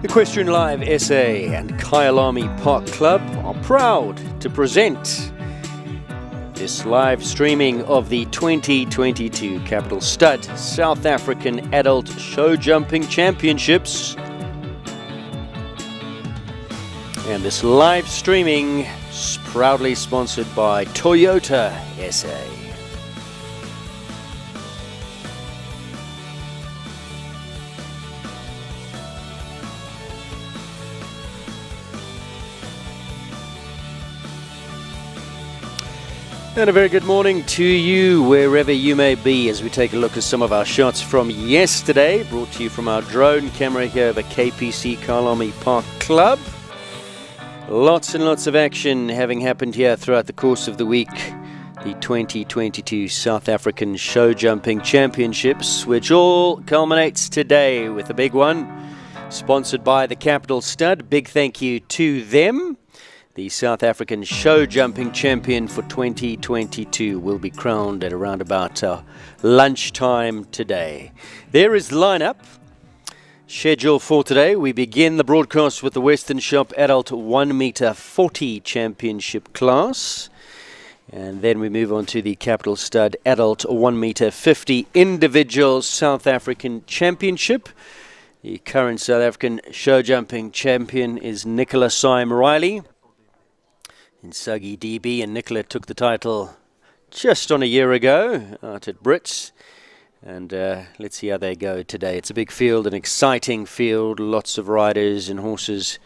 Equestrian Live SA and Kyalami Park Club are proud to present this live streaming of the 2022 Capital Stud South African Adult Show Jumping Championships. And this live streaming is proudly sponsored by Toyota SA. And a very good morning to you wherever you may be as we take a look at some of our shots from yesterday, brought to you from our drone camera here over KPC Kyalami Park Club. Lots and lots of action having happened here throughout the course of the week. The 2022 South African Show Jumping Championships, which all culminates today with a big one, sponsored by the Capital Stud. Big thank you to them. The South African Show Jumping Champion for 2022 will be crowned at around about lunchtime today. There is the lineup. Schedule for today. We begin the broadcast with the Western Shop Adult 1 meter 40 Championship class. And then we move on to the Capital Stud Adult 1 meter 50 Individual South African Championship. The current South African Show Jumping Champion is Nicola Syme Riley. Insagi DB, and Nicola took the title just on a year ago out at Brits. And let's see how they go today. It's a big field, an exciting field, lots of riders and horses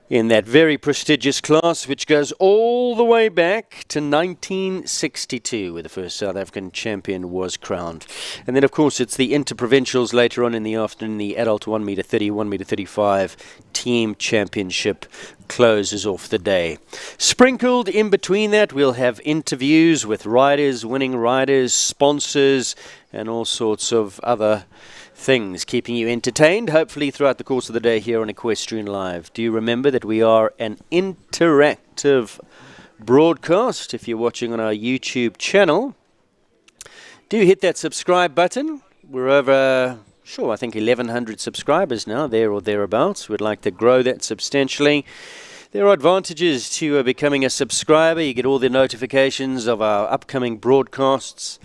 in that very prestigious class, which goes all the way back to 1962, where the first South African champion was crowned. And then, of course, it's the Interprovincials later on in the afternoon. The Adult 1 meter 30, 1 meter 35 Team Championship closes off the day. Sprinkled in between that, we'll have interviews with riders, winning riders, sponsors, and all sorts of other things, keeping you entertained, hopefully throughout the course of the day here on Equestrian Live. Do you remember that we are an interactive broadcast? If you're watching on our YouTube channel, do hit that subscribe button. We're over, I think 1,100 subscribers now, there or thereabouts. We'd like to grow that substantially. There are advantages to becoming a subscriber. You get all the notifications of our upcoming broadcasts.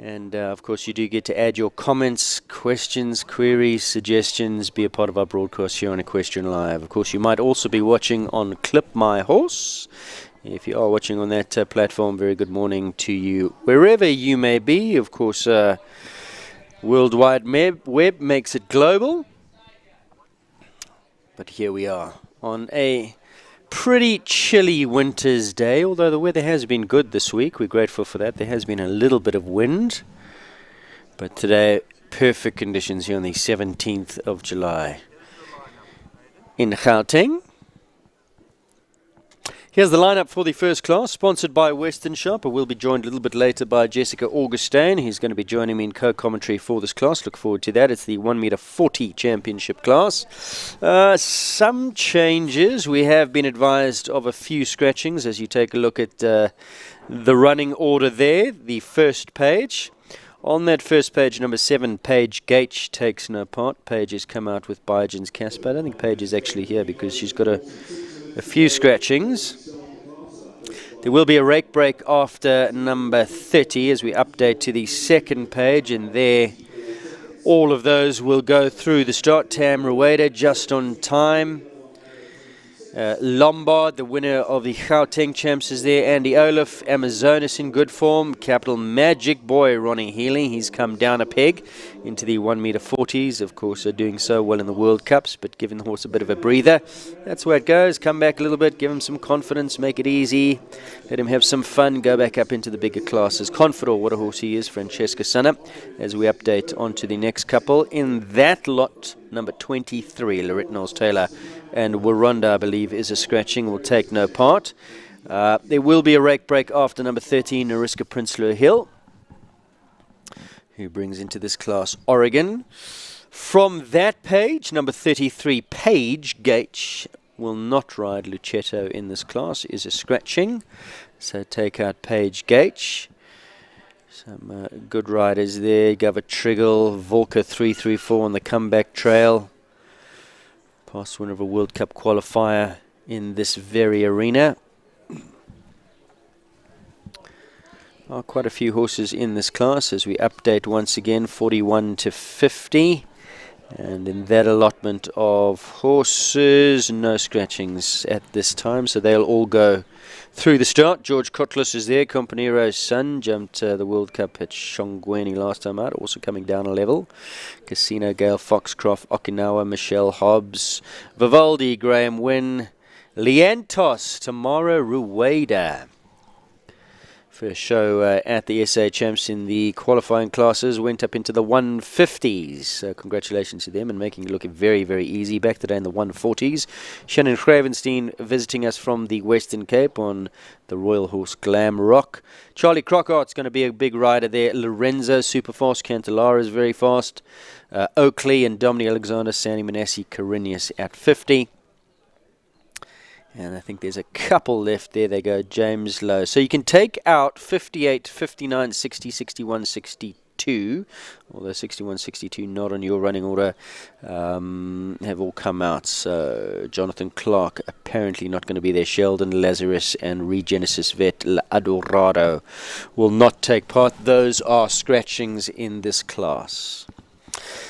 And, of course, you do get to add your comments, questions, queries, suggestions, be a part of our broadcast here on Equestrian Live. Of course, you might also be watching on Clip My Horse. If you are watching on that platform, very good morning to you, wherever you may be. Of course, World Wide Web makes it global. But here we are on a pretty chilly winter's day, although the weather has been good this week. We're grateful for that. There has been a little bit of wind, but today perfect conditions here on the 17th of July in Gauteng. Here's the lineup for the first class, sponsored by Western Shop. I will be joined a little bit later by Jessica Augustine. He's going to be joining me in co-commentary for this class. Look forward to that. It's the 1 meter 40 championship class. Some changes. We have been advised of a few scratchings as you take a look at the running order there, the first page. On that first page, number 7, Paige Gaich takes no part. Paige has come out with Biogen's Casper. I don't think Paige is actually here because she's got a few scratchings. There will be a rake break after number 30 as we update to the second page, and there all of those will go through the start. Tam Rueda just on time. Lombard, the winner of the Gauteng Champs, is there. Andy Olaf, Amazonas in good form. Capital Magic Boy, Ronnie Healy, he's come down a peg into the 1 meter 40s. Of course, are doing so well in the World Cups, but giving the horse a bit of a breather. That's where it goes. Come back a little bit, give him some confidence, make it easy. Let him have some fun, go back up into the bigger classes. Confidor, what a horse he is, Francesca Sunner, as we update on to the next couple. In that lot, number 23, Lorette Knowles-Taylor and Waronda, I believe, is a scratching, will take no part. There will be a rake break after number 13, Nariska Prinsloo Hill, who brings into this class Oregon. From that page, number 33, Paige Gaich, will not ride Luchetto in this class, is a scratching. So take out Paige Gaich. Some good riders there. Gava Triggle, Volker 334 on the comeback trail. Past winner of a World Cup qualifier in this very arena. Quite a few horses in this class as we update once again, 41 to 50. And in that allotment of horses, no scratchings at this time, so they'll all go through the start. George Cutlass is there. Companero's son jumped the World Cup at Shongweni last time out, also coming down a level. Casino, Gale, Foxcroft, Okinawa, Michelle Hobbs, Vivaldi, Graham Wynn, Liantos, Tamara Rueda. First show at the SA Champs in the qualifying classes, went up into the 150s. So congratulations to them and making it look very, very easy. Back today in the 140s. Shannon Gravenstein visiting us from the Western Cape on the Royal Horse Glam Rock. Charlie Crockett's going to be a big rider there. Lorenzo, super fast. Cantalara is very fast. Oakley and Dominic Alexander, Sandy Manassi, Carinius at 50. And I think there's a couple left there. They go James Lowe. So you can take out 58, 59, 60, 61, 62. Although 61, 62 not on your running order, have all come out. So Jonathan Clark apparently not going to be there. Sheldon Lazarus and Regenesis Vet Adorado will not take part. Those are scratchings in this class.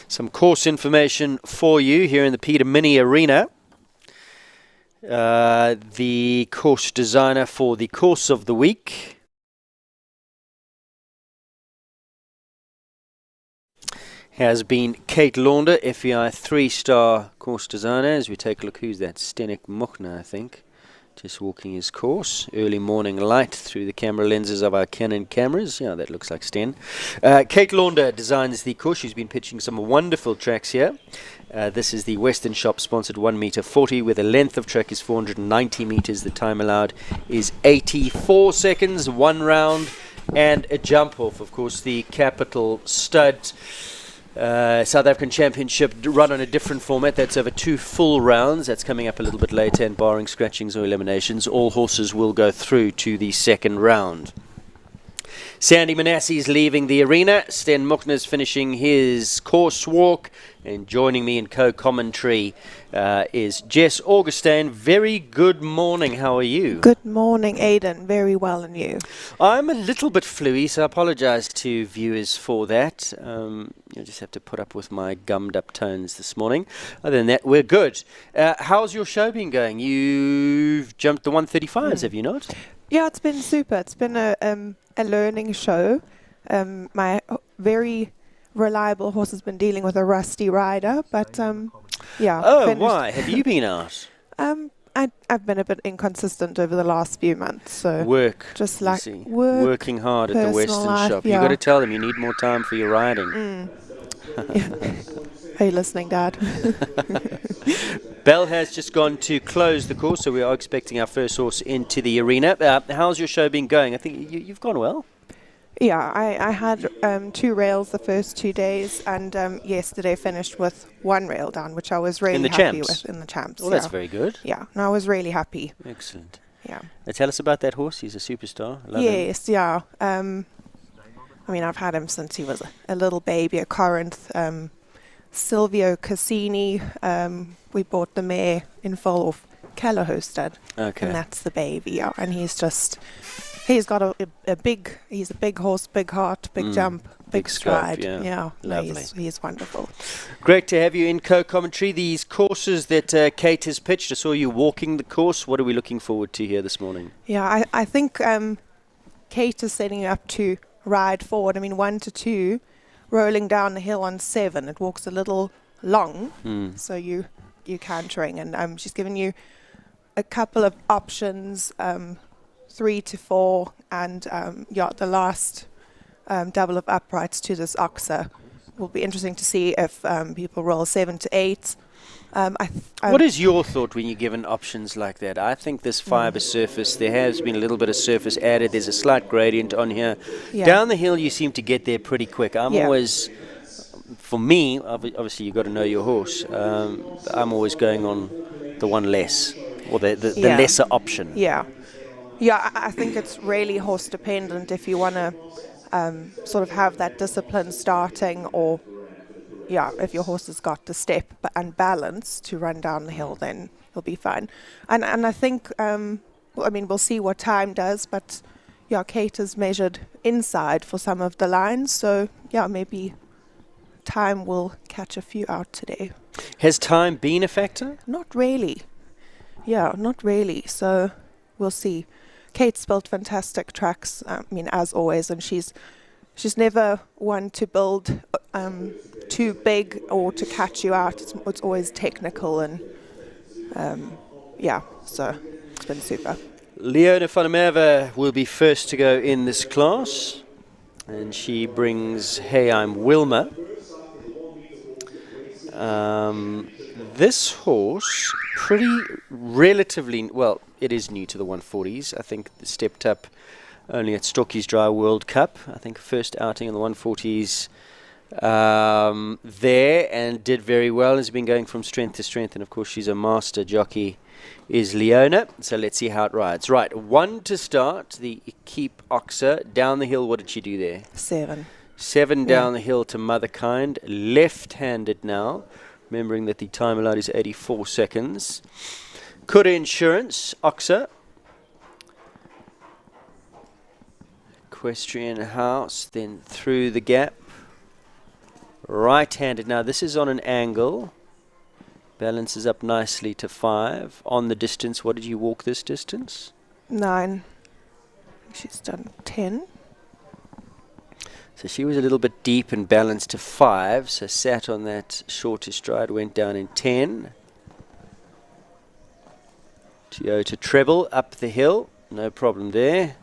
Some course information for you here in the Peter Mini Arena. The course designer for the course of the week has been Kate Launder, FEI 3-star course designer. As we take a look, who's that? Stenek Muchner, I think. Just walking his course. Early morning light through the camera lenses of our Canon cameras. Yeah, that looks like Sten. Kate Launder designs the course. She's been pitching some wonderful tracks here. This is the Western Shop sponsored 1m40 where the length of track is 490 meters. The time allowed is 84 seconds, one round and a jump off. Of course, the Capital Stud South African Championship run on a different format. That's over 2 full rounds. That's coming up a little bit later, and barring scratchings or eliminations, all horses will go through to the second round. Sandy Manassi is leaving the arena. Sten Muchner's finishing his course walk. And joining me in co-commentary is Jess Augustine. Very good morning. How are you? Good morning, Aidan. Very well, and you? I'm a little bit fluey, so I apologize to viewers for that. You'll just have to put up with my gummed up tones this morning. Other than that, we're good. How's your show been going? You've jumped the 135s, have you not? Yeah, it's been super. It's been a learning show. My very reliable horse has been dealing with a rusty rider, but yeah. Oh, why? Have you been out? I've been a bit inconsistent over the last few months, so work. Just like working hard at the Western Shop. Yeah. You've got to tell them you need more time for your riding. Are you listening, Dad? Bell has just gone to close the course, so we are expecting our first horse into the arena. How's your show been going? I think you've gone well. Yeah, I had 2 rails the first 2 days, and yesterday finished with 1 rail down, which I was really happy with in the champs. Well, that's very good. Yeah, and I was really happy. Excellent. Yeah. Now tell us about that horse. He's a superstar. Love yes, him. Yeah. I mean, I've had him since he was a little baby at Corinth. Silvio Cassini, we bought the mare in full of Keller Hosted. Okay. And that's the baby, yeah. And he's got he's a big horse, big heart, big jump, big stride. Scope, yeah. Lovely. He's wonderful. Great to have you in co-commentary. These courses that Kate has pitched, I saw you walking the course. What are we looking forward to here this morning? Yeah, I think Kate is setting up to ride forward. I mean, 1 to 2, rolling down the hill on 7. It walks a little long, so you cantering, and she's given you a couple of options, 3 to 4, and the last double of uprights to this oxer. Will be interesting to see if people roll 7 to 8. What is your thought when you're given options like that? I think this fibre surface, there has been a little bit of surface added. There's a slight gradient on here. Yeah. Down the hill, you seem to get there pretty quick. Always, for me, obviously you've got to know your horse. I'm always going on the one less, or the lesser option. Yeah. Yeah, I think it's really horse dependent if you want to sort of have that discipline starting, or yeah, if your horse has got the step and balance to run down the hill, then he'll be fine. And I think, we'll see what time does, but yeah, Kate has measured inside for some of the lines, so yeah, maybe time will catch a few out today. Has time been a factor? Not really. Yeah, not really. So we'll see. Kate's built fantastic tracks, as always, and she's never one to build too big or to catch you out. It's always technical and so it's been super. Leona van der Merwe will be first to go in this class, and she brings Hey I'm Wilma. This horse, relatively, well, it is new to the 140s. I think it stepped up only at Stocky's Dry World Cup. I think first outing in the 140s there, and did very well. Has been going from strength to strength, and of course she's a master jockey, is Leona. So let's see how it rides. Right, 1 to start, the Keep Oxa. Down the hill, what did she do there? 7 down the hill to Motherkind. Left-handed now, remembering that the time allowed is 84 seconds. Kura Insurance, Oxa. Equestrian House, then through the gap. Right-handed. Now this is on an angle. Balances up nicely to 5. On the distance, what did you walk this distance? 9. She's done 10. So she was a little bit deep and balanced to 5. So sat on that shorter stride, went down in 10. Toyota treble up the hill. No problem there.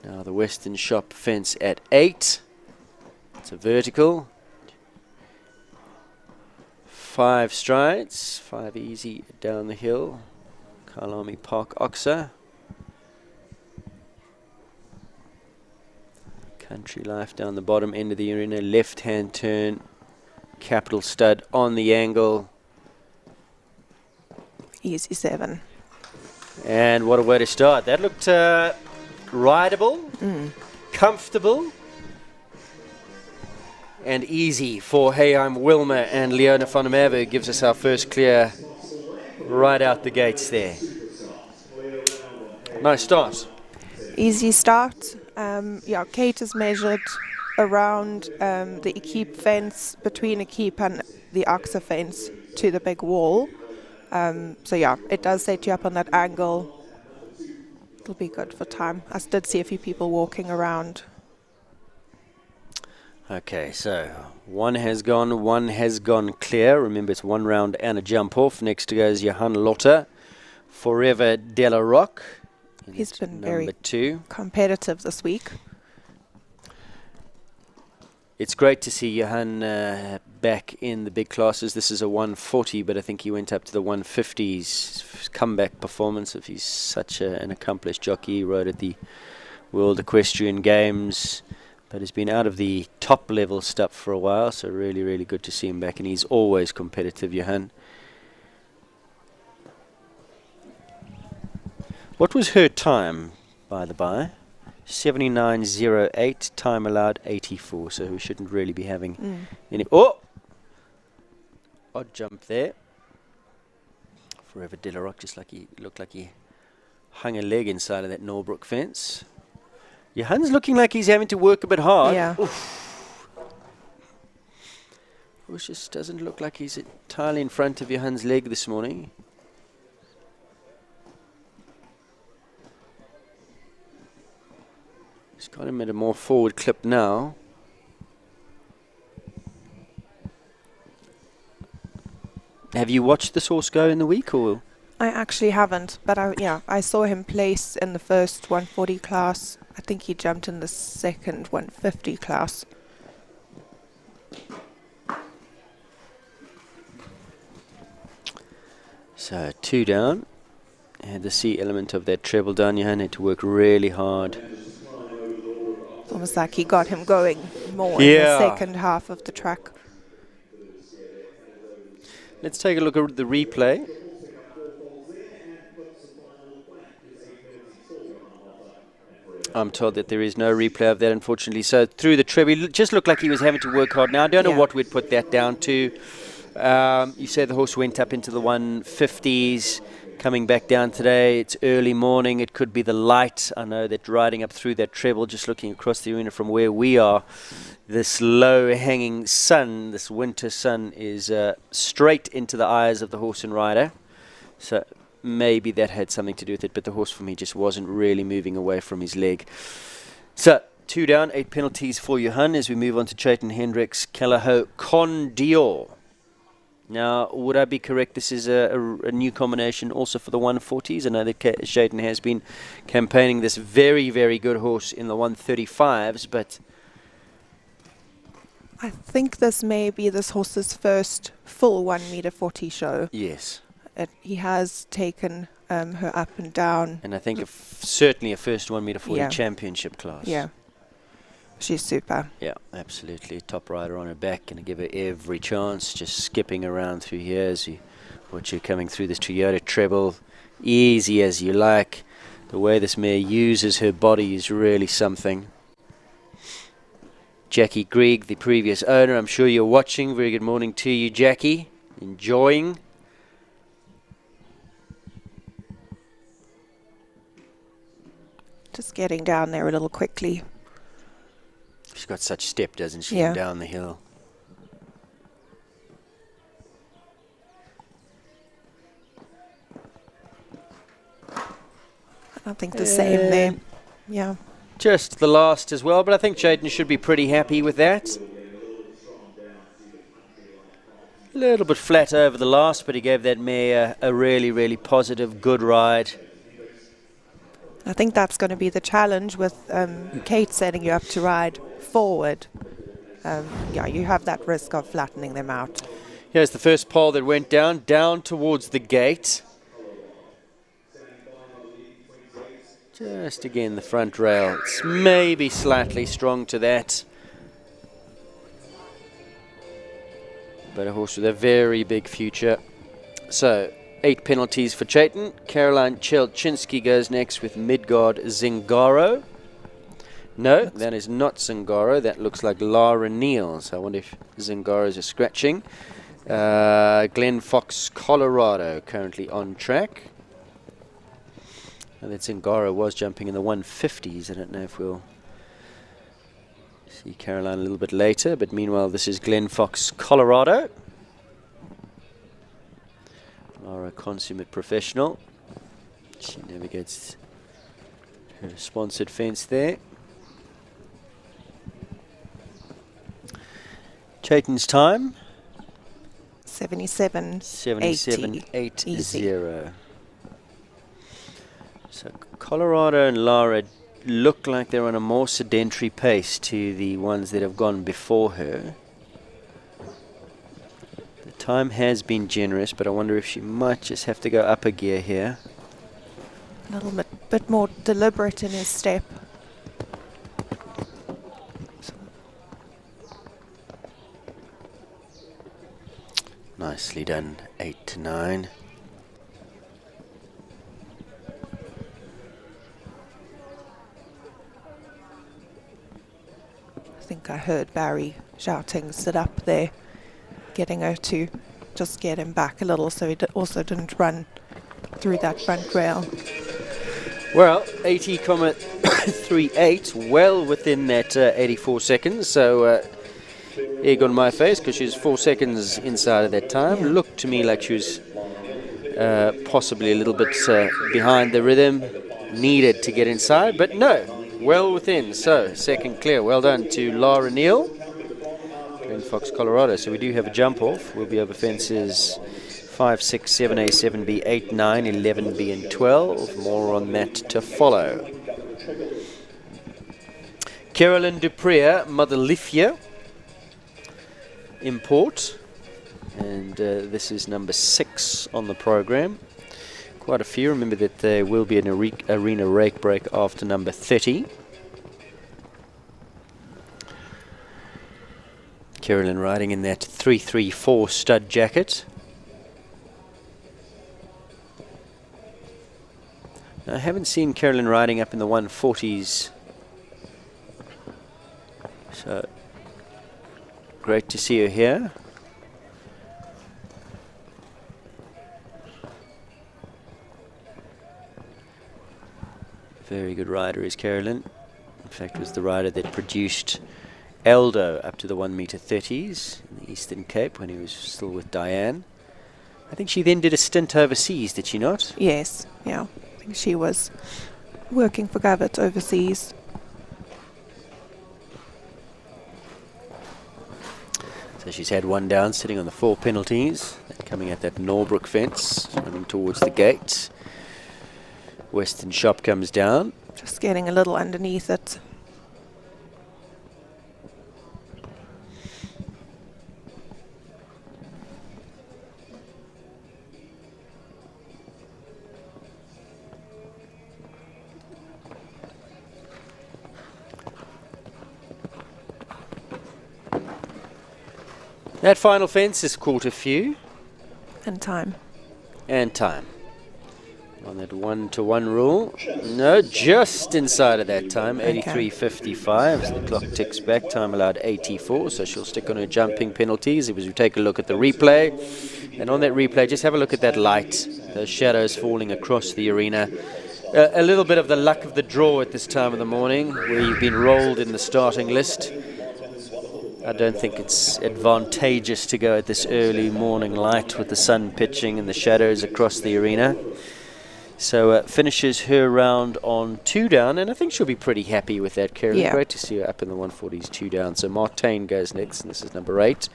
Now the Western Shop fence at 8. It's a vertical. 5 strides, 5 easy down the hill. Kyalami Park Oxa. Country Life down the bottom end of the arena. Left hand turn. Capital Stud on the angle. Easy 7. And what a way to start. That looked rideable, comfortable, and easy for Hey I'm Wilma and Leona van der Merwe, who gives us our first clear right out the gates there. Nice start. Easy start. Kate has measured around the Equipe fence, between Equipe and the Oxa fence to the big wall. It does set you up on that angle. It'll be good for time. I did see a few people walking around. Okay, so one has gone clear. Remember, it's 1 round and a jump off. Next goes Johan Lotte, Forever Della Rock. He's been very 2. competitive this week. It's great to see Johan back in the big classes. This is a 140, but I think he went up to the 150s. Comeback performance. If he's such an accomplished jockey, he rode at the World Equestrian Games, but has been out of the top level stuff for a while. So really, really good to see him back, and he's always competitive, Johan. What was her time, by the by? 79.08, time allowed 84, so we shouldn't really be having any. Oh! Odd jump there. Forever Della Rock, just like he looked like he hung a leg inside of that Norbrook fence. Johan's looking like he's having to work a bit hard. Yeah. Horse just doesn't look like he's entirely in front of Johan's leg this morning. He's got him at a more forward clip now. Have you watched this horse go in the week, or? I actually haven't, but I saw him place in the first 140 class. I think he jumped in the second 150 class. So 2 down. Had the C element of that treble down. Johan had to work really hard. It's almost like he got him going more in the second half of the track. Let's take a look at the replay. I'm told that there is no replay of that, unfortunately. So through the treble, it just looked like he was having to work hard. Now, I don't know what we'd put that down to. You say the horse went up into the 150s, coming back down today. It's early morning. It could be the light. I know that riding up through that treble, just looking across the arena from where we are, this low-hanging sun, this winter sun, is straight into the eyes of the horse and rider. So maybe that had something to do with it, but the horse for me just wasn't really moving away from his leg. So 2 down, 8 penalties for Johan as we move on to Chayton Hendricks, Callao Condior. Now, would I be correct? This is a new combination also for the 140s. I know that Chayton has been campaigning this very, very good horse in the 135s, but I think this may be this horse's first full 1m40 show. yes. He has taken her up and down. And I think certainly a first 1m40 Yeah. championship class. Yeah. She's super. Yeah, absolutely. Top rider on her back. Going to give her every chance. Just skipping around through here as you watch her coming through this Toyota treble. Easy as you like. The way this mare uses her body is really something. Jackie Greig, the previous owner, I'm sure you're watching. Very good morning to you, Jackie. Enjoying. Just getting down there a little quickly. She's got such step, doesn't she, Yeah. down the hill. I think the same there. Yeah. Just the last as well, but I think Chayton should be pretty happy with that. A little bit flat over the last, but he gave that mare a really, really positive, good ride. I think that's going to be the challenge with Kate setting you up to ride forward. Yeah, you have that risk of flattening them out. Here's the first pole that went down towards the gate. Just again the front rail. It's maybe slightly strong to that. But a horse with a very big future. So 8 penalties for Chayton. Caroline Chelchinski goes next with Midgard Zingaro. No, that is not Zingaro. That looks like Lara Neal. So I wonder if Zingaro's a scratching. Glen Fox, Colorado, currently on track. And that Zingaro was jumping in the 150s. I don't know if we'll see Caroline a little bit later. But meanwhile, this is Glen Fox, Colorado. Lara, consummate professional. She navigates her sponsored fence there. Chayton's time? 77.80. Easy. 77.80. So Colorado and Lara look like they're on a more sedentary pace to the ones that have gone before her. The time has been generous, but I wonder if she might just have to go up a gear here. A little bit more deliberate in his step. Nicely done, 8 to 9. I think I heard Barry shouting, sit up there, getting her to just get him back a little so he also didn't run through that front rail. Well, 80.38, well within that 84 seconds. So egg on my face because she's 4 seconds inside of that time. Yeah. Looked to me like she was possibly a little bit behind the rhythm, needed to get inside, but no, well within. So second clear, well done to Lara Neal, Glen Fox, Colorado. So we do have a jump off. We'll be over fences 5, 6, 7A, 7B, 8, 9, 11B and 12. More on that to follow. Carolyn Dupree, Mother Lithia import, and this is number 6 on the program. Quite a few. Remember that there will be an arena rake break after number 30. Carolyn riding in that 334 stud jacket. I haven't seen Carolyn riding up in the 140s So great to see her here. Very good rider is Carolyn. In fact, it was the rider that produced Eldo up to the 1m30s in the Eastern Cape when he was still with Diane. I think she then did a stint overseas, did she not? Yes, yeah. I think she was working for Govett overseas. So she's had one down, sitting on the 4 penalties, coming at that Norbrook fence, running towards the gate. Western Shop comes down. Just getting a little underneath it. That final fence is caught a few. And time. And time. On that 1-to-1 rule. No, just inside of that time, 83.55. As the clock ticks back, time allowed 84, so she'll stick on her jumping penalties. As we take a look at the replay. And on that replay, just have a look at that light, those shadows falling across the arena. A little bit of the luck of the draw at this time of the morning, where you've been rolled in the starting list. I don't think it's advantageous to go at this early morning light with the sun pitching and the shadows across the arena. So finishes her round on 2 down, and I think she'll be pretty happy with that, Carolyn. Yeah. Great to see her up in the 140s, 2 down. So Martijn goes next, and this is number 8.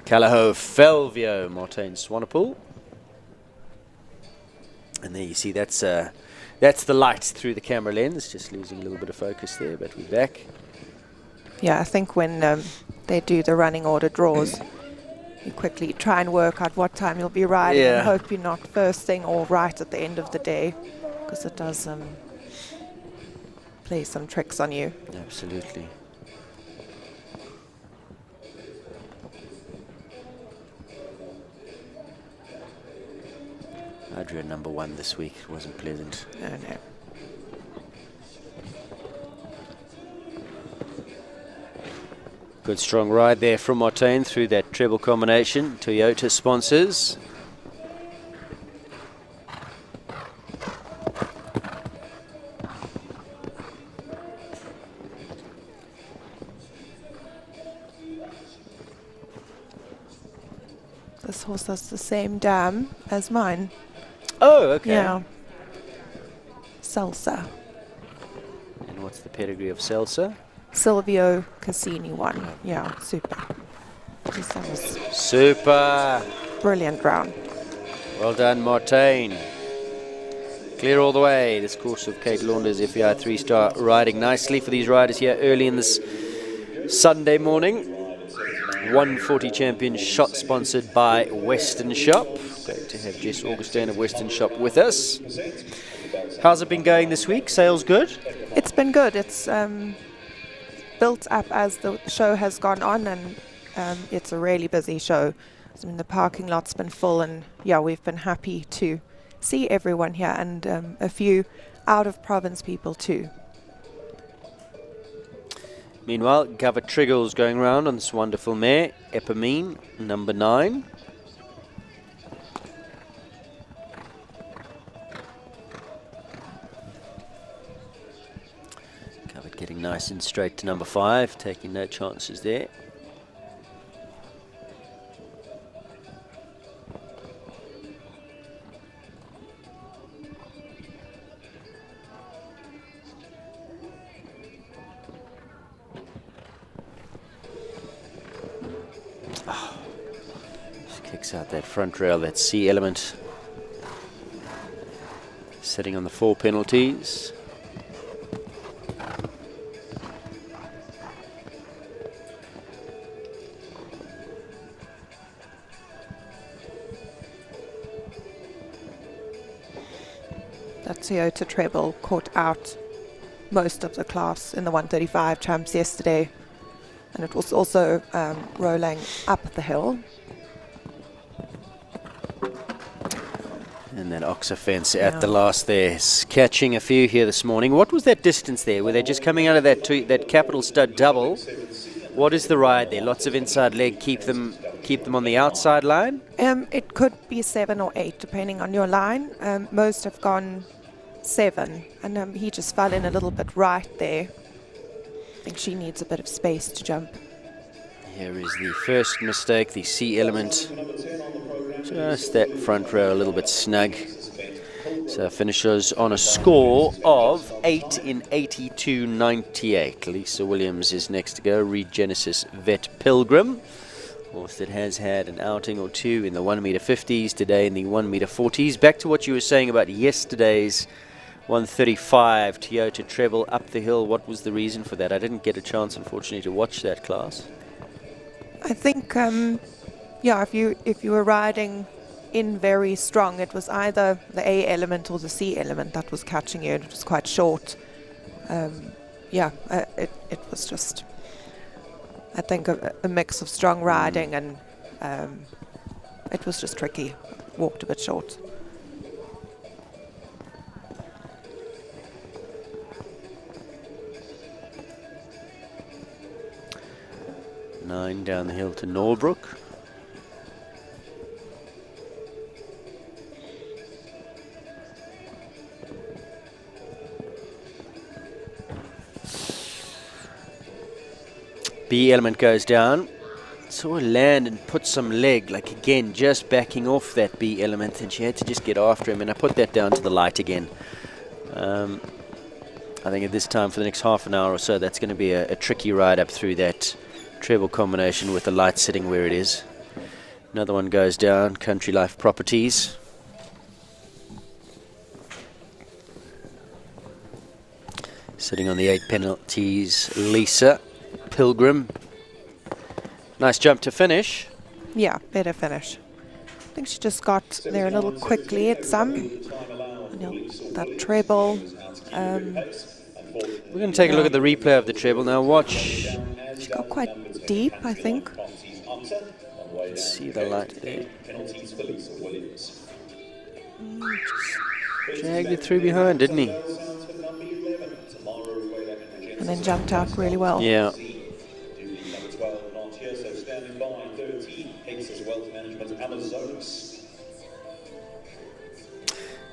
Callao Felvio, Martijn Swanepoel. And there you see that's the light through the camera lens, just losing a little bit of focus there, but we're back. Yeah, I think when they do the running order draws, you quickly try and work out what time you'll be riding and hope you're not first thing or right at the end of the day, because it does play some tricks on you. Absolutely. I drew a number 1 this week. It wasn't pleasant. No. Good strong ride there from Martijn through that treble combination. Toyota sponsors. This horse has the same dam as mine. Oh, okay. Yeah. Salsa. And what's the pedigree of Salsa? Silvio Cassini won. Yeah, super. Just that was Super. brilliant round. Well done, Martijn. Clear all the way. This course of Kate Launders FEI 3-star riding nicely for these riders here early in this Sunday morning. 140 champion shot sponsored by Western Shop. Great to have Jess Augustine of Western Shop with us. How's it been going this week? Sales good? It's been good. It's built up as the show has gone on, and it's a really busy show. I mean, the parking lot's been full, and yeah, we've been happy to see everyone here, and a few out-of-province people too. Meanwhile, Govett Triggle's going around on this wonderful mare, Epimene, number 9. Govett getting nice and straight to number 5, taking no chances there. Out that front rail, that C element, sitting on the 4 penalties. That Toyota treble caught out most of the class in the 135 champs yesterday, and it was also rolling up the hill. And that Oxa fence at the last there, catching a few here this morning. What was that distance there? Were they just coming out of that Capital Stud double? What is the ride there? Lots of inside leg, keep them on the outside line? It could be 7 or 8, depending on your line. Most have gone 7, and he just fell in a little bit right there. I think she needs a bit of space to jump. Here is the first mistake, the C element. Just that front row a little bit snug. So finishes on a score of 8 in 82.98. Lisa Williams is next to go. Regenesis Vet Pilgrim. Horse that has had an outing or two in the 1 meter 50s, today in the 1 meter 40s. Back to what you were saying about yesterday's 135 Toyota treble up the hill. What was the reason for that? I didn't get a chance, unfortunately, to watch that class. I think, if you were riding in very strong, it was either the A element or the C element that was catching you. It was quite short. It was just, I think, a mix of strong riding and it was just tricky. Walked a bit short. Nine down the hill to Norbrook. B element goes down. Saw her land and put some leg, like again, just backing off that B element, and she had to just get after him, and I put that down to the light again. I think at this time for the next half an hour or so, that's going to be a tricky ride up through that treble combination with the light sitting where it is. Another one goes down, Country Life Properties. Sitting on the 8 penalties, Lisa Pilgrim. Nice jump to finish. Yeah, better finish. I think she just got there a little quickly at some. That treble. We're going to take a look at the replay of the treble now. Watch. She got quite deep, I think. Let's see the light there. Just dragged it through behind, didn't he? And then jumped out really well. Yeah.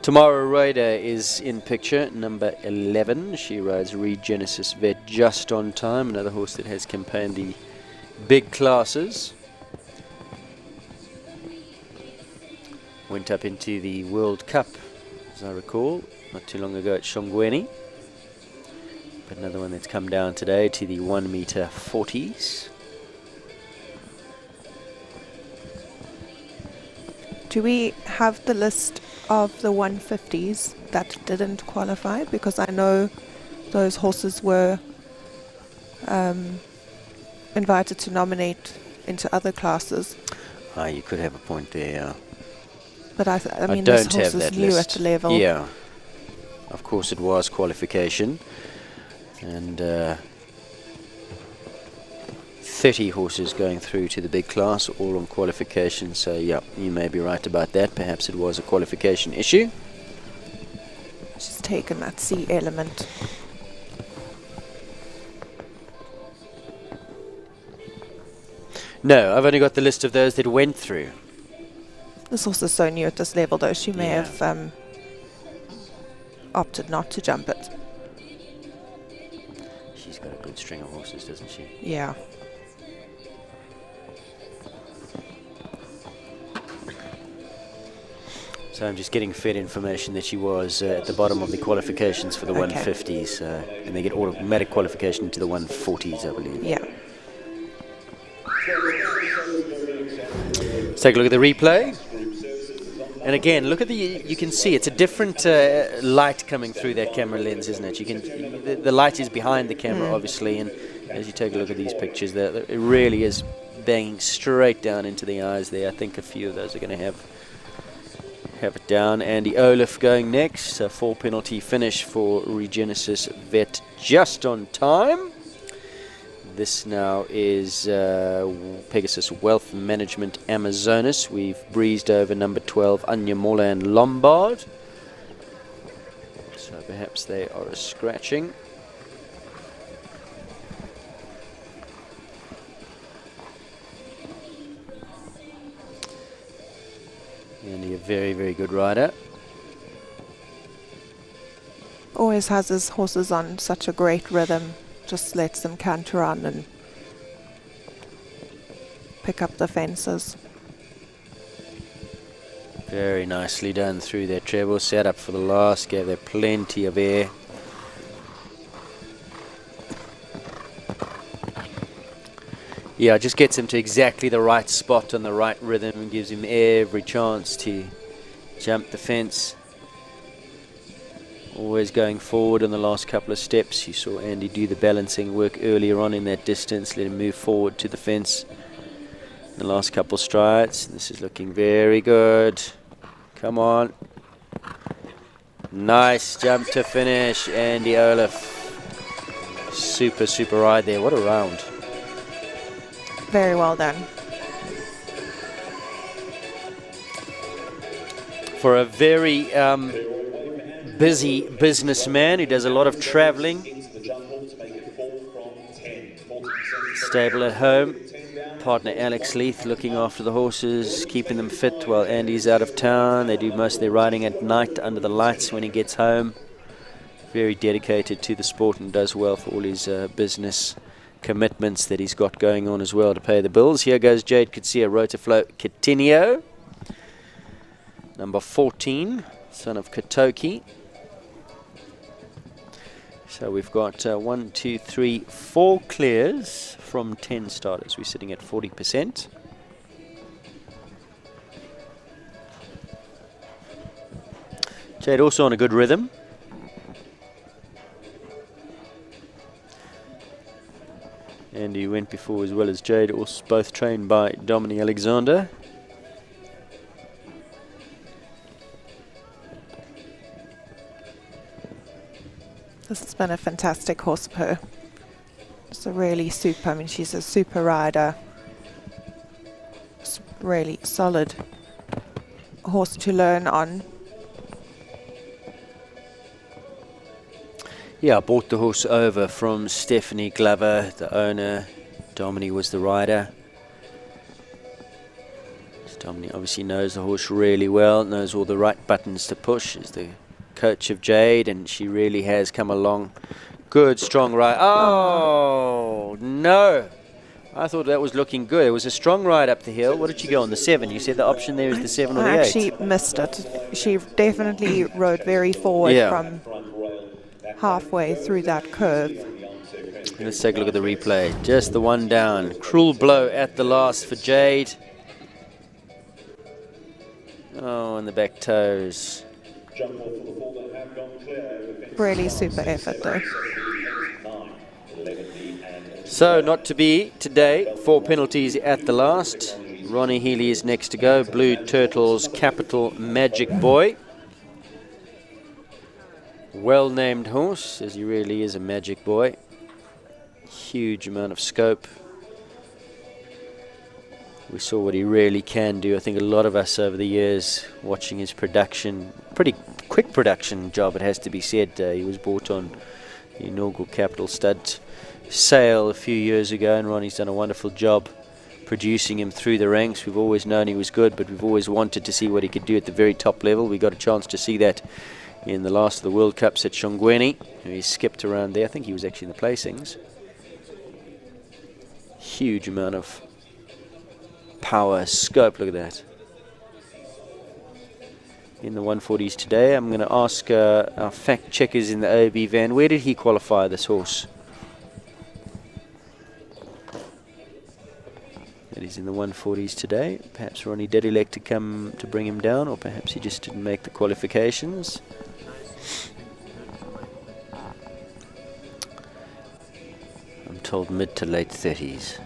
Tamara Ryder is in picture, number 11. She rides Regenesis Vet just on time, another horse that has campaigned the big classes. Went up into the World Cup, as I recall, not too long ago at Shongweni. But another one that's come down today to the 1 meter 40s. Do we have the list of the 150s that didn't qualify? Because I know those horses were invited to nominate into other classes. You could have a point there, yeah. But I mean, don't this horse have that is new list. at the level. Yeah. Of course it was qualification. And 30 horses going through to the big class, all on qualification. So, yeah, you may be right about that. Perhaps it was a qualification issue. She's taken that C element. No, I've only got the list of those that went through. This horse is so new at this level, though. She may have opted not to jump it. She's got a good string of horses, doesn't she? Yeah. So I'm just getting fed information that she was at the bottom of the qualifications for the 150s, and they get automatic qualification to the 140s, I believe. Yeah. Let's take a look at the replay. And again, look at you can see it's a different light coming through that camera lens, isn't it? You can, the light is behind the camera, obviously, and as you take a look at these pictures, it really is banging straight down into the eyes there. I think a few of those are going to have it down. Andy Olaf going next. A 4 penalty finish for Regenesis Vet just on time. This now is Pegasus Wealth Management Amazonas. We've breezed over number 12, Anya Molan Lombard. So perhaps they are a scratching. And a very, very good rider. Always has his horses on such a great rhythm. Just lets them canter on and pick up the fences. Very nicely done through their treble. Set up for the last. Gave there plenty of air. Yeah, just gets him to exactly the right spot on the right rhythm and gives him every chance to jump the fence. Always going forward on the last couple of steps. You saw Andy do the balancing work earlier on in that distance. Let him move forward to the fence. The last couple strides. This is looking very good. Come on. Nice jump to finish. Andy Olaf. Super, super ride there. What a round. Very well done. For a very busy businessman who does a lot of traveling. Stable at home. Partner Alex Leith looking after the horses, keeping them fit while Andy's out of town. They do most of their riding at night under the lights when he gets home. Very dedicated to the sport and does well for all his business commitments that he's got going on as well to pay the bills. Here goes Jade Kutsia Rotaflow Coutinho. Number 14, son of Katoki. So we've got 1, 2, 3, 4 clears from 10 starters. We're sitting at 40%. Jade also on a good rhythm. And he went before as well as Jade, also both trained by Dominic Alexander. This has been a fantastic horse for her. It's a really super, I mean, she's a super rider. It's really solid horse to learn on. Yeah, I bought the horse over from Stephanie Glover, the owner. Dominic was the rider. So Dominic obviously knows the horse really well, knows all the right buttons to push. Is the coach of Jade, and she really has come along. Good, strong ride. Oh, no. I thought that was looking good. It was a strong ride up the hill. What did she go on? The 7? You said the option there is the 7 or the 8? I actually missed it. She definitely rode very forward from halfway through that curve. Let's take a look at the replay. Just the one down. Cruel blow at the last for Jade. Oh, and the back toes. Really super effort though. So not to be today. 4 penalties at the last. Ronnie Healy is next to go. Blue Turtles Capital Magic Boy. Well-named horse, as he really is a magic boy. Huge amount of scope. We saw what he really can do. I think a lot of us over the years watching his production, pretty quick production job it has to be said. He was bought on the inaugural Capital Stud sale a few years ago, and Ronnie's done a wonderful job producing him through the ranks. We've always known he was good, but we've always wanted to see what he could do at the very top level. We got a chance to see that in the last of the World Cups at Shongweni. He skipped around there. I think he was actually in the placings. Huge amount of power, scope. Look at that. In the 140s today, I'm going to ask our fact checkers in the OB van, where did he qualify, this horse? That is in the 140s today. Perhaps Ronnie did elect to come to bring him down, or perhaps he just didn't make the qualifications. I'm told mid to late 30s.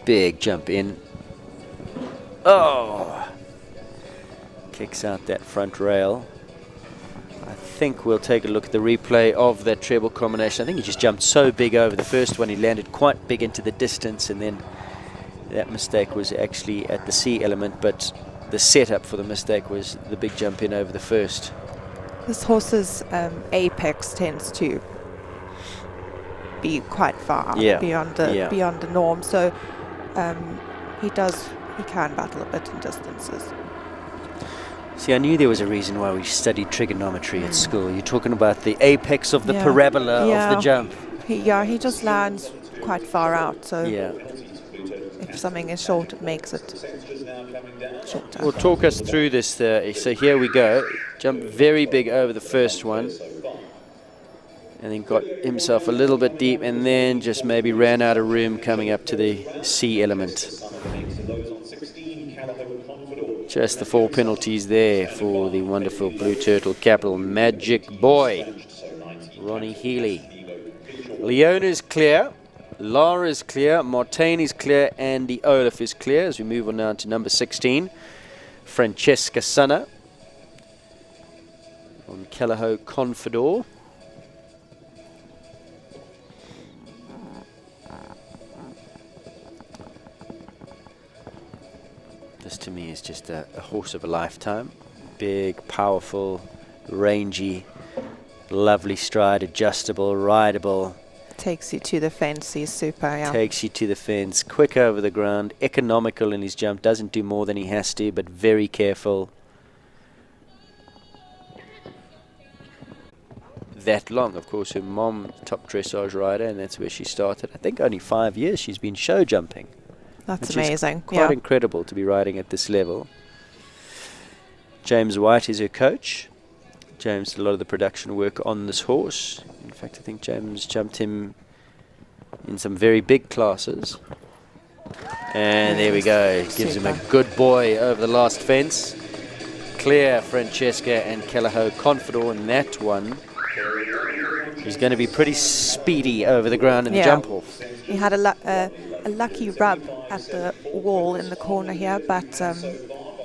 Big jump in. Oh! Kicks out that front rail. I think we'll take a look at the replay of that treble combination. I think he just jumped so big over the first one. He landed quite big into the distance, and then that mistake was actually at the C element, but the setup for the mistake was the big jump in over the first. This horse's apex tends to be quite far beyond the norm, so he can battle a bit in distances. See, I knew there was a reason why we studied trigonometry at school. You're talking about the apex of the parabola of the jump. He just lands quite far out, so if something is short, it makes it shorter. Well, talk us through this. So here we go. Jumped very big over the first one, and then got himself a little bit deep, and then just maybe ran out of room coming up to the C element. Just the 4 penalties there for the wonderful Blue Turtle Capital Magic Boy, Ronnie Healy. Leona's clear, Lara's clear, Martine is clear, Andy Olaf is clear. As we move on now to number 16, Francesca Sanna on Callao Confidor. This to me is just a horse of a lifetime. Big, powerful, rangy, lovely stride, adjustable, rideable. Takes you to the fence, he's super, Takes you to the fence, quick over the ground, economical in his jump, doesn't do more than he has to, but very careful. That long, of course, her mom, top dressage rider, and that's where she started. I think only 5 years she's been show jumping. That's amazing. Quite incredible to be riding at this level. James White is her coach. James did a lot of the production work on this horse. In fact, I think James jumped him in some very big classes. And there we go. Gives him a good boy over the last fence. Clear Francesca and Callao Confidor in that one. He's going to be pretty speedy over the ground in the jump off. He had a lucky rub at the wall in the corner here, but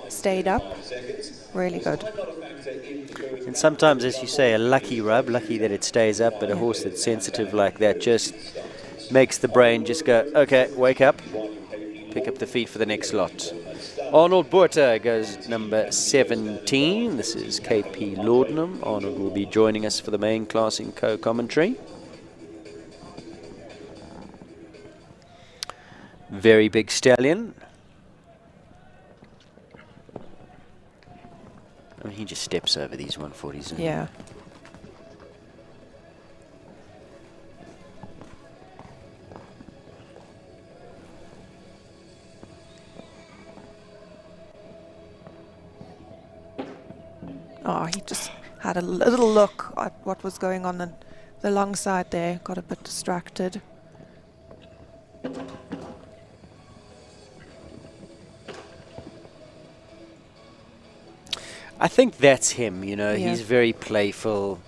stayed up. Really good. And sometimes, as you say, a lucky rub, lucky that it stays up, but a horse that's sensitive like that just makes the brain just go, okay, wake up, pick up the feet for the next lot. Arnold Botha goes number 17. This is KP Laudanum. Arnold will be joining us for the main class in co-commentary. Very big stallion. I mean, he just steps over these 140s. Yeah. Oh, he just had a little look at what was going on the long side there. Got a bit distracted. I think that's him, you know. He's very playful.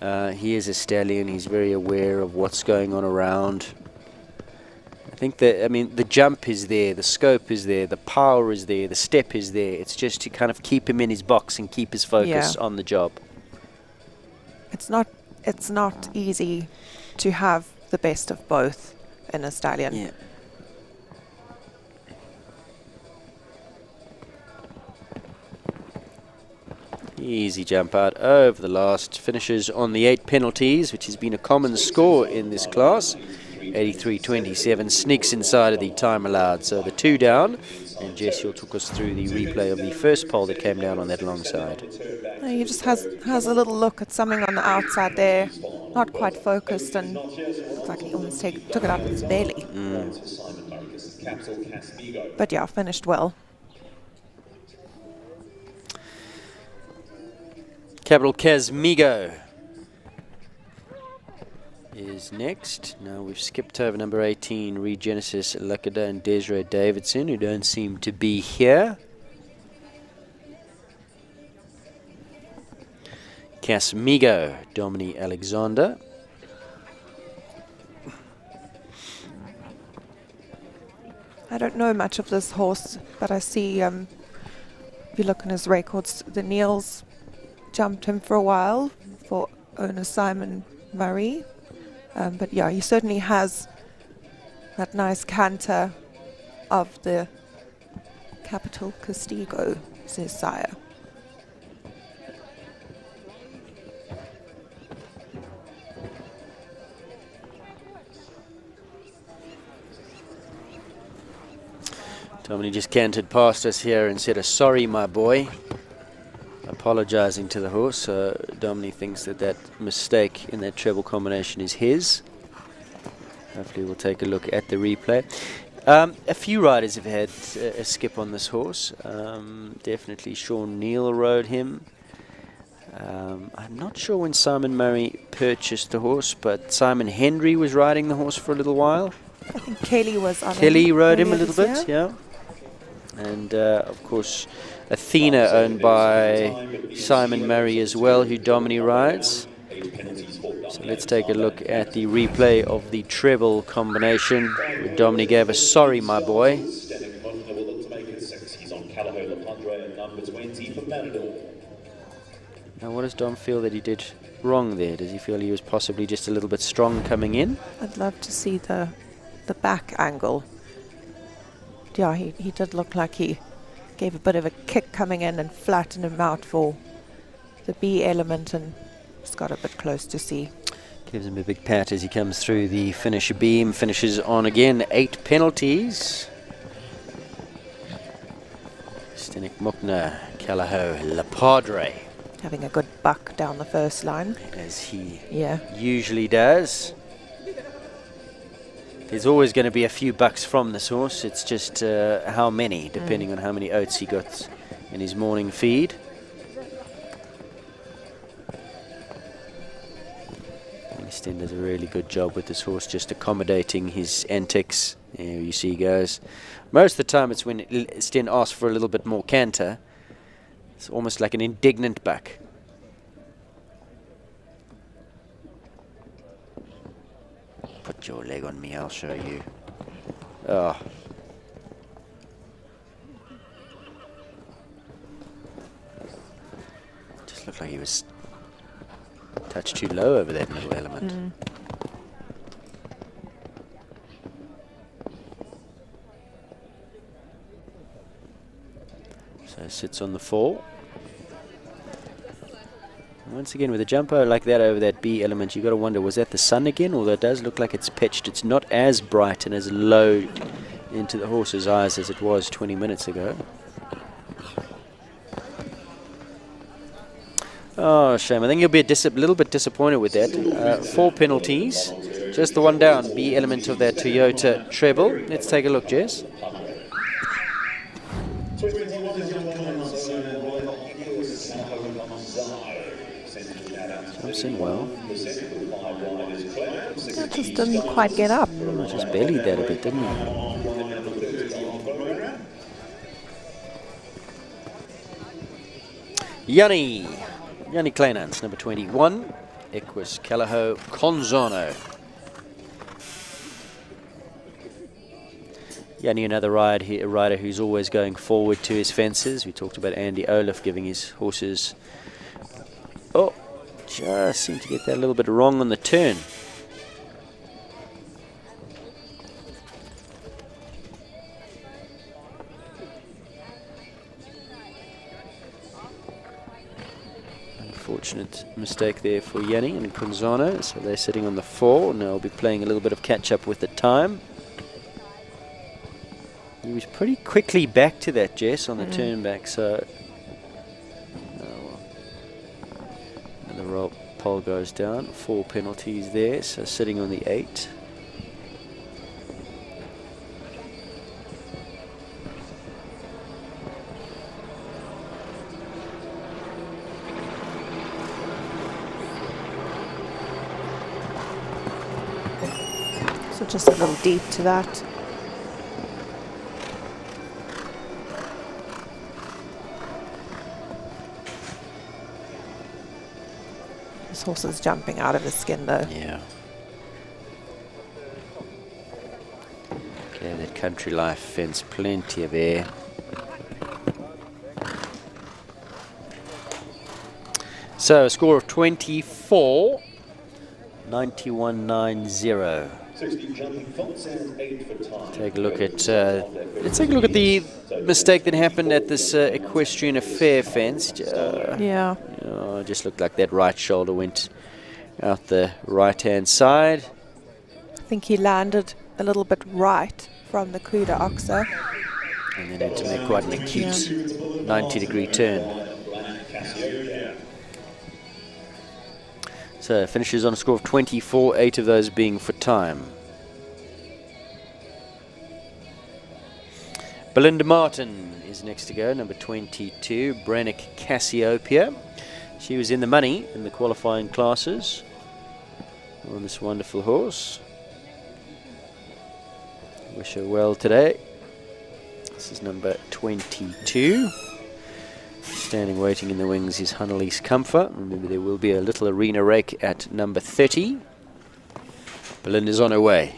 He is a stallion. He's very aware of what's going on around. I think that, I mean, the jump is there, the scope is there, the power is there, the step is there. It's just to kind of keep him in his box and keep his focus on the job. It's not easy to have the best of both in a stallion. Yeah. Easy jump out over the last. Finishes on the 8 penalties, which has been a common score in this class. 83.27, sneaks inside of the time allowed. So the 2 down, and Jess, you'll talk us through the replay of the first pole that came down on that long side. He just has a little look at something on the outside there, not quite focused, and looks like he almost took it up his belly. But yeah, finished well. Capital Casmigo is next. Now we've skipped over number 18, Regenesis Lakada and Desiree Davidson, who don't seem to be here. Casmigo, Dominique Alexander. I don't know much of this horse, but I see, if you look in his records, the Niels jumped him for a while for owner Simon Murray. But yeah, he certainly has that nice canter of the Capital Castigo, says Sire. Dominic just cantered past us here and said, sorry, my boy. Apologising to the horse. Dominic thinks that mistake in that treble combination is his. Hopefully we'll take a look at the replay. A few riders have had a skip on this horse. Definitely Sean Neal rode him. I'm not sure when Simon Murray purchased the horse, but Simon Hendry was riding the horse for a little while. I think Kelly was on Kelly rode him a little bit, yeah. And of course Athena, owned by Simon Murray as well, who Dominic rides. So let's take a look at the replay of the treble combination, where Dominic gave a sorry, my boy. Now what does Dom feel that he did wrong there? Does he feel he was possibly just a little bit strong coming in? I'd love to see the back angle. Yeah, he did look like he gave a bit of a kick coming in and flattened him out for the B element, and just got a bit close to C. Gives him a big pat as he comes through the finisher beam, finishes on again, 8 penalties. Stenik Mukna, Callao, Le Padre. Having a good buck down the first line. As he Yeah. usually does. There's always going to be a few bucks from this horse. It's just how many, depending on how many oats he got in his morning feed. Sten does a really good job with this horse, just accommodating his antics. There you see he goes. Most of the time it's when Sten asks for a little bit more canter. It's almost like an indignant buck. Put your leg on me, I'll show you. Oh. Just looked like he was touch too low over that middle element. So sits on the 4. Once again, with a jumper like that over that B element, you've got to wonder, was that the sun again? Although it does look like it's pitched. It's not as bright and as low into the horse's eyes as it was 20 minutes ago. Oh, shame. I think you'll be a little bit disappointed with that. 4 penalties. Just the one down. B element of that Toyota treble. Let's take a look, Jess. Jumps in well. That just didn't quite get up. Just bellied that a bit, didn't he? Yanni Kleinans, number 21. Equus Callao Conzano. Yanni, another rider who's always going forward to his fences. We talked about Andy Olaf giving his horses... Oh, just seemed to get that a little bit wrong on the turn. Unfortunate mistake there for Yanni and Conzano. So they're sitting on the 4. Now we'll be playing a little bit of catch up with the time. He was pretty quickly back to that, Jess, on the turn back, so... Another roll pole goes down. 4 penalties there, so sitting on the 8. So just a little deep to that. This horse is jumping out of his skin though. Yeah. Okay, that Country Life fence, plenty of air. So a score of 24, 91.90. Take a look at let's take a look at the mistake that happened at this equestrian affair fence. Yeah. It just looked like that right shoulder went out the right-hand side. I think he landed a little bit right from the Cuda Oxa. And then had to make quite an acute 90-degree turn. So finishes on a score of 24, 8 of those being for time. Belinda Martin is next to go, number 22, Brannick Cassiopeia. She was in the money in the qualifying classes on this wonderful horse. Wish her well today. This is number 22. Standing waiting in the wings is Annalise Comfort. Remember, there will be a little arena rake at number 30. Belinda's on her way.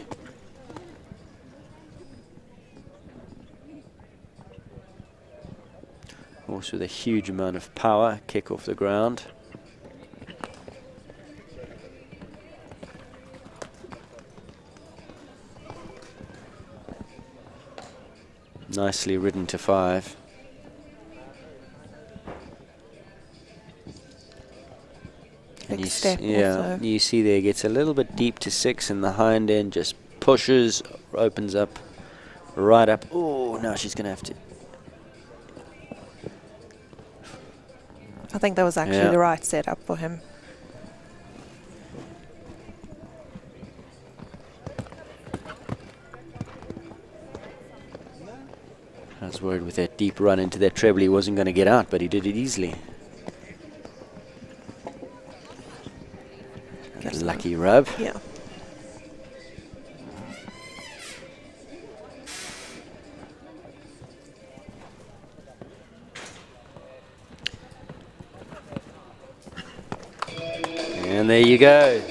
Horse with a huge amount of power, kick off the ground. Nicely ridden to 5. And you you see there, gets a little bit deep to 6, and the hind end just pushes, opens up, right up. Oh, now she's going to have to. I think that was actually the right setup for him. I was worried with that deep run into that treble he wasn't going to get out, but he did it easily. A lucky rub. Yeah. And there you go.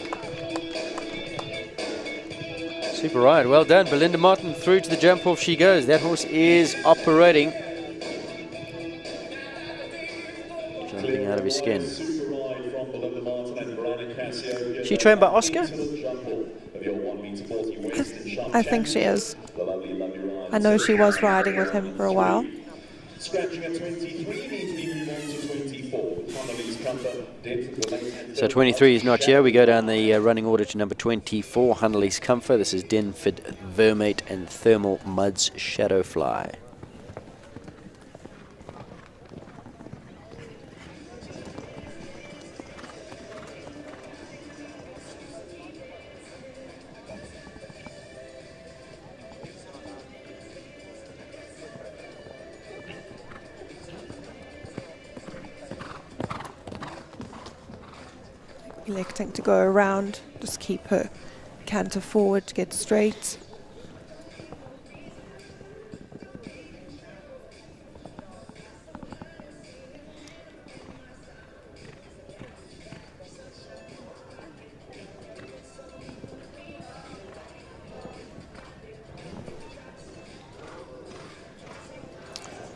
Super ride. Well done. Belinda Martin through to the jump off she goes. That horse is operating. Jumping out of his skin. She trained by Oscar? I think she is. I know she was riding with him for a while. So 23 is not here. We go down the running order to number 24, Annalise Comfort. This is Denford Vermate and Thermal Muds Shadowfly. Electing to go around, just keep her canter forward to get straight.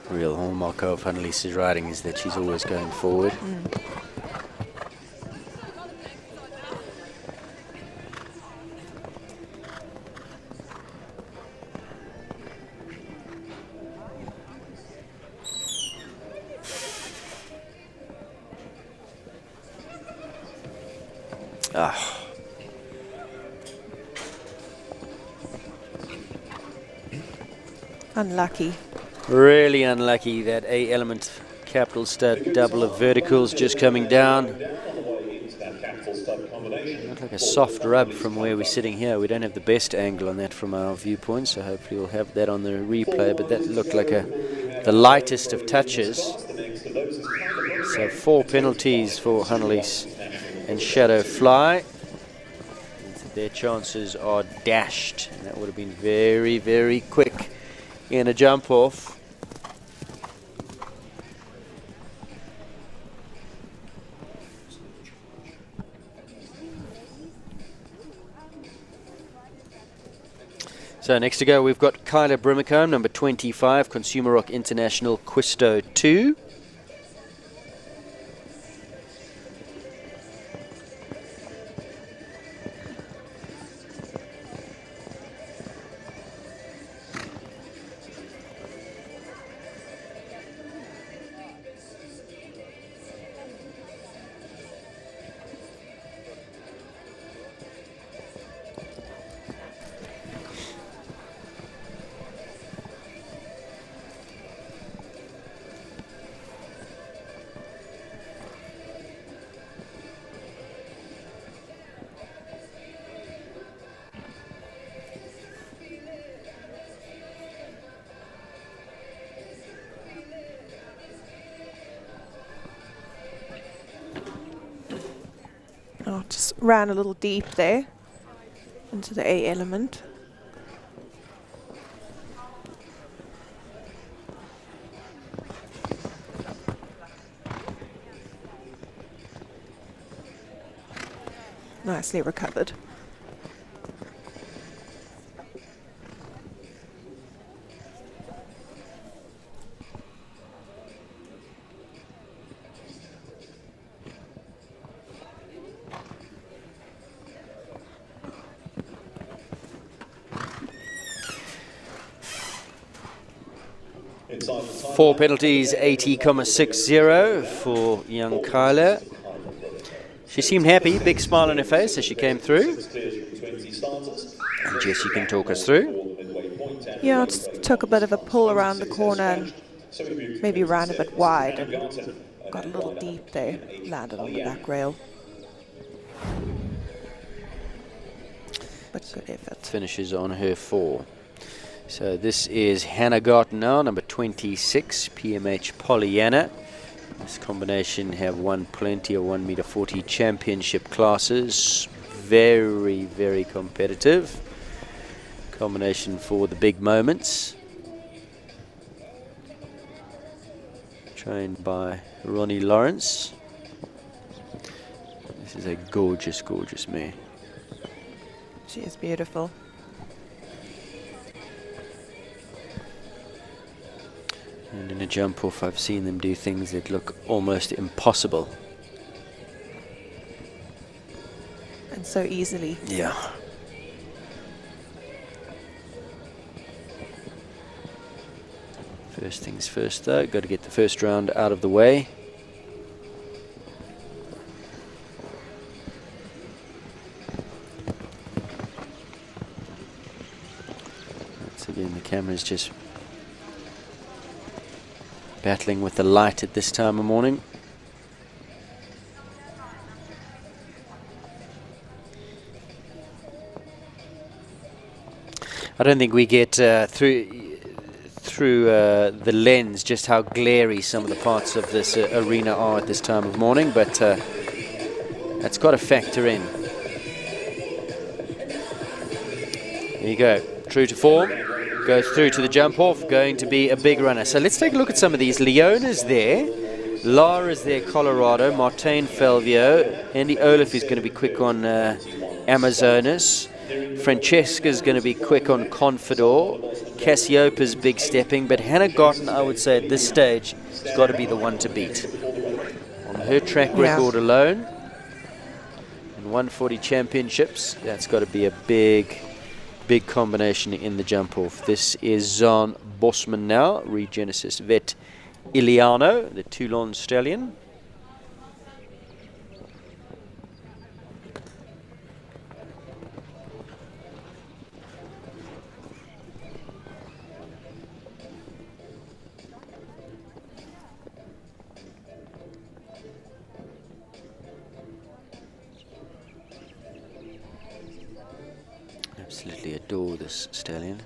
Real hallmark of Annalise's riding is that she's always going forward. Unlucky. Really unlucky. That A element capital stud double of verticals just coming down. Looked like a soft rub from where we're sitting here. We don't have the best angle on that from our viewpoint, so hopefully we'll have that on the replay, but that looked like the lightest of touches. So 4 penalties for Annalise and Shadowfly. Their chances are dashed. And that would have been very, very quick in a jump off. So next to go, we've got Kyla Brimacombe, number 25, Consumer Rock International Quisto 2. just ran a little deep there into the A element. Nicely recovered. Four penalties, 80,60 for young Kyla. She seemed happy, big smile on her face as she came through. And Jess, you can talk us through. Yeah, I just took a bit of a pull around the corner and maybe ran a bit wide and got a little deep there, landed on the back rail. But good effort. Finishes on her 4. So this is Hannah Garten now, number 26, PMH Pollyanna. This combination have won plenty of 1m40 championship classes. Very, very competitive. Combination for the big moments. Trained by Ronnie Lawrence. This is a gorgeous, gorgeous mare. She is beautiful. And in a jump off, I've seen them do things that look almost impossible. And so easily. Yeah. First things first though, got to get the first round out of the way. Once again, the camera's just battling with the light at this time of morning. I don't think we get through the lens just how glary some of the parts of this arena are at this time of morning, but that's got to factor in. There you go, true to form. Goes through to the jump off, going to be a big runner. So let's take a look at some of these. Leona's there, Lara's there, Colorado, Martijn Felvio, Andy Olaf is going to be quick on Amazonas, Francesca's going to be quick on Confidor, Cassiopa's big stepping, but Hannah Garten, I would say at this stage, has got to be the one to beat. On her track record alone, in 140 championships, that's got to be a big combination in the jump off. This is Zaan Bosman now, Regenesis vet Iliano, the Toulon stallion. Absolutely adore this stallion.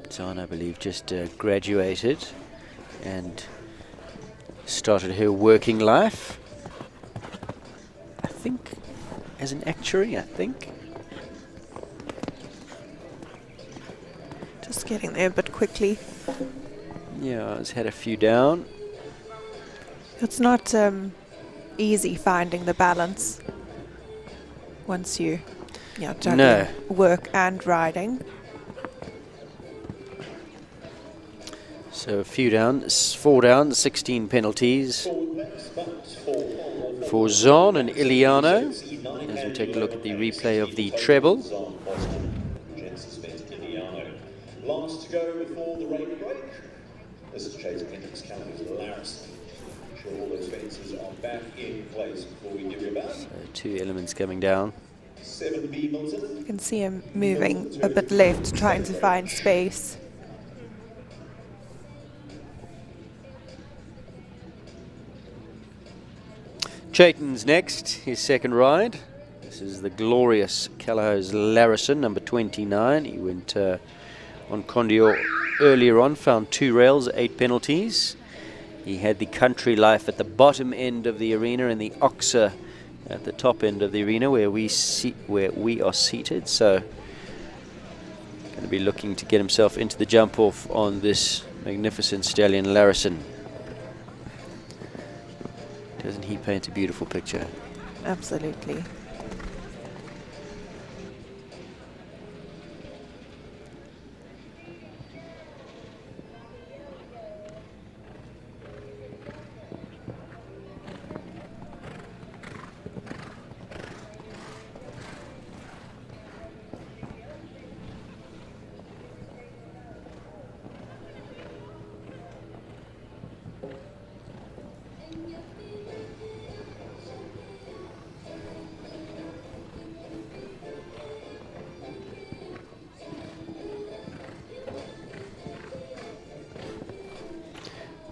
Zaan, I believe, just graduated and started her working life, I think, as an actuary, I think. Just getting there a bit quickly. Yeah, has had a few down. It's not easy finding the balance once you juggle work and riding. So a few down, 4 down, 16 penalties for Zaan and Iliano as we take a look at the replay of the treble. Last to go before the rain break. This is Chase Hendricks County Laris. Sure all those fences are back in place before we give you a back. So 2 elements coming down. 7B Milton. You can see him moving a bit left, trying to find space. Chayton's next, his second ride. This is the glorious Callahow's Larrison, number 29. He went on Condior earlier on, found 2 rails, 8 penalties. He had the Country Life at the bottom end of the arena and the Oxa at the top end of the arena where we are seated. So going to be looking to get himself into the jump off on this magnificent stallion Larison. Doesn't he paint a beautiful picture? Absolutely.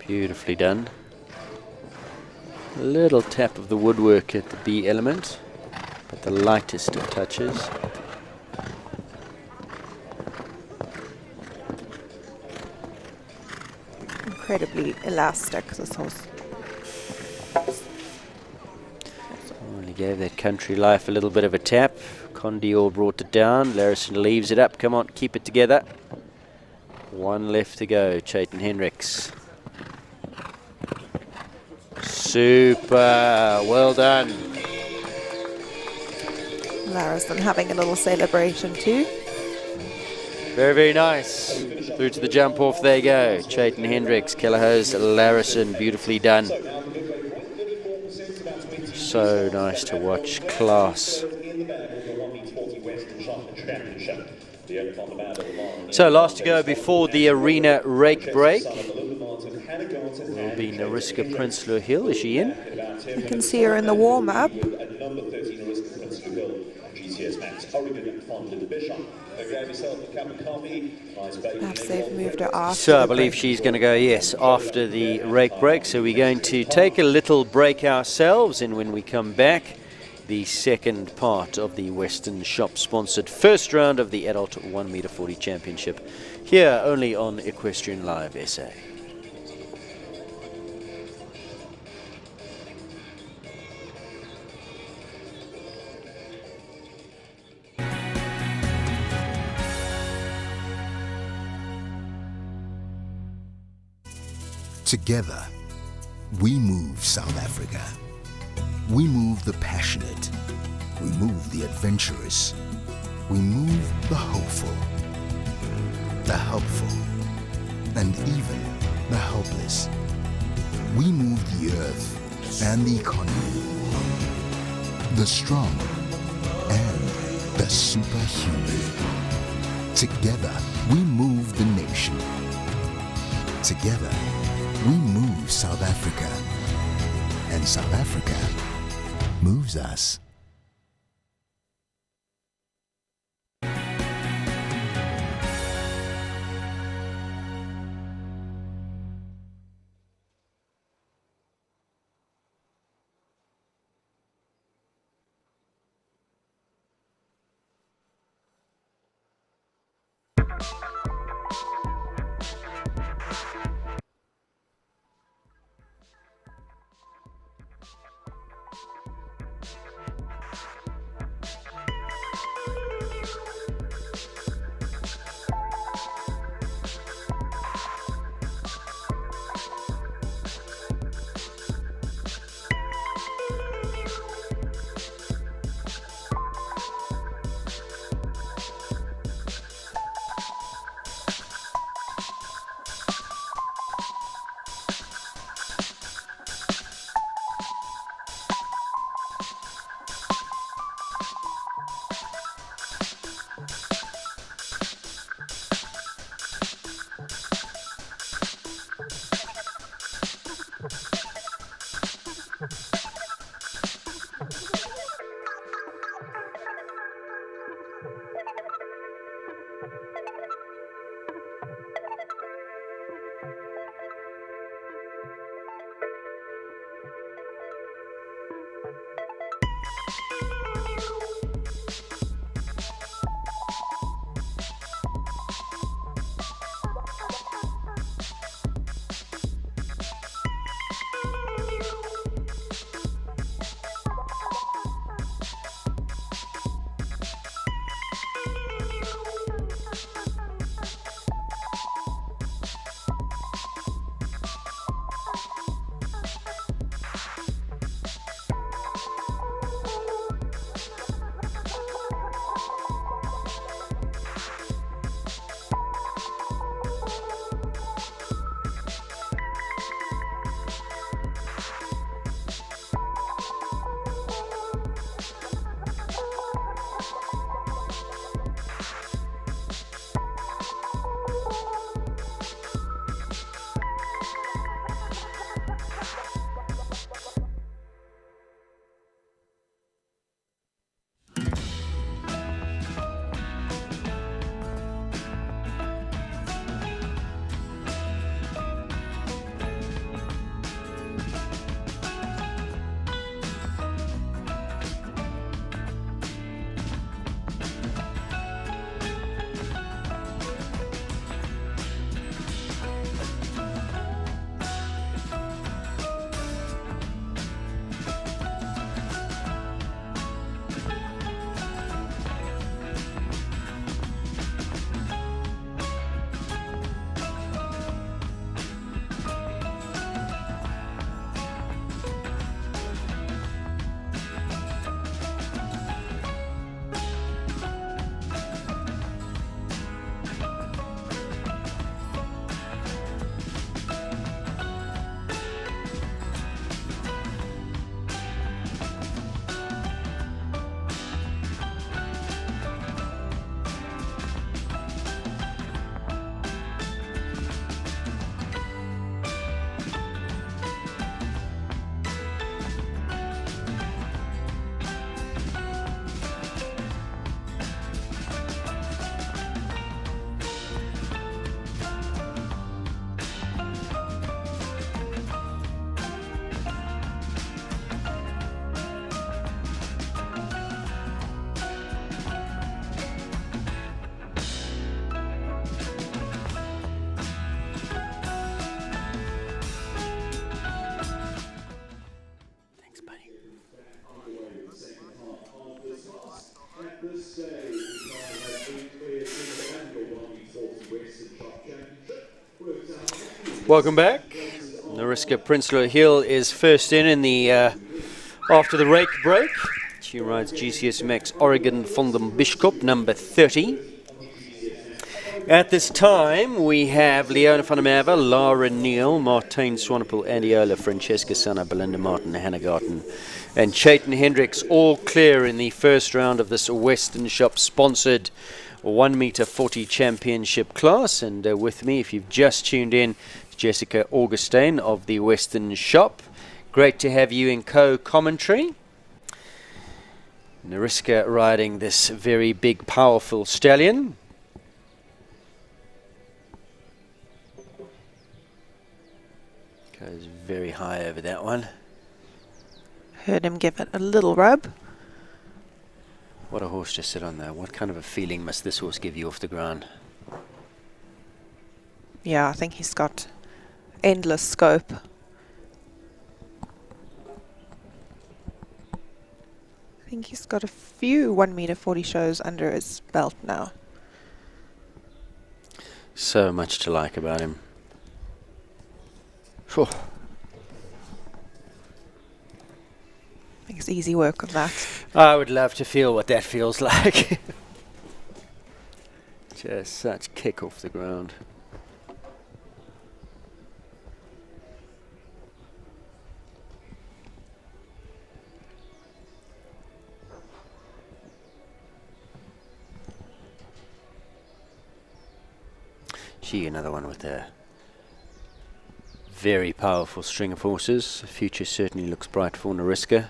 Beautifully done. A little tap of the woodwork at the B element, but the lightest of touches. Incredibly elastic, this horse. Only gave that Country Life a little bit of a tap. Condior brought it down. Larison leaves it up. Come on, keep it together. One left to go. Chayton Hendricks. Super. Well done. Larison having a little celebration too. Very, very nice. Through to the jump off they go. Chayton Hendricks, Kelleher's Larison, beautifully done. So nice to watch. Class. So last to go before the arena rake break will be Nariska Prinsloo Hill. Is she in? You can see her in the warm-up. Perhaps they've moved her after. So I believe she's going to go, yes, after the rake break. So we're going to take a little break ourselves, and when we come back, the second part of the Western Shop sponsored first round of the adult 1 meter 40 championship, here only on Equestrian Live SA. Together, we move South Africa. We move the passionate. We move the adventurous. We move the hopeful, the helpful, and even the helpless. We move the earth and the economy, the strong and the superhuman. Together, we move the nation. Together, we move South Africa, and South Africa moves us. Welcome back. Nariska Prinsloo Hill is first in the after the rake break. She rides GCS Max Oregon von den Bischkop, number 30. At this time, we have Leona van der Merwe, Lara Neal, Martijn Swanepoel, Andiola, Francesca Sanna, Belinda Martin, Hannah Garten, and Chayton Hendricks, all clear in the first round of this Western Shop sponsored 1 meter 40 championship class. And with me, if you've just tuned in, Jessica Augustine of the Western Shop. Great to have you in co-commentary. Nariska riding this very big, powerful stallion. Goes very high over that one. Heard him give it a little rub. What a horse to sit on there. What kind of a feeling must this horse give you off the ground? Yeah, I think he's got endless scope. I think he's got a few 1 meter 40 shows under his belt now. So much to like about him. Phew. I think it's easy work on that. I would love to feel what that feels like. Just such kick off the ground. She, another one with a very powerful string of horses. The future certainly looks bright for Nariska.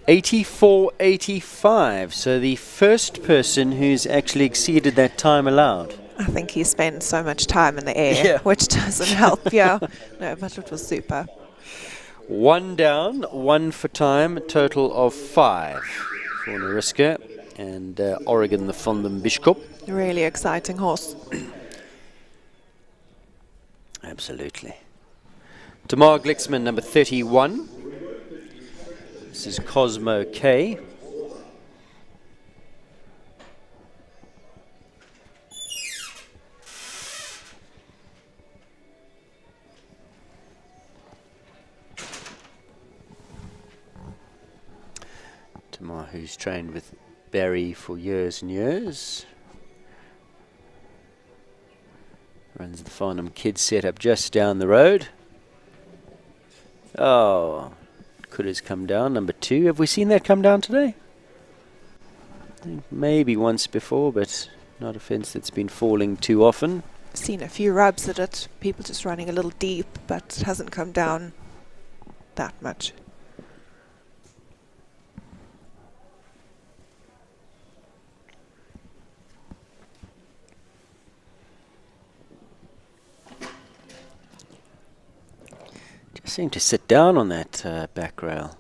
.84.85, so the first person who's actually exceeded that time allowed. I think he spent so much time in the air, Yeah. which doesn't help, yeah. No, but it was super. 1 down, 1 for time, a total of 5 for Nariska and Oregon the von den Bischkop. Really exciting horse. Absolutely. Tamar Glixman, number 31. This is Cosmo K. Tamar, who's trained with Barry for years and years. Runs the Farnham Kids setup just down the road. Oh, could have come down, number 2. Have we seen that come down today? I think maybe once before, but not a fence that's been falling too often. Seen a few rubs at it, people just running a little deep, but it hasn't come down that much. Just seem to sit down on that back rail.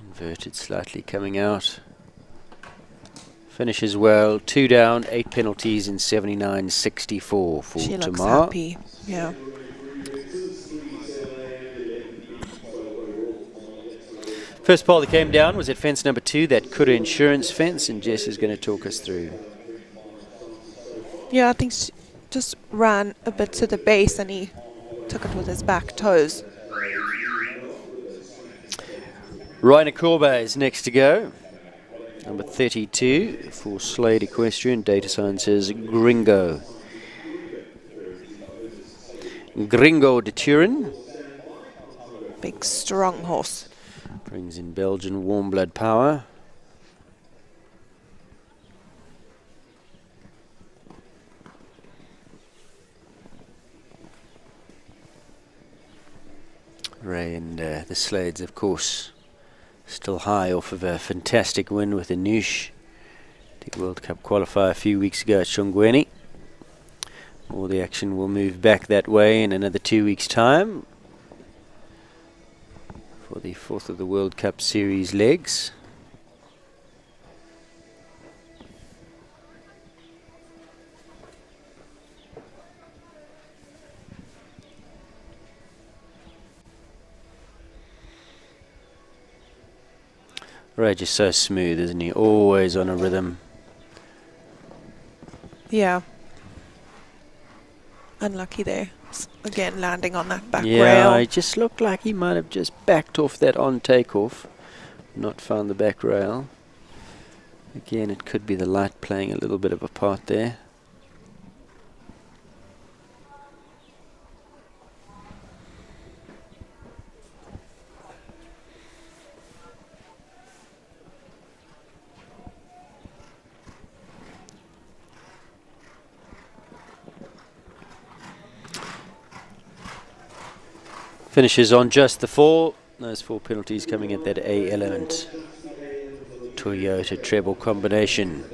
Inverted slightly coming out. Finishes well. 2 down, 8 penalties in 79.64 for She looks Tamar. happy, yeah. First pole that came down was at fence number 2, that Kura Insurance fence, and Jess is going to talk us through. Yeah, I think she just ran a bit to the base and he took it with his back toes. Rainer Corbe is next to go. Number 32 for Slade Equestrian. Data sign says Gringo. Gringo de Turin. Big, strong horse. Brings in Belgian warm blood power. Ray and the Slades, of course, still high off of a fantastic win with Anoush. The World Cup qualifier a few weeks ago at Shongweni. All the action will move back that way in another 2 weeks' time for the 4th of the World Cup Series legs. Ray just so smooth, isn't he? Always on a rhythm. Yeah. Unlucky there. Again, landing on that back Yeah, rail. it just looked like he might have just backed off that on takeoff, not found the back rail. Again, it could be the light playing a little bit of a part there. Finishes on just the 4. Those 4 penalties coming at that A element. Toyota treble combination.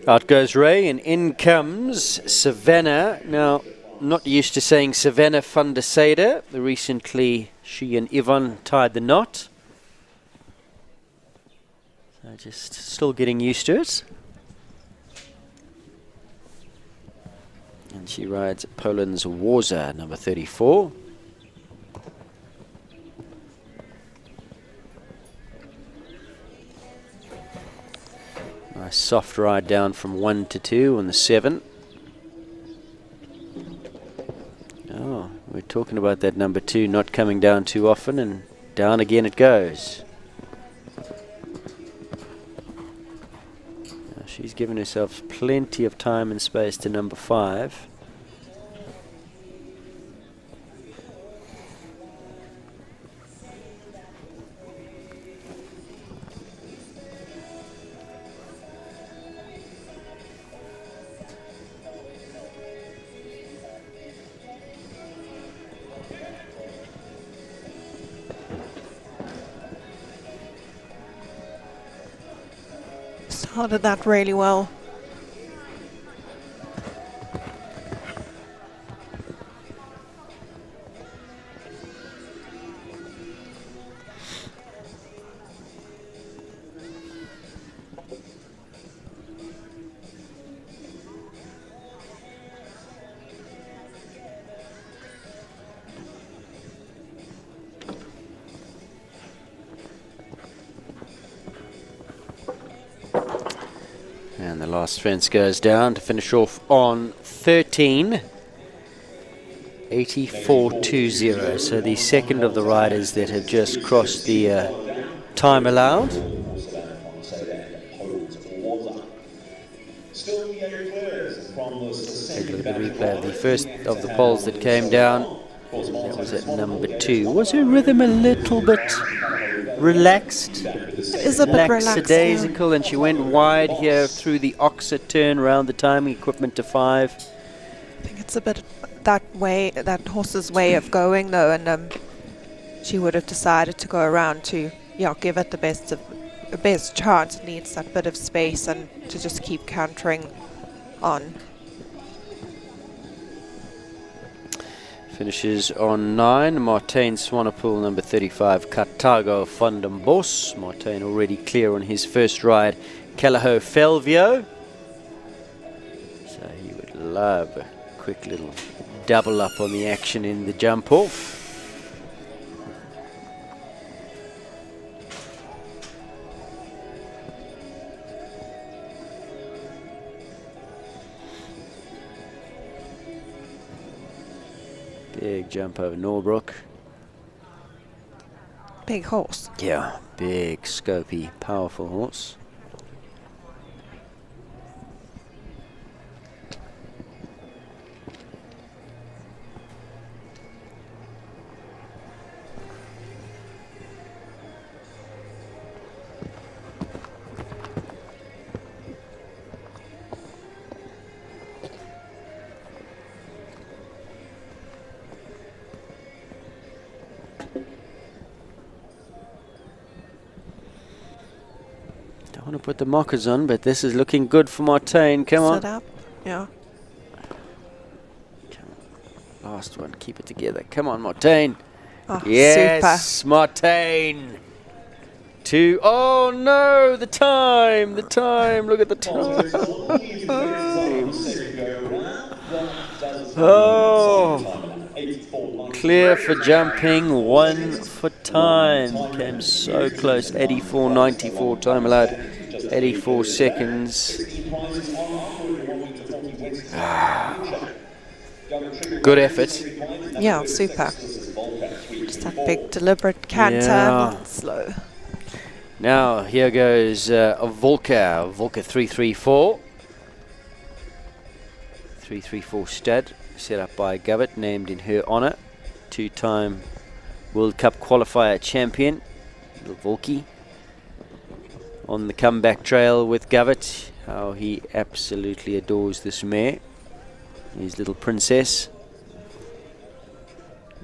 Out goes Ray and in comes Savannah. Now, not used to saying Savannah van der Sade. Recently, she and Yvonne tied the knot. So just still getting used to it. And she rides Poland's Warza, number 34. Nice soft ride down from 1 to 2 on the 7. Oh, we're talking about that number 2 not coming down too often, and down again it goes. She's given herself plenty of time and space to number 5. Started that really well. And the last fence goes down to finish off on 13. 84.20. So the second of the riders that have just crossed the time allowed. Take a look at the replay of the first of the poles that came down. That was at number 2. Was her rhythm a little bit relaxed? It is a bit relaxed. Lackadaisical, and she went wide here through the Oxer turn around the timing equipment to 5. I think it's a bit that way, that horse's way of going though, and she would have decided to go around to, give it the best chance. It needs that bit of space and to just keep cantering on. Finishes on 9. Martijn Swanepoel, number 35, Cartago van den Bos. Martijn already clear on his first ride, Callao Felvio. So he would love a quick little double up on the action in the jump off. Big jump over Norbrook. Big horse. Yeah, big, scopy, powerful horse. want to put the mockers on, but this is looking good for Martijn. Come on. Sit up. Yeah. Last one. Keep it together. Come on, Martijn. Oh, Yes, Martijn. Two. Oh no, the time. The time. Look at the time. Oh. Clear for jumping, 1 for time. Came so close. 84.94 time allowed. 84 seconds. Good effort. Super. Yeah, super. Just that big deliberate canter, Yeah. not slow. Now here goes Volker 334. 334 stud, set up by Govett, named in her honour. 2-time World Cup qualifier champion, little Volkie. On the comeback trail with Govett. How he absolutely adores this mare. His little princess.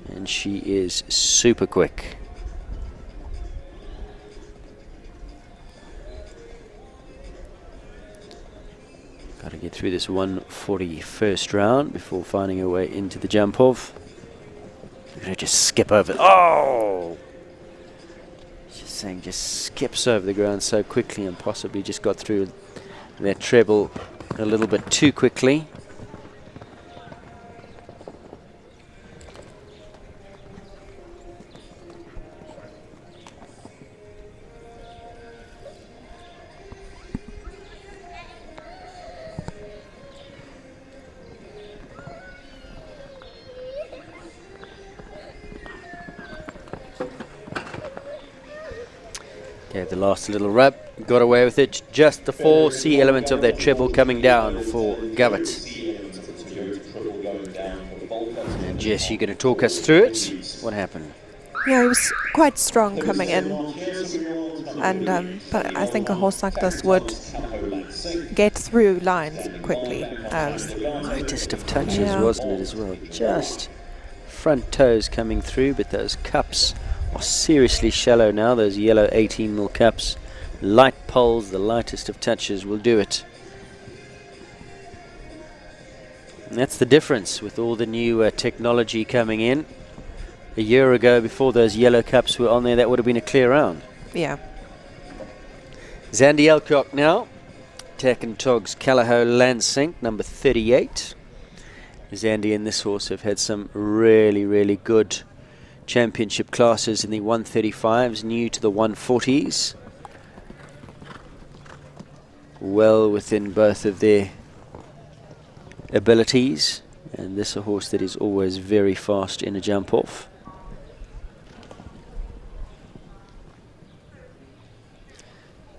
And she is super quick. Got to get through this 141st round before finding her way into the jump off. We're going to just skip over. Oh! Just saying, just skips over the ground so quickly and possibly just got through that treble a little bit too quickly. Gave the last little rub, got away with it. Just the 4C element of that treble coming down for Govett. And Jess, you're going to talk us through it. What happened? Yeah, he was quite strong coming in. And but I think a horse like this would get through lines quickly. Lightest of touches, Yeah. wasn't it, as well? Just front toes coming through, but those cups are seriously shallow now. Those yellow 18mm cups. Light poles, the lightest of touches will do it. And that's the difference with all the new technology coming in. A year ago, before those yellow cups were on there, that would have been a clear round. Yeah. Zandy Alcock now. Tack and Togs Callahoo Lansing, number 38. Zandy and this horse have had some really, really good championship classes in the 135s, new to the 140s. Well within both of their abilities. And this is a horse that is always very fast in a jump off.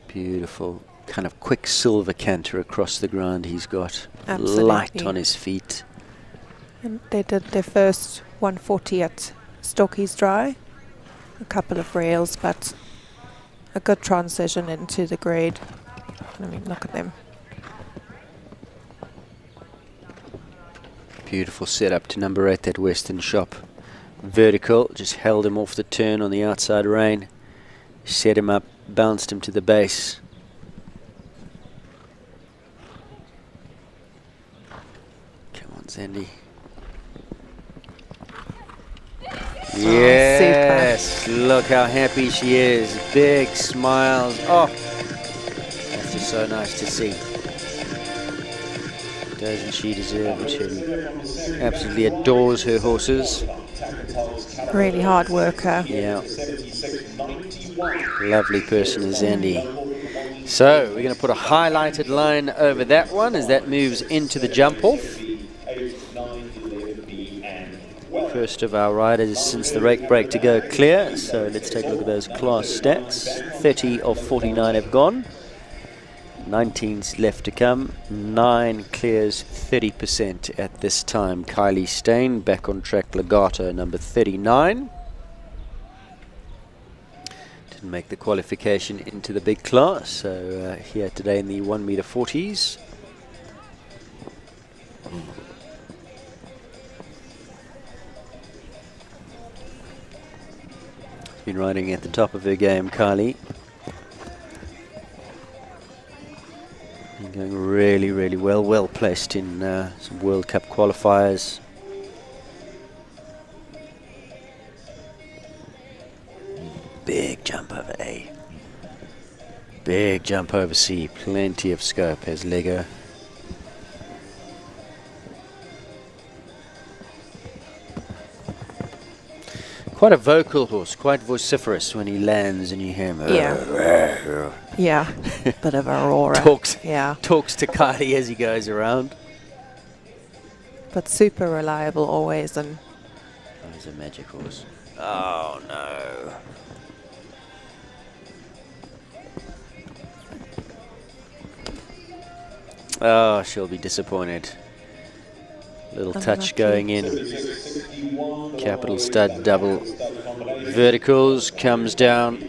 Beautiful, kind of quick silver canter across the ground he's got. Absolutely. Light on his feet. And they did their first 140 at Stockies Dry. A couple of rails, but a good transition into the grade. I mean, look at them. Beautiful setup to number 8, that Western Shop. Vertical, just held him off the turn on the outside rein. Set him up, bounced him to the base. Come on, Zandy. Yes, look how happy she is. Big smiles. Oh, that's just so nice to see. Doesn't she deserve it? She absolutely adores her horses. Really hard worker. Yeah. Lovely person is Zandy. So we're going to put a highlighted line over that one as that moves into the jump off. First of our riders since the rake break to go clear. So let's take a look at those class stats. 30 of 49 have gone. 19's left to come. 9 clears 30% at this time. Kylie Stain back on track. Legato number 39. Didn't make the qualification into the big class. So here today in the 1 meter 40s. Been riding at the top of her game, Kylie. And going really, really well. Well placed in some World Cup qualifiers. Big jump over A. Big jump over C. Plenty of scope as Lego. Quite a vocal horse, quite vociferous when he lands and you hear him. Yeah. Yeah. Bit of a roar. Talks to Kylie as he goes around. But super reliable always. And oh, he's a magic horse. Oh no. Oh, she'll be disappointed. Little touch going in. Capital stud double. Verticals comes down.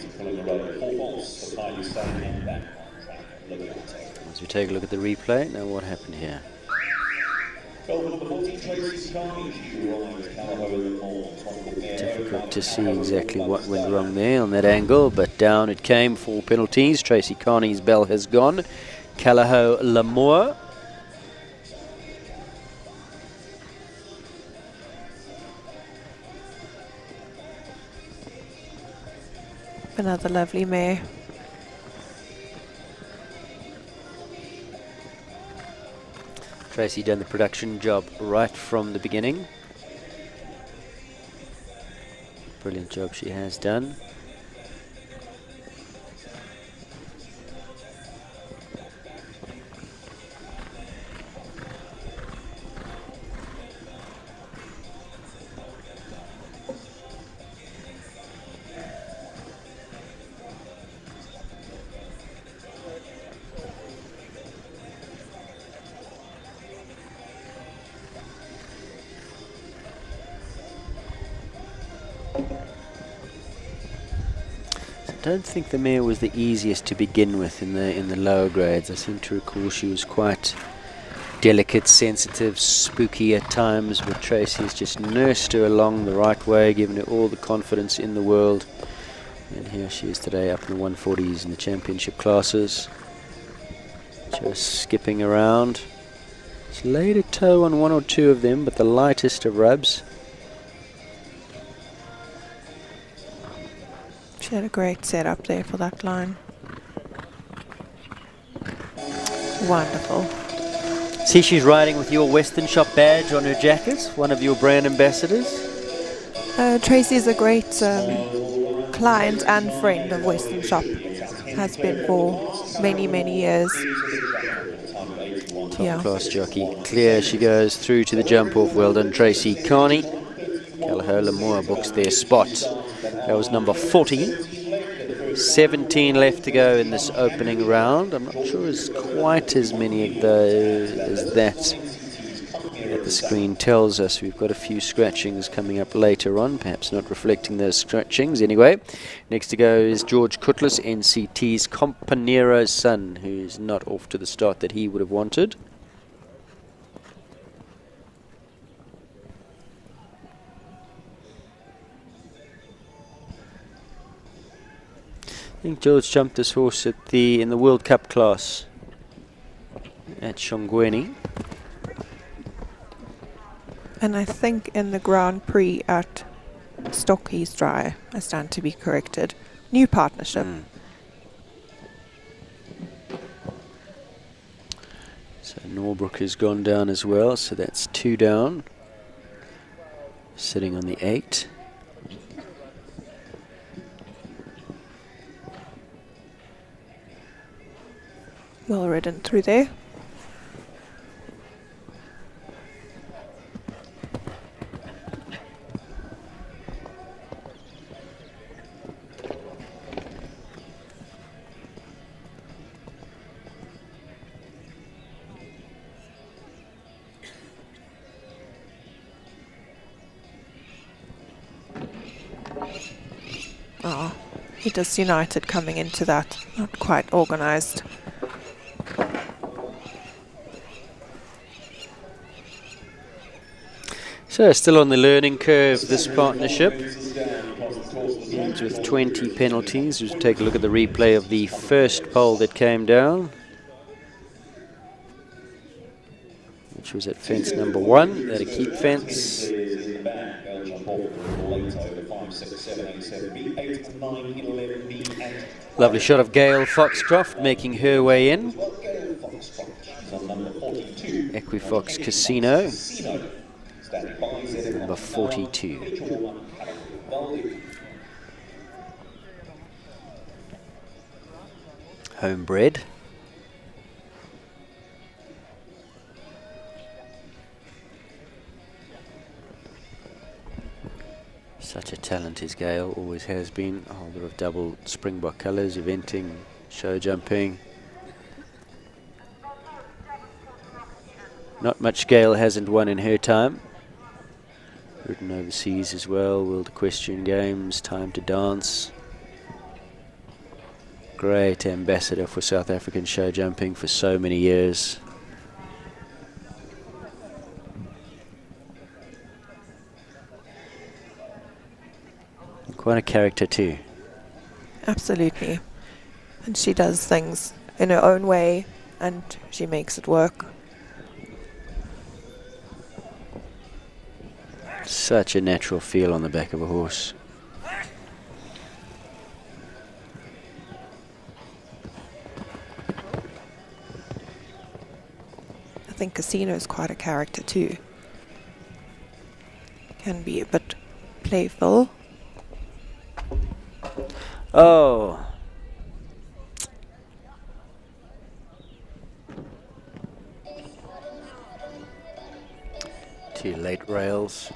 As we take a look at the replay, now what happened here? Difficult to see exactly what went wrong there on that angle, but down it came for penalties. Tracy Carney's bell has gone. Callao Lamour. another lovely mare. Tracy done the production job right from the beginning. Brilliant job she has done. I don't think the mare was the easiest to begin with in the lower grades. I seem to recall she was quite delicate, sensitive, spooky at times, but Tracy's just nursed her along the right way, given her all the confidence in the world. And here she is today up in the 140s in the championship classes. Just skipping around. She's laid a toe on one or two of them, but the lightest of rubs. She had a great setup there for that line. Wonderful. See, she's riding with your Western Shop badge on her jacket, one of your brand ambassadors. Tracy is a great client and friend of Western Shop. Has been for many, many years. Top class jockey. Clear she goes through to the jump off. Well done, Tracy Carney. Callao Lamour books their spot. That was number 40. 17 left to go in this opening round. I'm not sure there's quite as many of those as that the screen tells us. We've got a few scratchings coming up later on, perhaps not reflecting those scratchings. Anyway, next to go is George Cutlass, NCT's Companero's son, who's not off to the start that he would have wanted. I think George jumped this horse at in the World Cup class at Shongweni. And I think in the Grand Prix at Stockies Dry, I stand to be corrected. New partnership. So Norbrook has gone down as well, so that's 2 down. Sitting on the 8. Well ridden through there. Oh, he does United coming into that. Not quite organised. So still on the learning curve, this partnership. Ends with 20 penalties. We'll take a look at the replay of the first pole that came down. which was at fence number 1. That a keep fence. Is in the back. They'll jump off a little later over 5, 6, 7, 8, 7B, 8, 9, 11B, and Lovely shot of Gail Foxcroft making her way in. well, Gail Foxcroft. She's on number 42. Equifox Casino, Casino. Standing by ZM number 42. Mitchell Valdi. Homebred. Such a talent is Gail, always has been. A holder of double Springbok colours, eventing, show jumping. Not much Gail hasn't won in her time. Ridden overseas as well, World Equestrian Games, Time to Dance. Great ambassador for South African show jumping for so many years. Quite a character too. Absolutely. And she does things in her own way and she makes it work. Such a natural feel on the back of a horse. I think Casino's quite a character too. Can be a bit playful. Oh. Two late rails.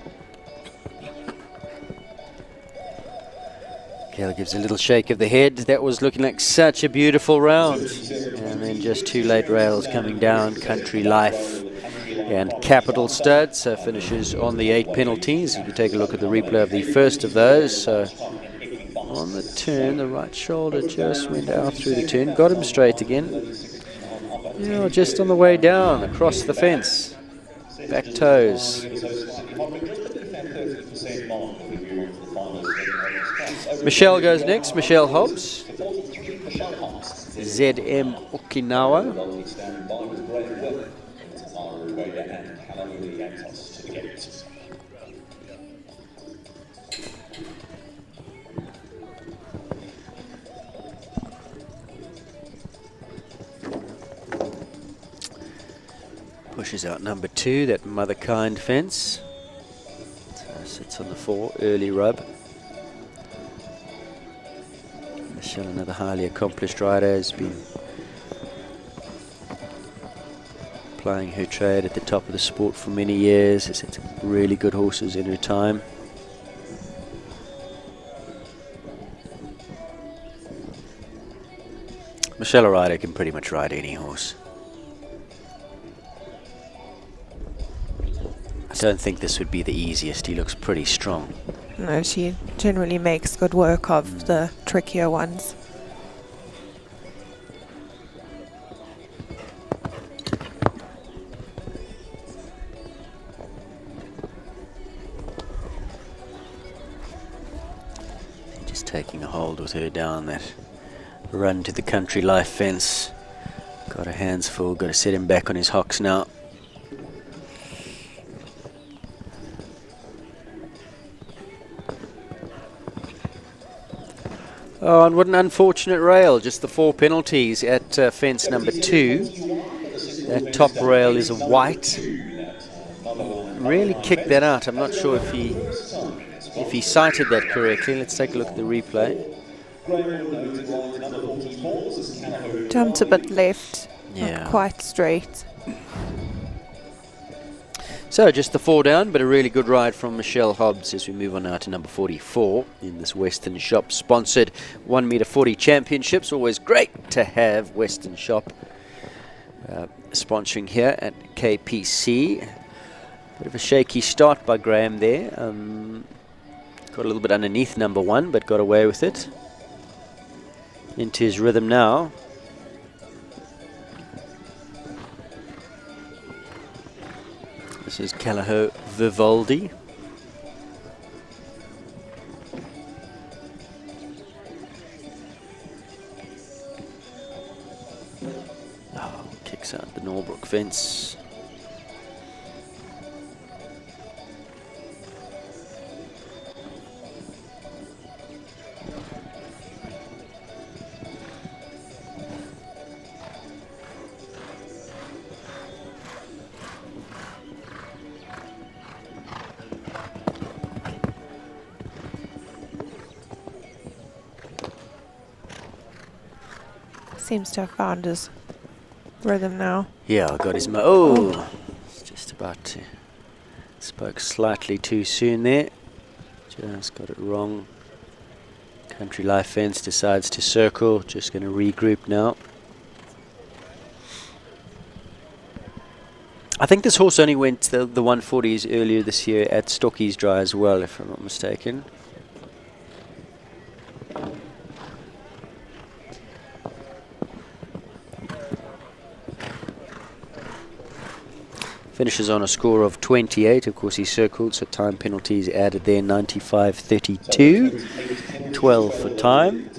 Gail gives a little shake of the head. That was looking like such a beautiful round. And then just two late rails coming down. Country Life and Capital Stud. So finishes on the 8 penalties. You can take a look at the replay of the first of those. So on the turn, the right shoulder just went out through the turn. Got him straight again. Yeah, just on the way down, across the fence. Back toes. Michelle goes next, Michelle Hobbs. ZM Okinawa. Pushes out number 2, that Motherkind fence. So sits on the 4, early rub. Michelle, another highly accomplished rider, has been plying her trade at the top of the sport for many years. Has had some really good horses in her time. Michelle, a rider, can pretty much ride any horse. I don't think this would be the easiest. He looks pretty strong. No, she generally makes good work of the trickier ones. Just taking a hold with her down that run to the Country Life fence. Got her hands full, got to set him back on his hocks now. Oh, and what an unfortunate rail. Just the 4 penalties at fence number 2. That top rail is a white. Really kicked that out. I'm not sure if he sighted that correctly. Let's take a look at the replay. Jumped a bit left, Yeah. not quite straight. So just the 4 down, but a really good ride from Michelle Hobbs as we move on now to number 44 in this Western Shop sponsored 1 meter 40 championships. Always great to have Western Shop sponsoring here at KPC. Bit of a shaky start by Graham there. Got a little bit underneath number 1, but got away with it. Into his rhythm now. This is Callagher Vivaldi. Oh, kicks out the Norbrook fence. Seems to have found his rhythm now. Yeah, got his oh, it's just about to. Spoke slightly too soon there. Just got it wrong. Country Life Fence decides to circle. Just going to regroup now. I think this horse only went the 140s earlier this year at Stockies Dry as well, if I'm not mistaken. Finishes on a score of 28. Of course, he circled, so time penalties added there. 95.32. 12 for time.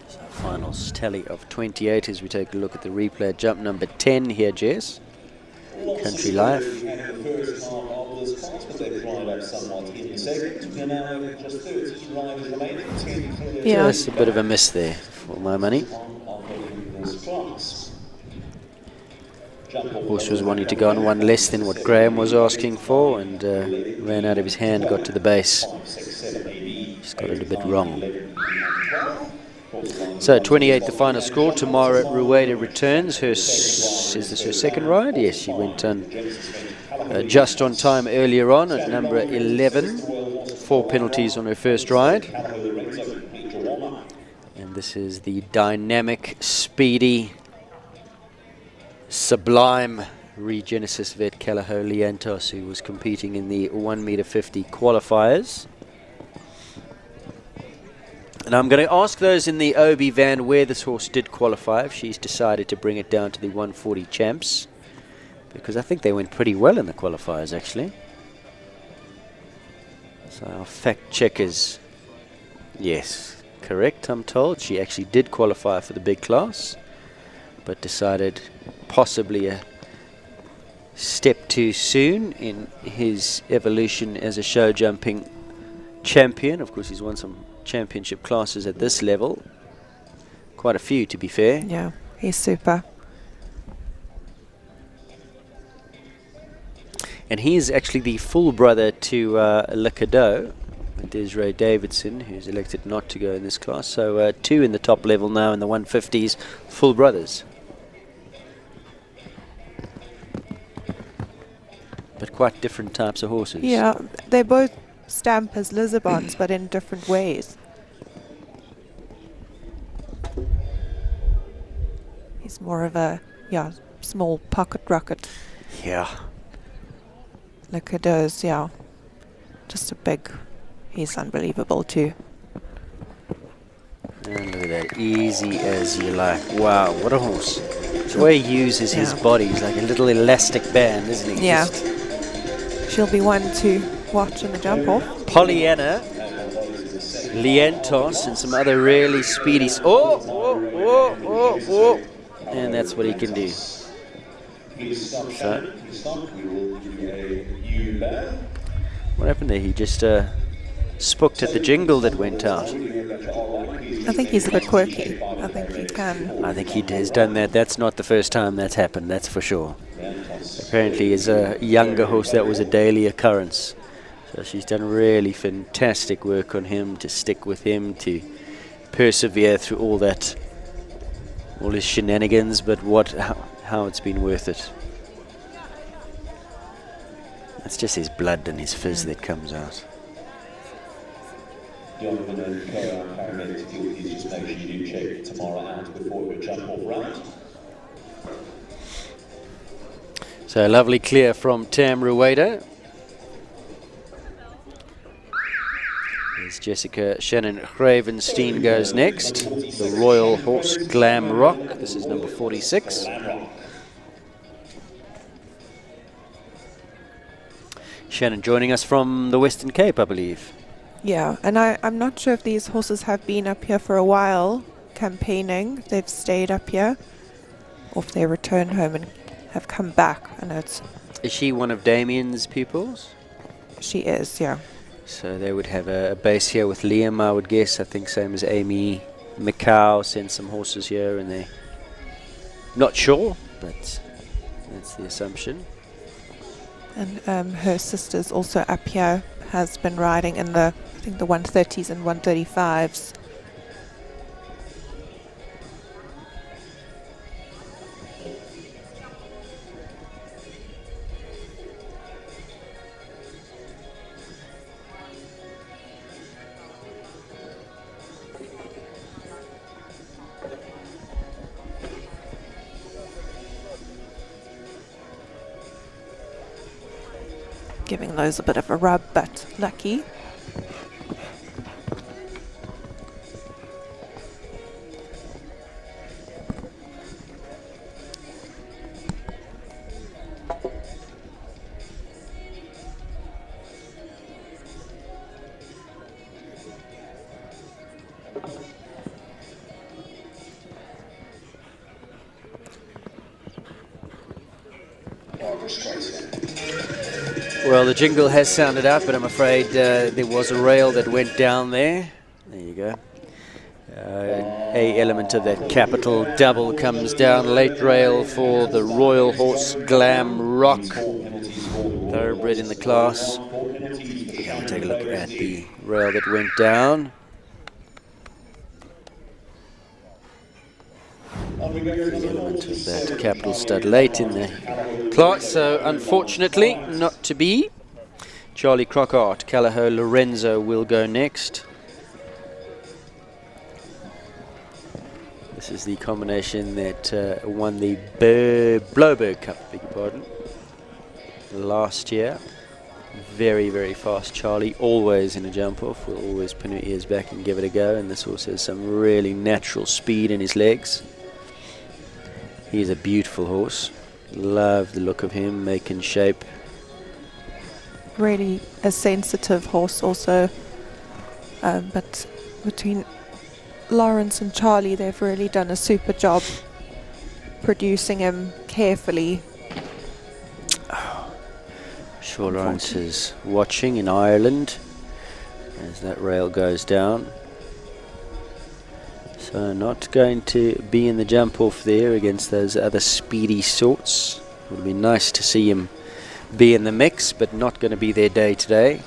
So finals tally of 28 as we take a look at the replay. Jump number 10 here, Jess. Country Life. Yeah. Just a bit of a miss there for my money. Horse was wanting to go on one less than what Graham was asking for, and ran out of his hand, got to the base. Just got it a bit wrong. So 28 the final score. Tamara Rueda returns. Is this her second ride? Yes, she went on just on time earlier on at number 11. 4 penalties on her first ride. And this is the dynamic, speedy, sublime Regenesis vet Callao Lientos, who was competing in the 1m50 qualifiers. And I'm going to ask those in the OB van where this horse did qualify, if she's decided to bring it down to the 140 champs, because I think they went pretty well in the qualifiers actually. So our fact checkers, yes, correct, I'm told. She actually did qualify for the big class, but decided possibly a step too soon in his evolution as a show jumping champion. Of course, he's won some championship classes at this level. Quite a few, to be fair. Yeah, he's super. And he is actually the full brother to Licado, Desiree Davidson, who's elected not to go in this class. So 2 in the top level now in the 150s, full brothers. But quite different types of horses. Yeah, they both stamp as Lisbons, but in different ways. He's more of a, small pocket rocket. Yeah. Licado's, just a big, he's unbelievable too. And look at that, easy as you like. Wow, what a horse. The way he uses his body, he's like a little elastic band, isn't he? Yeah. Just She'll be one to watch in the jump off. Pollyanna, Lientos, and some other really speedy. And that's what he can do. So, what happened there? He just spooked at the jingle that went out. I think he's a bit quirky. I think he can. I think he has done that. That's not the first time that's happened, that's for sure. Apparently, as a younger horse, that was a daily occurrence. So she's done really fantastic work on him, to stick with him, to persevere through all that, all his shenanigans, but how it's been worth it. It's just his blood and his fizz that comes out. Jonathan and paramedics deal with these, just make sure you do check Tamara out before we jump off round. So a lovely clear from Tam Rueda. As Jessica Shannon Gravenstein goes next. The Royal Horse Glam Rock. This is number 46. Shannon joining us from the Western Cape, I believe. Yeah, and I'm not sure if these horses have been up here for a while campaigning. If they've stayed up here, or if they return home and have come back. I know Is she one of Damien's pupils? She is, yeah. So they would have a base here with Liam, I would guess. I think same as Amy Macau sent some horses here, and they not sure, but that's the assumption. And her sister's also up here, has been riding in the, I think the 130s and 135s. giving those a bit of a rub, but lucky. Well, the jingle has sounded out, but I'm afraid there was a rail that went down there. There you go. A element of that capital double comes down. Late rail for the Royal Horse Glam Rock, thoroughbred in the class. We'll take a look at the rail that went down. The element of that capital stud late in the class, so unfortunately not to be. Charlie Crockart, Callao Lorenzo will go next. This is the combination that won the Bloberg Cup, beg your pardon, last year. Very, very fast Charlie, always in a jump off, will always pin her ears back and give it a go, and this horse has some really natural speed in his legs. He's a beautiful horse. Love the look of him, making shape. Really a sensitive horse also. But between Lawrence and Charlie, they've really done a super job producing him carefully. Sure, Lawrence is watching in Ireland as that rail goes down. So not going to be in the jump off there against those other speedy sorts. It would be nice to see him be in the mix, but not going to be their day today.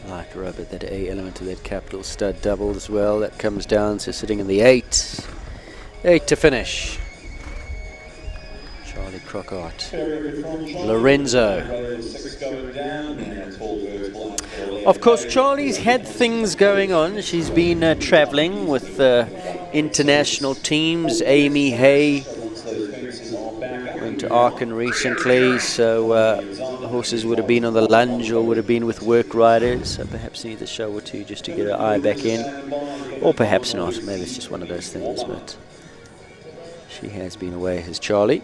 Like rub at that A element of that capital stud double as well. That comes down, so sitting in the 8. 8 to finish. Charlie Crockart. Lorenzo. Of course, Charlie's had things going on. She's been travelling with international teams. Amy Hay went to Aachen recently, so horses would have been on the lunge or would have been with work riders, so perhaps need a show or two just to get her eye back in, or perhaps not. Maybe it's just one of those things, but she has been away, has Charlie,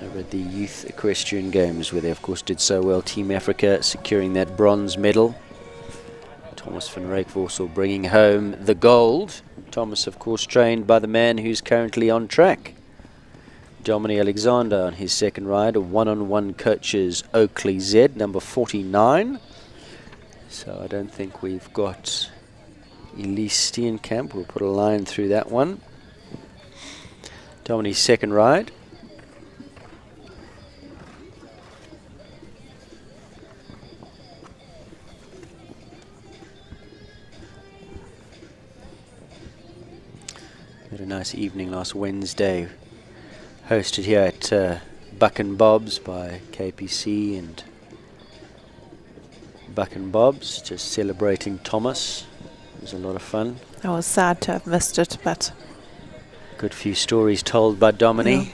over at the Youth Equestrian Games, where they of course did so well. Team Africa securing that bronze medal. Thomas van Rijkvorsel bringing home the gold. Thomas of course trained by the man who's currently on track, Dominic Alexander, on his second ride. A one-on-one coaches Oakley Z, number 49. So I don't think we've got Elise Steenkamp. We'll put a line through that one. Dominic's second ride. Had a nice evening last Wednesday. Hosted here at Buck and Bob's by KPC and Buck and Bob's, just celebrating Thomas. It was a lot of fun. I was sad to have missed it, but Good few stories told by Dominic. Yeah.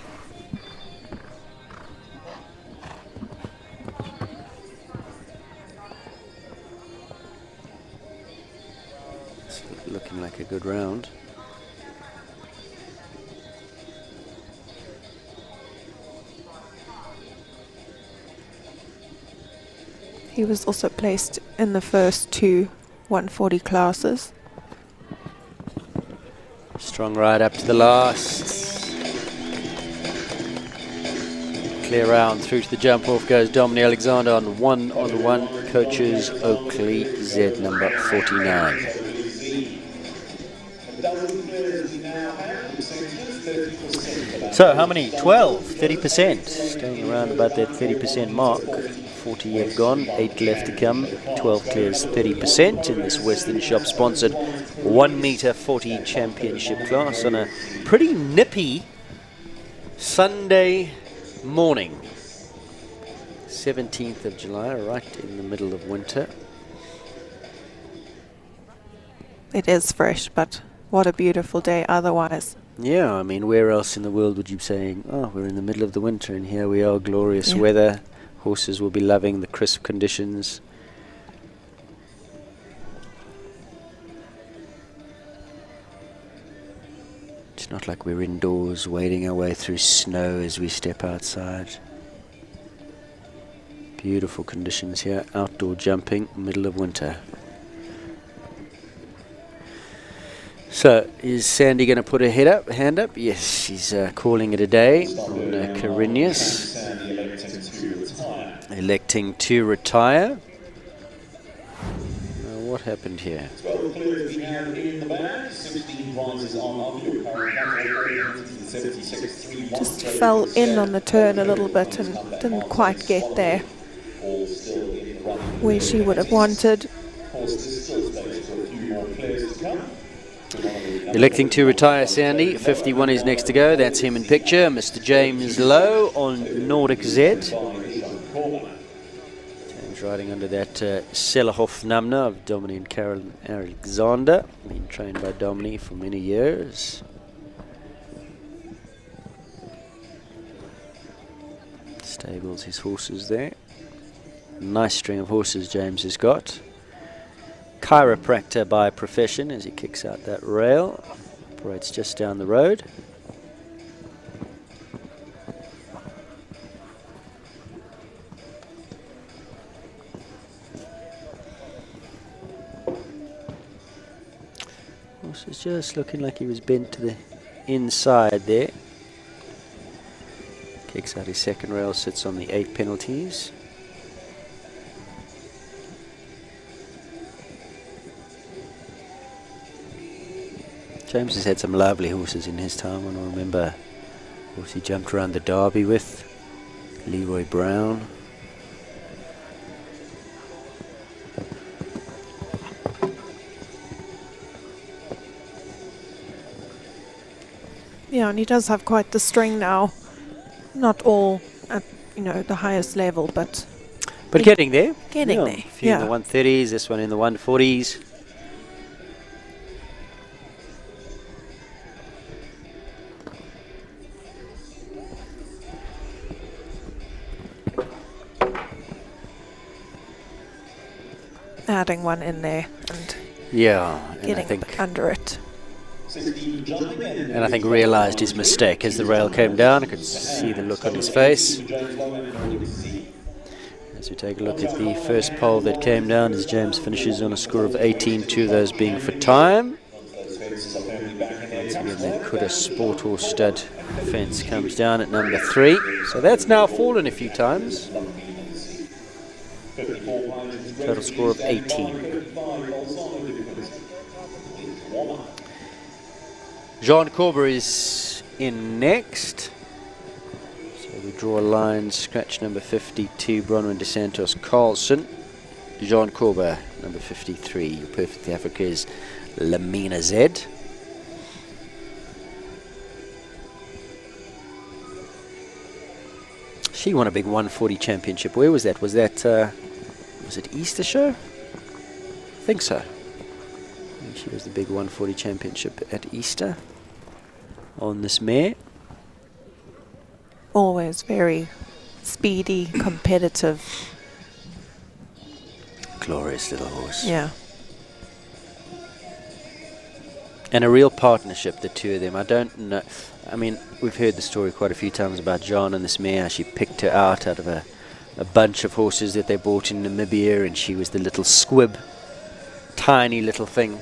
It's looking like a good round. he was also placed in the first two 140 classes. Strong ride up to the last. Clear round through to the jump off goes Dominic Alexander on one coaches Oakley Z number 49. So how many? 12, 30%. Staying around about that 30% mark. 40 yet gone, 8 left to come. 12 clears 30% in this Western Shop sponsored 1 meter 40 championship class on a pretty nippy Sunday morning, 17th of July, right in the middle of winter. It is fresh, but what a beautiful day otherwise. Yeah, I mean, where else in the world would you say, oh, we're in the middle of the winter and here we are, glorious Yeah. weather. Horses will be loving the crisp conditions. It's not like we're indoors wading our way through snow as we step outside. Beautiful conditions here, outdoor jumping, middle of winter. So, is Sandy going to put her hand up? Yes, she's calling it a day on Carinius. Electing to retire. What happened here? 12 players we have in the bag, 16 prizes on offer. Your current capital 76.31. Just fell in on the turn a little bit and didn't quite get there All still in the running. where she would have wanted. Of course, there's still space for a few more players to come. Electing to retire Sandy, 51 is next to go. That's him in picture. Mr. James Lowe on Nordic Z. James riding under that Selahoff Namna of Domini and Carol Alexander. Been trained by Domini for many years. Stables his horses there. Nice string of horses James has got. Chiropractor by profession as he kicks out that rail. Operates just down the road. Horse is just looking like he was bent to the inside there. Kicks out his second rail, sits on the 8 penalties. James has had some lovely horses in his time. I remember a horse he jumped around the Derby with, Leroy Brown. Yeah, and he does have quite the string now. Not all at, the highest level, but Getting there. Getting there, A few yeah. in the 130s, this one in the 140s. adding one in there and Yeah, and I getting a think bit under it. realised his mistake as the rail came down. I could see the look on his face. As we take a look at the first pole that came down, as James finishes on a score of 18, 2 of those being for time. Once again, that Kuda Sport Horse Stud fence comes down at number 3. So that's now fallen a few times. Total score of 18. Jean Corber is in next. So we draw a line, scratch number 52, Bronwyn DeSantos Carlson. Jean Corber, number 53, Your Perfect Africa's Lamina Z. She won a big 140 championship. Where was that? Was it Easter Show? I think so. I think she was the big 140 championship at Easter on this mare. Always very speedy, competitive. Glorious little horse. Yeah. And a real partnership, the two of them. I don't know. I mean, we've heard the story quite a few times about John and this mare. She picked her out of a bunch of horses that they bought in Namibia, and she was the little squib. Tiny little thing.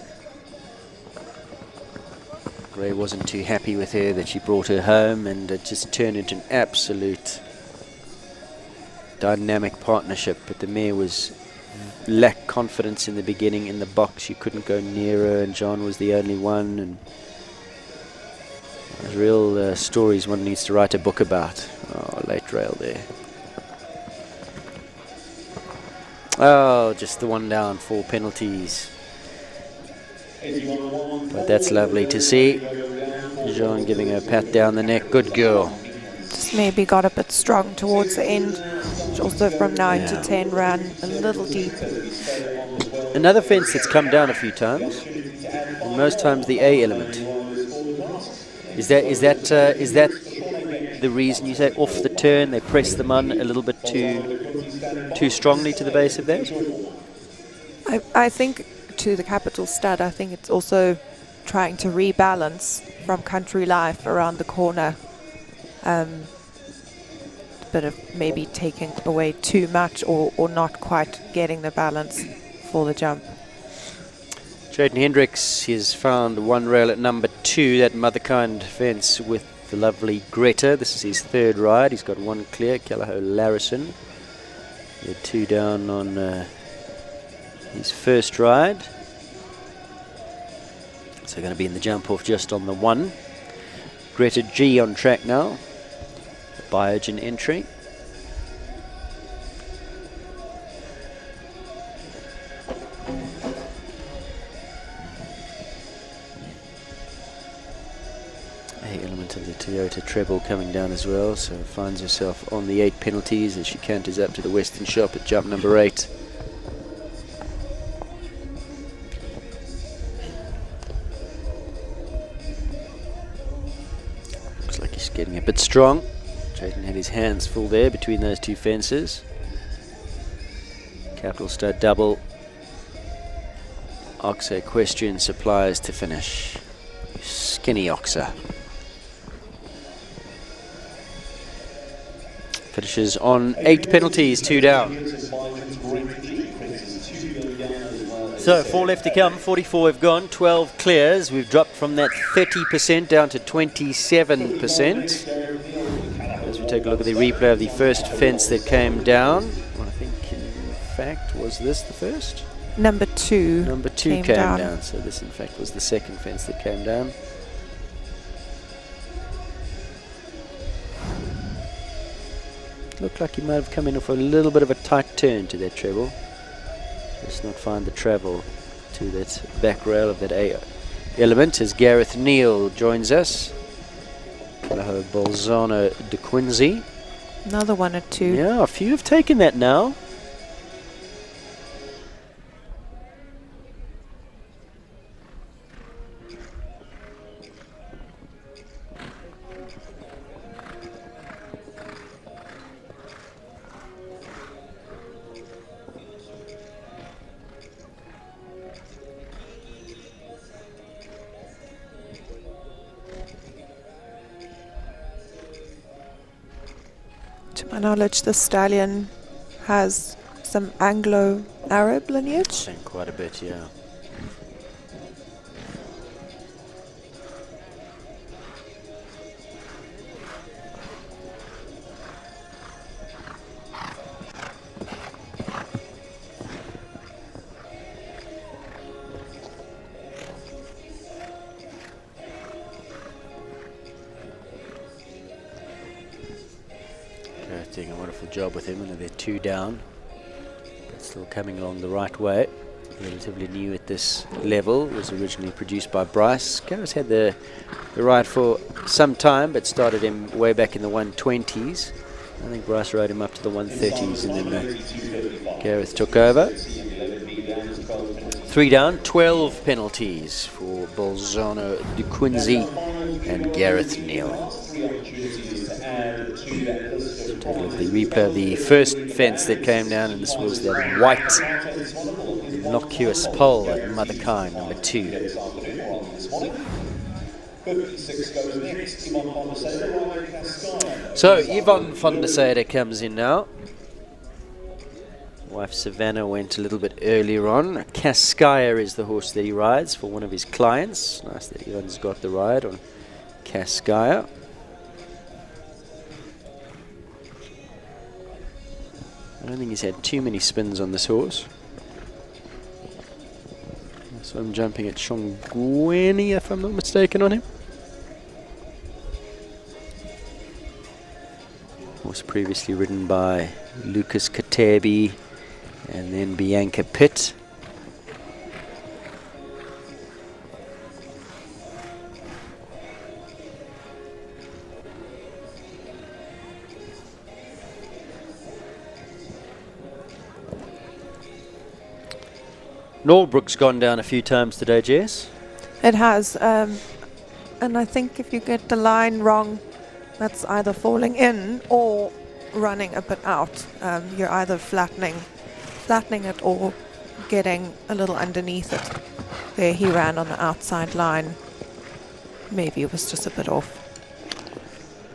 Ray wasn't too happy with her that she brought her home, and it just turned into an absolute dynamic partnership. But the mare lacked confidence in the beginning in the box. You couldn't go near her, and John was the only one. And there's real stories one needs to write a book about. Oh, late rail there. Oh, just the one down, 4 penalties. But that's lovely to see. Jean giving her a pat down the neck. Good girl. Just maybe got a bit strong towards the end. Which also from 9 to 10 ran a little deep. Another fence that's come down a few times, and most times the A element. Is that the reason you say off the turn they press the mun a little bit too strongly to the base of that? I think to the capital stud, I think it's also trying to rebalance from Country Life around the corner. Bit of maybe taking away too much or not quite getting the balance for the jump. Jayden Hendricks has found one rail at number 2, that Motherkind fence with the lovely Greta. This is his third ride. He's got one clear, Callagho Larrison. They're 2 down on his first ride. So going to be in the jump off just on the 1. Greta G on track now. Biogen entry. A element of the Toyota treble coming down as well, so finds herself on the 8 penalties as she canters up to the Western Shop at jump number 8. Looks like he's getting a bit strong. Jayden had his hands full there between those 2 fences. Capital Stud double. Oxa Equestrian Supplies to finish. Skinny Oxa. Finishes on 8 penalties, 2 down. So 4 left to come, 44 have gone, 12 clears. We've dropped from that 30% down to 27%. As we take a look at the replay of the first fence that came down. Well, I think in fact, was this the first? Number 2. Number 2 came down. So this in fact was the second fence that came down. Looked like he might have come in for a little bit of a tight turn to that treble. Just not find the travel to that back rail of that A element as Gareth Neal joins us. Callagho Bolzano de Quincy. Another 1 or 2. Yeah, a few have taken that now. To my knowledge, the stallion has some Anglo-Arab lineage. And quite a bit, yeah. Doing a wonderful job with him, and they're 2 down, but still coming along the right way. Relatively new at this level, was originally produced by Bryce. Gareth's had the ride for some time, but started him way back in the 120s. I think Bryce rode him up to the 130s, and then Gareth took over. 3 down, 12 penalties for Bolzano de Quincy and Gareth Neal. Take a look at the replay of the first fence that came down, and this was that white innocuous pole at Motherkind, number 2. So Yvonne van der Sade comes in now. Wife Savannah went a little bit earlier on. Cascaya is the horse that he rides for one of his clients. Nice that Yvonne's got the ride on Cascaya. I don't think he's had too many spins on this horse. So I'm jumping at Shongweni, if I'm not mistaken, on him. Horse previously ridden by Lucas Katebi and then Bianca Pitt. Norbrook's gone down a few times today, Jess. It has. And I think if you get the line wrong, that's either falling in or running a bit out. You're either flattening it or getting a little underneath it. There he ran on the outside line. Maybe it was just a bit off.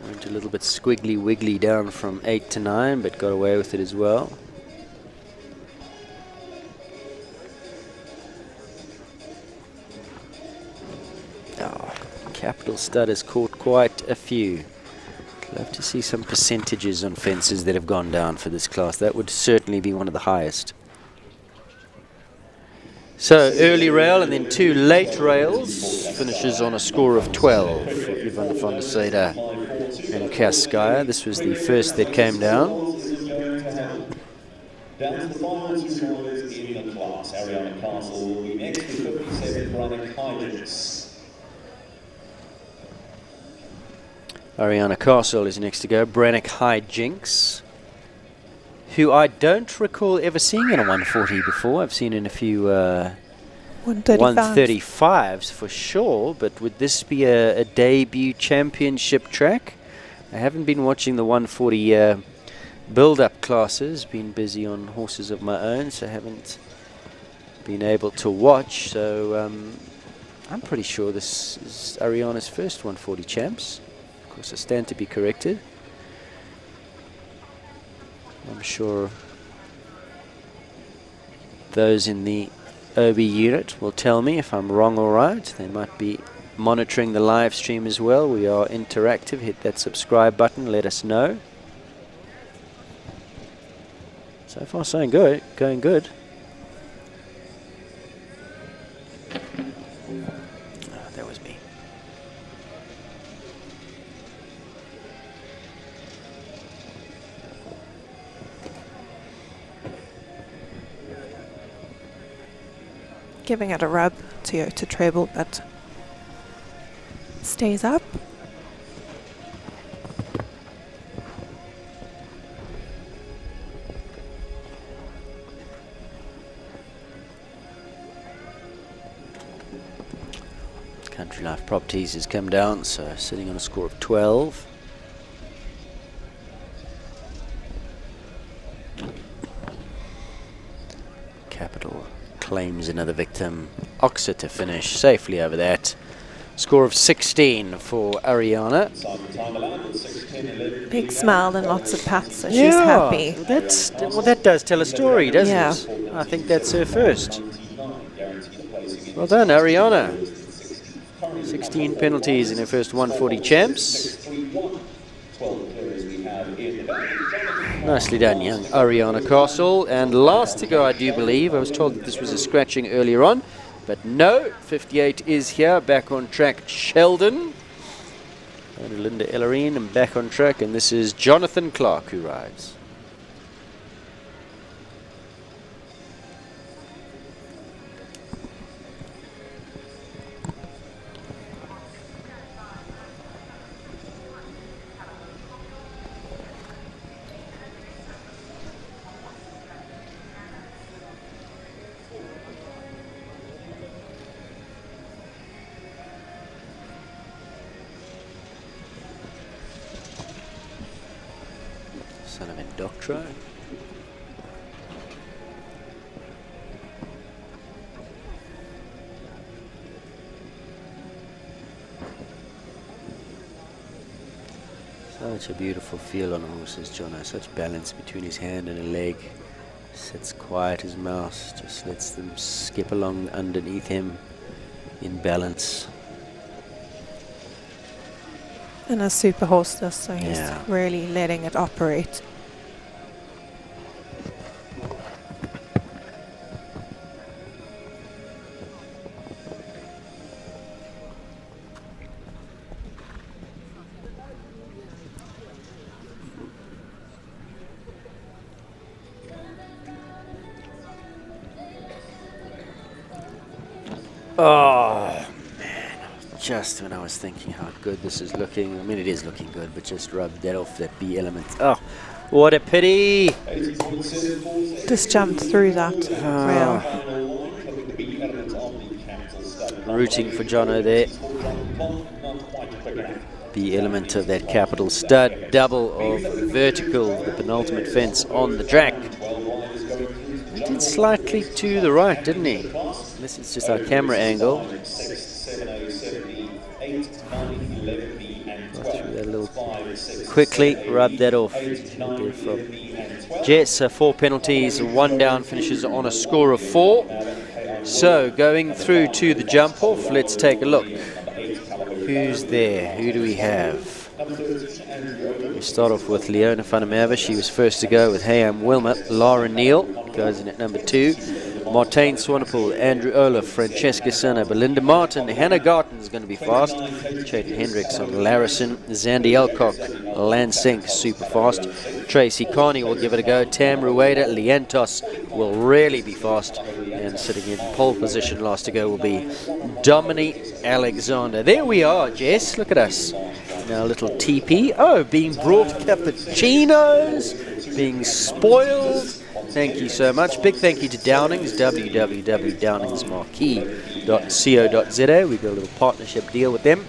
Went a little bit squiggly wiggly down from 8 to 9, but got away with it as well. Oh, Capital Stud has caught quite a few. Love to see some percentages on fences that have gone down for this class. That would certainly be one of the highest. So early rail and then 2 late rails. Finishes on a score of 12 for Ivan van der Sade and Cascaya. This was the first that came down. Down to the final 2 rollers in the class. Ariana Castle will be next with 57 running hijinks. Ariana Castle is next to go. Brannock Hijinks, who I don't recall ever seeing in a 140 before. I've seen in a few 135s for sure, but would this be a debut championship track? I haven't been watching the 140 build-up classes, been busy on horses of my own, so I haven't been able to watch. So I'm pretty sure this is Ariana's first 140 champs. Of course, I stand to be corrected. I'm sure those in the OB unit will tell me if I'm wrong or right. They might be monitoring the live stream as well. We are interactive. Hit that subscribe button. Let us know. So far, so good. Going good. Oh, that was me. Giving it a rub to treble, but stays up. Country Life Properties has come down, so sitting on a score of 12. Capital claims another victim. Oxer to finish safely over that. Score of 16 for Ariana. Big smile and lots of pats, so she's happy. Well, that does tell a story, doesn't Yeah. it? I think that's her first. Well done, Ariana. 16 penalties in her first 140 champs. Nicely done, young Ariana Castle. And last to go, I do believe. I was told that this was a scratching earlier on, but no, 58 is here, back on track, Sheldon. And Linda Ellerine, and back on track, and this is Jonathan Clark who rides. Son of Indoctro. Such a beautiful feel on a horse's Jono. Such balance between his hand and a leg. Sits quiet as mouse. Just lets them skip along underneath him in balance. And a super horse this, so he's Yeah. really letting it operate. Oh, man. Just when I was thinking how good this is looking, I mean, it is looking good, but just rubbed that off, that B element. Oh, what a pity. Just jumped through that rail. the element of the capital stud. Rooting for Jono there. Not quite quick enough. The element of that capital stud, double of vertical, the penultimate fence on the track. He did slightly to the right, didn't he? This is just our camera angle. Got through that a little quickly, rub that off. From Jess, 4 penalties, 1 down, finishes on a score of 4. So going through to the jump off, let's take a look. Who's there? Who do we have? We start off with Leona van der Merwe. She was first to go with Hayam Wilmer. Lara Neal goes in at number 2. Martijn Swanepoel, Andrew Olaf, Francesca Senna, Belinda Martin, Hannah Garten is going to be fast. Chayton Hendricks on Larison, Zandy Elcock, Lansing, super fast. Tracy Carney will give it a go. Tam Rueda, Lientos will really be fast. And sitting in pole position last to go will be Dominique Alexander. There we are, Jess. Look at us. Now a little TP. Oh, being brought cappuccinos, being spoiled. Thank you so much. Big thank you to Downings, www.downingsmarquee.co.za. We've got a little partnership deal with them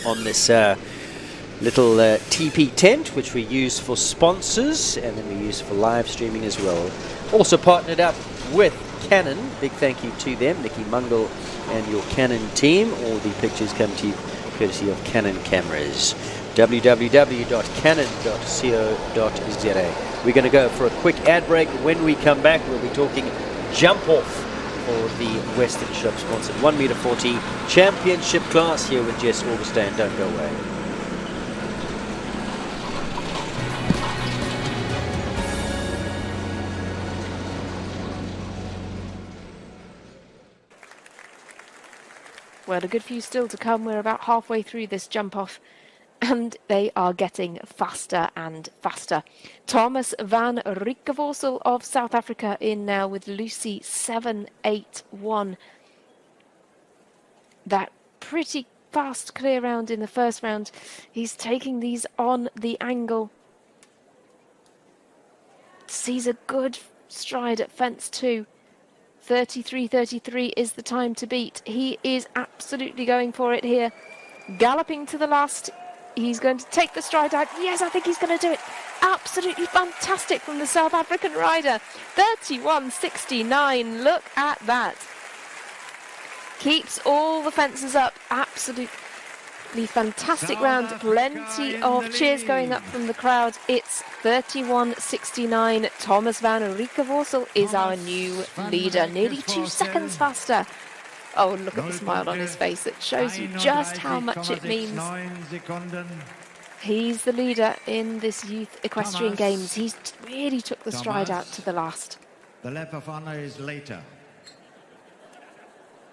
on this little TP tent, which we use for sponsors, and then we use for live streaming as well. Also partnered up with Canon. Big thank you to them, Nikki Mungle and your Canon team. All the pictures come to you courtesy of Canon cameras. www.canon.co.za. We're going to go for a quick ad break. When we come back, we'll be talking jump off for the Western Shop sponsored 1m40 championship class here with Jess Augustin. Don't go away. Well, a good few still to come. We're about halfway through this jump off, and they are getting faster and faster. Thomas van Riekevorsel of South Africa in now with Lucy 781. That pretty fast clear round in the first round. He's taking these on the angle. Sees a good stride at fence 2. 33.33 is the time to beat. He is absolutely going for it here. Galloping to the last. He's going to take the stride out. Yes, I think he's going to do it. Absolutely fantastic from the South African rider. 31.69. Look at that. Keeps all the fences up. Absolutely fantastic round. Plenty of cheers going up from the crowd. It's 31.69. Thomas van Riekevorsel is our new leader. Nearly 2 seconds faster. Oh, look at the smile on his face. It shows you just how much it means. He's the leader in this youth equestrian games. He's really took the stride out to the last. The lap of honor is later.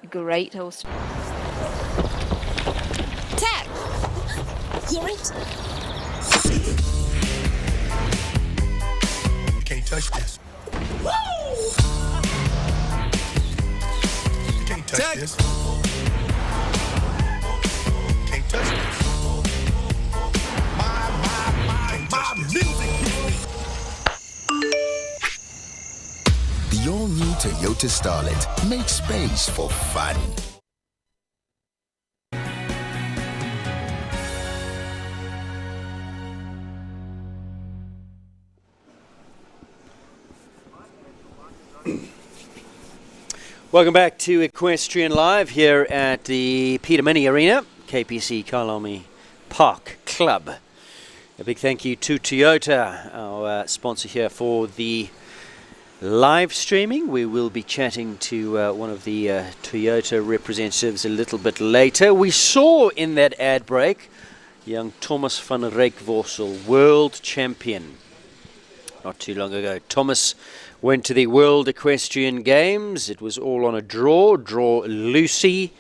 Great horse. Tag! Hear it? You can't touch this. Woo! You can't touch this. Can't touch this. My music. The all-new Toyota Starlet makes space for fun. Welcome back to Equestrian Live here at the Peter Mini Arena, KPC Kyalami Park Club. A big thank you to Toyota, our sponsor here for the live streaming. We will be chatting to one of the Toyota representatives a little bit later. We saw in that ad break young Thomas van Riekevorsel, world champion, not too long ago. Thomas went to the World Equestrian Games. It was all on a draw Lucy.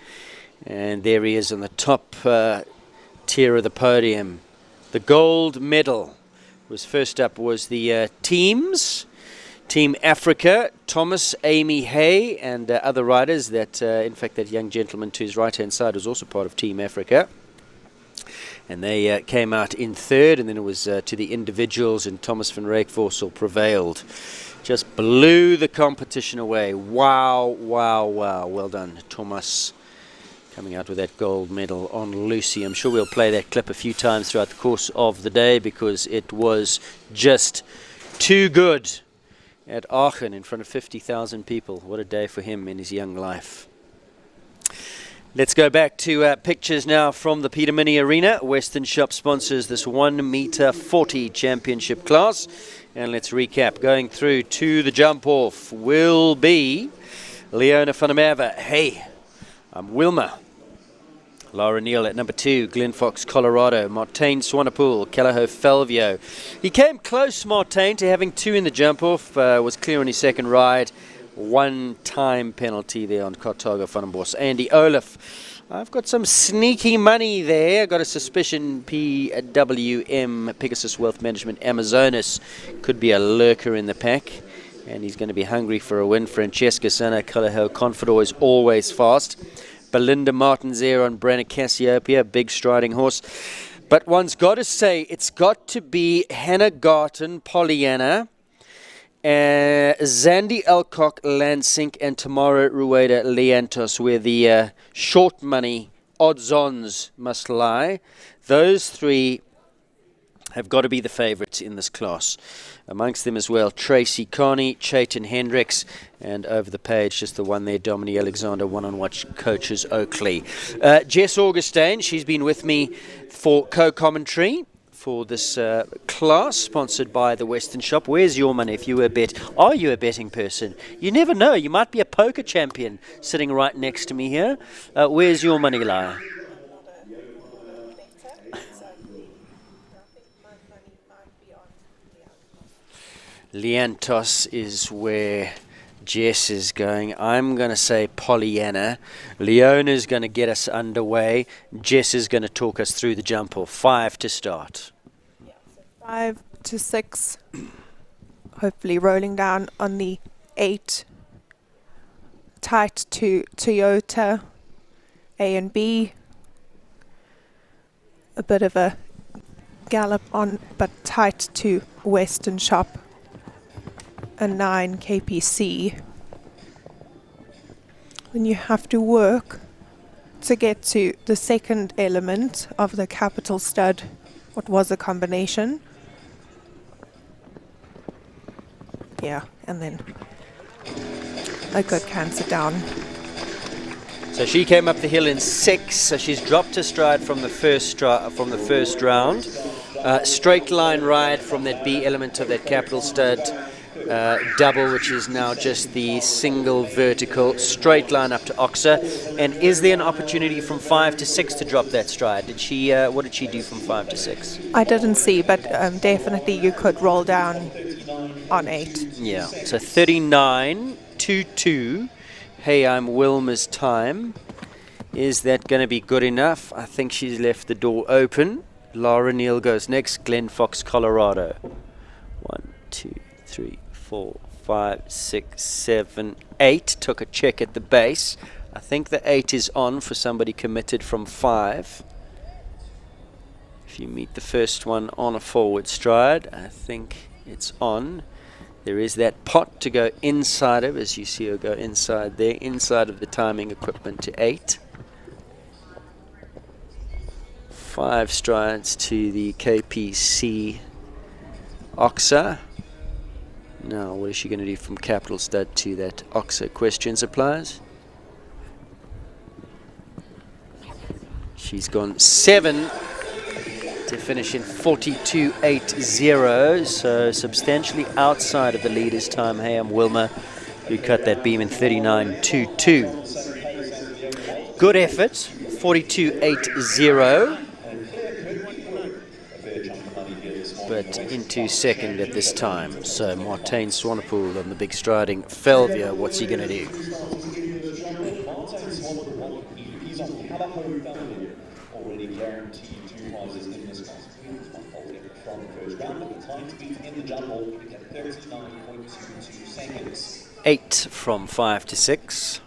And there he is on the top tier of the podium. The gold medal was first up was the teams. Team Africa, Thomas, Amy Hay, and other riders. That, in fact, that young gentleman to his right-hand side was also part of Team Africa. And they came out in third, and then it was to the individuals, and Thomas van Riekevorsel prevailed. just blew the competition away. Wow, wow, wow. Well done, Thomas, coming out with that gold medal on Lucy. I'm sure we'll play that clip a few times throughout the course of the day because it was just too good at Aachen in front of 50,000 people. What a day for him in his young life. Let's go back to pictures now from the Peter Mini Arena. Western Shop sponsors this 1 meter 40 championship class. And let's recap. Going through to the jump off will be Leona van der Merwe. Hey, I'm Wilma. Laura Neal at number 2, Glenn Fox, Colorado. Martijn Swanepoel, Callao Felvio. He came close, Martijn, to having 2 in the jump-off. Was clear on his second ride. 1 time penalty there on Cartago van den Bos. Andy Olaf. I've got some sneaky money there. I've got a suspicion PWM, Pegasus Wealth Management Amazonas, could be a lurker in the pack. And he's going to be hungry for a win. Francesca Sana, Callao Confidor is always fast. Belinda Martins there on Branna Cassiopeia, big striding horse. But one's got to say, it's got to be Hannah Garton, Pollyanna, Zandi Alcock, Lansink, and Tamara Rueda, Leantos, where the short money odds-ons must lie. Those 3 have got to be the favourites in this class. Amongst them as well, Tracy Carney, Chayton Hendricks, and over the page, just the one there, Dominique Alexander, one-on-watch coaches Oakley. Jess Augustine, she's been with me for co-commentary for this class, sponsored by the Western Shop. Where's your money if you were a bet? Are you a betting person? You never know. You might be a poker champion sitting right next to me here. Where's your money lie? Leantos is where Jess is going. I'm going to say Pollyanna. Leona's going to get us underway. Jess is going to talk us through the jump off. 5 to start. 5 to 6. Hopefully rolling down on the 8. Tight to Toyota. A and B. A bit of a gallop on, but tight to Western Shop. A 9 KPC. Then you have to work to get to the second element of the capital stud, what was a combination. Yeah, and then a good cancer down. So she came up the hill in 6, so she's dropped her stride from the first round. Straight line ride from that B element of that capital stud. Double, which is now just the single vertical straight line up to Oxa. And is there an opportunity from 5 to 6 to drop that stride? Did she? What did she do from 5 to 6? I didn't see, but definitely you could roll down on 8. Yeah. So 39.22. Hey, I'm Wilma's time. Is that going to be good enough? I think she's left the door open. Laura Neal goes next. Glenn Fox, Colorado. 1, 2, 3, 4, 5, 6, 7, 8. Took a check at the base. I think the 8 is on for somebody committed from 5. If you meet the first one on a forward stride, I think it's on. There is that pot to go inside of, as you see her go inside there, inside of the timing equipment to 8. 5 strides to the KPC Oxa. Now, what is she going to do from capital stud to that Oxa? Question supplies. She's gone 7 to finish in 42.80, so substantially outside of the leader's time. Hey, I'm Wilma, who cut that beam in 39.22. Good effort, 42.80. But into second at this time. So Martijn Swanepoel on the big striding Felvia. What's he going to do? He's on already guaranteed 2 prizes in this class. From the first round, the time to beat in the jump ball, we get 39.22 seconds. 8 from 5 to 6.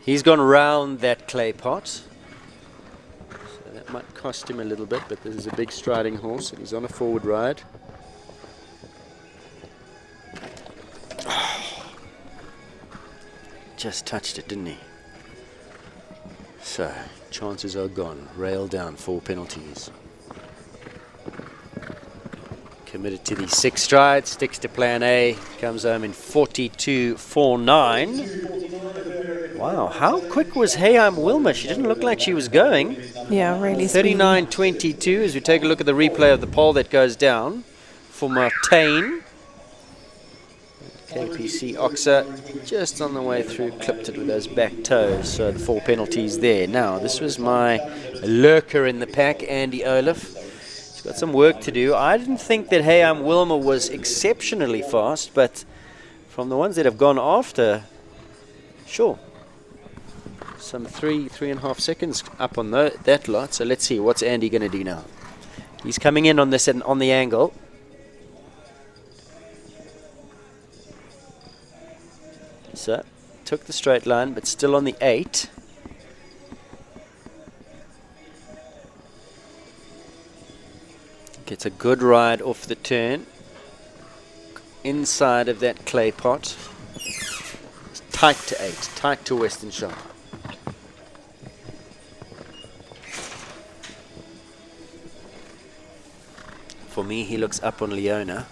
He's gone round that clay pot. cost him a little bit, but this is a big striding horse, and he's on a forward ride. Just touched it, didn't he? So, chances are gone. Rail down, 4 penalties. Committed to the 6 strides, sticks to plan A, comes home in 42.49. Wow, how quick was Hayam Wilmer? She didn't look like she was going. Yeah, really speedy. 39.22 as we take a look at the replay of the pole that goes down for Martain. KPC Oxa just on the way through, clipped it with those back toes, so the 4 penalties there. Now, this was my lurker in the pack, Andy Olaf. He's got some work to do. I didn't think that Hayam Wilmer was exceptionally fast, but from the ones that have gone after, sure. Some 3.5 seconds up on that lot, so let's see, what's Andy going to do now? He's coming in on this and on the angle. So, took the straight line, but still on the 8. Gets a good ride off the turn. Inside of that clay pot. It's tight to 8, tight to Western Shop. For me, he looks up on Leona.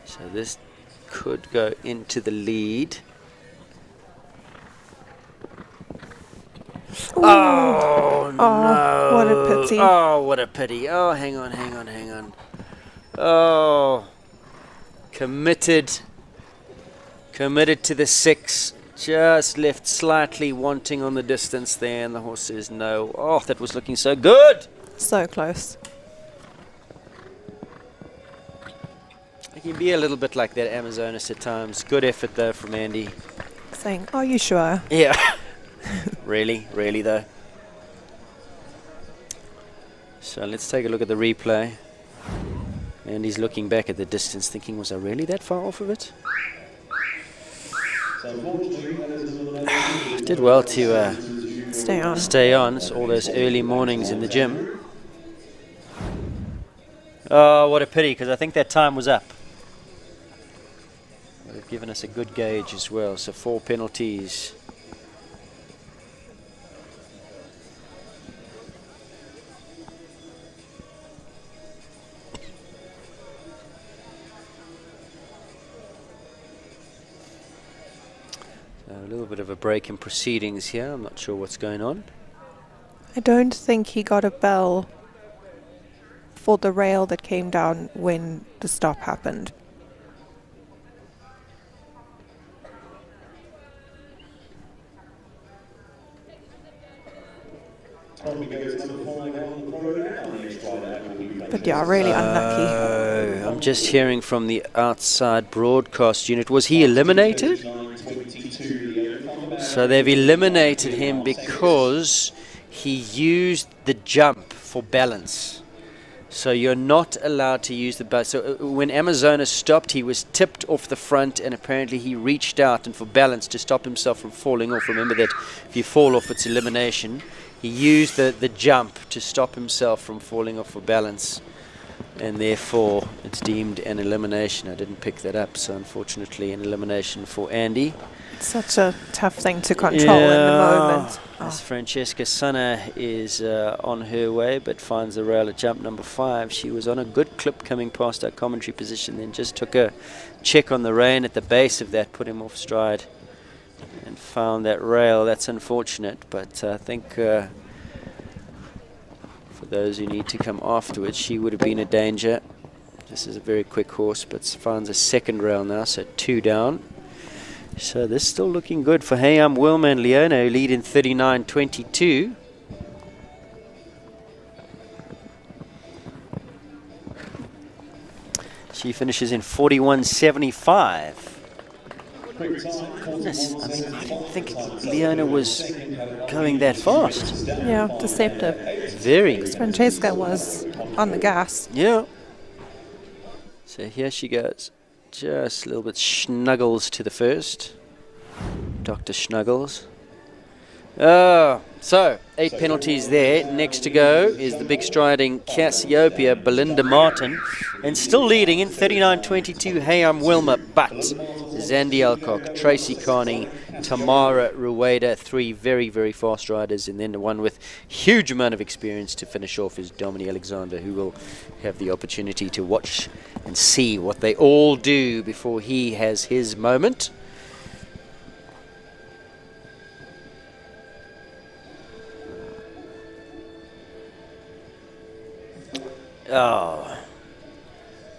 So this could go into the lead. Oh, no. What a pity. Oh, what a pity. Oh, hang on. Oh, committed to the 6. Just left slightly wanting on the distance there, and the horse says no. Oh, that was looking so good. So close. It can be a little bit like that Amazonas at times. Good effort though from Andy. Saying, are you sure? Yeah. Really though. So let's take a look at the replay. And he's looking back at the distance thinking, was I really that far off of it? Did well to stay on. It's all those early mornings in the gym. Oh, what a pity, because I think that time was up. Would have given us a good gauge as well. So 4 penalties. So a little bit of a break in proceedings here. I'm not sure what's going on. I don't think he got a bell for the rail that came down when the stop happened. But yeah, really unlucky. I'm just hearing from the outside broadcast unit. Was he eliminated? So they've eliminated him because he used the jump for balance. So you're not allowed to use the bus. So when Amazonas stopped, he was tipped off the front, and apparently he reached out and for balance to stop himself from falling off. Remember that if you fall off, it's elimination. He used the jump to stop himself from falling off for balance, and therefore it's deemed an elimination. I didn't pick that up, so unfortunately an elimination for Andy. Such a tough thing to control in the moment. As Francesca Sanna is on her way, but finds the rail at jump number 5. She was on a good clip coming past our commentary position, then just took a check on the rein at the base of that, put him off stride, and found that rail. That's unfortunate, but I think for those who need to come afterwards, she would have been a danger. This is a very quick horse, but finds a second rail now, so 2 down. So this is still looking good for Hayam Wilmer and Leona, who lead in 39.22. She finishes in 41.75. Goodness, I mean, I didn't think Leona was going that fast. Yeah, deceptive. Very. Francesca was on the gas. Yeah. So here she goes. Just a little bit snuggles to the first. Dr. Snuggles. So 8 penalties there. Next to go is the big striding Cassiopeia, Belinda Martin, and still leading in 39.22 Hayam Wilma, but Zandy Alcock, Tracy Carney, Tamara Rueda, 3 very, very fast riders, and then the one with huge amount of experience to finish off is Dominic Alexander, who will have the opportunity to watch and see what they all do before he has his moment. Oh,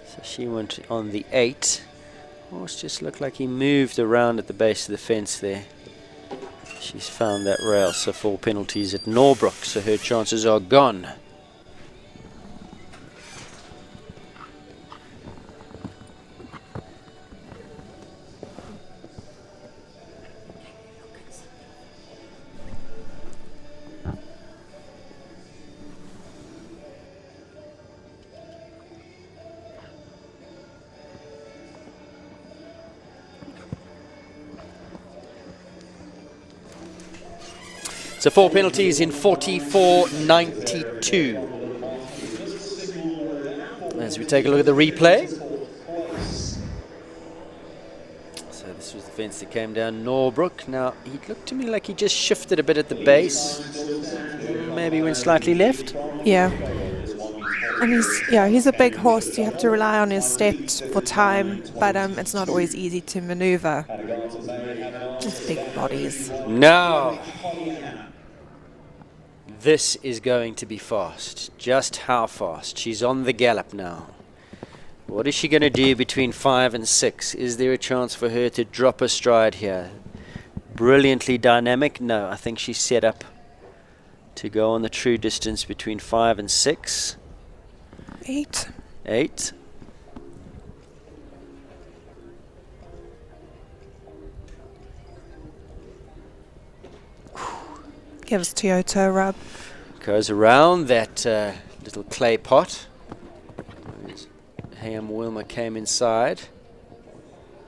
so she went on the 8. Horse just looked like he moved around at the base of the fence there. She's found that rail, so 4 penalties at Norbrook, so her chances are gone. So 4 penalties in 44.92. As we take a look at the replay. So this was the fence that came down Norbrook. Now, he looked to me like he just shifted a bit at the base. Maybe went slightly left. Yeah. And he's a big horse. You have to rely on his steps for time, but it's not always easy to maneuver. Just big bodies. Now, this is going to be fast. Just how fast? She's on the gallop now. What is she going to do between 5 and 6? Is there a chance for her to drop a stride here? Brilliantly dynamic? No, I think she's set up to go on the true distance between 5 and 6. 8. 8. Gives Toyota a rub. Goes around that little clay pot. Hayam Wilma came inside.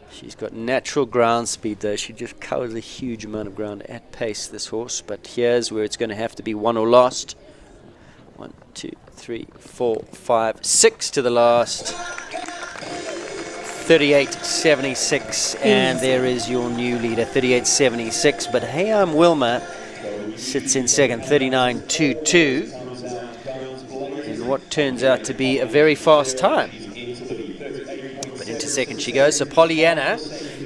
She's got natural ground speed though. She just covers a huge amount of ground at pace, this horse. But here's where it's going to have to be won or lost. 1, 2, 3, 4, 5, 6 to the last. 38.76, and there is your new leader, 38.76. But Hayam Wilma sits in second, 39.22, in what turns out to be a very fast time. But into second she goes. So Pollyanna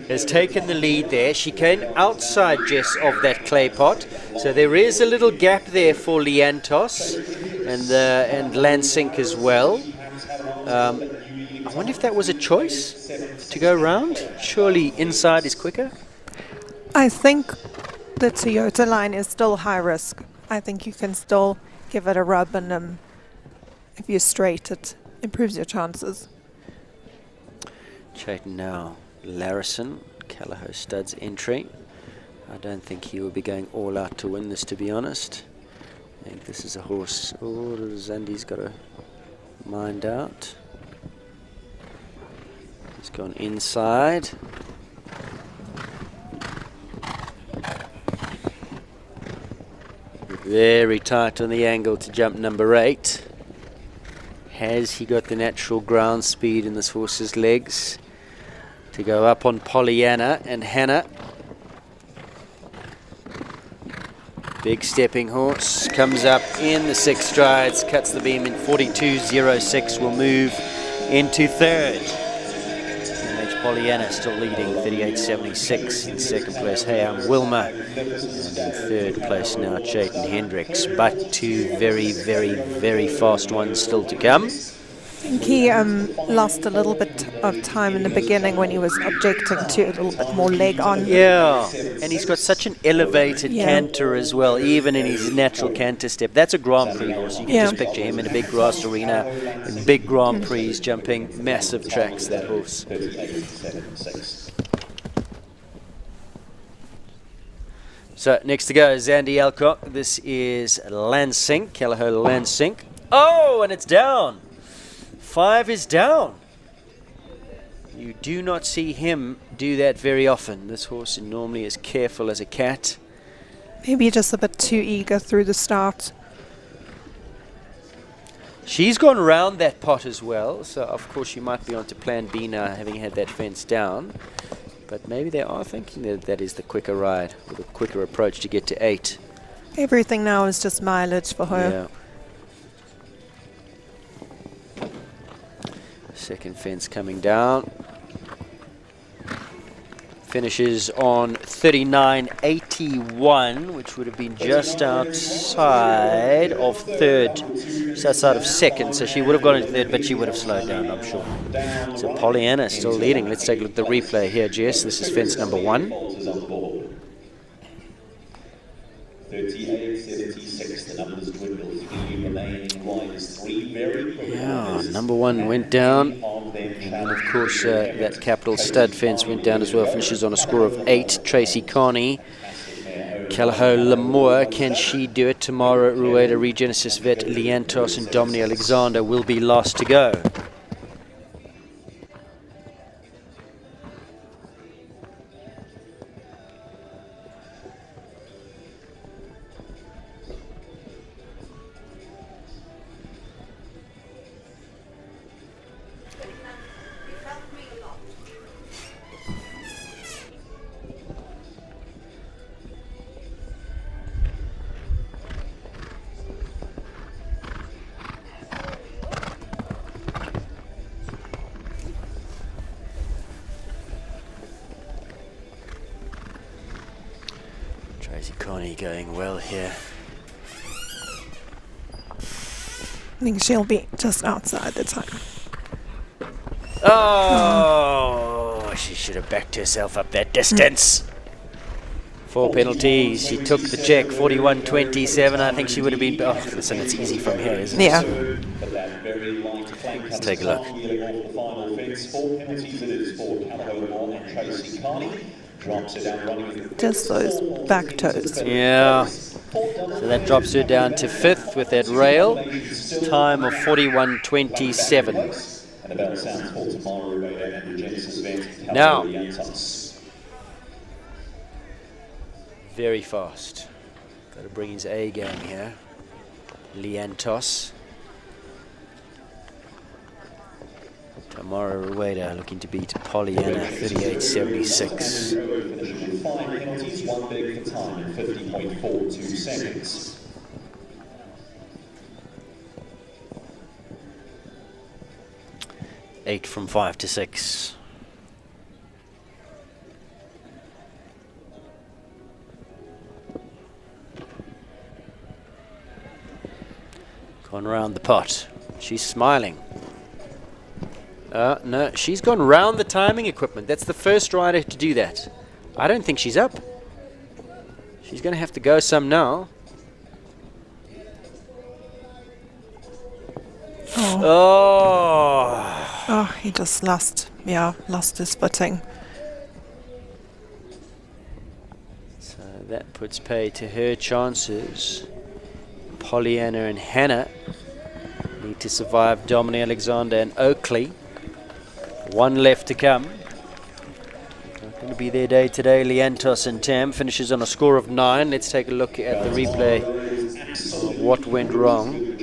has taken the lead there. She came outside Jess of that clay pot, so there is a little gap there for Liantos and Lansink as well. I wonder if that was a choice to go round. Surely inside is quicker. I think the Toyota line is still high risk. I think you can still give it a rub, and if you straight, it improves your chances. Chayton now. Larison, Callagho Stud's entry. I don't think he will be going all out to win this, to be honest. I think this is a horse. Oh, Zandy's got a mind out. He's gone inside. Very tight on the angle to jump number 8. Has he got the natural ground speed in this horse's legs to go up on Pollyanna and Hannah? Big stepping horse comes up in the 6 strides, cuts the beam in 42.06, will move into third. MH Pollyanna still leading, 38.76. In second place, Hayam Wilma. And in third place now, Chayton Hendricks. But 2 very, very, very fast ones still to come. I think he lost a little bit of time in the beginning when he was objecting to a little bit more leg on. Yeah, and he's got such an elevated canter as well, even in his natural canter step. That's a Grand Prix horse. You can just picture him in a big grass arena, in big Grand Prix, jumping massive tracks, that horse. So next to go, Zandy Alcock. This is Lansink, Callagho Lansink. Oh, and it's down. 5 is down. You do not see him do that very often. This horse normally is careful as a cat. Maybe just a bit too eager through the start. She's gone round that pot as well, so of course she might be onto plan B now, having had that fence down. But maybe they are thinking that that is the quicker ride, or the quicker approach to get to 8. Everything now is just mileage for her. Yeah. Second fence coming down. Finishes on 39.81, which would have been just outside of third, just outside of second. So she would have gone into third, but she would have slowed down, I'm sure. So Pollyanna still leading. Let's take a look at the replay here, Jess. This is fence number 1. 38.76, the numbers dwindle. The remaining riders 3 very quick. Yeah, number 1 went down. And of course, that Capital Stud fence went down as well. Finishes on a score of 8. Tracy Carney. Calaho Lamour, can she do it? Tamara Rueda, Regenesis Vet, Liantos and Dominic Alexander will be last to go. Tracy Carney going well here. I think she'll be just outside the time. Oh, she should have backed herself up that distance. 4 penalties. She took the check, 41.27. I think she would have been... Oh, listen, it's easy from here, isn't it? Yeah. Let's take a look. 4 penalties it is for Calaho Lamour and Tracy Carney. Drops her down running. Just those back toes. Yeah. So that drops her down to 5th with that rail. Time of 41.27. And a bell sounds for Tamara Rueda and Regenesis Vet. Now. Very fast. Got to bring his A game here. Liantos. Tamara Rueda looking to beat Pollyanna, 38.76. 5 penalties, 1 big for time in 50.42 seconds. Eight from 5 to 6. Gone round the pot. She's smiling. No, she's gone round the timing equipment. That's the first rider to do that. I don't think she's up. She's going to have to go some now. Oh. Oh, he just lost his footing. So that puts pay to her chances. Pollyanna and Hannah need to survive Dominic Alexander and Oakley. 1 left to come. Not going to be their day today. Liantos and Tam finishes on a score of 9. Let's take a look at the replay of what went wrong.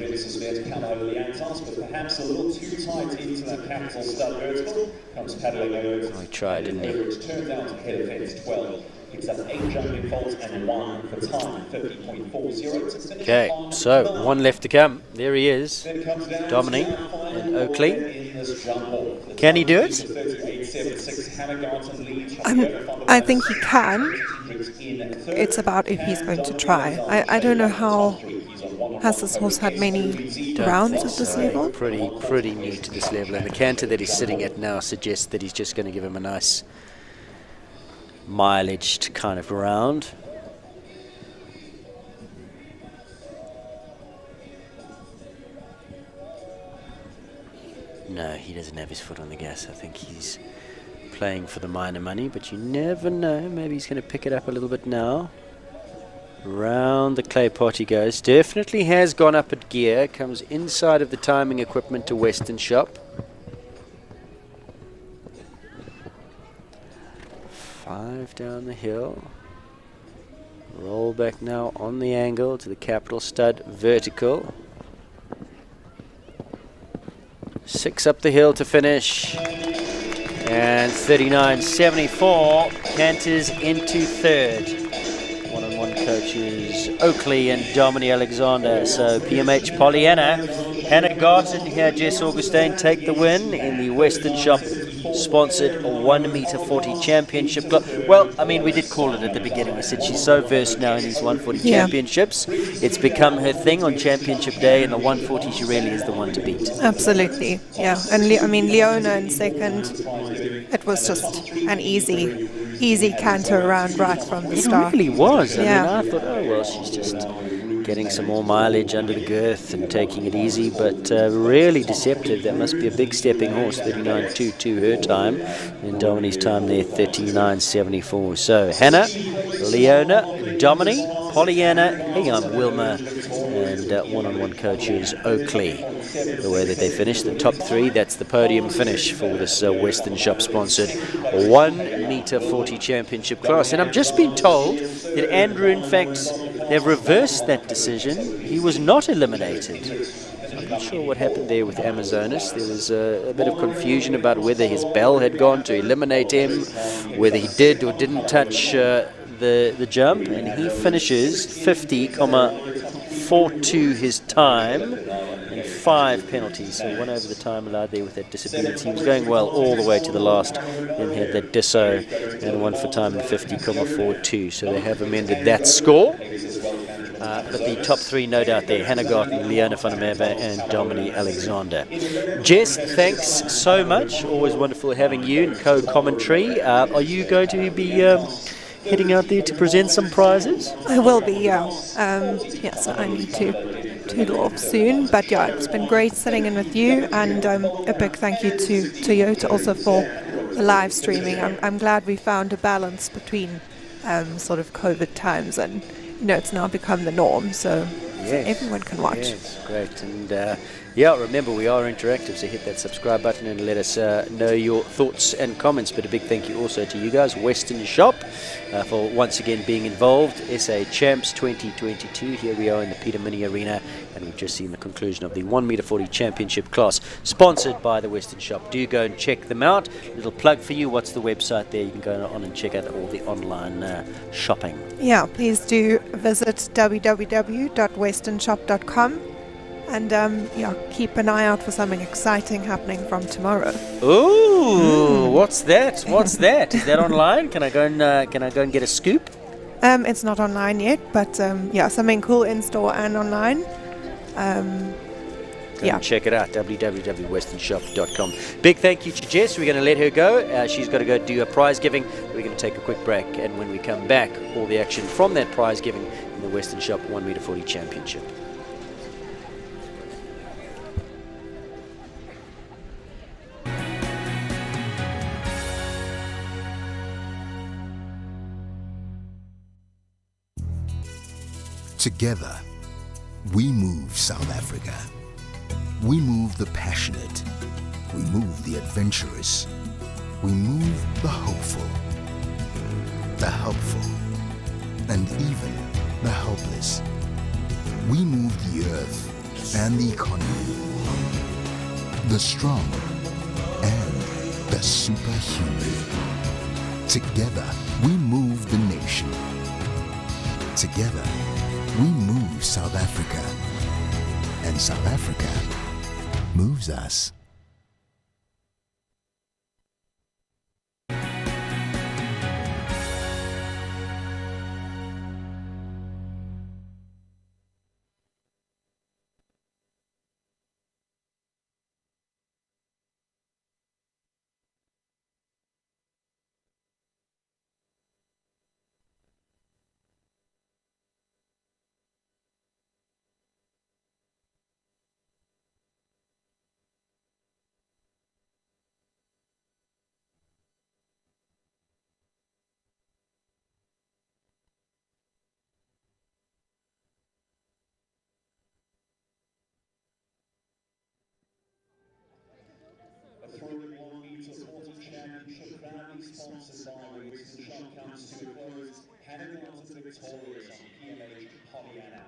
Perhaps a little too tight into that Capital Stud vertical. Comes paddling over. Oh, he tried, didn't he? Turned out to head of fence 12. Picks up 8 jumping faults and 1 for time, 50.40. Okay, so 1 left to come. There he is. Dominic and Oakley. Can he do it? I think he can. It's about if he's going to try. I don't know how. Has this horse had many rounds at this level? Pretty new to this level, and the canter that he's sitting at now suggests that he's just going to give him a nice mileaged kind of round. No, he doesn't have his foot on the gas. I think he's playing for the minor money, but you never know. Maybe he's going to pick it up a little bit now. Round the clay pot he goes. Definitely has gone up at gear. Comes inside of the timing equipment to Western Shop. 5 down the hill. Roll back now on the angle to the capital stud vertical. 6 up the hill to finish. And 39.74 canters into third. One-on-one coaches Oakley and Dominic Alexander. So PMH Pollyanna, Hannah Garten here, Jess Augustine take the win in the Western Shop sponsored 1 meter 40 championship. Well, I mean, we did call it at the beginning. We said she's so versed now in these 140 championships. It's become her thing on championship day, and the 140 she really is the one to beat. Absolutely, yeah. And I mean, Leona in second, it was just an easy canter around right from the start. It really was. Yeah. I mean, I thought, oh, well, she's just getting some more mileage under the girth and taking it easy, but really deceptive. That must be a big stepping horse. 39.22 her time, and Domini's time there 39.74. So Hannah, Leona, Domini, Pollyanna, Wilma, and one-on-one coaches Oakley. The way that they finished, the top 3, that's the podium finish for this Western Shop sponsored 1 meter 40 championship class. And I've just been told that Andrew, in fact, they've reversed that decision. He was not eliminated. So I'm not sure what happened there with Amazonas. There was a bit of confusion about whether his bell had gone to eliminate him, whether he did or didn't touch the jump, and he finishes 50.42 his time. 5 penalties, so 1 over the time allowed there with that disability. He was going well all the way to the last, then had that disso and 1 for time in 50.42. So they have amended that score. But the top 3, no doubt there: Hannah Garten, Leona van der Merwe, and Dominic Alexander. Jess, thanks so much. Always wonderful having you in co-commentary. Are you going to be heading out there to present some prizes? I will be, yeah. So I need to toodle off soon, but yeah, it's been great sitting in with you, and a big thank you to Toyota also for the live streaming. I'm glad we found a balance between sort of COVID times, and it's now become the norm, so everyone can watch. Yes, great. And remember, we are interactive, so hit that subscribe button and let us know your thoughts and comments. But a big thank you also to you guys, Western Shop, for once again being involved. SA Champs 2022. Here we are in the Peter Mini Arena, and we've just seen the conclusion of the 1 meter 40 championship class, sponsored by the Western Shop. Do go and check them out. Little plug for you. What's the website there? You can go on and check out all the online shopping. Yeah, please do visit www.westernshop.com. And keep an eye out for something exciting happening from tomorrow. Ooh, what's that? What's that? Is that online? Can I go and get a scoop? It's not online yet, but something cool in store and online. Go and check it out, www.westernshop.com. Big thank you to Jess. We're going to let her go. She's got to go do a prize giving. We're going to take a quick break, and when we come back, all the action from that prize giving in the Western Shop 1 meter 40 championship. Together, we move South Africa. We move the passionate. We move the adventurous. We move the hopeful, the helpful, and even the helpless. We move the earth and the economy, the strong and the superhuman. Together, we move the nation. Together, we move South Africa, and South Africa moves us. Throwing 1 meter 40 championship, proudly sponsored by Western Shop, comes to a close. Hannah Garton's victorious on PMH Pollyanna.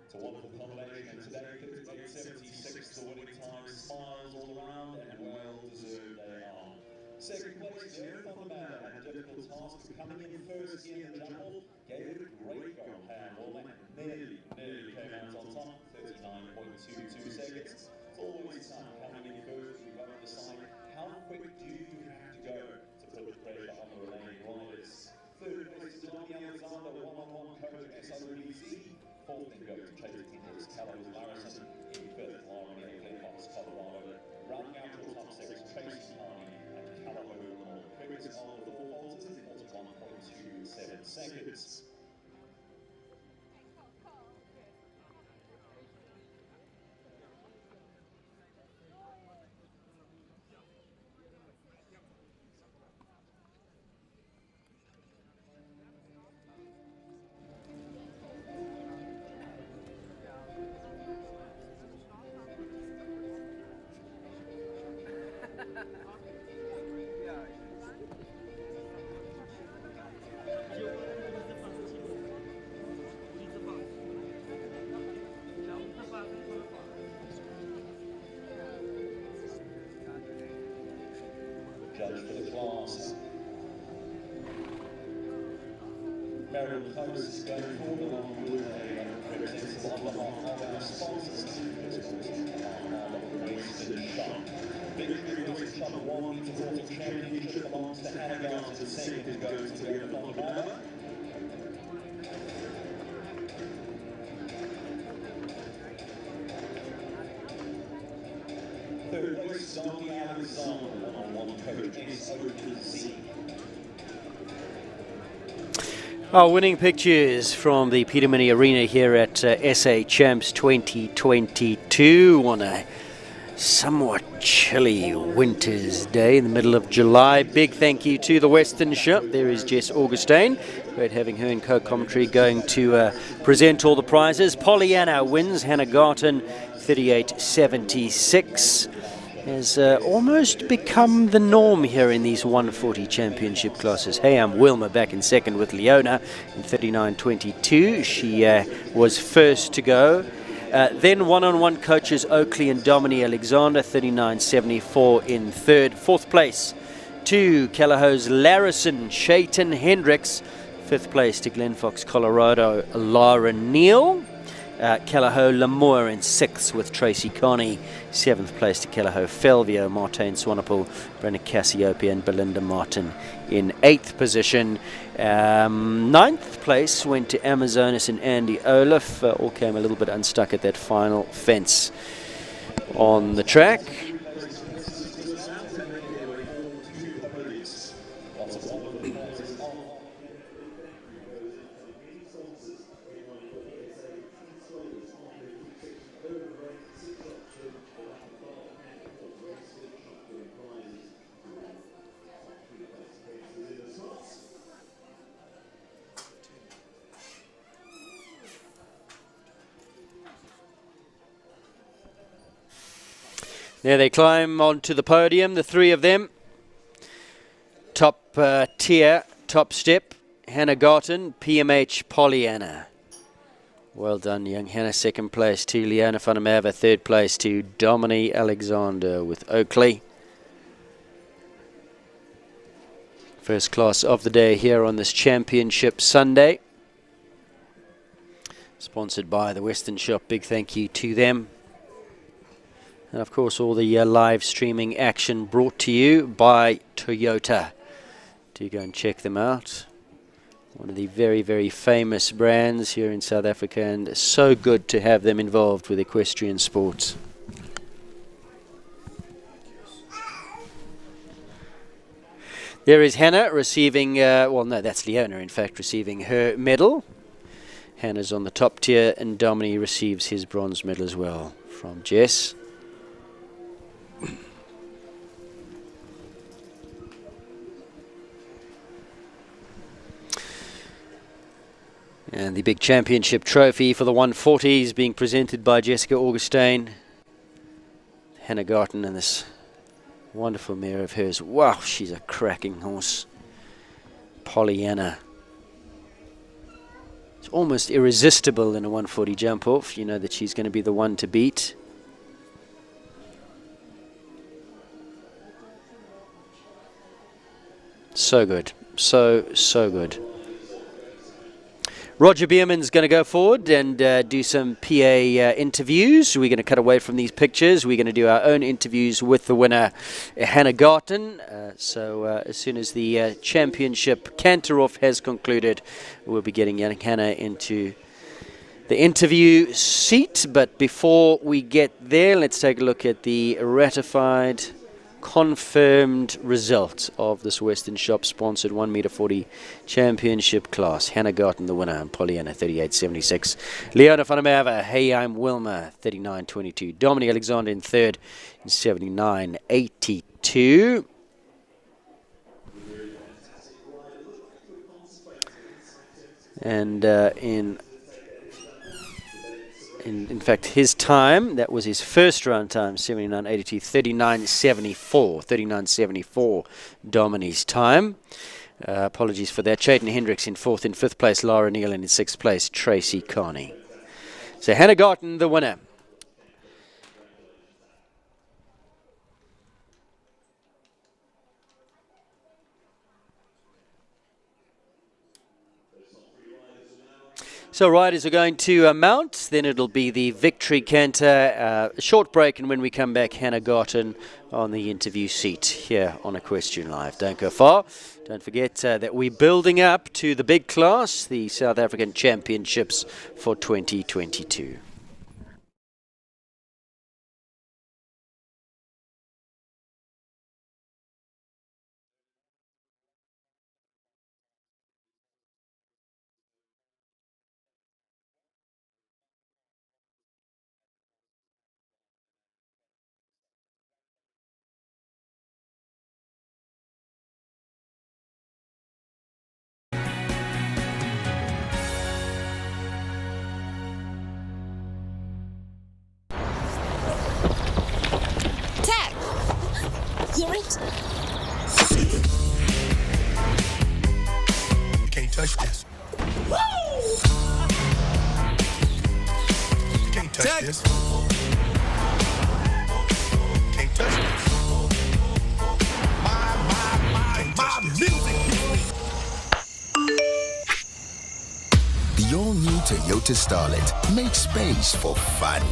It's a wonderful combination, and today 58.76 the winning time. Smiles all around, and well deserved they are. Second place there, Fontaine had a difficult task, coming in first in the jumble, gave it a great go. Well, nearly came out on top, 39.22 seconds. It's always tough coming in first. You've got to decide how quick do you have to go to put the pressure on the remaining riders. Third place is Donnie Alexander, one-on-one coach SOBC. Fourth then goes Chase Hendricks, Calloway Larison. In fifth, Lauren Hill, Glenfox, Colorado. Rounding out your top six, Tracy Carney and Calloway Lamont. Quickest of the four falters in 41.27 seconds. Judge for the class. Meryl Close going forward along with a representative on behalf of our sponsors. Wasted shot. Victory was shot 1 to 40 championship belongs to Hannah Garton. Second goes to the Fontaine. Third place, Donnie Alexander, one-on-one coach SOBC. Our winning pictures from the Peter Mini Arena here at SA Champs 2022 on a somewhat chilly winter's day in the middle of July. Big thank you to the Western Shop. There is Jess Augustine. Great having her in co-commentary, going to present all the prizes. Pollyanna wins. Hannah Garton 38.76 has almost become the norm here in these 140 championship classes. Hey, I'm Wilma back in second with Leona in 39.22. She was first to go. Then one-on-one coaches Oakley and Dominique Alexander, 39.74 in third. Fourth place to Calloway's Larison, Chayton Hendricks. Fifth place to Glenfox, Colorado, Lara Neal. Calloway Lamour in sixth with Tracy Carney. Seventh place to Calloway Felvio, Martin Swanepoel, Brenna Cassiopeia and Belinda Martin in eighth position. Ninth place went to Amazonas and Andy Olaf. All came a little bit unstuck at that final fence on the track. There they climb onto the podium, the three of them. Top tier, top step, Hannah Garton, PMH Pollyanna. Well done, young Hannah. Second place to Leona van der Merwe. Third place to Dominique Alexander with Oakley. First class of the day here on this Championship Sunday. Sponsored by the Western Shop. Big thank you to them. And of course all the live streaming action brought to you by Toyota. Do go and check them out. One of the very, very famous brands here in South Africa, and so good to have them involved with equestrian sports. There is Hannah receiving, well no, that's Leona in fact, receiving her medal. Hannah's on the top tier and Dominique receives his bronze medal as well from Jess. And the big championship trophy for the 140s being presented by Jessica Augustine. Hannah Garton and this wonderful mare of hers. Wow, she's a cracking horse. Pollyanna. It's almost irresistible in a 140 jump off. You know that she's going to be the one to beat. So good. So good. Roger Bierman's going to go forward and do some PA interviews. We're going to cut away from these pictures. We're going to do our own interviews with the winner, Hannah Garten. So as soon as the championship canter-off has concluded, we'll be getting Hannah into the interview seat. But before we get there, let's take a look at the ratified, confirmed result of this Western Shop sponsored 1 meter 40 championship class. Hannah Garten the winner, and Pollyanna 38.76. Leona van der Merwe, Hey I'm Wilma 39.22. Dominic Alexander in third in 79.82. And in fact, his time, that was his first round time, 79.82, 39.74. 39.74 Domini's time. Apologies for that. Chayton Hendricks in fourth. In fifth place, Lara Neal, and in sixth place, Tracy Carney. So Hannah Garten, the winner. So riders are going to mount, then it'll be the victory canter, a short break, and when we come back, Hannah Garten on the interview seat here on Equestrian Live. Don't go far. Don't forget that we're building up to the big class, the South African Championships for 2022. Tag! Hear it? You can't touch this. Woo! You can't touch this. You can't touch this. My music. The all-new Toyota Starlet makes space for fun.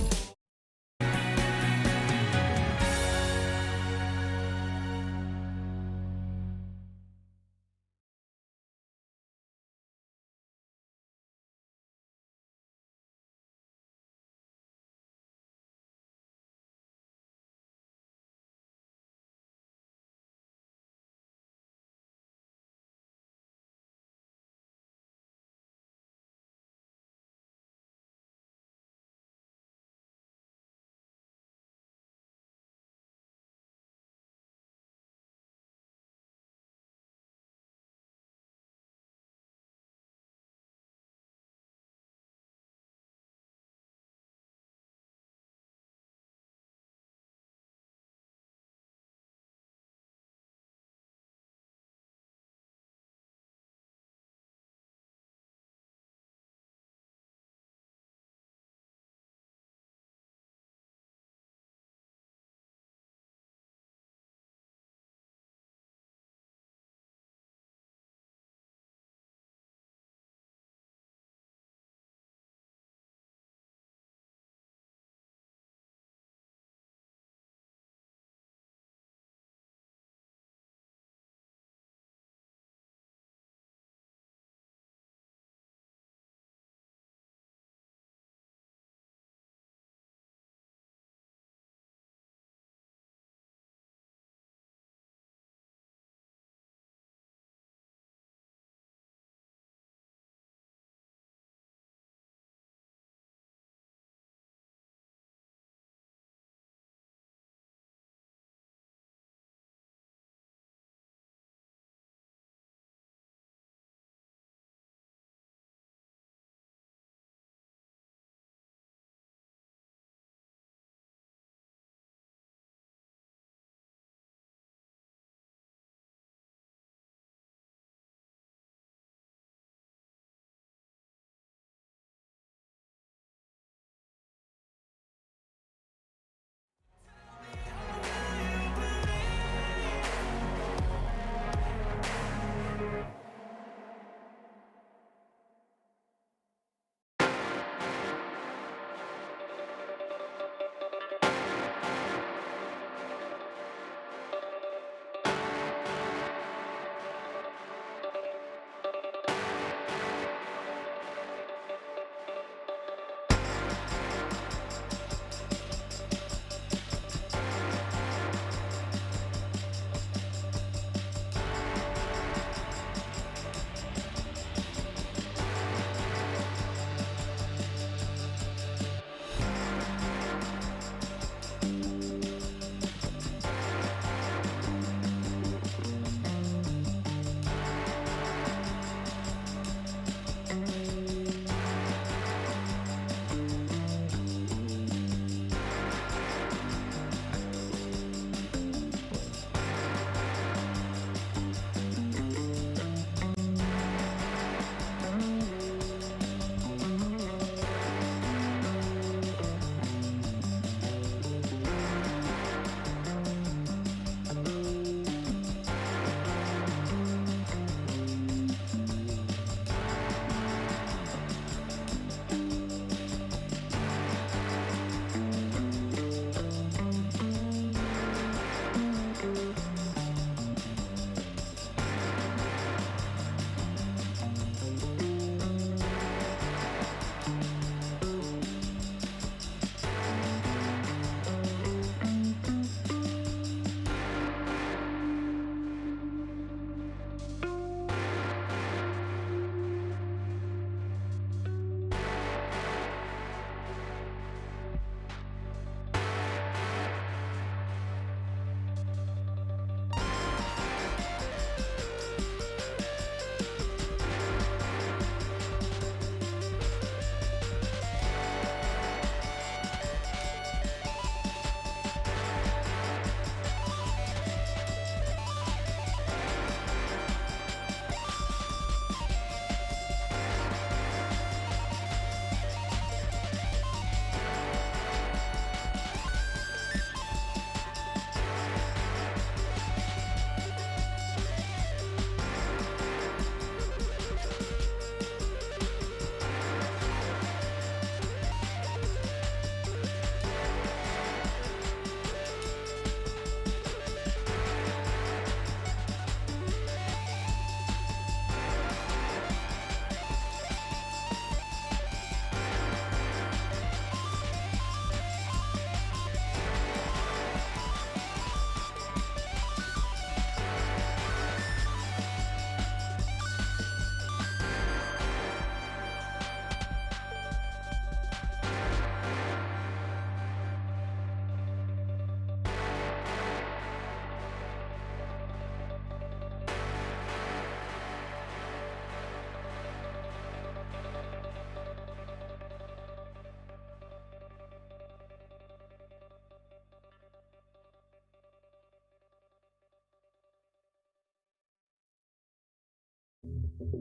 Stand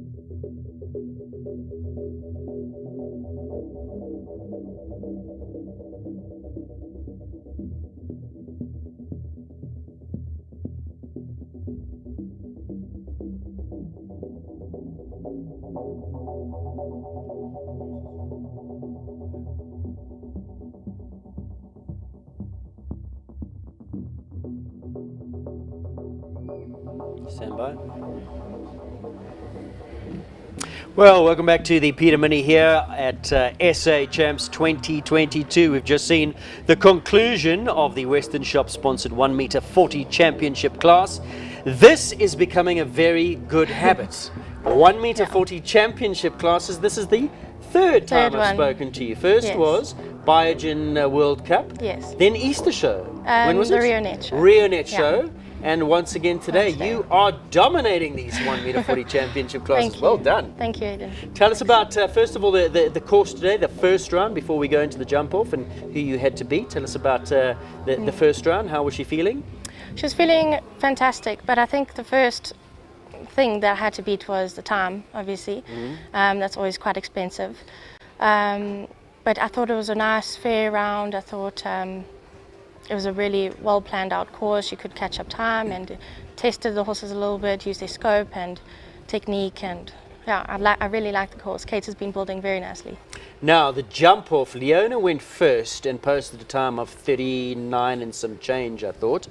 by. Well, welcome back to the Peter Mini here at SA Champs 2022. We've just seen the conclusion of the Western Shop sponsored 1 meter 40 championship class. This is becoming a very good habit. 1 meter 40 championship classes. This is the third time I've spoken to you. First was Biogen World Cup. Yes. Then Easter Show. When was the it? RioNet Show. RioNet Show. And once again today, you are dominating these 1 meter 40 championship classes. Thank you. Well done. Thank you, Aidan. Tell us about, first of all, the course today, the first round, before we go into the jump off and who you had to beat. Tell us about the first round. How was she feeling? She was feeling fantastic, but I think the first thing that I had to beat was the time, obviously. That's always quite expensive. But I thought it was a nice, fair round. I thought it was a really well planned out course. You could catch up time and tested the horses a little bit, used their scope and technique, and yeah, I really like the course. Kate has been building very nicely. Now, the jump off, Leona went first and posted a time of 39 and some change, I thought.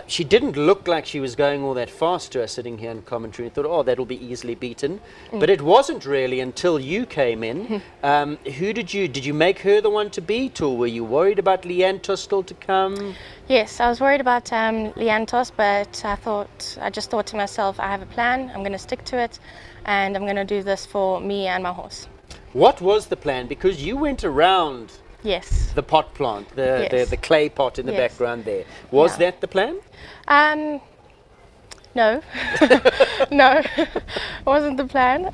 She didn't look like she was going all that fast to us sitting here in commentary. I thought, oh, that'll be easily beaten. But it wasn't really until you came in. Who did you make her the one to beat, or were you worried about Leantos still to come? Yes, I was worried about Leantos, but I just thought to myself, I have a plan, I'm going to stick to it, and I'm going to do this for me and my horse. What was the plan? Because you went around the pot plant, the clay pot in the background there. Was that the plan? No. No, it wasn't the plan.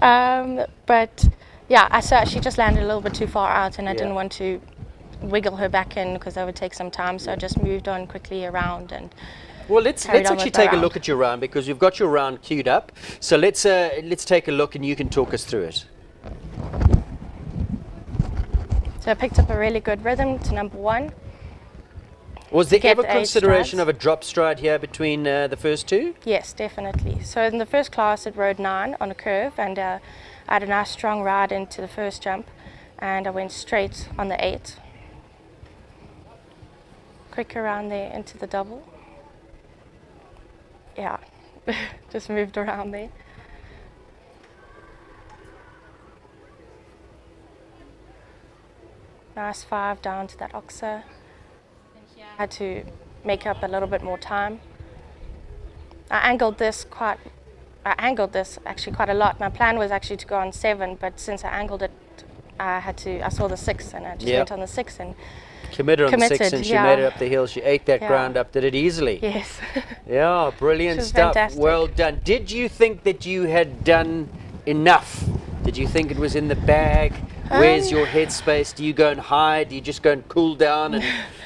But yeah, she just landed a little bit too far out, and I didn't want to wiggle her back in because that would take some time, so I just moved on quickly around. And well, let's actually take a look at your round, because you've got your round queued up. So let's take a look and you can talk us through it. So I picked up a really good rhythm to number 1. Was there ever consideration of a drop stride here between the first two? Yes, definitely. So in the first class it rode 9 on a curve, and I had a nice strong ride into the first jump, and I went straight on the 8. Quick around there into the double. Yeah, just moved around there. Nice 5 down to that oxer. I had to make up a little bit more time. I angled this actually quite a lot. My plan was actually to go on 7, but since I angled it, I saw the 6, and I just went on the 6 and committed on the 6, and she made it up the hill. She ate that ground up, did it easily. Yes. Yeah, brilliant stuff. Fantastic. Well done. Did you think that you had done enough? Did you think it was in the bag? Where's your headspace? Do you go and hide? Do you just go and cool down? And,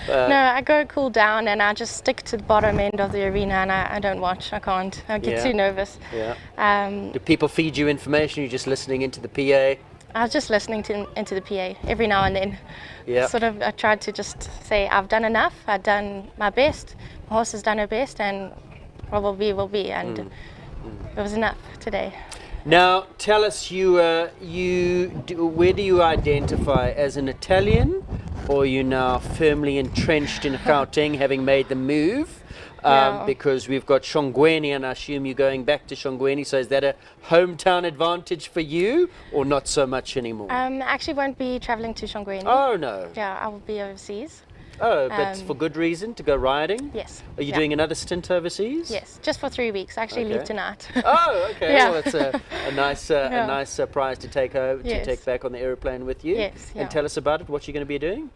no, I go cool down and I just stick to the bottom end of the arena, and I don't watch. I can't. I get too nervous. Yeah. Do people feed you information? You're just listening into the PA? I was just listening into the PA every now and then. Yeah. Sort of, I tried to just say, I've done enough. I've done my best. My horse has done her best, and what will be. And it was enough today. Now, tell us, where do you identify, as an Italian, or are you now firmly entrenched in Gauteng, having made the move? Because we've got Shongweni, and I assume you're going back to Shongweni, so is that a hometown advantage for you, or not so much anymore? I actually won't be travelling to Shongweni. Oh, no. Yeah, I will be overseas. Oh, but for good reason, to go riding? Yes. Are you doing another stint overseas? Yes, just for 3 weeks. I actually leave tonight. Oh, okay. Yeah. Well, it's a nice surprise to take home, to take back on the aeroplane with you. Yes. And tell us about it. What you're going to be doing?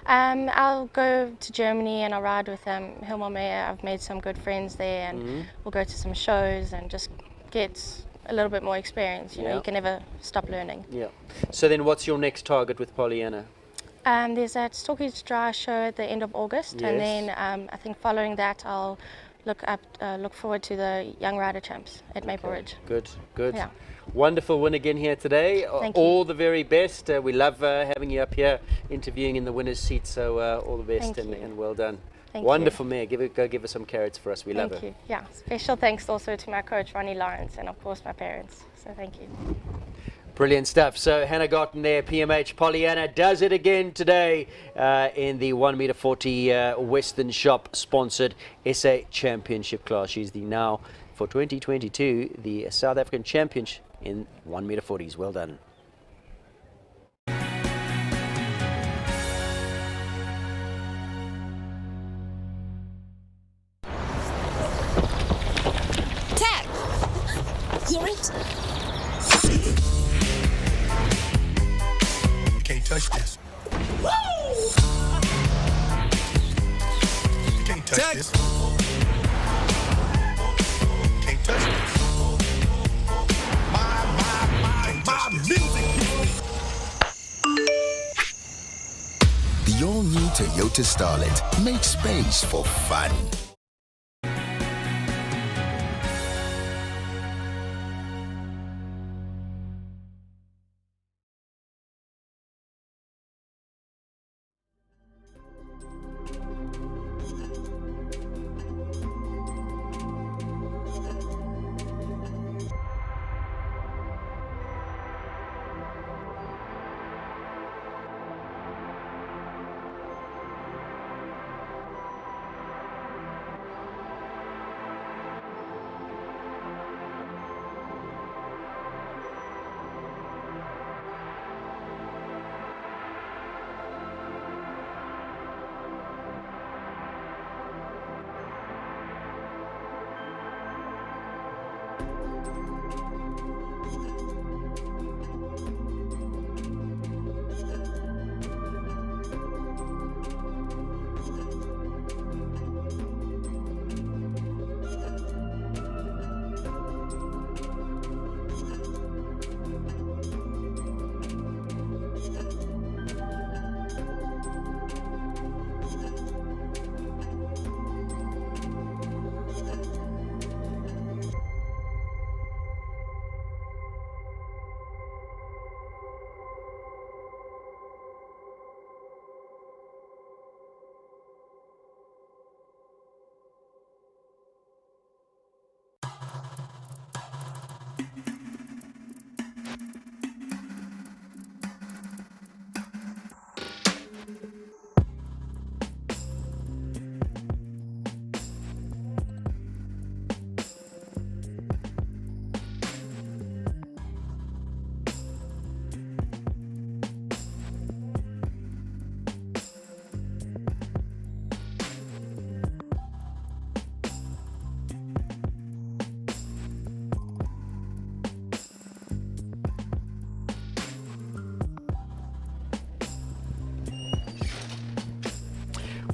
I'll go to Germany and I'll ride with Hilmar Meyer. I've made some good friends there, and we'll go to some shows and just get a little bit more experience. You know, you can never stop learning. Yeah. So then, what's your next target with Pollyanna? There's that Stockies Dry show at the end of August, and then I think following that I'll look forward to the Young Rider Champs at Maple Ridge. Good, good. Yeah. Wonderful win again here today. Thank you. All the very best. We love having you up here interviewing in the winner's seat. So all the best Thank you. and well done. Thank Wonderful mare. Go give us some carrots for us. We love Thank her. you. Yeah, special thanks also to my coach Ronnie Lawrence and of course my parents. So thank you. Brilliant stuff. So Hannah Garten there, PMH Pollyanna, does it again today in the 1 meter 40 Western Shop sponsored SA Championship class. She's the now, for 2022, the South African champion in 1 meter 40s. Well done. Tag! Hear it? You can't touch this. Woo! You can't touch this. You can't touch this. My music. The all-new Toyota Starlet makes space for fun.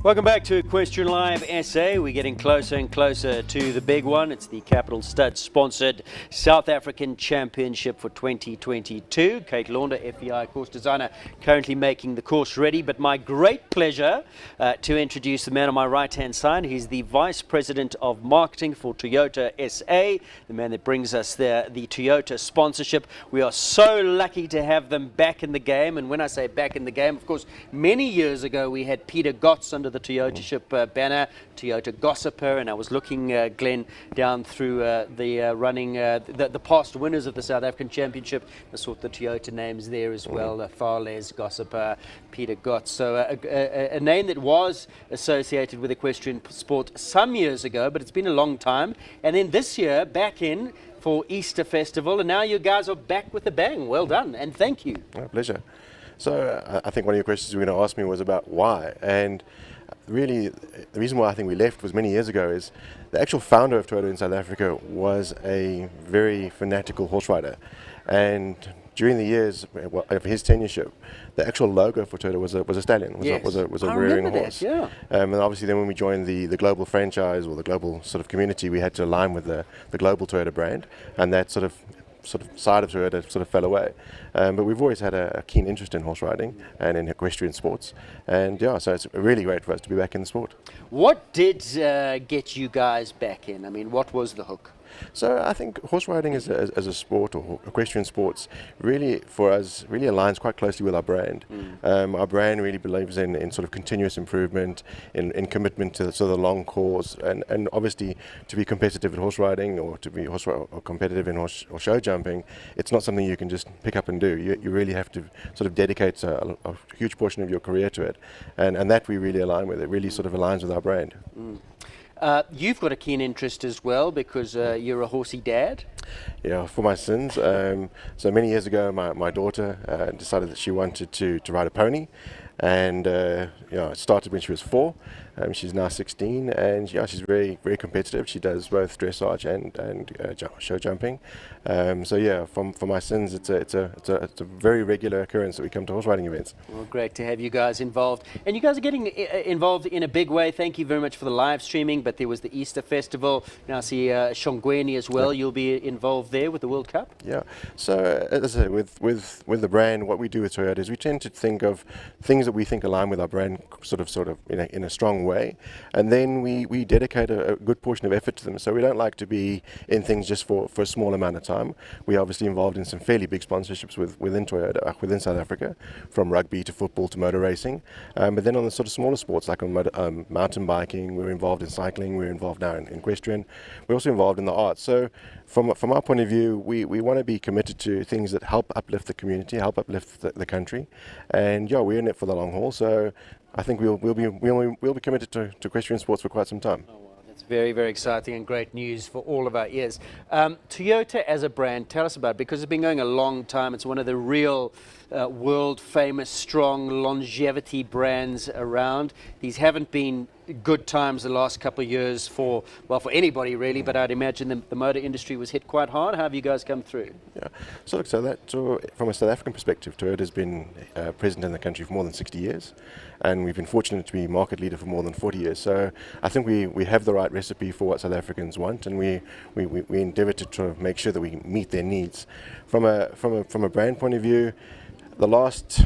Welcome back to Equestrian Live SA. We're getting closer and closer to the big one. It's the Capital Stud sponsored South African Championship for 2022. Kate Launder, FEI course designer, currently making the course ready. But my great pleasure to introduce the man on my right hand side. He's the Vice President of Marketing for Toyota SA, the man that brings us the Toyota sponsorship. We are so lucky to have them back in the game. And when I say back in the game, of course, many years ago we had Peter Gotts under the Toyotaship banner, Toyota Gossiper, and I was looking, Glenn, down through the past winners of the South African Championship. I saw the Toyota names there as well, Farles, Gossiper, Peter Gotts. So a name that was associated with equestrian sport some years ago, but it's been a long time. And then this year, back in for Easter Festival, and now you guys are back with a bang. Well done, and thank you. My pleasure. So I think one of your questions you were going to ask me was about why, and really the reason why I think we left was many years ago is the actual founder of Toyota in South Africa was a very fanatical horse rider, and during the years of his tenureship, the actual logo for Toyota was a stallion, was a rearing horse. Yeah. And obviously then when we joined the global franchise or the global sort of community, we had to align with the global Toyota brand, and that sort of sort of side of Toyota sort of fell away. But we've always had a keen interest in horse riding and in equestrian sports. And yeah, so it's really great for us to be back in the sport. What did get you guys back in? I mean, what was the hook? So I think horse riding as a sport, or equestrian sports, really for us really aligns quite closely with our brand. Our brand really believes in sort of continuous improvement, in commitment to the long course, and obviously to be competitive in horse riding or to be or competitive in horse or show jumping, it's not something you can just pick up and do. You really have to sort of dedicate a huge portion of your career to it, and that we really align with. It really sort of aligns with our brand. You've got a keen interest as well because you're a horsey dad. Yeah, for my sins. So many years ago, my daughter decided that she wanted to ride a pony, and it started when she was 4. She's now 16, and she's very, very competitive. She does both dressage and show jumping. For my sins, it's a very regular occurrence that we come to horse riding events. Well, great to have you guys involved, and you guys are getting involved in a big way. Thank you very much for the live streaming. But there was the Easter Festival. Now I see Shongweni as well. Yeah. You'll be involved there with the World Cup. Yeah. So as I say, with the brand, what we do with Toyota is we tend to think of things that we think align with our brand, sort of in a strong way, and then we dedicate a good portion of effort to them. So we don't like to be in things just for a small amount of time. We're obviously involved in some fairly big sponsorships within Toyota, within South Africa, from rugby to football to motor racing. But then on the sort of smaller sports like on mountain biking, we're involved in cycling, we're involved now in equestrian. We're also involved in the arts. So from our point of view, we want to be committed to things that help uplift the community, help uplift the country, and we're in it for the long haul. So I think we'll be committed to equestrian sports for quite some time. Oh, wow. That's very, very exciting and great news for all of our ears. Toyota as a brand, tell us about it, because it's been going a long time. It's one of the real world famous, strong longevity brands around. These haven't been good times the last couple of years for anybody really, but I'd imagine the motor industry was hit quite hard. How have you guys come through? Yeah, so from a South African perspective, Toyota has been present in the country for more than 60 years, and we've been fortunate to be market leader for more than 40 years. So I think we have the right recipe for what South Africans want, and we endeavour to try to make sure that we meet their needs. From a brand point of view, the last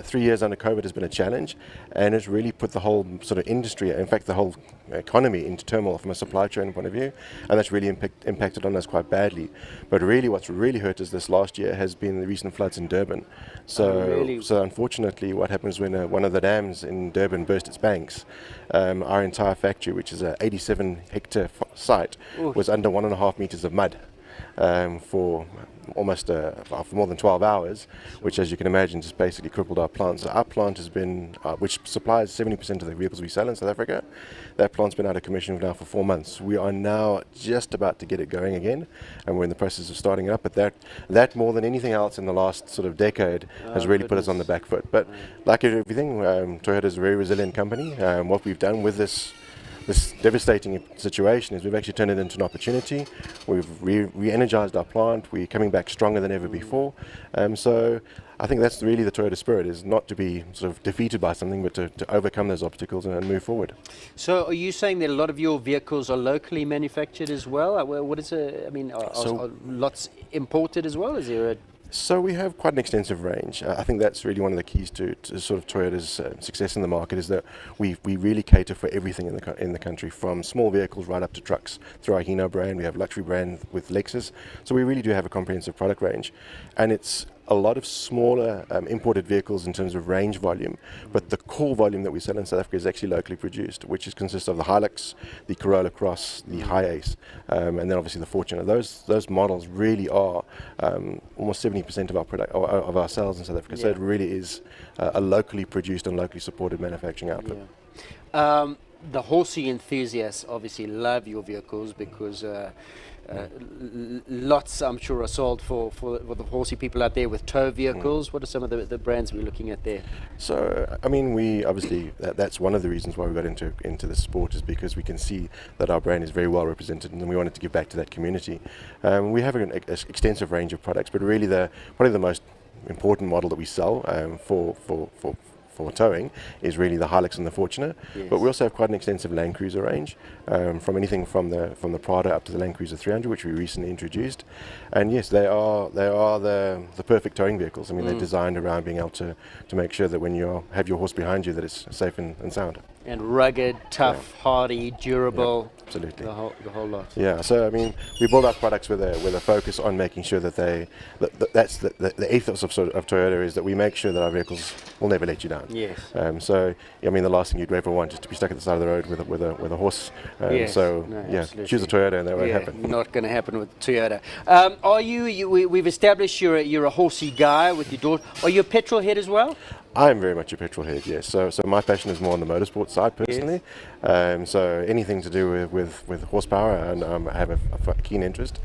3 years under COVID has been a challenge, and it's really put the whole sort of industry, in fact the whole economy, into turmoil from a supply chain point of view, and that's really impacted on us quite badly. But really what's really hurt us this last year has been the recent floods in Durban. So unfortunately what happens when one of the dams in Durban burst its banks, our entire factory, which is a 87 hectare site, was under 1.5 meters of mud for almost for more than 12 hours, which, as you can imagine, just basically crippled our plant. So our plant has been, which supplies 70% of the vehicles we sell in South Africa, that plant's been out of commission now for 4 months. We are now just about to get it going again, and we're in the process of starting it up. But that more than anything else in the last sort of decade has really put us on the back foot. But like everything, Toyota is a very resilient company. What we've done with this devastating situation is we've actually turned it into an opportunity. We've re-energized our plant. We're coming back stronger than ever before. So I think that's really the Toyota spirit, is not to be sort of defeated by something, but to overcome those obstacles and move forward. So are you saying that a lot of your vehicles are locally manufactured as well? What is are lots imported as well? Is there a... So we have quite an extensive range. I think that's really one of the keys to sort of Toyota's success in the market, is that we really cater for everything in the country, from small vehicles right up to trucks. Through our Hino brand, we have luxury brand with Lexus. So we really do have a comprehensive product range, and it's a lot of smaller imported vehicles in terms of range volume, but the core volume that we sell in South Africa is actually locally produced, which consists of the Hilux, the Corolla Cross, the Hi-Ace, and then obviously the Fortuner. Those models really are almost 70% of our product of our sales in South Africa. So it really is a locally produced and locally supported manufacturing output. Yeah. The horsey enthusiasts obviously love your vehicles because lots, I'm sure, are sold for the horsey people out there with tow vehicles. What are some of the brands we're looking at there? So, I mean, we obviously, that's one of the reasons why we got into this sport, is because we can see that our brand is very well represented, and we wanted to give back to that community. We have an extensive range of products, but really probably the most important model that we sell for for towing is really the Hilux and the Fortuner. Yes. But we also have quite an extensive Land Cruiser range, from anything from the Prada up to the Land Cruiser 300, which we recently introduced. And yes, they are the perfect towing vehicles. I mean, they're designed around being able to make sure that when you have your horse behind you, that it's safe and sound. And rugged, tough, hardy, durable. Yeah, absolutely. The whole lot. Yeah, so I mean, we build our products with a focus on making sure that that's the ethos of Toyota is that we make sure that our vehicles will never let you down. Yes. So I mean, the last thing you'd ever want is to be stuck at the side of the road with a horse. Yes. So No, yeah, absolutely. choose a Toyota and that won't happen. Not going to happen with Toyota. Are we've established you're a horsey guy with your daughter. Are you a petrol head as well? I'm very much a petrol head, yes. So my passion is more on the motorsport side personally. So anything to do with horsepower, and I have a keen interest.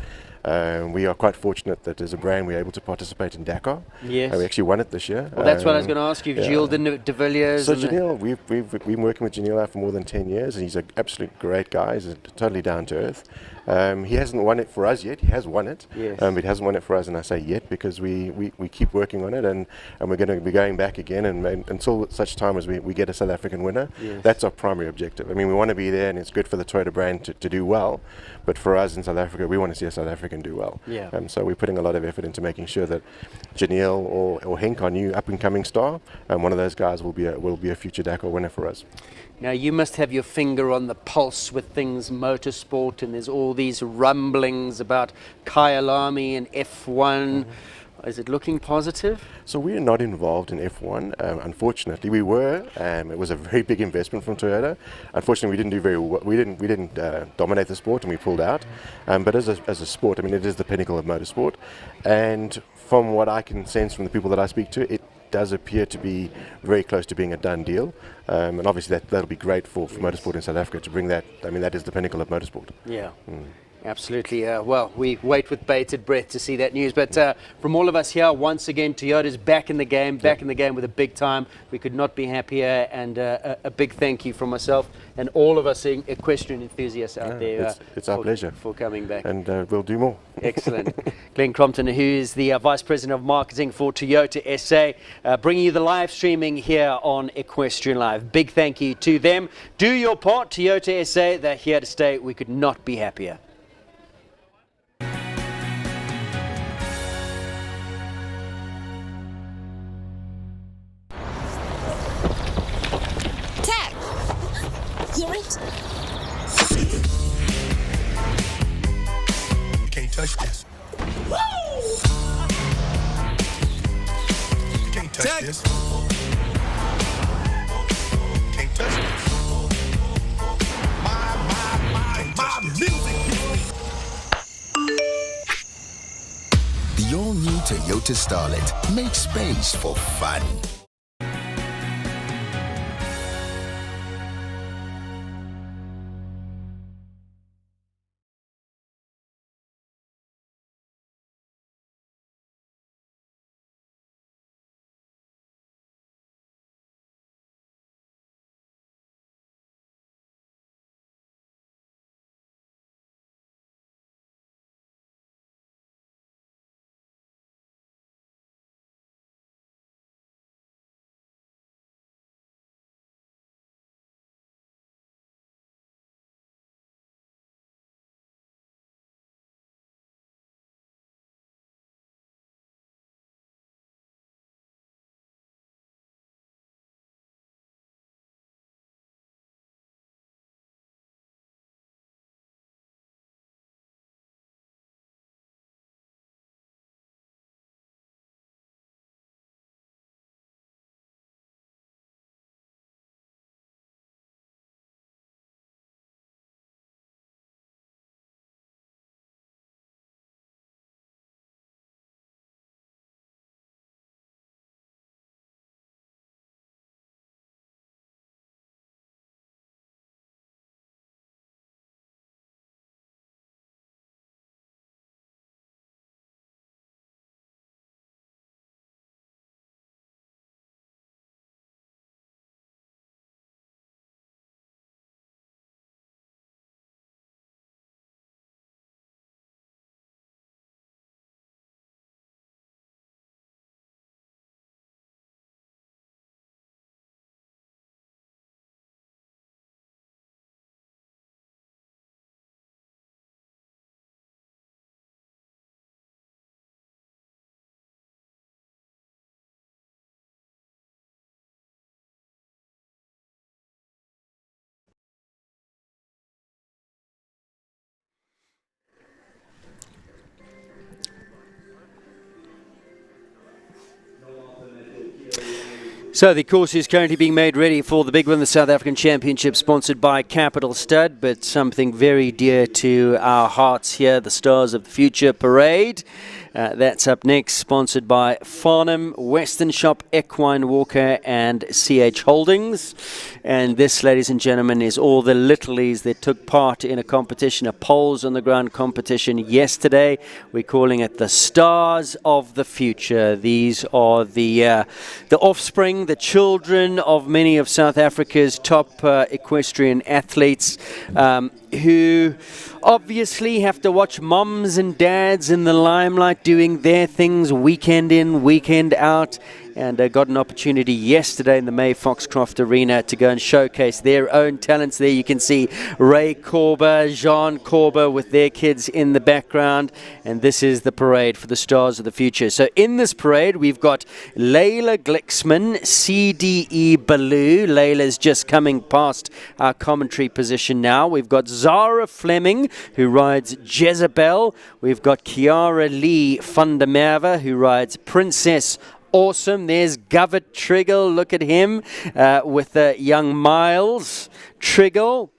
We are quite fortunate that as a brand we're able to participate in Dakar. Yes. We actually won it this year. Well, that's what I was going to ask you. Gilles de Villiers. So Janelle, we've been working with Janelle now for more than 10 years, and he's an absolute great guy. He's totally down to earth. He hasn't won it for us yet. He has won it, Yes. But he hasn't won it for us, and I say yet because we keep working on it, and we're going to be going back again, and until such time as we get a South African winner. Yes. That's our primary objective. I mean, we want to be there, and it's good for the Toyota brand to do well, but for us in South Africa, we want to see a South African do well. Yeah. So we're putting a lot of effort into making sure that Janelle or Henk, our new up-and-coming star, one of those guys will be a future Dakar winner for us. Now, you must have your finger on the pulse with things motorsport, and there's all these rumblings about Kyalami and F1. Is it looking positive? So we are not involved in F1. Unfortunately, we were. It was a very big investment from Toyota. Unfortunately, we didn't do very well. We didn't dominate the sport, and we pulled out. But as a sport, I mean, it is the pinnacle of motorsport. And from what I can sense from the people that I speak to, it does appear to be very close to being a done deal. And obviously that'll be great for motorsport in South Africa to bring that. I mean, that is the pinnacle of motorsport. Yeah. Absolutely. Well, we wait with bated breath to see that news. But from all of us here, once again, Toyota's back in the game, with a big time. We could not be happier. And a big thank you from myself and all of us equestrian enthusiasts out there. It's our pleasure for coming back. And we'll do more. Excellent. Glenn Crompton, who is the Vice President of Marketing for Toyota SA, bringing you the live streaming here on Equestrian Live. Big thank you to them. Do your part, Toyota SA. They're here to stay. We could not be happier. Hear it? You can't touch this. You can't touch this. You can't touch this. My music. The all-new Toyota Starlet makes space for fun. So the course is currently being made ready for the big one, the South African Championship, sponsored by Capital Stud, but something very dear to our hearts here, the Stars of the Future Parade. That's up next, sponsored by Farnham, Western Shop, Equine Walker and CH Holdings. And this, ladies and gentlemen, is all the littlies that took part in a competition, a poles on the ground competition yesterday. We're calling it the Stars of the Future. These are the offspring, the children of many of South Africa's top equestrian athletes, who obviously have to watch moms and dads in the limelight doing their things weekend in, weekend out, and got an opportunity yesterday in the May Foxcroft Arena to go and showcase their own talents. There you can see Ray Korber, Jean Korber with their kids in the background, and this is the parade for the Stars of the Future. So in this parade we've got Layla Glixman, CDE Baloo. Layla's just coming past our commentary position now. We've got Zara Fleming, who rides Jezebel. We've got Kiara Lee van der Merwe, who rides Princess Awesome. There's Govert Triggle. Look at him with young Miles Triggle.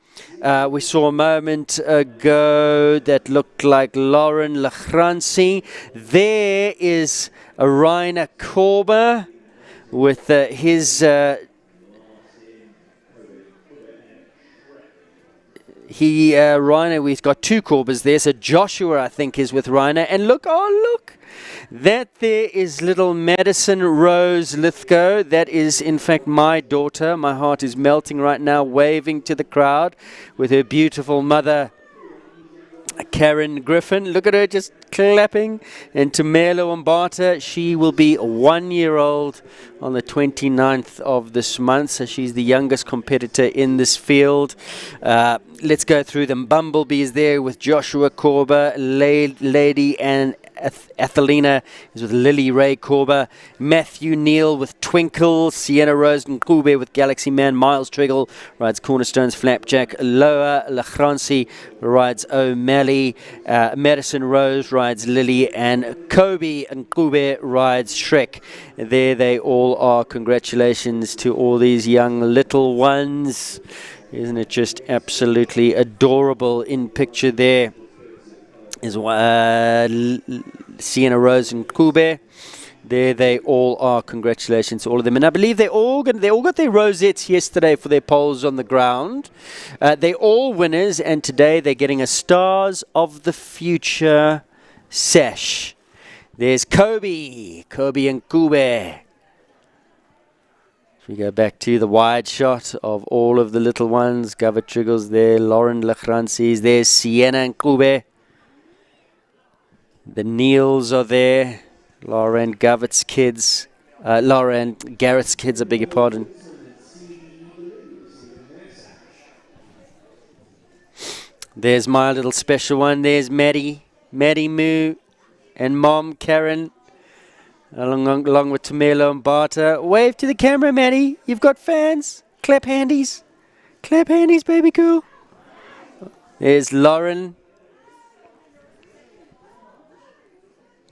We saw a moment ago that looked like Lauren Lachransi. There is a Rainer Korber with his... Rainer, we've got two Korbers there. So Joshua, I think, is with Rainer. And look, that there is little Madison Rose Lithgow. That is, in fact, my daughter. My heart is melting right now, waving to the crowd with her beautiful mother, Karen Griffin. Look at her just clapping. And Tumelo Mbata, she will be 1 year old on the 29th of this month. So she's the youngest competitor in this field. Let's go through them. Bumblebee is there with Joshua Korber. Lady and Athelina is with Lily Ray Korber. Matthew Neal with Twinkle. Sienna Rose Nkube with Galaxy Man. Miles Triggle rides Cornerstone's Flapjack. Loa Lachransi rides O'Malley. Madison Rose rides Lily. And Kobe Nkube rides Shrek. There they all are. Congratulations to all these young little ones. Isn't it just absolutely adorable in picture there? Is Sienna Rose and Kube. There they all are. Congratulations to all of them. And I believe they all got their rosettes yesterday for their poles on the ground. They're all winners, and today they're getting a Stars of the Future sash. There's Kobe and Kube. We go back to the wide shot of all of the little ones. Govert Triggles there, Lauren Lachransi's, there's Sienna and Kube. The Neils are there. Laura and Garrett's kids. I beg your pardon. There's my little special one. There's Maddie Moo, and Mom Karen, along with Tumelo Mbata. Wave to the camera, Maddie. You've got fans. Clap handies. Clap handies, baby cool. There's Lauren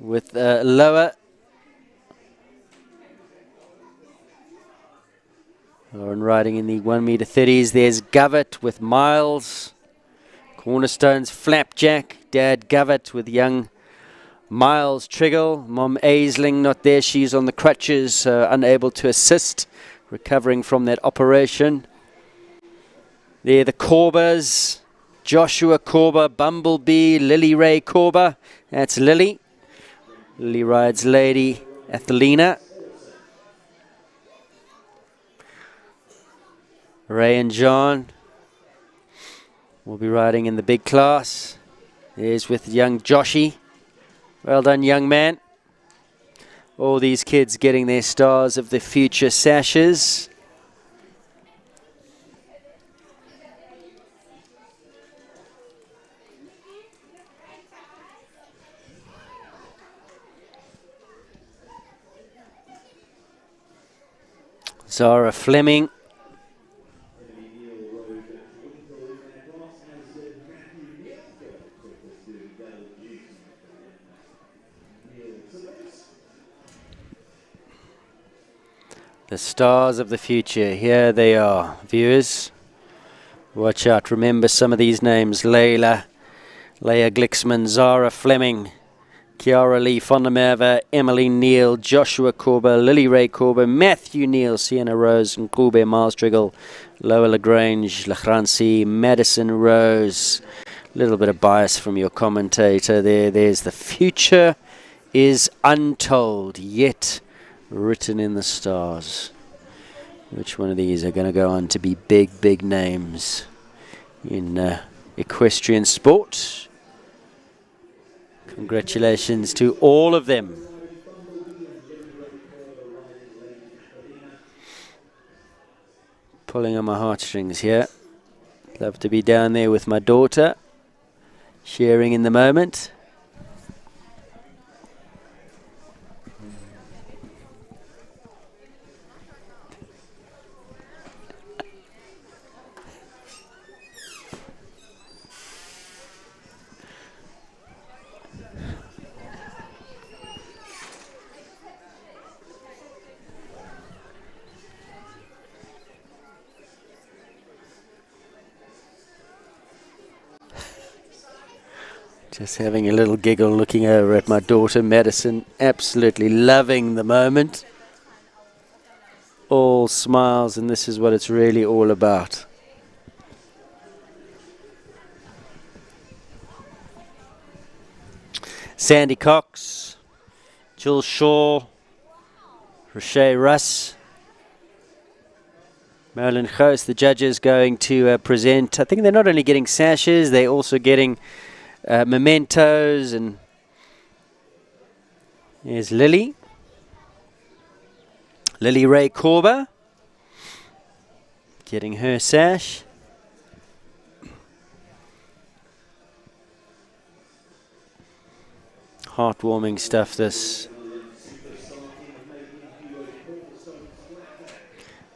with Loa. Lauren riding in the 1m30s. There's Govert with Miles. Cornerstone's Flapjack. Dad Govert with young Miles Triggle. Mom Aisling not there. She's on the crutches, unable to assist, recovering from that operation. There the Korbers. Joshua Korber, Bumblebee, Lily Ray Korber. That's Lily. Lily rides Lady Athelina. Ray and John will be riding in the big class. There's with young Joshy. Well done, young man. All these kids getting their Stars of the Future sashes. Zara Fleming. The stars of the future. Here they are, viewers. Watch out. Remember some of these names. Leia Glicksman, Zara Fleming, Kiara Lee von der Merwe, Emily Neal, Joshua Korber, Lily Ray Korber, Matthew Neal, Sienna Rose, and Kube Miles Driggle, Loa Lagrange, Lachransi, Madison Rose. A little bit of bias from your commentator there. There's the future is untold, yet written in the stars. Which one of these are going to go on to be big, big names in equestrian sport? Congratulations to all of them. Pulling on my heartstrings here. Love to be down there with my daughter, sharing in the moment. Just having a little giggle looking over at my daughter Madison, absolutely loving the moment. All smiles, and this is what it's really all about. Sandy Cox, Jill Shaw, Roche Russ, Marilyn Khoos, the judges going to present. I think they're not only getting sashes, they're also getting mementos. And here's Lily Ray Korber getting her sash. Heartwarming stuff, this.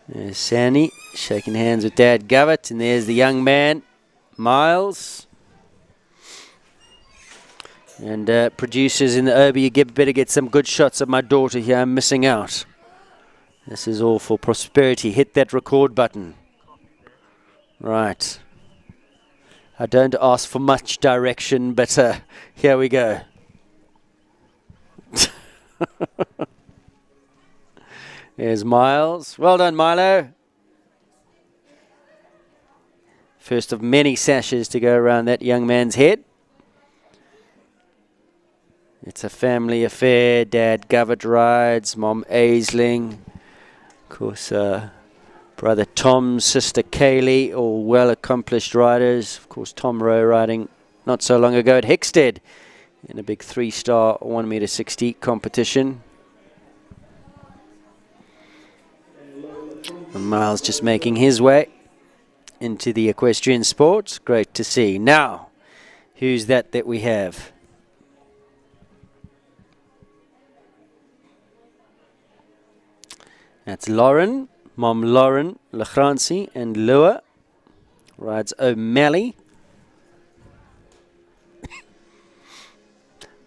There's Sandy shaking hands with Dad Govett, and there's the young man, Miles. And producers in the Obi, you better get some good shots of my daughter here. I'm missing out. This is all for prosperity. Hit that record button. Right. I don't ask for much direction, but here we go. There's Miles. Well done, Milo. First of many sashes to go around that young man's head. It's a family affair. Dad Govett rides, Mom Aisling. Of course, brother Tom, sister Kaylee, all well-accomplished riders. Of course, Tom Rowe riding not so long ago at Hickstead in a big 3-star 1 meter 60 competition. And Miles just making his way into the equestrian sport. Great to see. Now, who's that we have? That's Lauren, Mom Lauren Lachransi, and Lua rides O'Malley.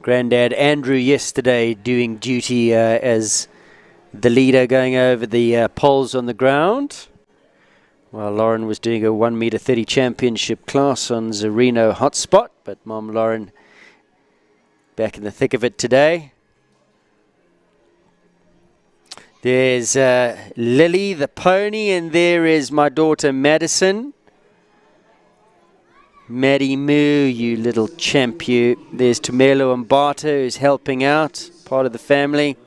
Granddad Andrew yesterday doing duty as the leader going over the poles on the ground, while Lauren was doing a 1 meter 30 championship class on Zerino Hotspot, but Mom Lauren back in the thick of it today. There's Lily the pony, and there is my daughter Madison. Maddie Moo, you little champ, you. There's Tumelo Mbata, who's helping out, part of the family.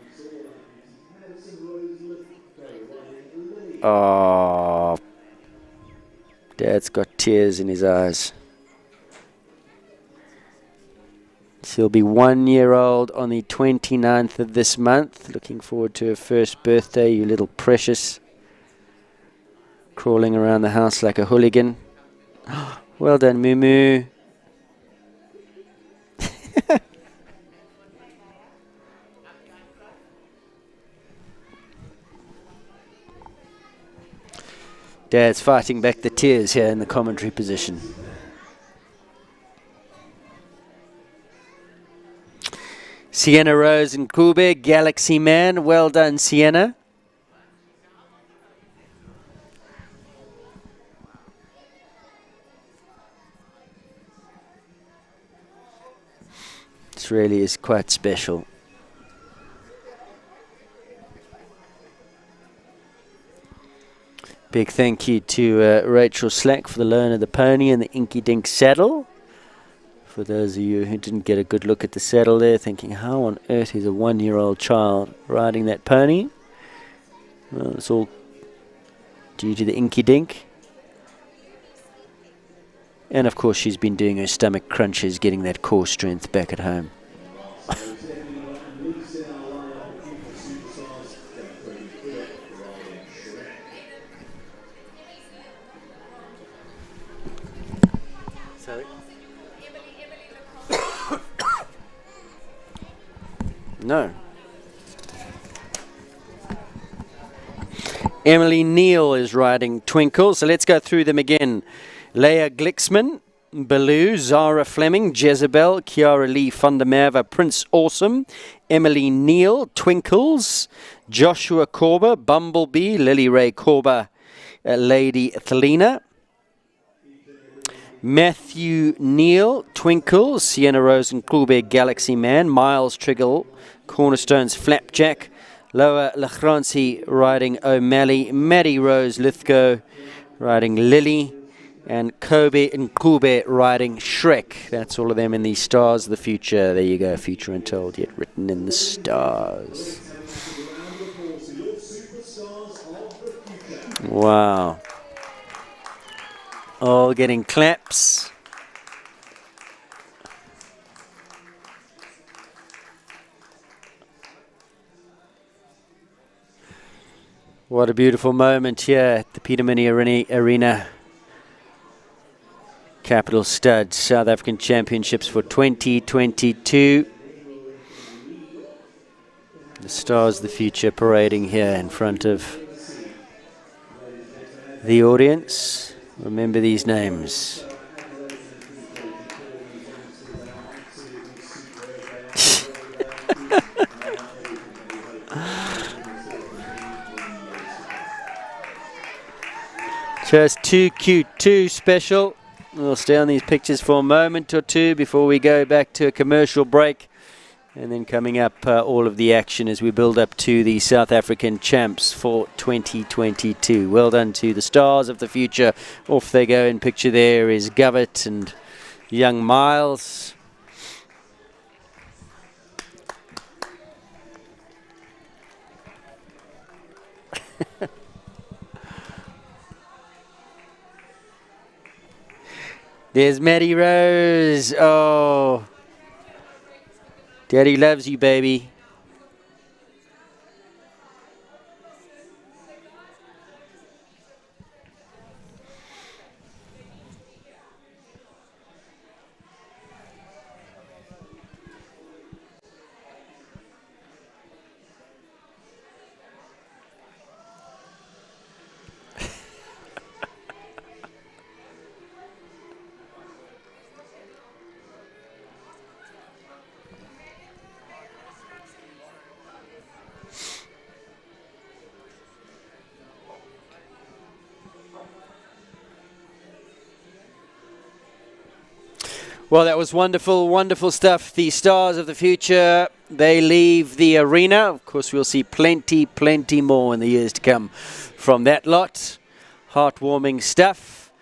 Oh, Dad's got tears in his eyes. She'll be 1 year old on the 29th of this month. Looking forward to her first birthday, you little precious. Crawling around the house like a hooligan. Well done, Moo Moo. Dad's fighting back the tears here in the commentary position. Sienna Rose and Kube, Galaxy Man. Well done, Sienna. really is quite special. Big thank you to Rachel Slack for the loan of the pony and the Inky Dink saddle. For those of you who didn't get a good look at the saddle there, thinking how on earth is a 1-year-old child riding that pony? Well, it's all due to the Inky Dink. And of course she's been doing her stomach crunches, getting that core strength back at home. Sorry? No. Emily Neal is riding Twinkle, so let's go through them again. Leah Glixman, Baloo, Zara Fleming, Jezebel, Kiara Lee van der Merwe, Prince Awesome, Emily Neal, Twinkles, Joshua Korber, Bumblebee, Lily Ray Korber, Lady Thelina, Matthew Neal, Twinkle, Sienna Rose and Klube Galaxy Man, Miles Triggle, Cornerstones Flapjack, Loa Lachransi riding O'Malley, Maddie Rose Lithgow riding Lily, and Kobe and Kube riding Shrek. That's all of them in the Stars of the Future. There you go, Future Untold, yet written in the stars. Wow. All getting claps. What a beautiful moment here at the Peter Mini Arena. Capital Stud South African Championships for 2022. The Stars of the Future parading here in front of the audience. Remember these names. Just too cute, too special. We'll stay on these pictures for a moment or two before we go back to a commercial break. And then coming up, all of the action as we build up to the South African champs for 2022. Well done to the Stars of the Future. Off they go. In picture there is Govett and young Miles. There's Maddie Rose. Oh, Daddy loves you, baby. Well, that was wonderful, wonderful stuff. The Stars of the Future, they leave the arena. Of course, we'll see plenty more in the years to come from that lot. Heartwarming stuff.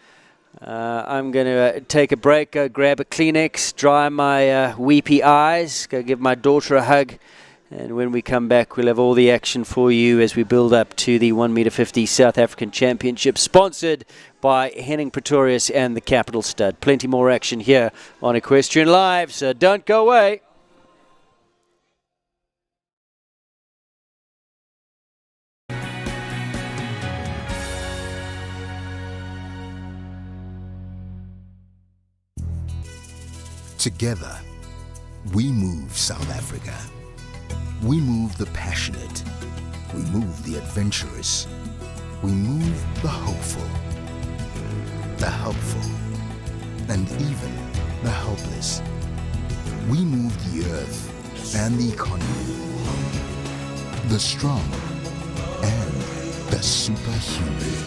I'm going to take a break, go grab a Kleenex, dry my weepy eyes, go give my daughter a hug. And when we come back, we'll have all the action for you as we build up to the 1m50 South African Championship, sponsored by Henning Pretorius and the Capital Stud. Plenty more action here on Equestrian Live, so don't go away. Together, we move South Africa. We move the passionate. We move the adventurous. We move the hopeful, the helpful, and even the helpless. We move the earth and the economy, the strong and the superhuman.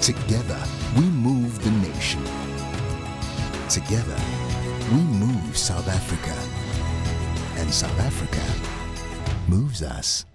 Together, we move the nation. Together, we move South Africa. South Africa moves us.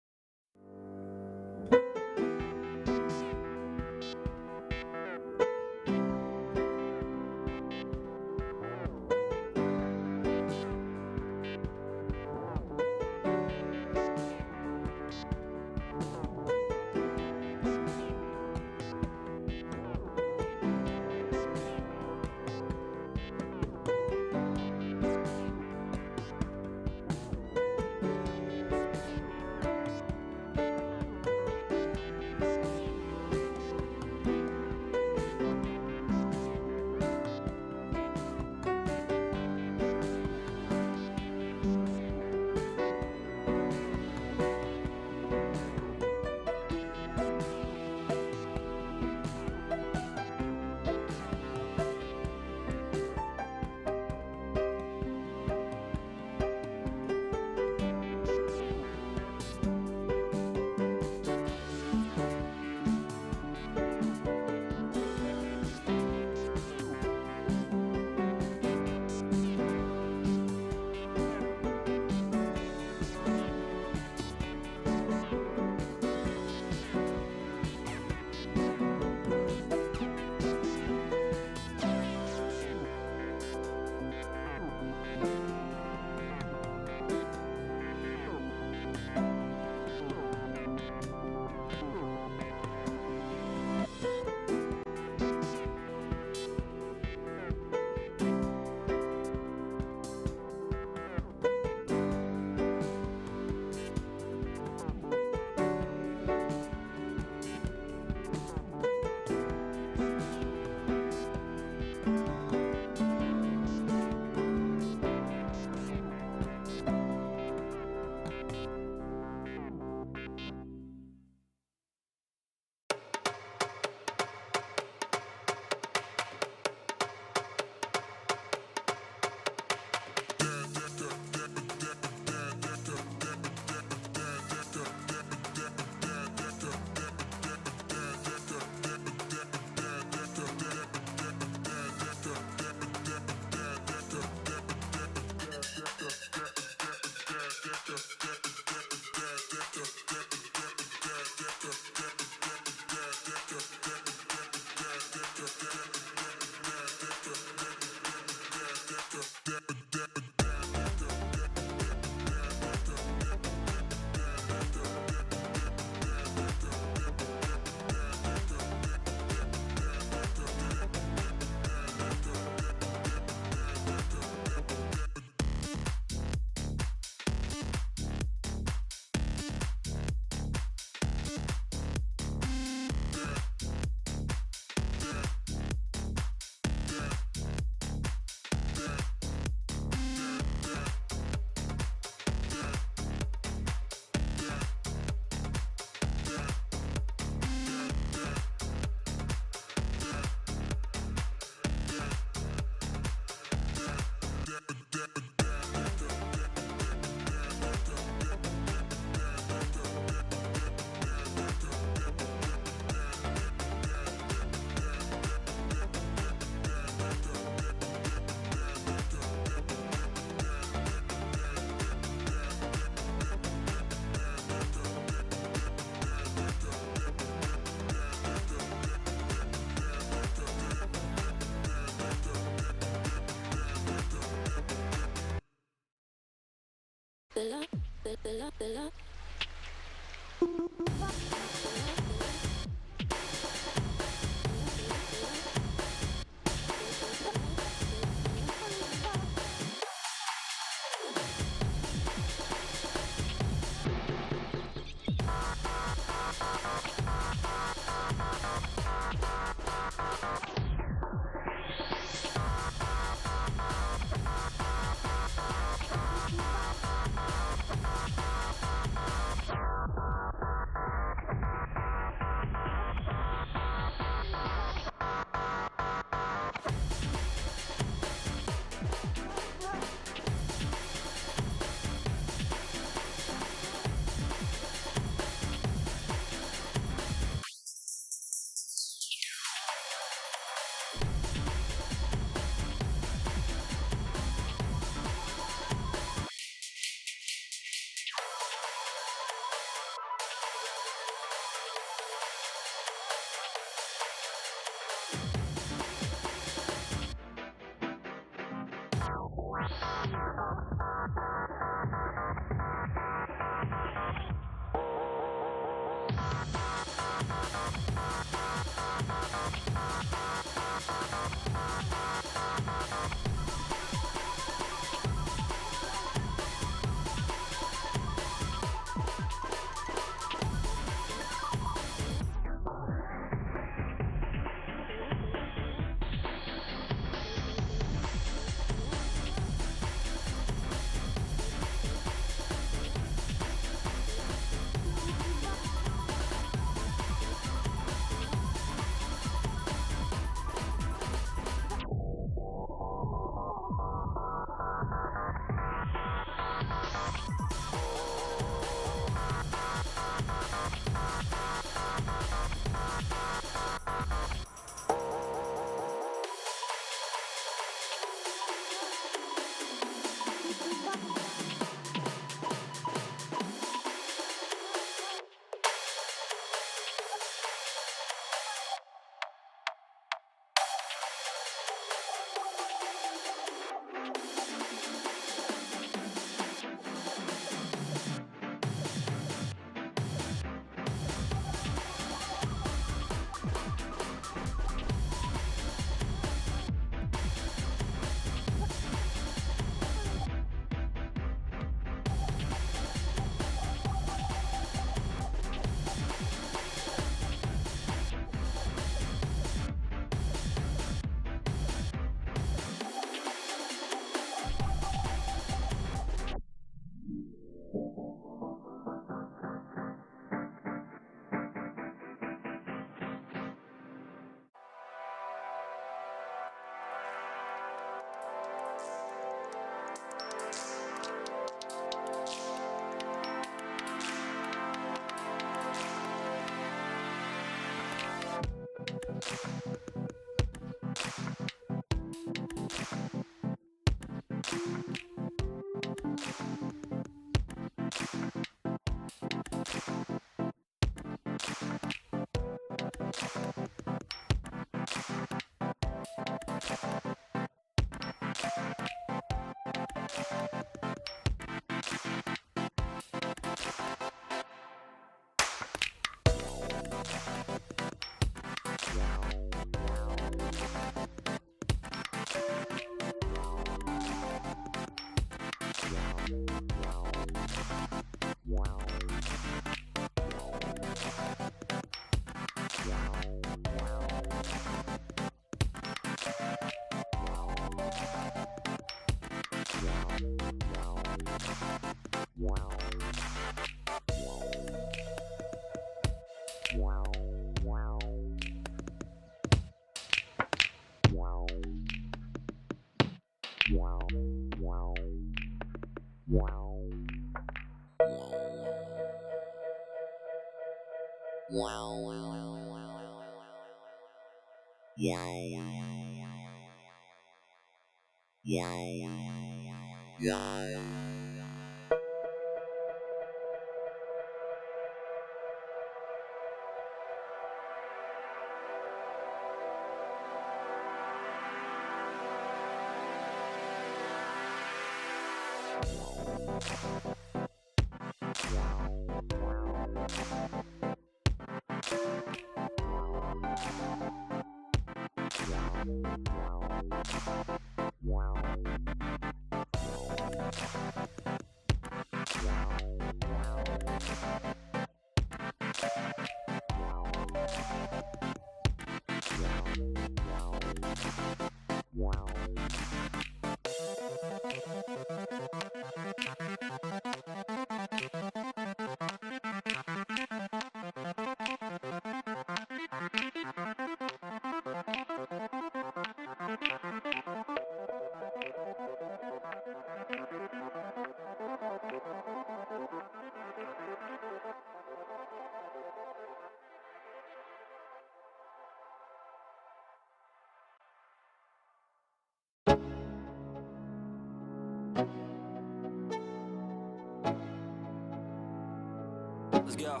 Let's go.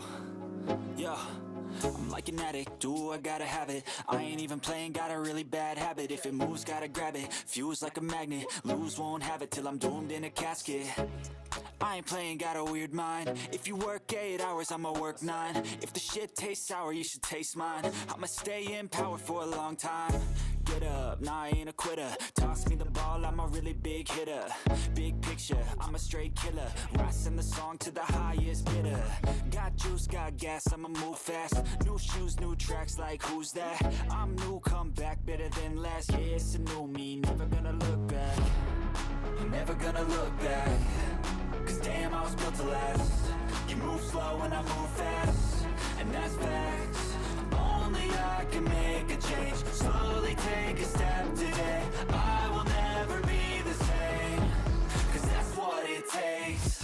Yo, I'm like an addict, do I gotta have it. I ain't even playing, got a really bad habit. If it moves, gotta grab it, fuse like a magnet. Lose, won't have it till I'm doomed in a casket. I ain't playing, got a weird mind. If you work 8 hours, I'ma work 9. If the shit tastes sour, you should taste mine. I'ma stay in power for a long time. Get up, nah, I ain't a quitter. Toss me the ball, I'm a really big hitter. Big picture, I'm a straight killer. Rising the song to the highest bidder. Got juice, got gas, I'ma move fast. New shoes, new tracks, like who's that? I'm new, come back, better than last. Yeah, it's a new me, never gonna look back. Never gonna look back. Cause damn, I was built to last. You move slow and I move fast, and that's facts. Only I can make a change. Slowly take a step today. I will never be the same. Cause that's what it takes.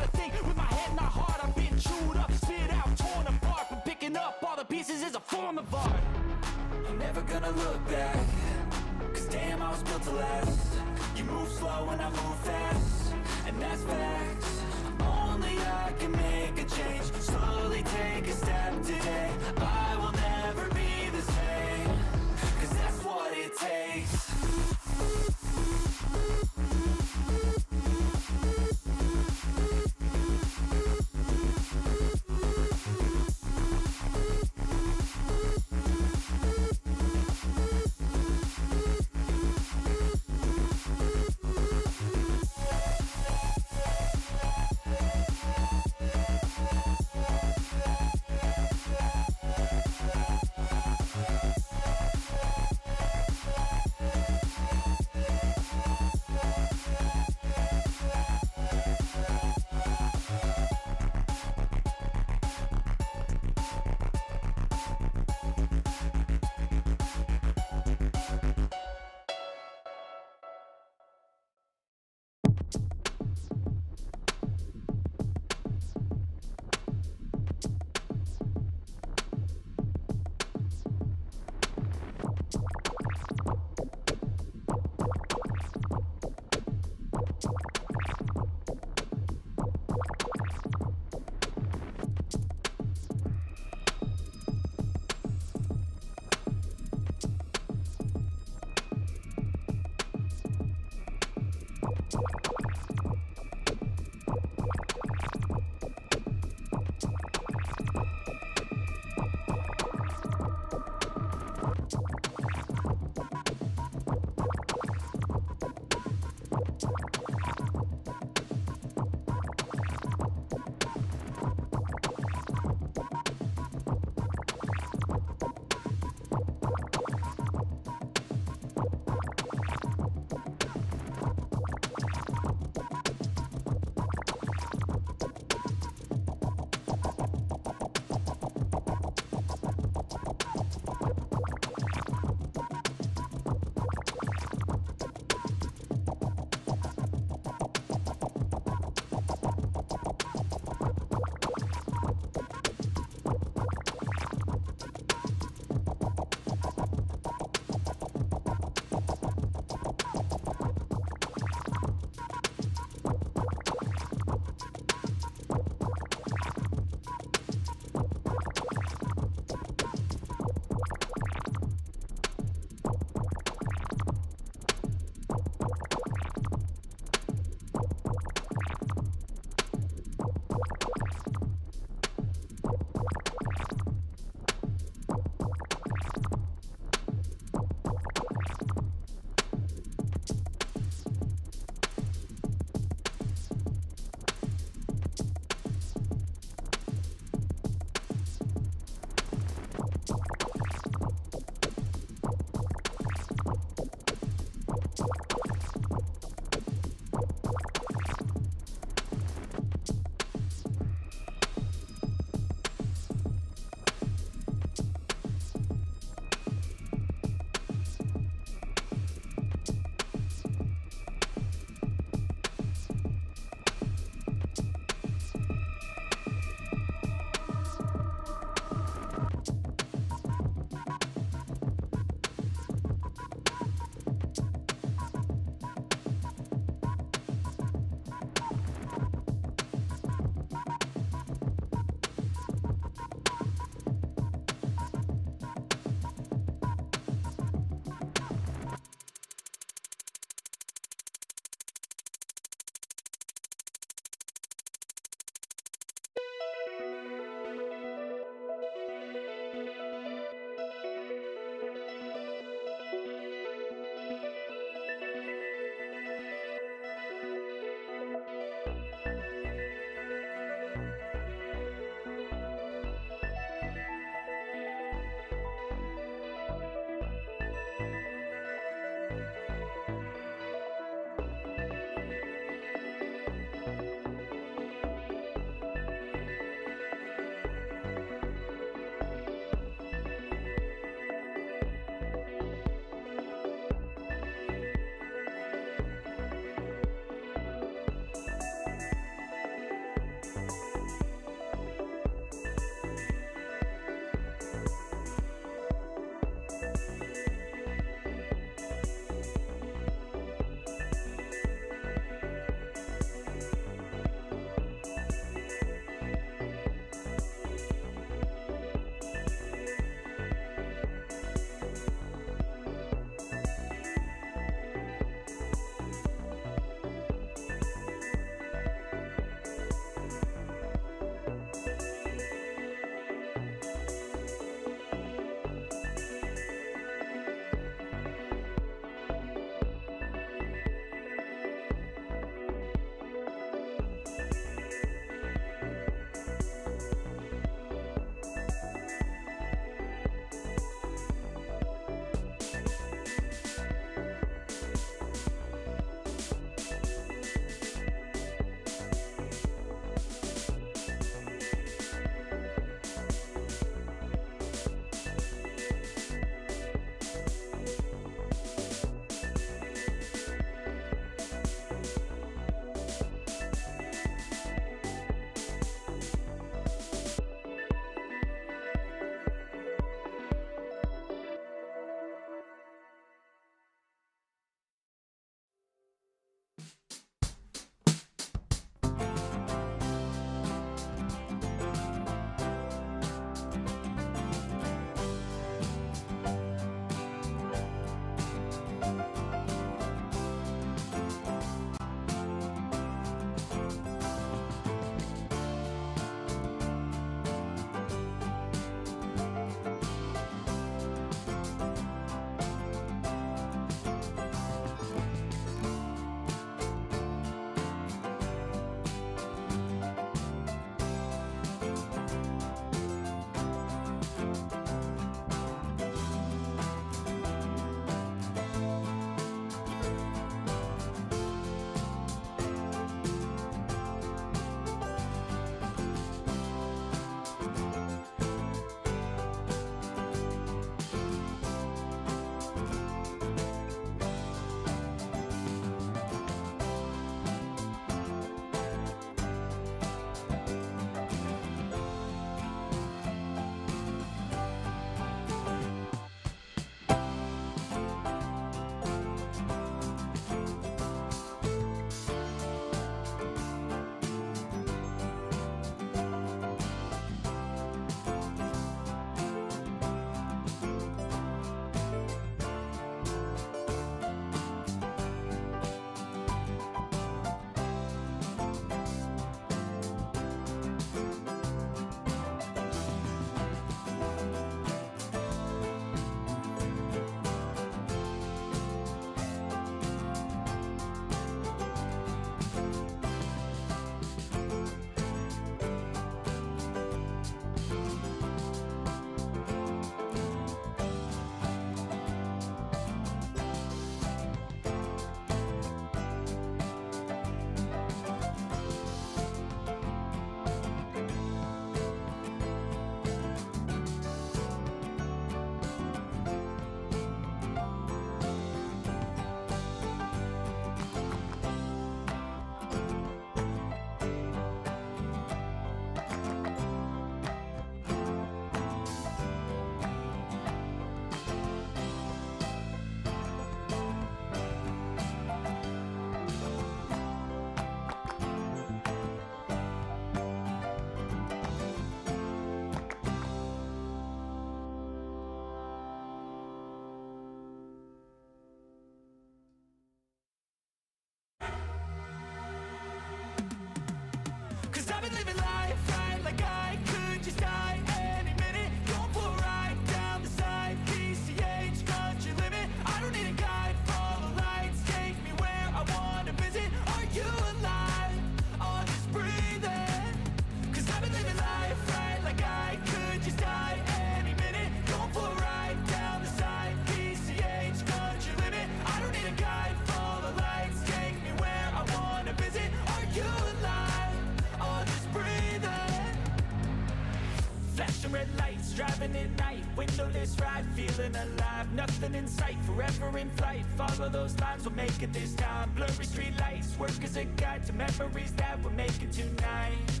feeling alive, nothing in sight, forever in flight. Follow those lines, we'll make it this time. Blurry street lights, work as a guide to memories that we're making tonight.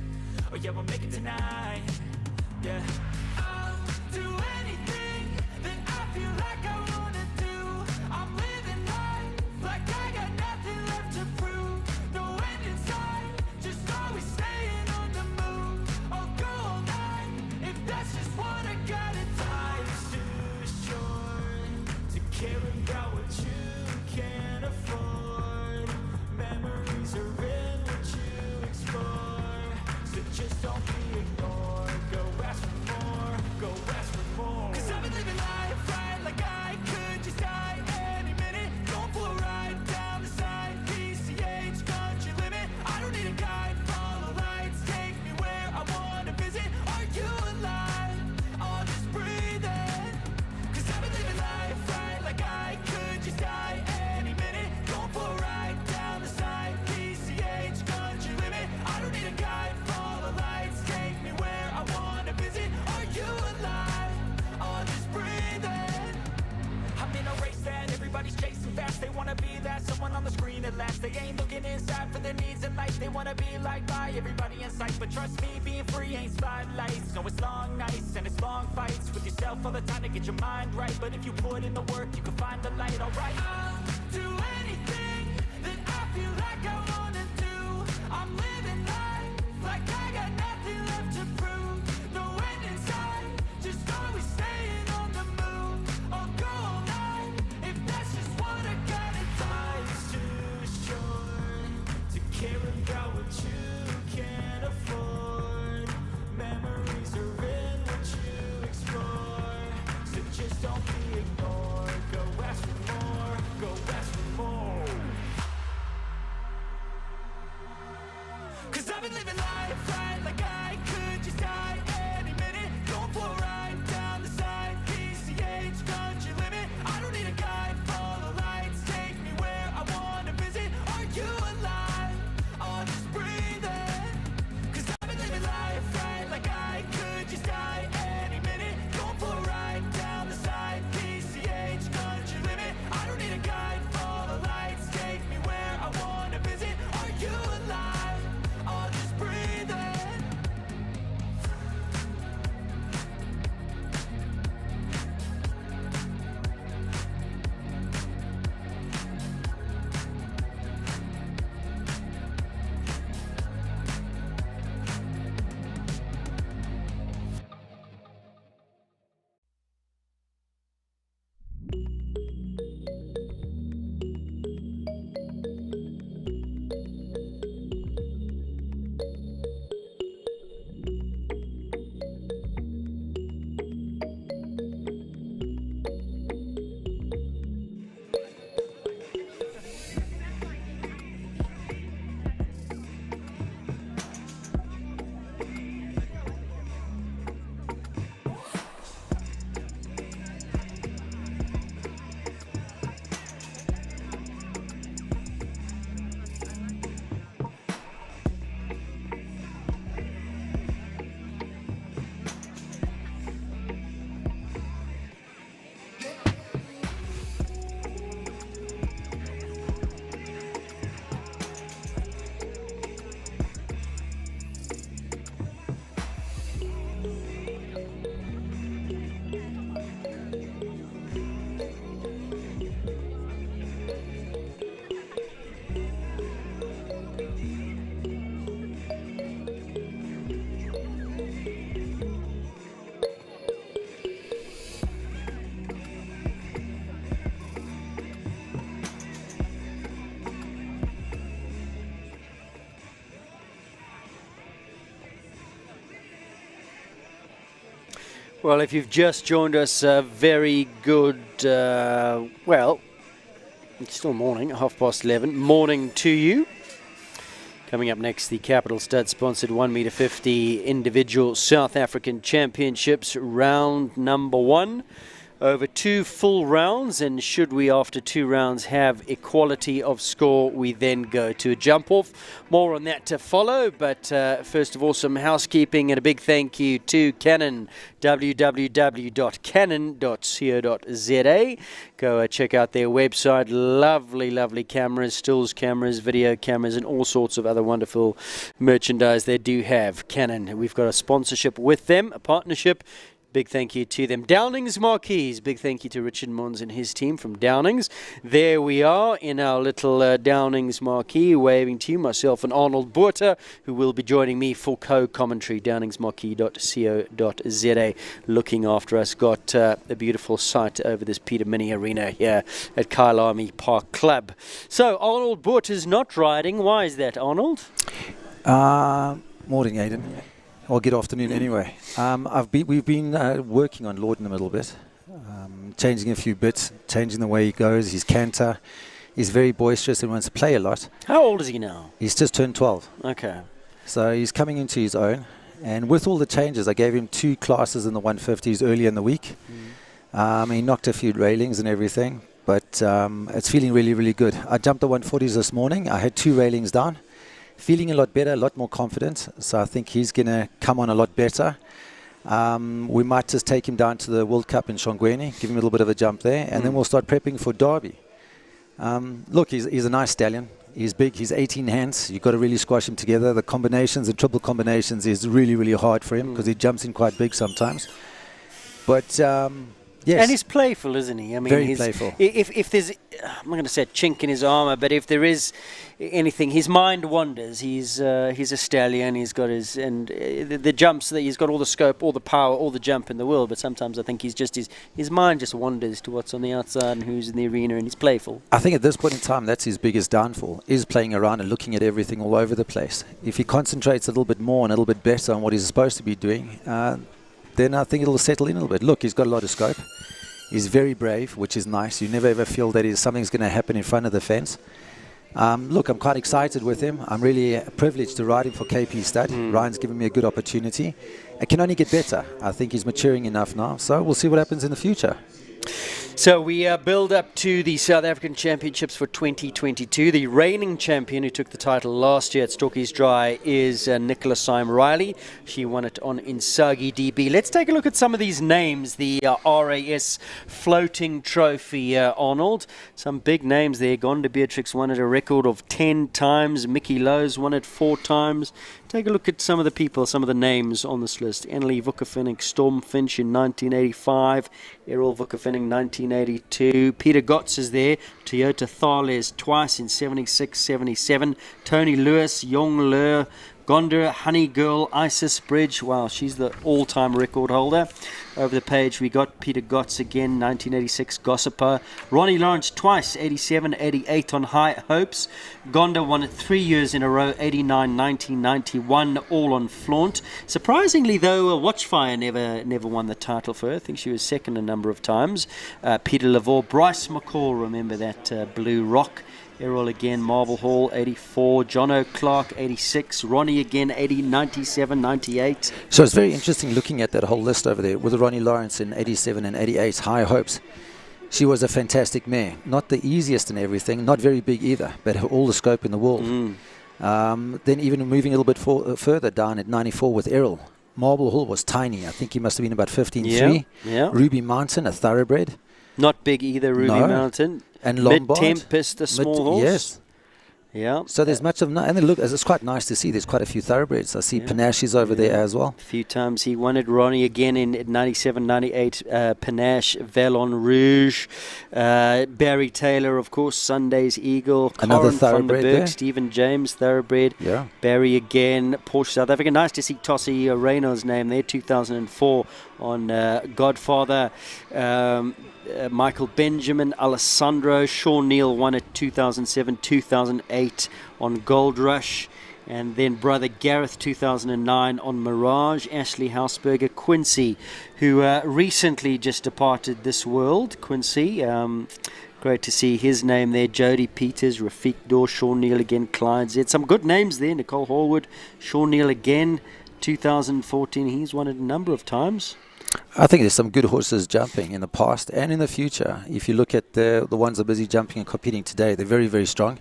Oh yeah, we'll make it tonight. Yeah. I'll do anything that I feel like I wanna do. I'm living life like I got nothing left to prove. No end in sight, just always staying on the move. I'll go all night if that's just what I gotta do. Life's too short to care about what you can't afford. Memories are in what you explore, so just don't be ignored. Go ask for more, go ask for more. 'Cause I've been living life right like I could just die any minute. Going for a ride down the side, PCH country limit. I don't need a guide, follow lights, take me where I wanna visit. Are you alive? I'll just breathe in. 'Cause I've been living life right like I could just die any minute. Going for a ride down the side, PCH country limit. I don't need a guide, follow lights, take me where I wanna visit. Are you alive? I'll just breathe in. I'm in a race that everybody's chasing fast. They wanna be that someone on the screen at last. They ain't looking inside for their needs in life. They wanna be liked by everybody in sight. But trust me, being free ain't spotlights. No, it's long nights and it's long fights with yourself all the time to get your mind right. But if you put in the work, you can find the light, alright? I'll do anything that I feel like I wanna do. I'm living life like I got nothing left to prove. No end in sight, just always staying on the move. I'll go all night if that's just what I Well, if you've just joined us, very good, well, it's still morning, 11:30. Morning to you. Coming up next, the Capital Stud-sponsored 1 metre 50 individual South African Championships, round number 1. Over 2 full rounds, and should we after 2 rounds have equality of score, we then go to a jump off. More on that to follow, but first of all, some housekeeping and a big thank you to Canon, www.canon.co.za. Go check out their website. Lovely cameras, stills cameras, video cameras, and all sorts of other wonderful merchandise they do have. Canon, we've got a sponsorship with them, a partnership. Big thank you to them. Downings Marquees, big thank you to Richard Mons and his team from Downings. There we are in our little Downings Marquee, waving to you, myself and Arnold Botha, who will be joining me for co-commentary. Downingsmarquee.co.za, looking after us. Got a beautiful sight over this Peter Mini Arena here at Kyalami Park Club. So Arnold Botha is not riding. Why is that, Arnold? Morning, Aidan. Or good afternoon anyway. We've been working on Lorden a little bit, changing a few bits, changing the way he goes, his canter. He's very boisterous and wants to play a lot. How old is he now? He's just turned 12. Okay. So he's coming into his own. And with all the changes, I gave him 2 classes in the 150s earlier in the week. He knocked a few railings and everything, but it's feeling really good. I jumped the 140s this morning. I had 2 railings down. Feeling a lot better, a lot more confident. So I think he's going to come on a lot better. We might just take him down to the World Cup in Shongweni, give him a little bit of a jump there, and then we'll start prepping for Derby. Look, he's a nice stallion. He's big. He's 18 hands. You've got to really squash him together. The combinations, the triple combinations is really hard for him because he jumps in quite big sometimes. But yes. And he's playful, isn't he? I mean, very playful. If there's, I'm not going to say a chink in his armour, but if there is anything, his mind wanders. He's a stallion. He's got his the jumps that he's got all the scope, all the power, all the jump in the world. But sometimes I think his mind just wanders to what's on the outside and who's in the arena, and he's playful. I think at this point in time, that's his biggest downfall: is playing around and looking at everything all over the place. If he concentrates a little bit more and a little bit better on what he's supposed to be doing, then I think it'll settle in a little bit. Look, he's got a lot of scope. He's very brave, which is nice. You never ever feel that something's going to happen in front of the fence. Look, I'm quite excited with him. I'm really privileged to ride him for KP Stud. Ryan's given me a good opportunity. It can only get better. I think he's maturing enough now. So we'll see what happens in the future. So we build up to the South African Championships for 2022. The reigning champion who took the title last year at Stockies Dry is Nicola Syme Riley. She won it on Insagi DB. Let's take a look at some of these names. The RAS Floating Trophy, Arnold. Some big names there. Gonda Beatrix won it a record of 10 times. Mickey Lowe's won it 4 times. Take a look at some of the people, some of the names on this list. Annelie Vuckerfinning, Storm Finch in 1985. Errol Vuckerfinning, 1982. Peter Gotts is there. Toyota Thales twice in 76, 77. Tony Lewis, Yong Le, Gonda, Honey Girl, Isis Bridge. Wow, she's the all-time record holder. Over the page, we got Peter Gotts again, 1986, Gossiper. Ronnie Lawrence twice, 87, 88 on High Hopes. Gonda won it 3 years in a row, 89, 1991, all on Flaunt. Surprisingly, though, Watchfire never won the title for her. I think she was second a number of times. Peter Lavore, Bryce McCall, remember that Blue Rock. Errol again, Marble Hall, 84. Jono Clark, 86. Ronnie again, 80, 97, 98. So it's very interesting looking at that whole list over there with Ronnie Lawrence in 87 and 88, High Hopes. She was a fantastic mare. Not the easiest in everything, not very big either, but had all the scope in the world. Then even moving a little bit further down at 94 with Errol. Marble Hall was tiny. I think he must have been about 15.3. Yeah. Ruby Mountain, a thoroughbred. Not big either, Ruby Mountain. And Lombard. Mid-Tempest, a small horse. Yes. Yeah. So there's much of... And then look, it's quite nice to see. There's quite a few thoroughbreds. I see Panache is over there as well. A few times he won it. Ronnie again in 97, 98. Panache, Vallon Rouge. Barry Taylor, of course. Sunday's Eagle. Another thoroughbred there. Stephen James, thoroughbred. Yeah. Barry again. Porsche South Africa. Nice to see Tossie Reyna's name there. 2004 on Godfather. Michael Benjamin, Alessandro, Sean Neal won it 2007, 2008 on Gold Rush. And then brother Gareth 2009 on Mirage, Ashley Hausberger, Quincy, who recently just departed this world. Quincy, great to see his name there. Jody Peters, Rafiq Dor, Sean Neal again, Clyde Z. Some good names there. Nicole Hallwood, Sean Neal again, 2014. He's won it a number of times. I think there's some good horses jumping in the past and in the future. If you look at the ones that are busy jumping and competing today, they're very, very strong.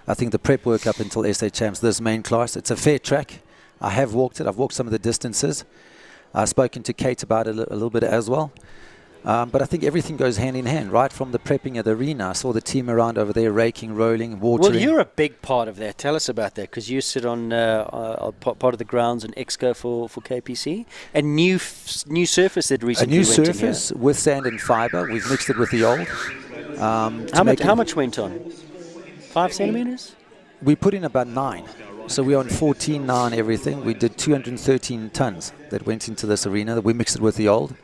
I think the prep work up until SA Champs, this main class, it's a fair track. I have walked it. I've walked some of the distances. I've spoken to Kate about it a little bit as well. But I think everything goes hand in hand, right from the prepping of the arena. I saw the team around over there raking, rolling, watering. Well, you're a big part of that. Tell us about that, because you sit on part of the grounds and Exco for KPC. A new surface that recently went in. A new surface with sand and fibre. We've mixed it with the old. How much went on? 5 centimetres? We put in about 9. So we're on 14.9 everything. We did 213 tons that went into this arena. We mixed it with the old.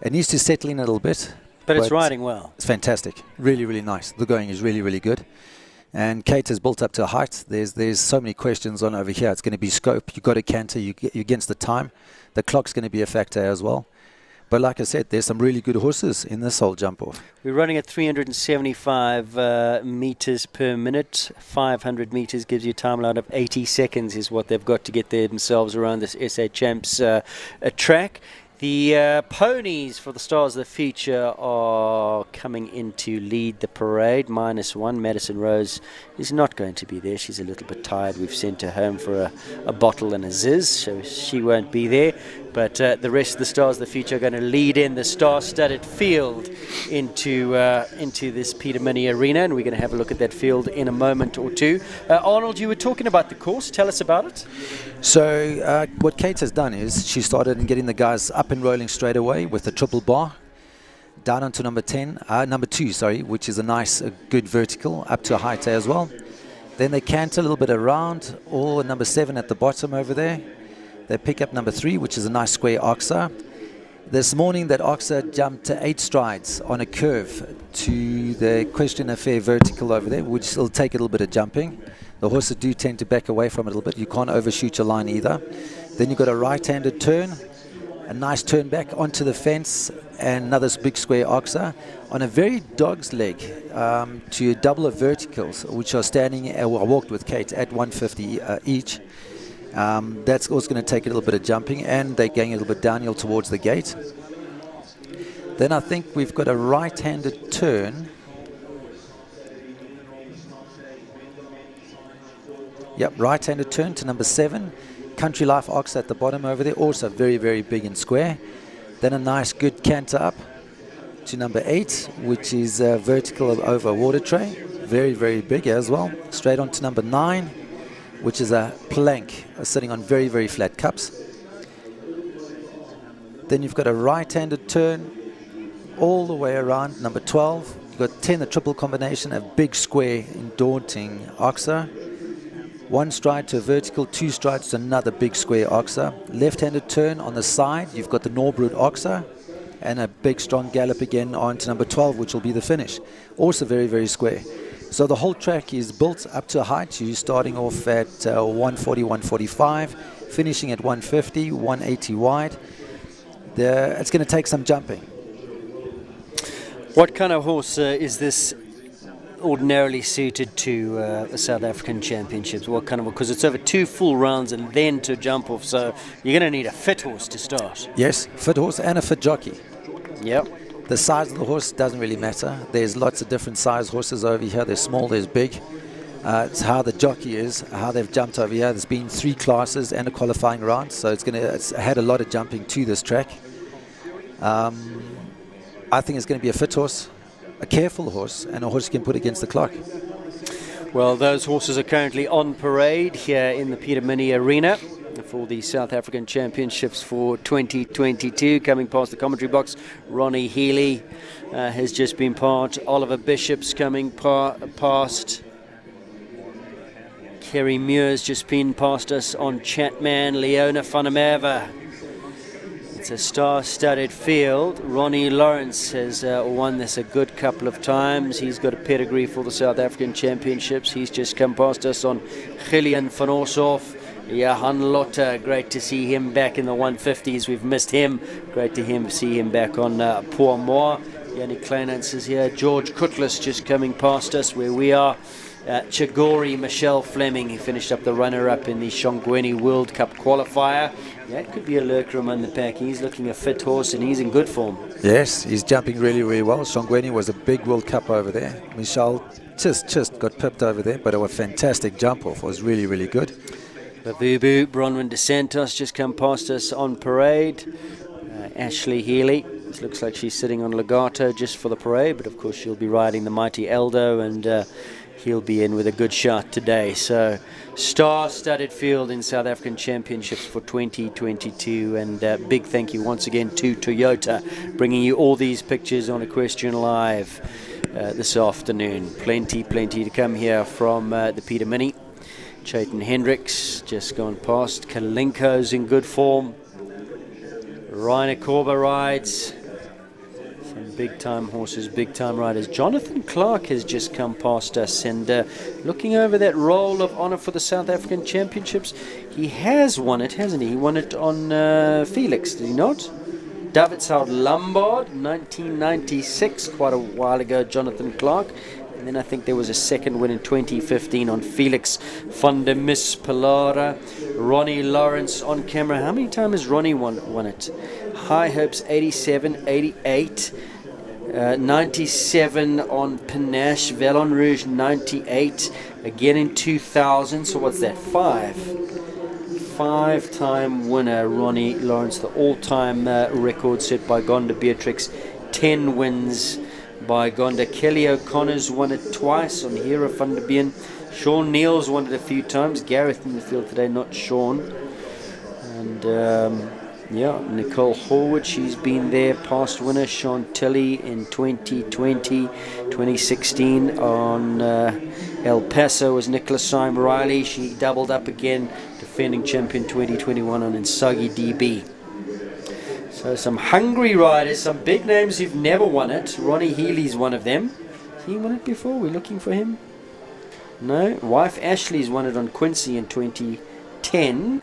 It needs to settle in a little bit. But it's riding well. It's fantastic. Really, really nice. The going is really, really good. And Kate has built up to a height. There's so many questions on over here. It's going to be scope. You've got to canter. You're against the time. The clock's going to be a factor as well. But like I said, there's some really good horses in this whole jump-off. We're running at 375 meters per minute. 500 meters gives you a time allowed of 80 seconds is what they've got to get themselves around this SA Champs track. The ponies for the Stars of the Future are coming in to lead the parade. -1, Madison Rose is not going to be there. She's a little bit tired. We've sent her home for a bottle and a ziz, so she won't be there. But the rest of the Stars of the Future are going to lead in the star-studded field into this Peter Mini Arena, and we're going to have a look at that field in a moment or two. Arnold, you were talking about the course. Tell us about it. So what Kate has done is she started getting the guys up and rolling straight away with the triple bar down onto number 2, which is a nice, good vertical up to a height as well. Then they canter a little bit around, or number 7 at the bottom over there. They pick up number 3, which is a nice square oxa. This morning that oxa jumped to 8 strides on a curve to the Question Affair vertical over there, which will take a little bit of jumping. The horses do tend to back away from it a little bit. You can't overshoot your line either. Then you've got a right-handed turn, a nice turn back onto the fence, and another big square oxa on a very dog's leg to a double of verticals, which are standing, I walked with Kate, at 150 each. That's also going to take a little bit of jumping, and they're going a little bit downhill towards the gate. Then I think we've got a right-handed turn. Yep, right-handed turn to number 7. Country Life Ox at the bottom over there, also very, very big and square. Then a nice good canter up to number 8, which is vertical over a water tray. Very, very big as well. Straight on to number 9, which is a plank sitting on very, very flat cups. Then you've got a right-handed turn all the way around number 12. You've got 10, the triple combination, a big square and daunting oxa. 1 stride to a vertical, 2 strides to another big square oxa. Left-handed turn on the side, you've got the Norbrut oxa, and a big strong gallop again on to number 12, which will be the finish. Also very, very square. So the whole track is built up to a height. You're starting off at 140, 145, finishing at 150, 180 wide. It's going to take some jumping. What kind of horse is this ordinarily suited to the South African Championships? What kind of, because it's over 2 full rounds and then to jump off, so you're going to need a fit horse to start. Yes, fit horse and a fit jockey. Yep. The size of the horse doesn't really matter. There's lots of different size horses over here. There's small, there's big. It's how the jockey is, how they've jumped over here. There's been 3 classes and a qualifying round, so it's had a lot of jumping to this track. I think it's going to be a fit horse, a careful horse, and a horse you can put against the clock. Well, those horses are currently on parade here in the Peter Mini Arena for the South African Championships for 2022. Coming past the commentary box, Ronnie Healy has just been part. Oliver Bishop's coming past. Kerry Muir's just been past us on Chatman. Leona van der Merwe. It's a star-studded field. Ronnie Lawrence has won this a good couple of times. He's got a pedigree for the South African Championships. He's just come past us on Gillian van Oshoff. Johan Lotte, great to see him back in the 150s. We've missed him. Great to see him back on Poimois. Yannick Kleinans is here. George Cutlass just coming past us where we are. Chagori Michelle Fleming, he finished up the runner-up in the Shongweni World Cup qualifier. That could be a lurker among the pack. He's looking a fit horse and he's in good form. Yes, he's jumping really, really well. Shongweni was a big World Cup over there. Michelle just got pipped over there, but a fantastic jump off. Was really, really good. Bavubu, Bronwyn De Santos just come past us on parade. Ashley Healy, it looks like she's sitting on Legato just for the parade, but of course she'll be riding the mighty Eldo, and he'll be in with a good shot today. So star-studded field in South African Championships for 2022, and big thank you once again to Toyota, bringing you all these pictures on Equestrian Live this afternoon. Plenty to come here from the Peter Mini. Chayton Hendricks just gone past. Kalinko's in good form. Rainer Korber rides. Some big-time horses, big-time riders. Jonathan Clark has just come past us, and looking over that roll of honour for the South African Championships, he has won it, hasn't he? He won it on Felix, did he not? Davidshout Lombard, 1996, quite a while ago, Jonathan Clark. And then I think there was a second win in 2015 on Felix van der Mis Pilara. Ronnie Lawrence on camera. How many times has Ronnie won it? High Hopes 87, 88, 97 on Panache. Vallon Rouge 98, again in 2000. So what's that? Five-time winner, Ronnie Lawrence. The all-time record set by Gonda Beatrix. 10 wins by Gonda. Kelly O'Connor's won it twice on Hera van der Been. Sean Neal's won it a few times. Gareth in the field today, not Sean. And Nicole Horwood, she's been there, past winner. Chantilly in 2020, 2016 on El Paso was Nicholas Syme Riley. She doubled up again, defending champion 2021 on Insagi DB. So some hungry riders, some big names who've never won it. Ronnie Healy's one of them. Has he won it before? We're looking for him. No. Wife Ashley's won it on Quincy in 2010.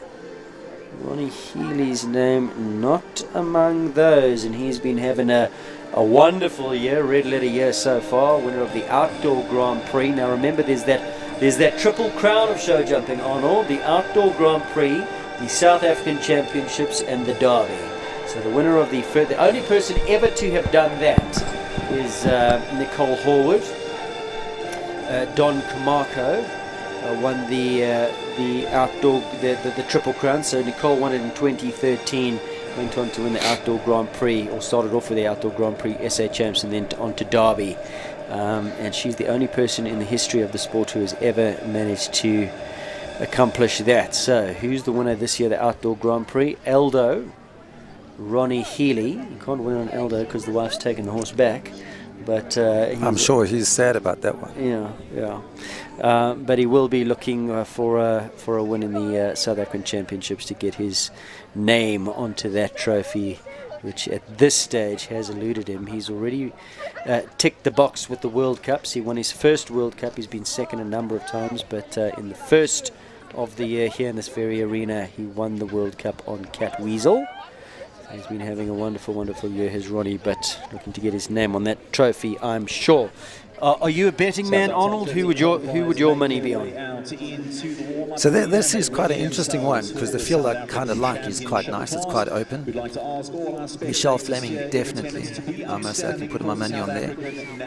Ronnie Healy's name not among those, and he's been having a wonderful year, red letter year so far. Winner of the Outdoor Grand Prix. Now remember, there's that triple crown of show jumping, Arnold. The Outdoor Grand Prix, the South African Championships, and the Derby. So the winner of the only person ever to have done that is Nicole Horwood. Don Camarco won the outdoor the Triple Crown. So Nicole won it in 2013. Went on to win the Outdoor Grand Prix, or started off with the Outdoor Grand Prix SA Champs, and then on to Derby. And she's the only person in the history of the sport who has ever managed to accomplish that. So who's the winner this year, the Outdoor Grand Prix? Eldo. Ronnie Healy. You can't win on Eldo because the wife's taken the horse back, but I'm sure he's sad about that one. Yeah. But he will be looking for a win in the South African Championships to get his name onto that trophy, which at this stage has eluded him. He's already ticked the box with the World Cups. He won his first World Cup. He's been second a number of times, but in the first of the year here in this very arena, he won the World Cup on Cat Weasel. He's been having a wonderful, wonderful year, has Ronnie, but looking to get his name on that trophy, I'm sure. Are you a betting man, Arnold? Who would your money be on? So this is quite an interesting one, because the field I kind of like is quite nice. It's quite open. Michelle Fleming, definitely. I must say I can put my money on there.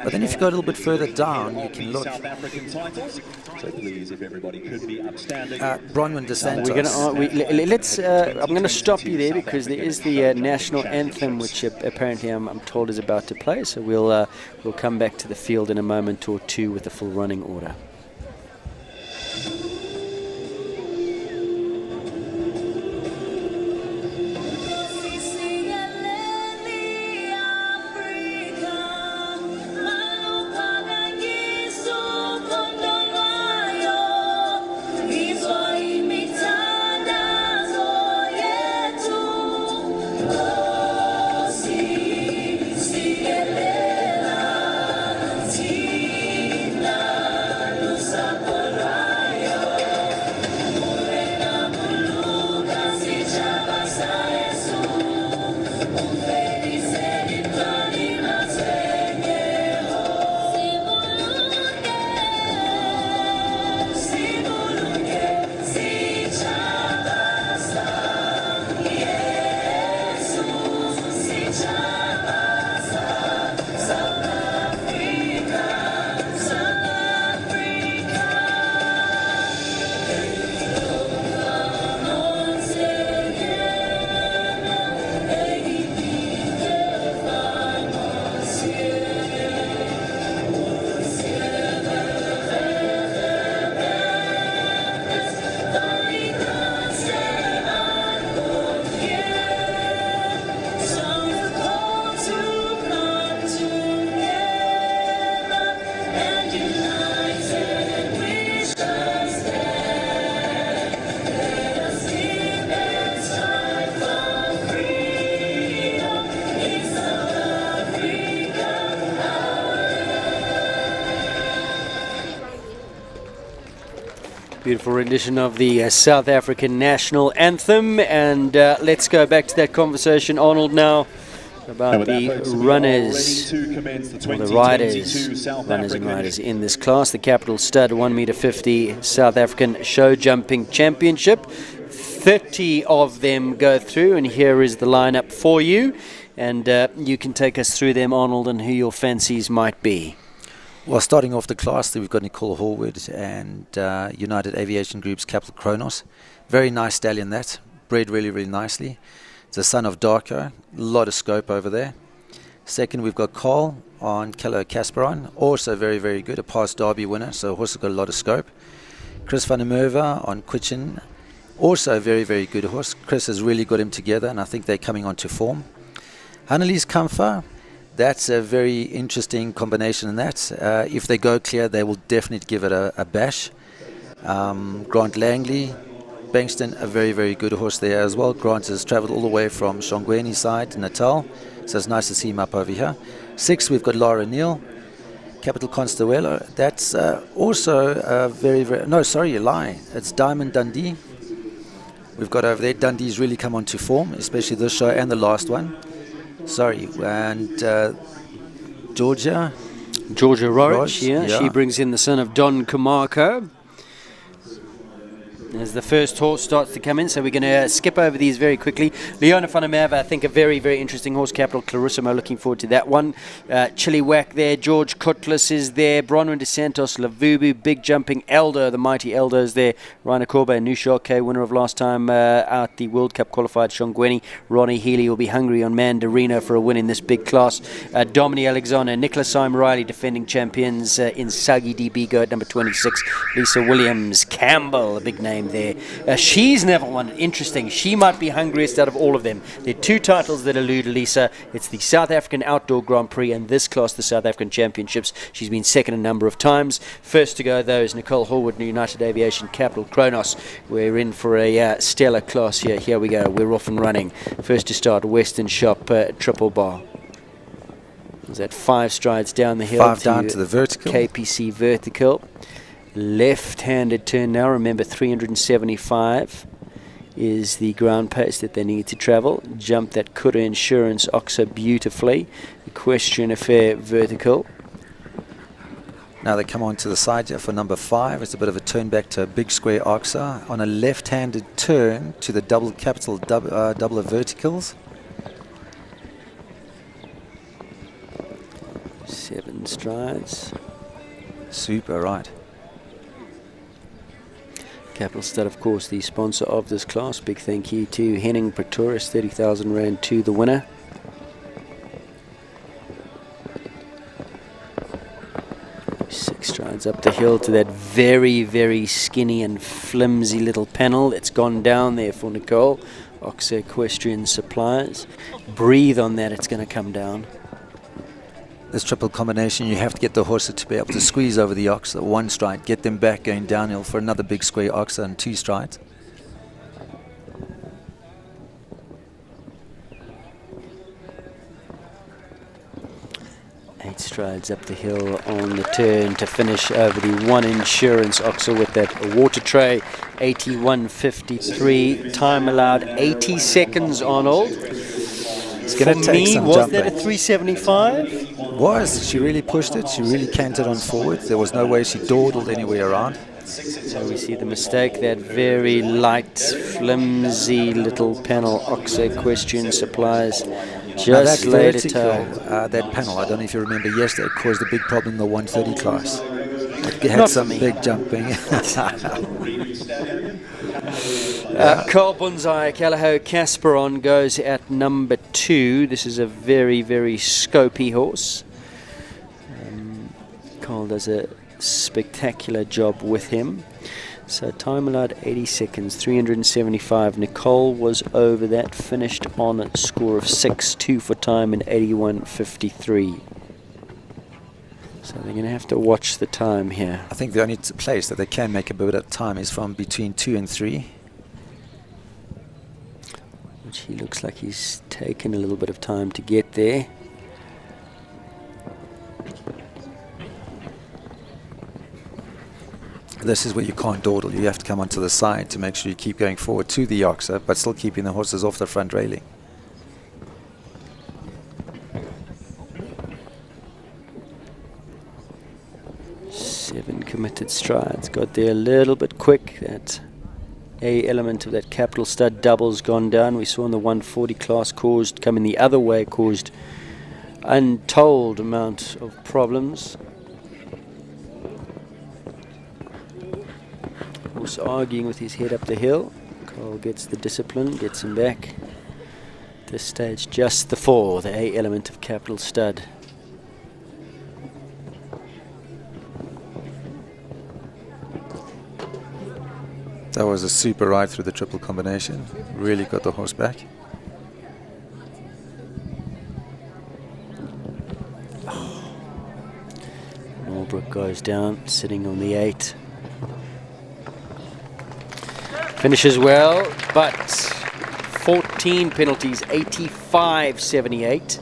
But then if you go a little bit further down, you can look. Bronwyn De Santos. I'm going to stop you there, because there is the national anthem, which apparently I'm told is about to play. So we'll come back to the field in a moment or two with the full running order. Oh Beautiful rendition of the South African national anthem. And let's go back to that conversation, Arnold, now about the runners, or the riders, runners and riders in this class. The Capital Stud 1m50 South African Show Jumping Championship. 30 of them go through, and here is the lineup for you. And you can take us through them, Arnold, and who your fancies might be. Well, starting off the class, we've got Nicole Horwood and United Aviation Group's Capital Kronos. Very nice stallion that, bred really, really nicely. It's a son of Darko, a lot of scope over there. Second, we've got Carl on Kello Casperon, also very, very good, a past Derby winner, so horse has got a lot of scope. Chris van der Merwe on Quichin, also a very, very good horse. Chris has really got him together, and I think they're coming on to form. Hannelise Kamfer, that's a very interesting combination in that. If they go clear, they will definitely give it a bash. Grant Langley, Bankston, a very, very good horse there as well. Grant has travelled all the way from Shongweni side, Natal, so it's nice to see him up over here. 6, we've got Laura Neal, Capital Constello. That's also a very, very... No, sorry, you lie. It's Diamond Dundee. We've got over there. Dundee's really come on to form, especially this show and the last one. Sorry, and Georgia Rorich, yeah, she brings in the son of Don Camarco. As the first horse starts to come in, so we're going to skip over these very quickly. Leona van der Merwe, I think a very, very interesting horse. Capital Clarissimo, looking forward to that one. Chili Whack there, George Cutlass is there, Bronwyn de Santos, Lavubu, Big Jumping, Eldo, the mighty Eldo is there. Rainer Korbe, Nushar K, winner of last time out the World Cup qualified Shongweni. Ronnie Healy will be hungry on Mandarino for a win in this big class. Dominic Alexander, Nicholas Simon Riley, defending champions in Sagi DB, go at number 26. Lisa Williams, Campbell, a big name there. She's never won. Interesting. She might be hungriest out of all of them. There are 2 titles that elude Lisa. It's the South African Outdoor Grand Prix and this class, the South African Championships. She's been second a number of times. First to go, though, is Nicole Horwood, United Aviation Capital Kronos. We're in for a stellar class here. Here we go. We're off and running. First to start, Western Shop Triple Bar. Is that 5 strides down the hill? 5 down to the vertical. KPC vertical. Left-handed turn now. Remember, 375 is the ground pace that they need to travel. Jump that Kura Insurance Oxa beautifully. Equestrian Affair vertical. Now they come on to the side here for number 5. It's a bit of a turn back to a big square Oxa on a left-handed turn to the double capital doubler verticals. 7 strides. Super, right. Capital Stud, of course, the sponsor of this class. Big thank you to Henning Pretorius, 30,000 Rand to the winner. Six strides up the hill to that very, very skinny and flimsy little panel that's gone down there for Nicole. Oxa Equestrian Supplies. Breathe on that, it's going to come down. This triple combination, you have to get the horse to be able to squeeze over the Oxa, 1 stride, get them back going downhill for another big square Oxa and 2 strides. Eight strides up the hill on the turn to finish over the One Insurance Oxa with that water tray. 81.53, time allowed 80 seconds, Arnold. It's going to take some was jumping. that a 375? Was. She really pushed it. She really canted on forward. There was no way she dawdled anywhere around. So we see the mistake, that very light, flimsy little panel Oxa Equestrian Supplies just that laid a vertical, toe. that panel, I don't know if you remember yesterday, it caused a big problem in the 130 class. It had some big jumping. Carl Bunzai, Callao Casperon goes at number 2. This is a very, very scopy horse. Carl does a spectacular job with him. So time allowed 80 seconds, 375. Nicole was over that, finished on a score of 6-2 for time in 81.53. So they're going to have to watch the time here. I think the only place that they can make a bit of time is from between 2 and 3. Which he looks like he's taken a little bit of time to get there. This is where you can't dawdle. You have to come onto the side to make sure you keep going forward to the Yoxer, but still keeping the horses off the front railing. Seven committed strides. Got there a little bit quick. That A element of that Capital Stud double's gone down. We saw in the 140 class coming the other way, caused untold amount of problems. Horse arguing with his head up the hill. Cole gets the discipline, gets him back. This stage just the 4, the A element of Capital Stud. That was a super ride through the triple combination. Really got the horse back. Norbrook goes down, sitting on the 8. Finishes well, but 14 penalties, 85.78.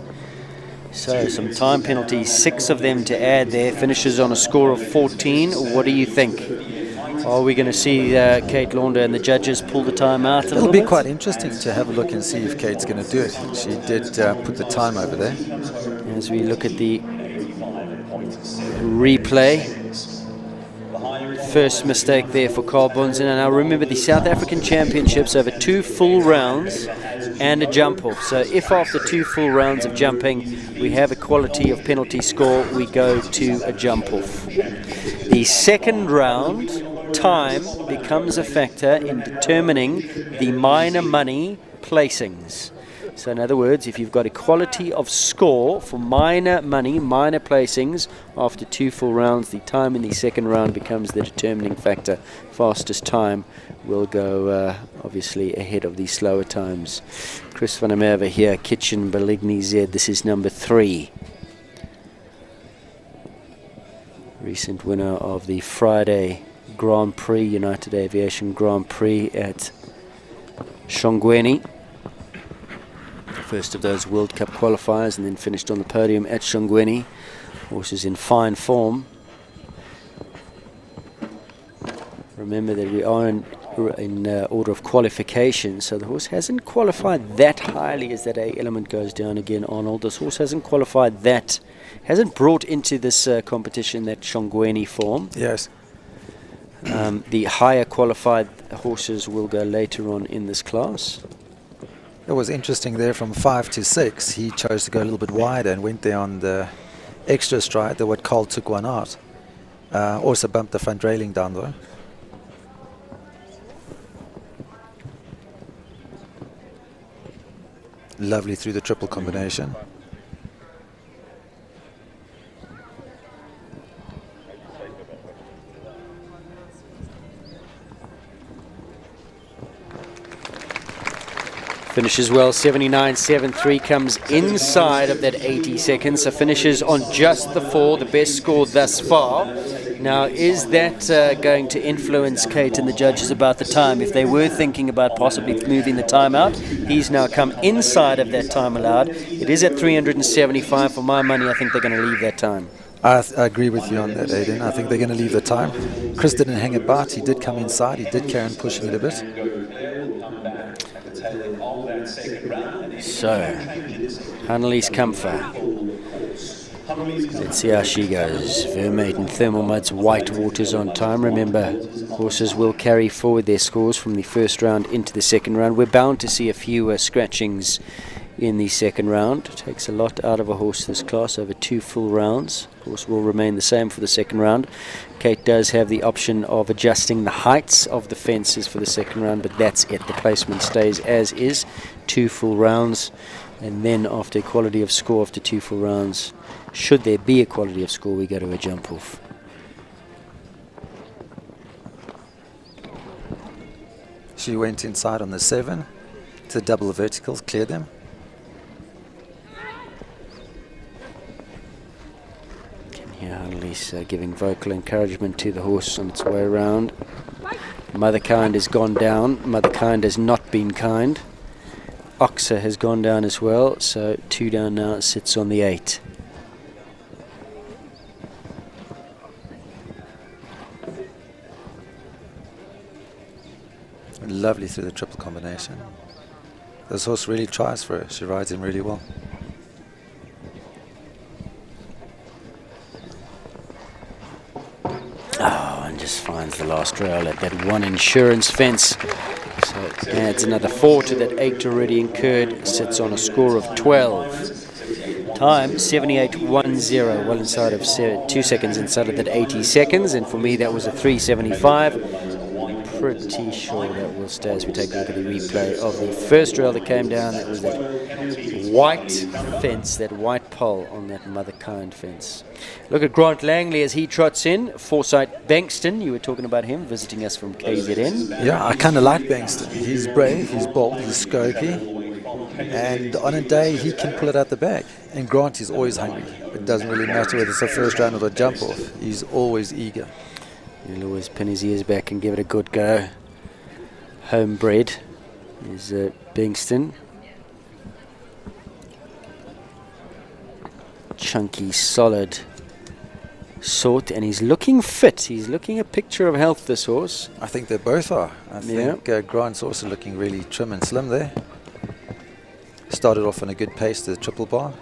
So some time penalties, 6 of them to add there. Finishes on a score of 14. What do you think? Are we going to see Kate Launder and the judges pull the time out a little bit? It'll be quite interesting to have a look and see if Kate's going to do it. She did put the time over there. As we look at the replay. First mistake there for Carl Bunsen. And now remember, the South African Championships over 2 full rounds and a jump off. So if after 2 full rounds of jumping we have a quality of penalty score, we go to a jump off. The second round time becomes a factor in determining the minor money placings. So in other words, if you've got equality of score for minor money, minor placings, after 2 full rounds, the time in the second round becomes the determining factor. Fastest time will go obviously ahead of the slower times. Chris van der Merwe here, Kitchen Beligny Z. This is number 3. Recent winner of the Friday Grand Prix, United Aviation Grand Prix at Shongweni. First of those World Cup qualifiers, and then finished on the podium at Shongweni. Horse is in fine form. Remember that we are in order of qualification, so the horse hasn't qualified that highly as that A element goes down again, Arnold. This horse hasn't qualified that, hasn't brought into this competition that Shongweni form. Yes. The higher qualified horses will go later on in this class. It was interesting there from 5 to 6. He chose to go a little bit wider and went there on the extra stride. The what Cole took one out. Also bumped the front railing down though. Lovely through the triple combination. Finishes well, 79.73, comes inside of that 80 seconds, so finishes on just the 4, the best score thus far. Now, is that going to influence Kate and the judges about the time? If they were thinking about possibly moving the time out, he's now come inside of that time allowed. It is at 375. For my money, I think they're going to leave that time. I agree with you on that, Aiden. I think they're going to leave the time. Chris didn't hang about. He did come inside. He did carry on pushing it a bit. So, Annelies Comfer. Let's see how she goes. Vermaiden, Thermal Muds, White Waters on time. Remember, horses will carry forward their scores from the first round into the second round. We're bound to see a few scratchings in the second round. It takes a lot out of a horse this class over 2 full rounds. Horse will remain the same for the second round. Kate does have the option of adjusting the heights of the fences for the second round, but that's it. The placement stays as is, 2 full rounds, and then after equality of score after 2 full rounds, should there be equality of score, we go to a jump off. She went inside on the 7 to double verticals, cleared them. Can hear He's giving vocal encouragement to the horse on its way around. Motherkind has gone down. Motherkind has not been kind. Oxa has gone down as well, so 2 down now, sits on the 8. Lovely through the triple combination. This horse really tries for her. She rides him really well. Oh, and just finds the last rail at that one insurance fence. So it adds another 4 to that 8 already incurred. Sits on a score of 12. Time 78.10, well inside of 2 seconds inside of that 80 seconds. And for me, that was a 375. Pretty sure that will stay as we take a look at the replay of the first rail that came down. That was that white fence, that white pole on that Motherkind fence. Look at Grant Langley as he trots in. Forsyth Bankston, you were talking about him, visiting us from KZN. Yeah, I kind of like Bankston. He's brave, he's bold, he's scopy. And on a day, he can pull it out the bag. And Grant is always hungry. It doesn't really matter whether it's a first round or a jump off. He's always eager. He'll always pin his ears back and give it a good go. Homebred is Bankston. Chunky, solid sort, and he's looking fit. He's looking a picture of health, this horse. I think they both are. I think Grant's also looking really trim and slim there. Started off on a good pace to the triple bar.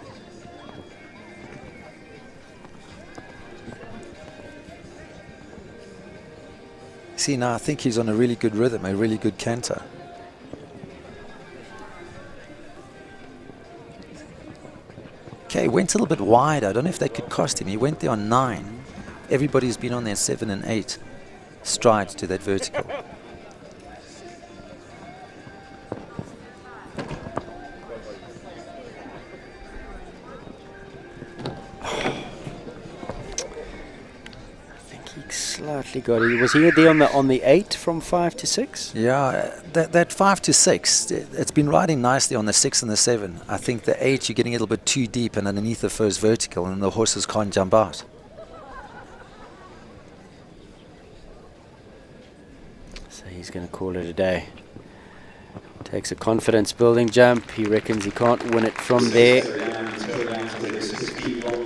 See, now I think he's on a really good rhythm, a really good canter. Okay, went a little bit wide. I don't know if they could cost him. He went there on 9. Everybody's been on their 7 and 8 strides to that vertical. Slightly got it. Was he there on the 8 from 5 to 6? Yeah, that 5 to 6, it's been riding nicely on the 6 and the 7. I think the 8, you're getting a little bit too deep and underneath the first vertical, and the horses can't jump out. So he's going to call it a day. Takes a confidence building jump. He reckons he can't win it from there.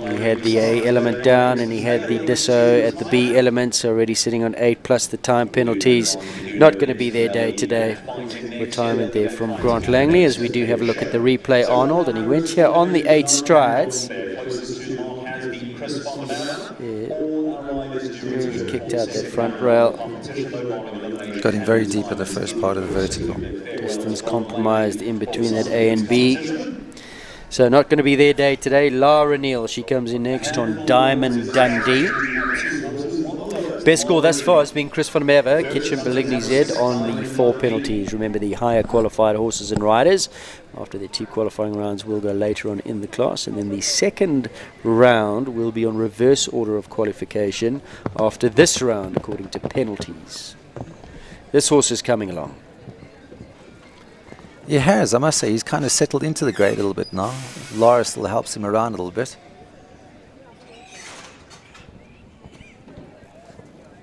He had the A element down and he had the Disso at the B elements, already sitting on 8 plus the time penalties. Not going to be their day today. Retirement there from Grant Langley as we do have a look at the replay, Arnold, and he went here on the 8 strides. He kicked out that front rail. Got him very deep at the first part of the vertical. Distance compromised in between that A and B. So not going to be their day today. Lara Neal, she comes in next on Diamond Dundee. Best score thus far has been Chris van Merwe, Kitchen Beligny Z on the 4 penalties. Remember, the higher qualified horses and riders, after their 2 qualifying rounds, will go later on in the class. And then the second round will be on reverse order of qualification after this round, according to penalties. This horse is coming along. He has, I must say, he's kind of settled into the grade a little bit now. Lara still helps him around a little bit.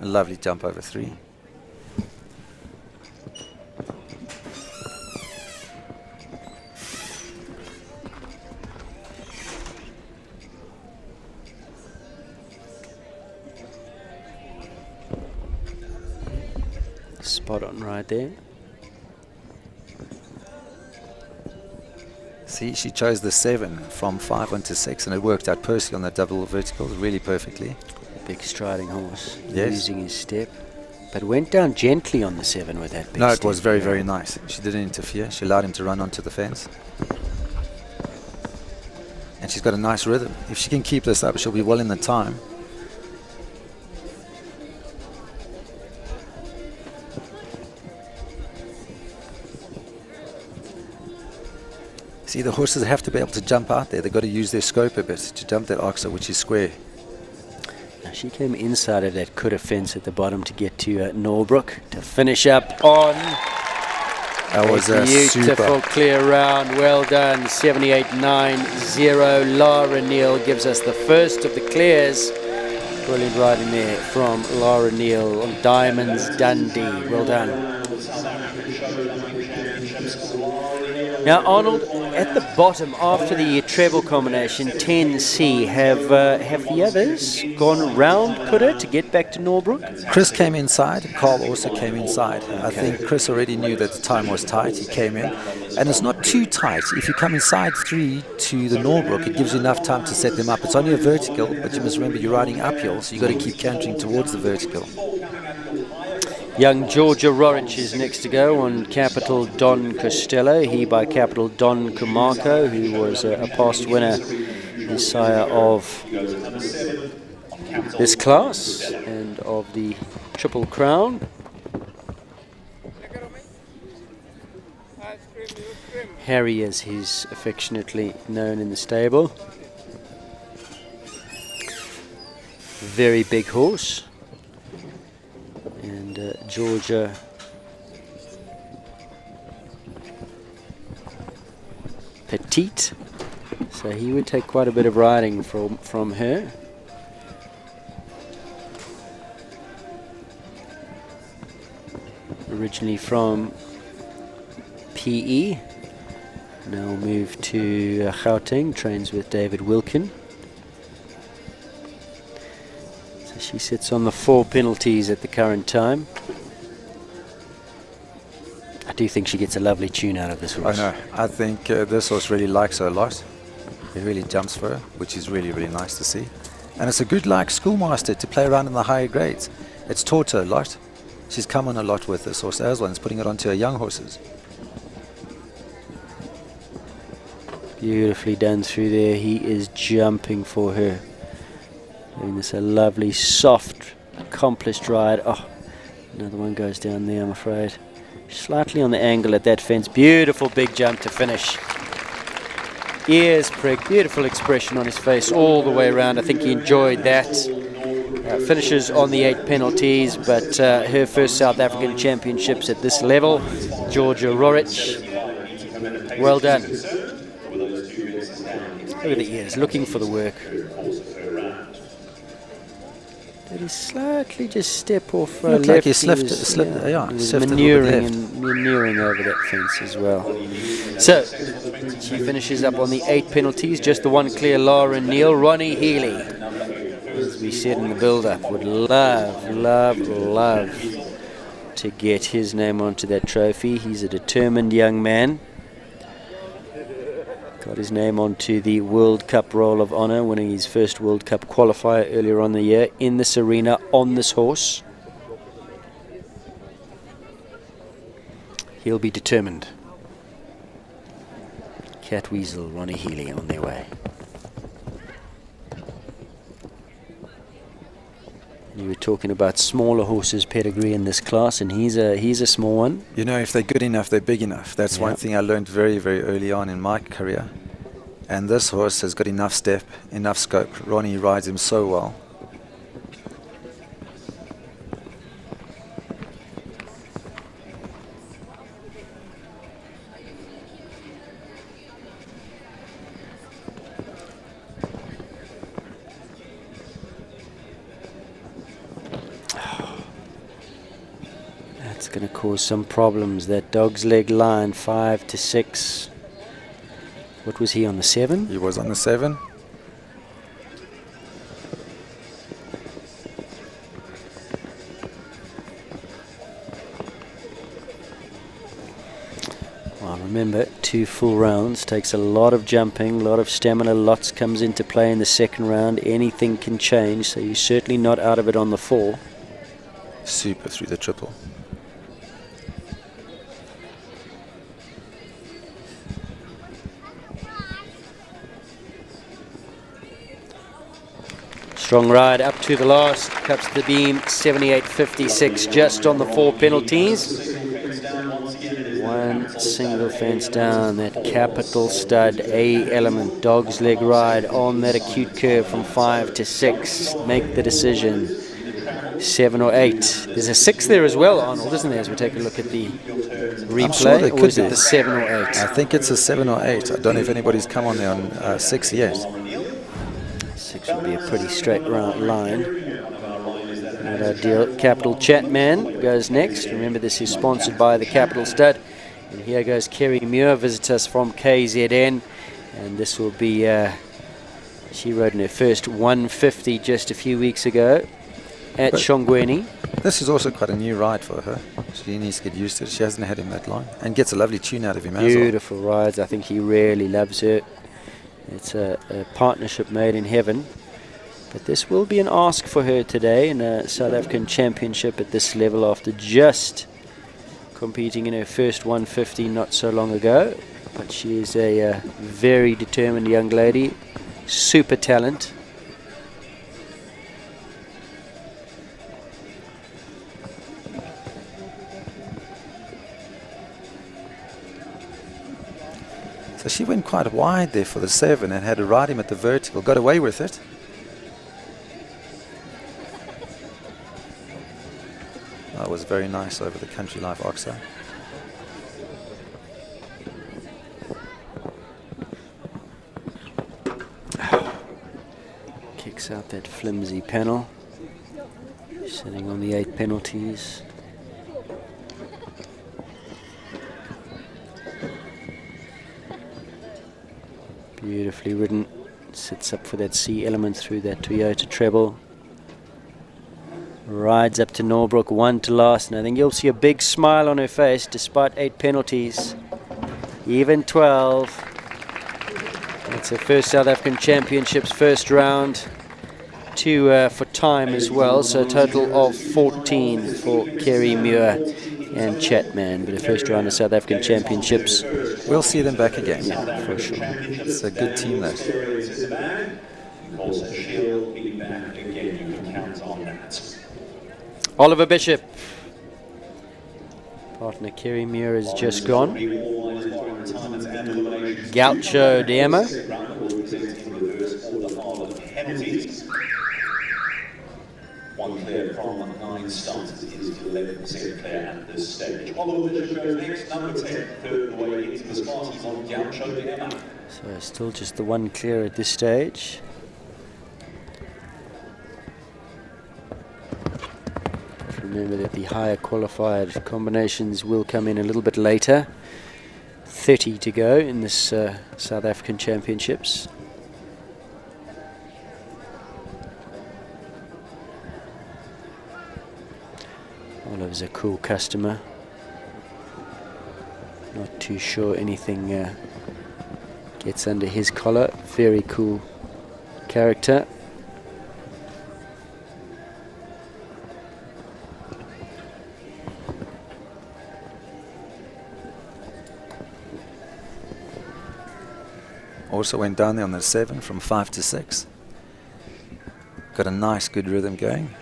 A lovely jump over 3. Spot on right there. See, she chose the 7 from 5 onto 6, and it worked out perfectly on that double vertical, really perfectly. Big striding horse, yes. Losing his step, but went down gently on the 7 with that big No, step. it was very, very nice. She didn't interfere. She allowed him to run onto the fence. And she's got a nice rhythm. If she can keep this up, she'll be well in the time. See, the horses have to be able to jump out there. They've got to use their scope a bit to jump that Oxa, which is square. Now she came inside of that Kudda fence at the bottom to get to Norbrook to finish up on. That was a beautiful super clear round. Well done. 78.90. Lara Neal gives us the first of the clears Brilliant riding there from Lara Neal on Diamonds Dundee. Well done. Now, Arnold, at the bottom, after the treble combination, 10C, have the others gone round, could it, to get back to Norbrook? Chris came inside, Carl also came inside. I think Chris already knew that the time was tight, he came in. And it's not too tight. If you come inside 3 to the Norbrook, it gives you enough time to set them up. It's only a vertical, but you must remember you're riding uphill, so you've got to keep cantering towards the vertical. Young Georgia Roric is next to go on Capital Don Costello. He by Capital Don Camarco, who was a past winner, the sire of this class and of the Triple Crown. Harry, as he's affectionately known in the stable. Very big horse. And Georgia petite, so he would take quite a bit of riding from her. Originally from PE, now moved to Gauteng, trains with David Wilkin. She sits on the 4 penalties at the current time. I do think she gets a lovely tune out of this horse. I know. I think this horse really likes her a lot. He really jumps for her, which is really, really nice to see. And it's a good schoolmaster to play around in the higher grades. It's taught her a lot. She's come on a lot with this horse as well, and it's putting it onto her young horses. Beautifully done through there. He is jumping for her. Doing this a lovely, soft, accomplished ride. Oh, another one goes down there, I'm afraid. Slightly on the angle at that fence. Beautiful big jump to finish. Ears prick, beautiful expression on his face all the way around. I think he enjoyed that. Finishes on the 8 penalties, but her first South African Championships at this level. Georgia Roric. Well done. Look at the ears, looking for the work. Did he slightly just step off left? Like he slipped, maneuvering over that fence as well. So, she finishes up on the 8 penalties, just the one clear Lara Neal. Ronnie Healy, as we said in the build-up, would love to get his name onto that trophy. He's a determined young man. Got his name onto the World Cup Roll of Honour, winning his first World Cup qualifier earlier on the year in this arena on this horse. He'll be determined. Cat Weasel, Ronnie Healy on their way. You were talking about smaller horses' pedigree in this class, and he's a small one. You know, if they're good enough, they're big enough. That's one thing I learned very, very early on in my career. And this horse has got enough step, enough scope. Ronnie rides him so well. That's going to cause some problems. That Dog's Leg line, 5 to 6. What was he on, the 7? He was on the 7. Well, remember, 2 full rounds takes a lot of jumping, a lot of stamina. Lots comes into play in the second round. Anything can change, so you're certainly not out of it on the 4. Super through the triple. Strong ride up to the last, cuts the beam, 78.56 just on the 4 penalties. One single fence down, that Capital Stud A element, Dog's Leg ride on that acute curve from 5 to 6. Make the decision, 7 or 8. There's a 6 there as well, Arnold, isn't there, as we take a look at the replay? I'm sure there could is it the 7 or 8? I think it's a 7 or 8. I don't know if anybody's come on there on 6 yet. 6 would be a pretty straight line. Capital Chatman goes next. Remember, this is sponsored by the Capital Stud. And here goes Kerry Muir, visits us from KZN. And this will be, she rode in her first 150 just a few weeks ago at Shongweni. This is also quite a new ride for her. She needs to get used to it. She hasn't had him that long. And gets a lovely tune out of him as well. Beautiful rides. I think he really loves her. It's a partnership made in heaven. But this will be an ask for her today in a South African Championship at this level after just competing in her first 150 not so long ago. But she is a very determined young lady. Super talent. So she went quite wide there for the 7 and had to ride him at the vertical. Got away with it. That was very nice over the Country Life Oxa. Kicks out that flimsy panel. Sitting on the 8 penalties. Beautifully ridden. Sits up for that C element through that Toyota treble. Rides up to Norbrook, 1 to last, and I think you'll see a big smile on her face despite 8 penalties. Even 12. It's her first South African Championships first round. 2 for time as well, so a total of 14 for Kerry Muir and Chatman. But her first round of South African Championships. We'll see them back again. Yeah, for sure. It's a good team, that. Oliver Bishop. Partner Kerry Muir is just gone. Gaucho Diemo. One clear from 9 starters is 11% clear at this stage. Oliver Bishop goes next, number 10, third away into the spot. He's on Gaucho Diemo. So still just the 1 clear at this stage. Remember that the higher qualified combinations will come in a little bit later. 30 to go in this South African Championships. Oliver's a cool customer. Not too sure anything gets under his collar. Very cool character. Also went down there on the 7 from 5 to 6. Got a nice, good rhythm going.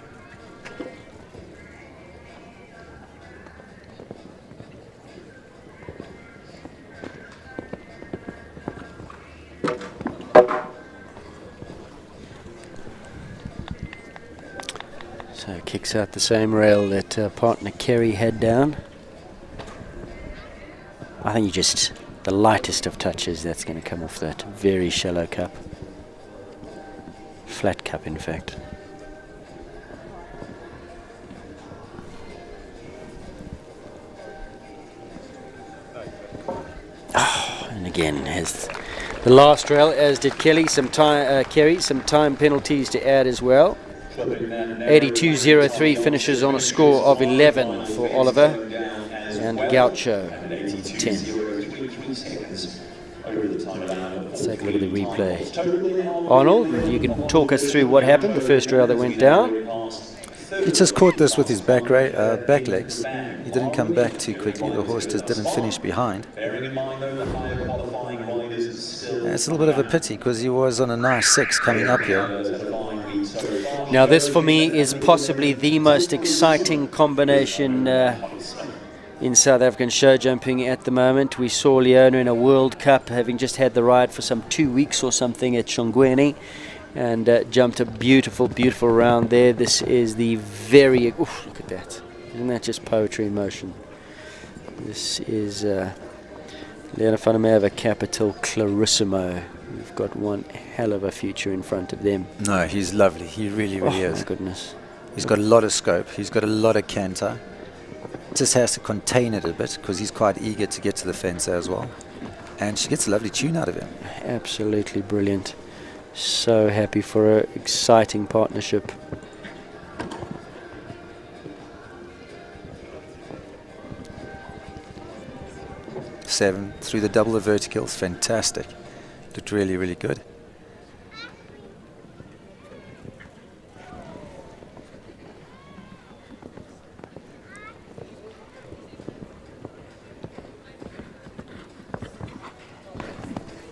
So kicks out the same rail that partner Kerry had down. I think just the lightest of touches that's going to come off that very shallow cup. Flat cup, in fact. Oh, and again has the last rail, as did Kelly. Kerry, some time penalties to add as well. 82.03 finishes on a score of 11 for Oliver, and Gaucho 10. Let's take a look at the replay. Arnold, you can talk us through what happened, the first rail that went down. He just caught this with his back legs. He didn't come back too quickly. The horse just didn't finish behind. It's a little bit of a pity because he was on a nice 6 coming up here. Now this for me is possibly the most exciting combination in South African show jumping at the moment. We saw Leona in a World Cup, having just had the ride for some 2 weeks or something at Shongweni, and jumped a beautiful, beautiful round there. This is the very... Oof, look at that. Isn't that just poetry in motion? This is Leona van der Merwe Capital Clarissimo. We've got one hell of a future in front of them. No, he's lovely. He really, really is. Oh, my goodness. He's got a lot of scope. He's got a lot of canter. Just has to contain it a bit because he's quite eager to get to the fence as well. And she gets a lovely tune out of him. Absolutely brilliant. So happy for her. Exciting partnership. Seven through the double of verticals. Fantastic. Looked really, really good.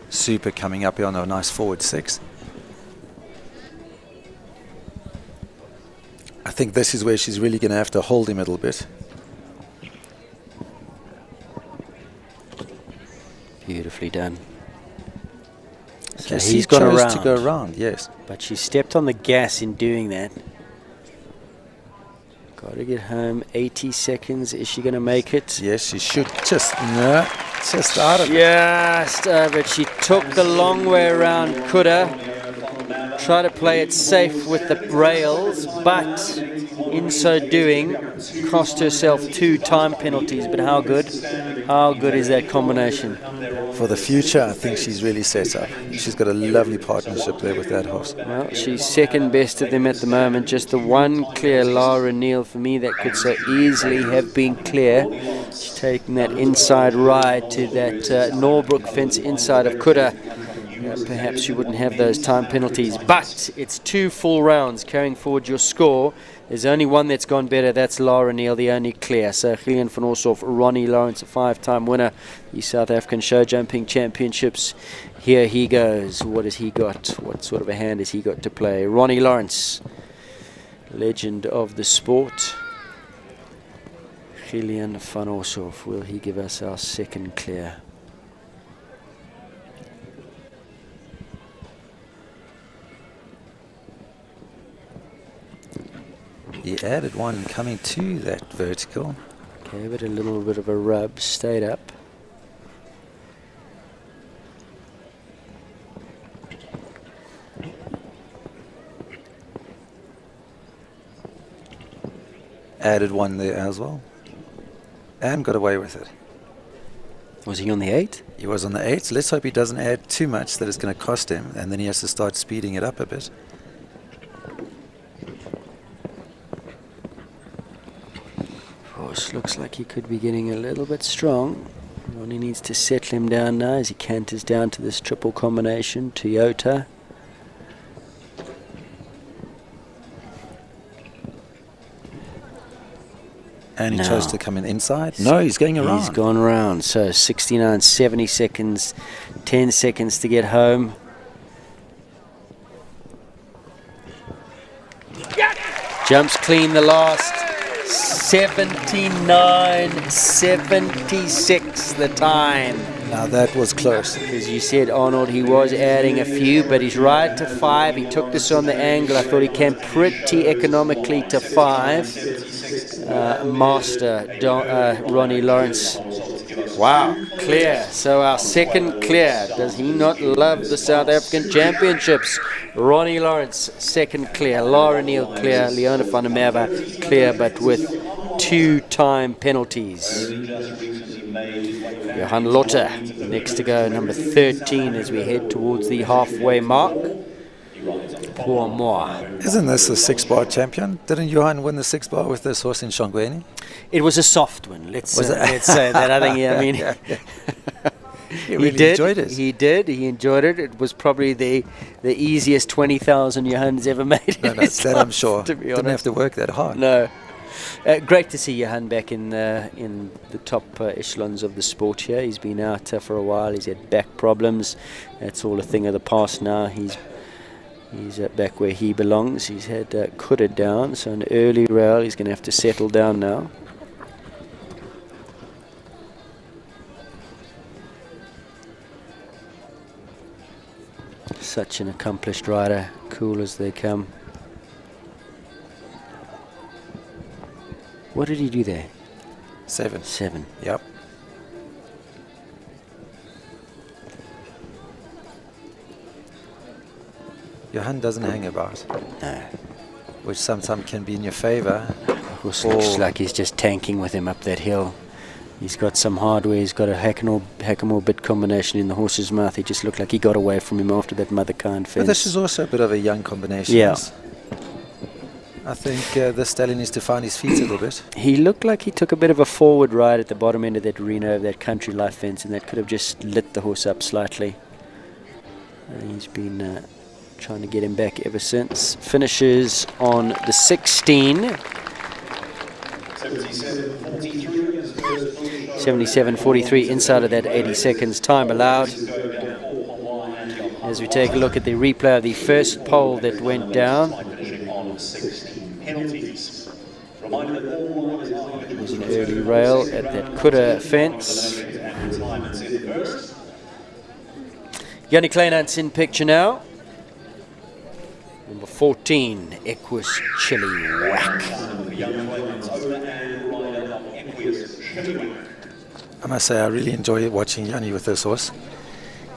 Super coming up here on a nice forward 6. I think this is where she's really going to have to hold him a little bit. Beautifully done. Okay, So he's gone around. to go around, yes. But she stepped on the gas in doing that. Got to get home. 80 seconds. Is she going to make it? Yes, she should. Just out of it. Just over it. She took the long way around Kuda. Try to play it safe with the rails, but in so doing, cost herself 2 time penalties. But how good? How good is that combination? For the future, I think she's really set up. She's got a lovely partnership there with that horse. Well, she's second best of them at the moment. Just the one clear Lara Neal for me that could so easily have been clear. She's taking that inside ride to that Norbrook fence inside of Kuda. Perhaps you wouldn't have those time penalties, but it's 2 full rounds carrying forward your score. There's only one that's gone better, that's Lara Neal, the only clear. So Gillian van Oorshoff, Ronnie Lawrence, a 5-time winner, the South African Show Jumping Championships. Here he goes. What has he got? What sort of a hand has he got to play? Ronnie Lawrence, legend of the sport. Gillian van Oorshoff, will he give us our second clear? He added one coming to that vertical. Gave it a little bit of a rub, stayed up. Added one there as well. And got away with it. Was he on the 8? He was on the 8. Let's hope he doesn't add too much that it's going to cost him, and then he has to start speeding it up a bit. Looks like he could be getting a little bit strong. Ronnie needs to settle him down now as he canters down to this triple combination. Toyota. And he chose to come in inside. No, he's going around. He's gone around. So 69, 70 seconds, 10 seconds to get home. Jumps clean the last. 79.76 the time. Now that was close. Because you said, Arnold, he was adding a few, but he's right to 5. He took this on the angle. I thought he came pretty economically to 5. Master Ronnie Lawrence. Wow, clear. So our second clear. Does he not love the South African Championships? Ronnie Lawrence, second clear. Lara Neal clear. Leona van der Merwe clear, but with 2 time penalties. Johan Lotte next to go, number 13 as we head towards the halfway mark. Pour moi. Isn't this a 6-bar champion? Didn't Johan win the 6-bar with this horse in Shongweni? It was a soft one. Let's say that. I think, yeah, I mean, he really enjoyed it. He did. He enjoyed it. It was probably the easiest 20,000 Johan's ever made. No, that I'm sure. To be Didn't have to work that hard. No. Great to see Johan back in the top echelons of the sport here. He's been out for a while. He's had back problems. That's all a thing of the past now. He's back where he belongs. He's had Kuda down, so an early rail. He's going to have to settle down now. Such an accomplished rider, cool as they come. What did he do there? 7. 7. Yep. Johan doesn't hang about. No. which sometimes can be in your favor. Horse looks like he's just tanking with him up that hill. He's got some hardware. He's got a Hackamore bit combination in the horse's mouth. He just looked like he got away from him after that Mother Kind fence. But this is also a bit of a young combination. Yeah. I think the stallion needs to find his feet a little bit. He looked like he took a bit of a forward ride at the bottom end of that Reno, that Country Life fence, and that could have just lit the horse up slightly. He's been trying to get him back ever since. Finishes on the 16. 77.43 inside of that 80 seconds time allowed. As we take a look at the replay of the first pole that went down. It was an early rail at that Kura fence. Yanni Kleinant's in picture now. Number 14, Equus Chili Whack. I must say I really enjoy watching Yanni with this horse.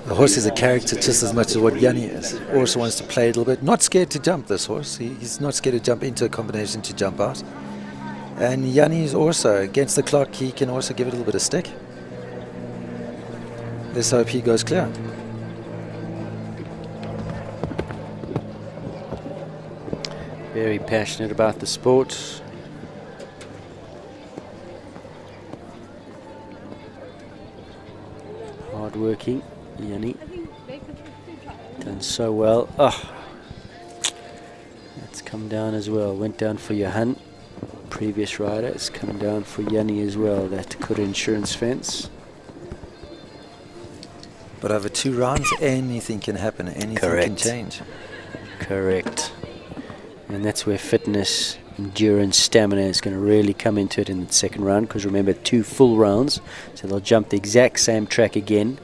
The horse is a character just as much as what Yanni is. Also wants to play a little bit. Not scared to jump, this horse. He's not scared to jump into a combination to jump out. And Yanni is also, against the clock, he can also give it a little bit of stick. Let's hope he goes clear. Very passionate about the sport. Hard working, Yanni. Done so well. Oh, that's come down as well. Went down for Johan, previous rider. It's come down for Yanni as well. That Kura Insurance fence. But over 2 rounds, anything can happen. Anything can change. Correct. And that's where fitness, endurance, stamina is going to really come into it in the second round, because remember, 2 full rounds, so they'll jump the exact same track again.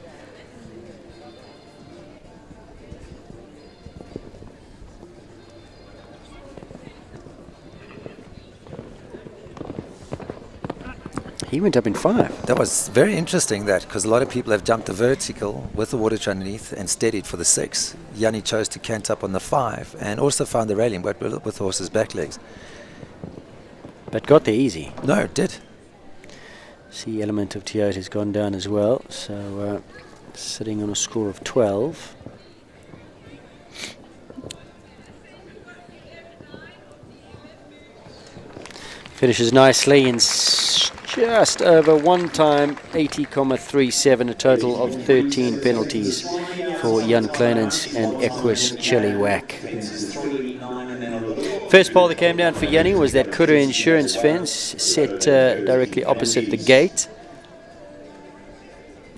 He went up in 5. That was very interesting, that, because a lot of people have jumped the vertical with the water underneath and steadied for the 6. Yanni chose to cant up on the 5 and also found the railing, but with the horse's back legs. But got there easy. No, it did. See, Element of Toyota has gone down as well, so sitting on a score of 12. Finishes nicely in just over 1 time, 80.37, a total of 13 penalties for Jan Kleinans and Equus Chili Whack. First pole that came down for Yanni was that Kura Insurance fence, set directly opposite the gate.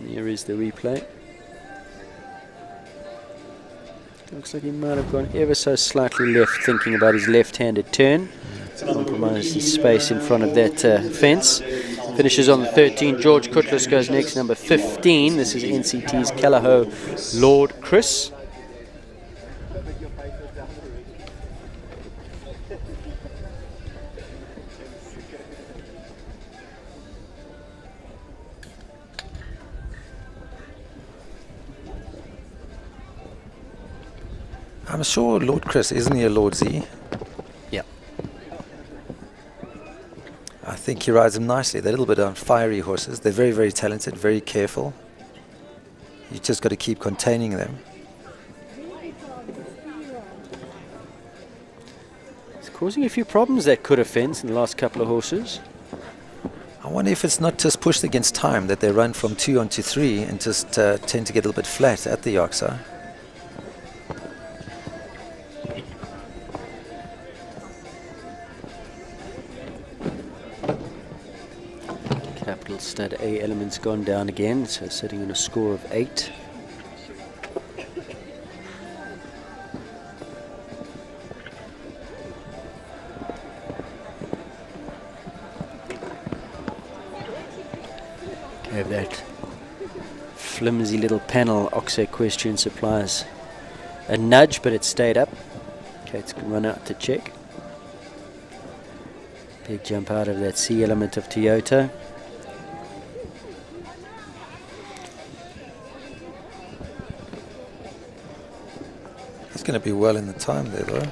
Here is the replay. Looks like he might have gone ever so slightly left, thinking about his left-handed turn. Compromised his space in front of that fence. Finishes on the 13. George Cutlass goes next, number 15. This is NCT's Callao Lord Chris. I'm sure Lord Chris, isn't he a Lord Z? Yeah. I think he rides them nicely. They're a little bit on fiery horses. They're very, very talented, very careful. You just got to keep containing them. It's causing a few problems, that Kura fence, in the last couple of horses. I wonder if it's not just pushed against time, that they run from 2 onto 3 and just tend to get a little bit flat at the Yoxa. Capital Stud A Element's gone down again, so sitting on a score of 8. Gave that flimsy little panel Oxo Equestrian Supplies a nudge, but it stayed up. Kate's can run out to check. Big jump out of that C Element of Toyota. He's going to be well in the time there, though.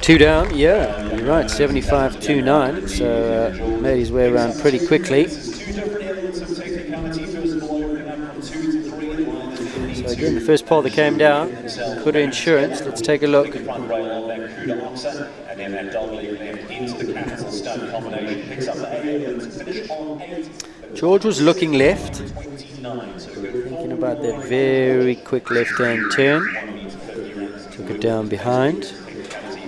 2 down, yeah, you're right, 75-29, so made his way around pretty quickly. So again, the first pole that came down, Kuda Insurance, let's take a look. George was looking left, thinking about that very quick left-hand turn, took it down behind.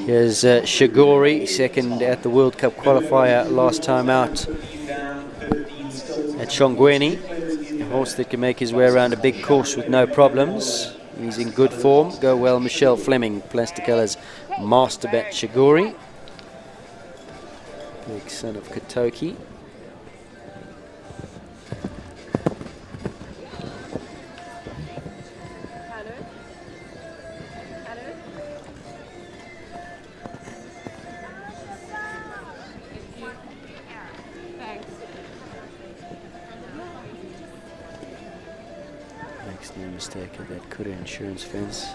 Here's Shigori, second at the World Cup qualifier last time out at Shongweni. A horse that can make his way around a big course with no problems. He's in good form. Go well, Michelle Fleming, Plasticola's master bat Shigori. Big son of Kotoki. Makes no mistake of that Kuda Insurance fence.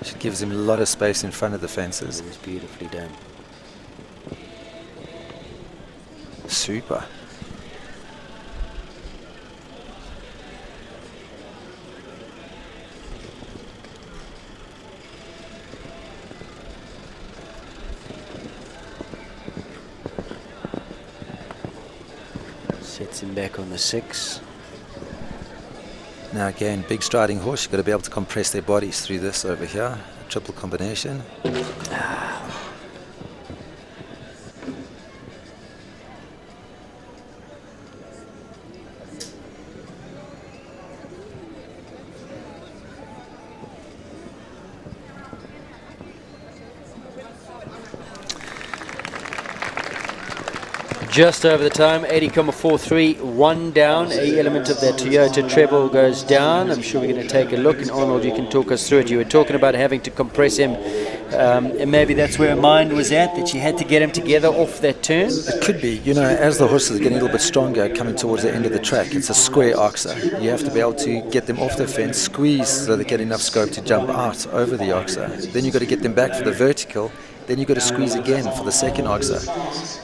She gives him a lot of space in front of the fences. It was beautifully done. Super. Sets him back on the 6. Now again, big striding horse, you've got to be able to compress their bodies through this over here. Triple combination. Just over the time, 80.43, 1 down. A element of that Toyota treble goes down. I'm sure we're going to take a look, and Arnold, you can talk us through it. You were talking about having to compress him, and maybe that's where her mind was at, that she had to get him together off that turn. It could be. You know, as the horses are getting a little bit stronger coming towards the end of the track, it's a square oxer. You have to be able to get them off the fence, squeeze so they get enough scope to jump out over the oxer. Then you've got to get them back for the vertical. Then you've got to squeeze again for the second oxer.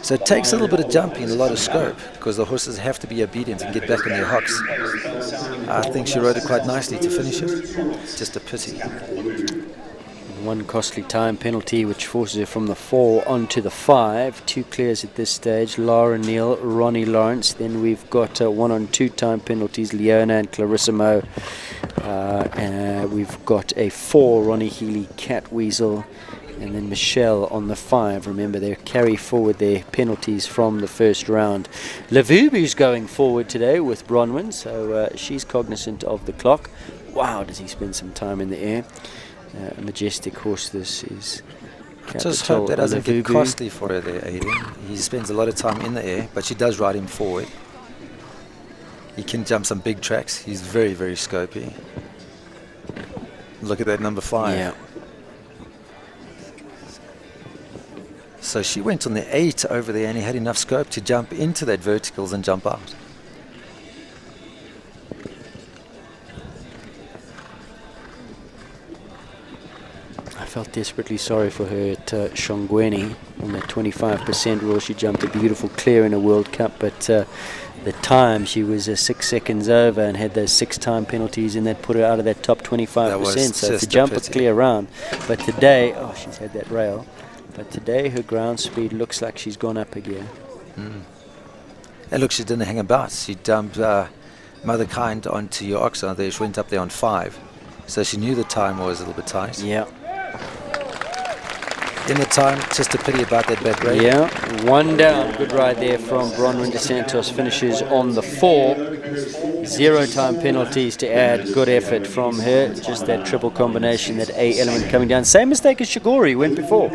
So it takes a little bit of jumping and a lot of scope because the horses have to be obedient and get back on their hocks. I think she rode it quite nicely to finish it. Just a pity. One costly time penalty which forces her from the 4 onto the 5. 2 clears at this stage, Lara Neal, Ronnie Lawrence. Then we've got 1 on 2 time penalties, Leona and Clarissimo. We've got a 4, Ronnie Healy, Cat Weasel. And then Michelle on the 5. Remember, they carry forward their penalties from the first round. Lavubu's going forward today with Bronwyn, so she's cognizant of the clock. Wow, does he spend some time in the air. A majestic horse this is. Just hope that doesn't get costly for her there, Aiden. He spends a lot of time in the air, but she does ride him forward. He can jump some big tracks. He's very, very scopy. Look at that number 5. Yeah. So she went on the 8 over there and he had enough scope to jump into that verticals and jump out. I felt desperately sorry for her at Shongweni on that 25% rule. She jumped a beautiful clear in a World Cup, but the time she was 6 seconds over and had those 6 time penalties, and that put her out of that top 25%. So to jump a clear round. But today, oh, she's had that rail. But today her ground speed looks like she's gone up a gear. And look, she didn't hang about. She dumped Mother Kind onto your oxer there. She went up there on 5. So she knew the time was a little bit tight. Yeah. In the time, just a pity about that back rate. Yeah, 1 down. Good ride there from Bronwyn de Santos. Finishes on the 4. 0 time penalties to add. Good effort from her. Just that triple combination, that A element coming down. Same mistake as Shigori went before.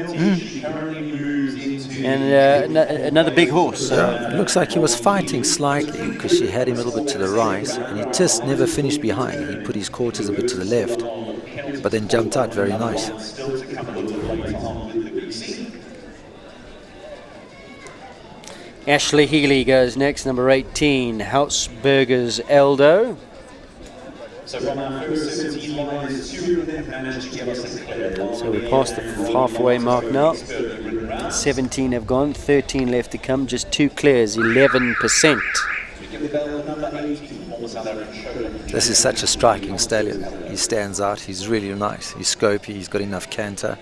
And another big horse. It looks like he was fighting slightly because she had him a little bit to the right and he just never finished behind. He put his quarters a bit to the left, but then jumped out very nice. Ashley Healy goes next, number 18, Hausberger's Eldo. So from our first 17 riders, 2 of them managed to give us a clear. So we passed the halfway mark now. 17 have gone, 13 left to come, just 2 clears, 11%. This is such a striking stallion. He stands out, he's really nice, he's scopy, he's got enough canter.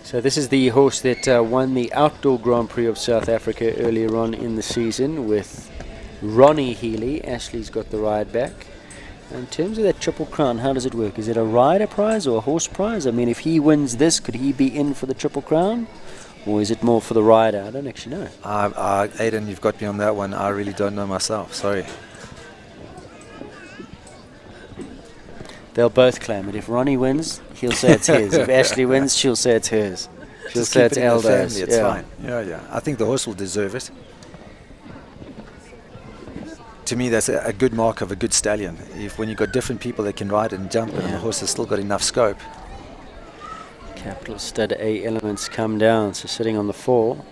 So this is the horse that won the Outdoor Grand Prix of South Africa earlier on in the season with Ronnie Healy. Ashley's got the ride back. In terms of that Triple Crown, how does it work? Is it a rider prize or a horse prize? I mean, if he wins this, could he be in for the Triple Crown? Or is it more for the rider? I don't actually know. Aidan, you've got me on that one. I really don't know myself. Sorry. They'll both claim it. If Ronnie wins, he'll say it's his. If Ashley wins, she'll say it's hers. She'll say it's Eldo's. It's fine. Yeah. I think the horse will deserve it. To me, that's a good mark of a good stallion. If when you've got different people that can ride and jump, and the horse has still got enough scope. Capital Stud A Elements come down, so sitting on the 4.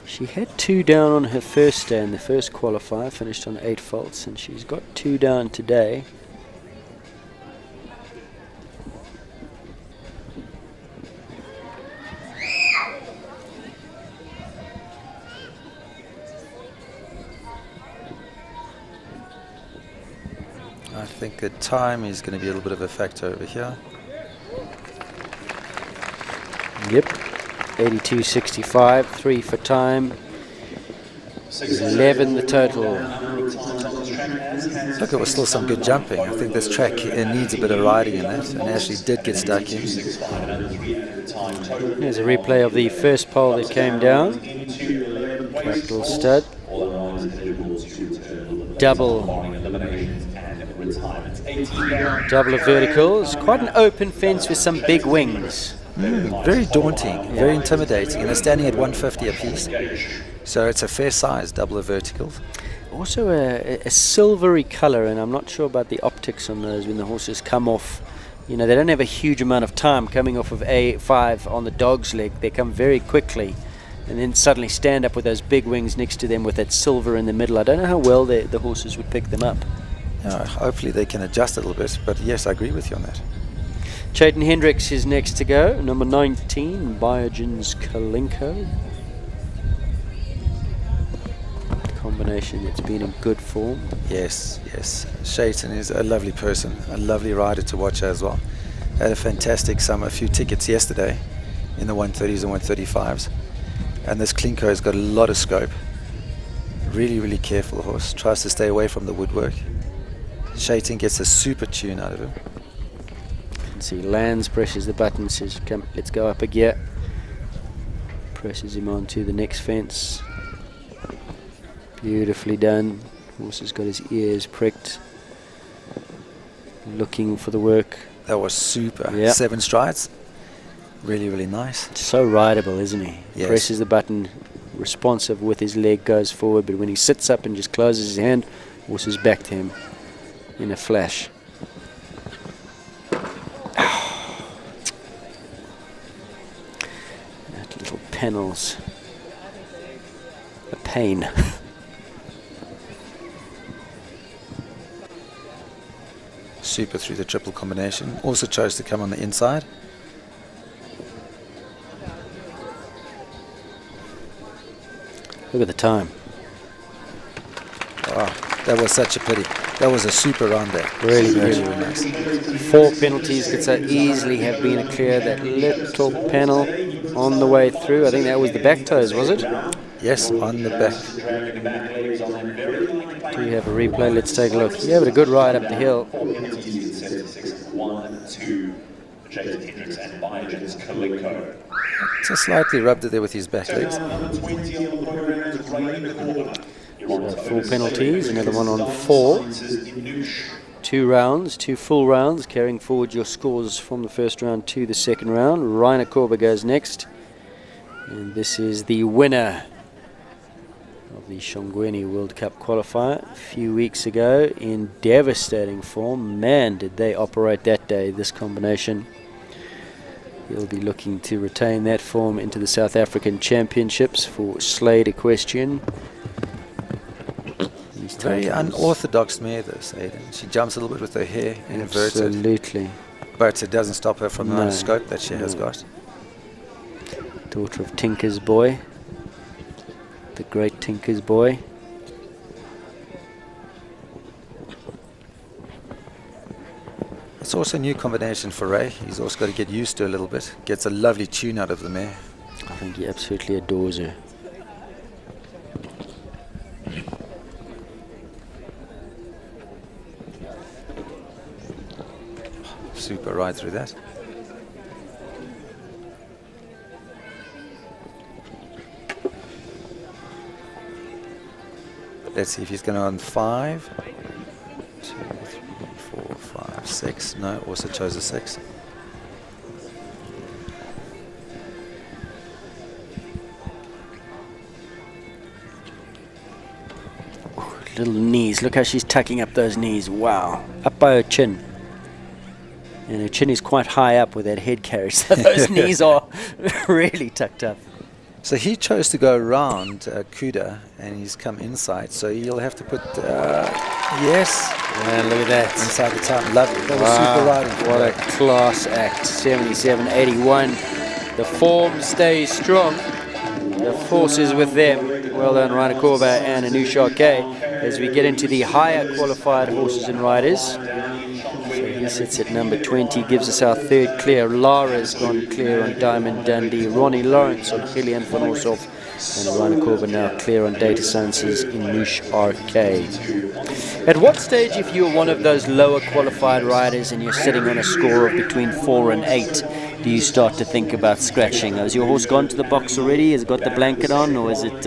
She had 2 down on her first day in the first qualifier, finished on 8 faults, and she's got 2 down today. I think the time is going to be a little bit of a factor over here. Yep, 82.65, 3 for time, 11 the total. Look, it was still some good jumping. I think this track needs a bit of riding in it, and Ashley did get stuck in. There's a replay of the first pole that came down. Capital Stud. Double of verticals. Quite an open fence with some big wings. Very daunting, very intimidating, and they're standing at 150 apiece. So it's a fair size double of verticals. Also a silvery color, and I'm not sure about the optics on those when the horses come off. You know, they don't have a huge amount of time coming off of A5 on the dog's leg. They come very quickly and then suddenly stand up with those big wings next to them with that silver in the middle. I don't know how well the horses would pick them up. Hopefully they can adjust a little bit, but yes, I agree with you on that. Chayton Hendricks is next to go, number 19, Biogen's Kalinko. Combination that's been in good form. Yes. Chayton is a lovely person, a lovely rider to watch as well. Had a fantastic summer, a few tickets yesterday in the 130s and 135s. And this Klinko has got a lot of scope. Really, really careful horse. Tries to stay away from the woodwork. Chayton gets a super tune out of him. You can see Lands presses the button, says, "Come, let's go up a gear." Presses him onto the next fence. Beautifully done. Horse has got his ears pricked. Looking for the work. That was super. Yep. 7 strides. Really, really nice. So rideable, isn't he? Yes. Presses the button, responsive with his leg, goes forward, but when he sits up and just closes his hand, horse is back to him in a flash. That little panel's a pain. Super through the triple combination. Also chose to come on the inside. Look at the time. Oh, that was such a pity. That was a super round there. Really good. Really, really nice. 4 penalties could so easily have been a clear. That little panel on the way through. I think that was the back toes, was it? Yes, on the back. Do we have a replay? Let's take a look. Yeah, but a good ride up the hill. 1, 2, Chayton Hendricks and Biogen's Kalinko. So slightly rubbed it there with his back legs. So 4 penalties, another one on 4. 2 rounds, 2 full rounds, carrying forward your scores from the first round to the second round. Reiner Korber goes next. And this is the winner of the Shongweni World Cup qualifier a few weeks ago in devastating form. Man, did they operate that day, this combination. He'll be looking to retain that form into the South African Championships for Slade Equestrian. Very unorthodox mare, this, Aidan. She jumps a little bit with her hair inverted. Absolutely. But it doesn't stop her from the amount of scope that she has got. Daughter of Tinker's Boy, the great Tinker's Boy. It's also a new combination for Ray. He's also got to get used to a little bit. Gets a lovely tune out of the mare. I think he absolutely adores her. Super ride through that. Let's see if he's going on 5. 2, 3, 4, 5, 6. No, also chose a 6. Little knees. Look how she's tucking up those knees. Wow. Up by her chin. And her chin is quite high up with that head carriage. So those knees are really tucked up. So he chose to go around Kuda, and he's come inside. So he'll have to put, yes. And look at that. Inside the time. Lovely. That was super riding. What a class act. 77.81. The form stays strong. The force is with them. Well done, Rainer Korba and Anusha K. As we get into the higher qualified horses and riders. So he sits at number 20, gives us our third clear. Lara's gone clear on Diamond Dundee. Ronnie Lawrence on Gillian van Orshoff. And Rainer Korba now clear on Data Sciences in Noosh RK. At what stage, if you're one of those lower qualified riders and you're sitting on a score of between 4 and 8, do you start to think about scratching? Has your horse gone to the box already? Has it got the blanket on? Or is it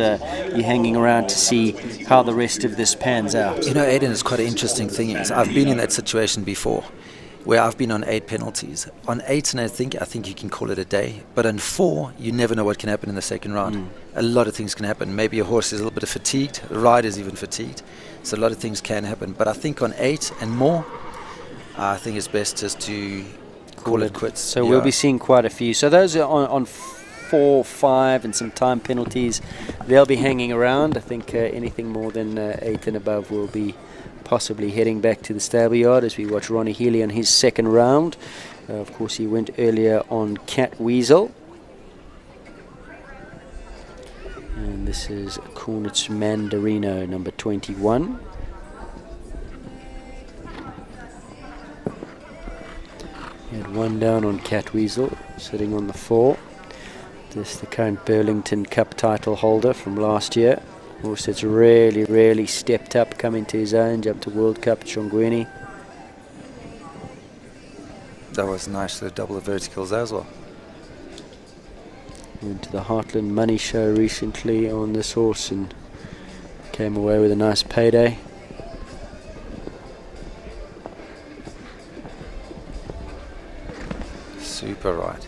you hanging around to see how the rest of this pans out? You know, Aidan, it's quite an interesting thing. Is I've been in that situation before, where I've been on 8 penalties. On 8 and I think you can call it a day. But on 4, you never know what can happen in the second round. A lot of things can happen. Maybe your horse is a little bit fatigued. The rider's even fatigued. So a lot of things can happen. But I think on 8 and more, I think it's best just to call it quits. So we'll be seeing quite a few. So those are on 4, 5 and some time penalties. They'll be hanging around. I think anything more than 8 and above will be possibly heading back to the stable yard as we watch Ronnie Healy on his second round. Of course, he went earlier on Cat Weasel. And this is Cornets Mandarino, number 21. He had one down on Cat Weasel, sitting on the 4. This is the current Burlington Cup title holder from last year. Horse that's really stepped up, come into his own, jumped to World Cup at Shongweni. That was nice to double the verticals as well. Went to the Heartland Money Show recently on this horse and came away with a nice payday. Super ride.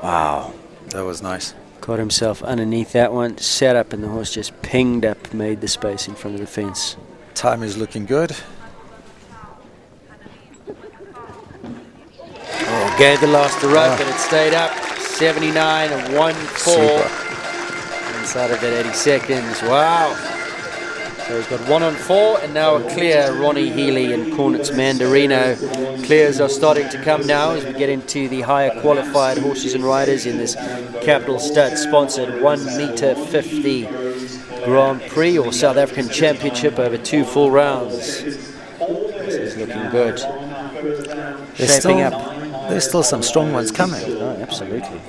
Wow. That was nice. Got himself underneath that one, sat up, and the horse just pinged up, made the space in front of the fence. Time is looking good. Oh, gave the last a rub, but it stayed up. 79.14. Inside of that 80 seconds. Wow. So he's got 1 on 4, and now a clear. Ronnie Healy and Cornets Mandarino. Clears are starting to come now as we get into the higher qualified horses and riders in this Capital Stud sponsored 1 meter 50 Grand Prix or South African Championship over 2 full rounds. This is looking good. Shaping up. There's still some strong ones coming. Oh, absolutely.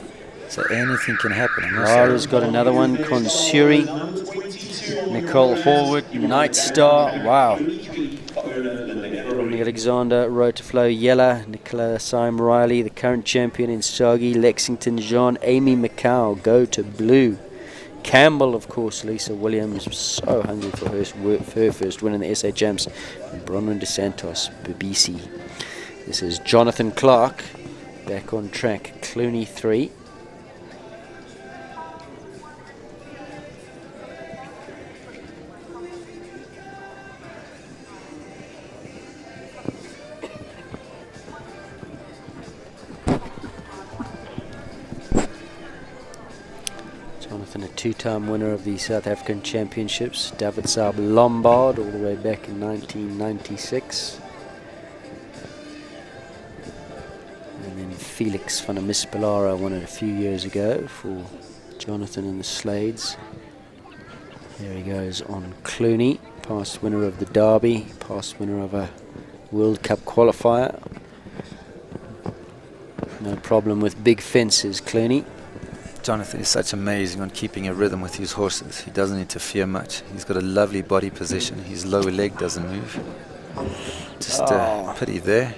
So anything can happen. Lara's got another one. Consuri, Nicole Horwood, Night Star. Wow. Romney Alexander, Road to Flow, Yella, Nicola Syme Riley, the current champion in Sagi, Lexington Jean, Amy Macau, Go to Blue. Campbell, of course. Lisa Williams was so hungry for her first win in the SA Champs. And Bronwyn De Santos, Babisi. This is Jonathan Clark back on track. Clooney 3. Jonathan, a two-time winner of the South African Championships. David Saab Lombard all the way back in 1996. And then Felix van der Mispelare won it a few years ago for Jonathan and the Slades. Here he goes on Clooney, past winner of the Derby, past winner of a World Cup qualifier. No problem with big fences, Clooney. Jonathan is such amazing on keeping a rhythm with his horses. He doesn't interfere much. He's got a lovely body position. His lower leg doesn't move. Just pity there.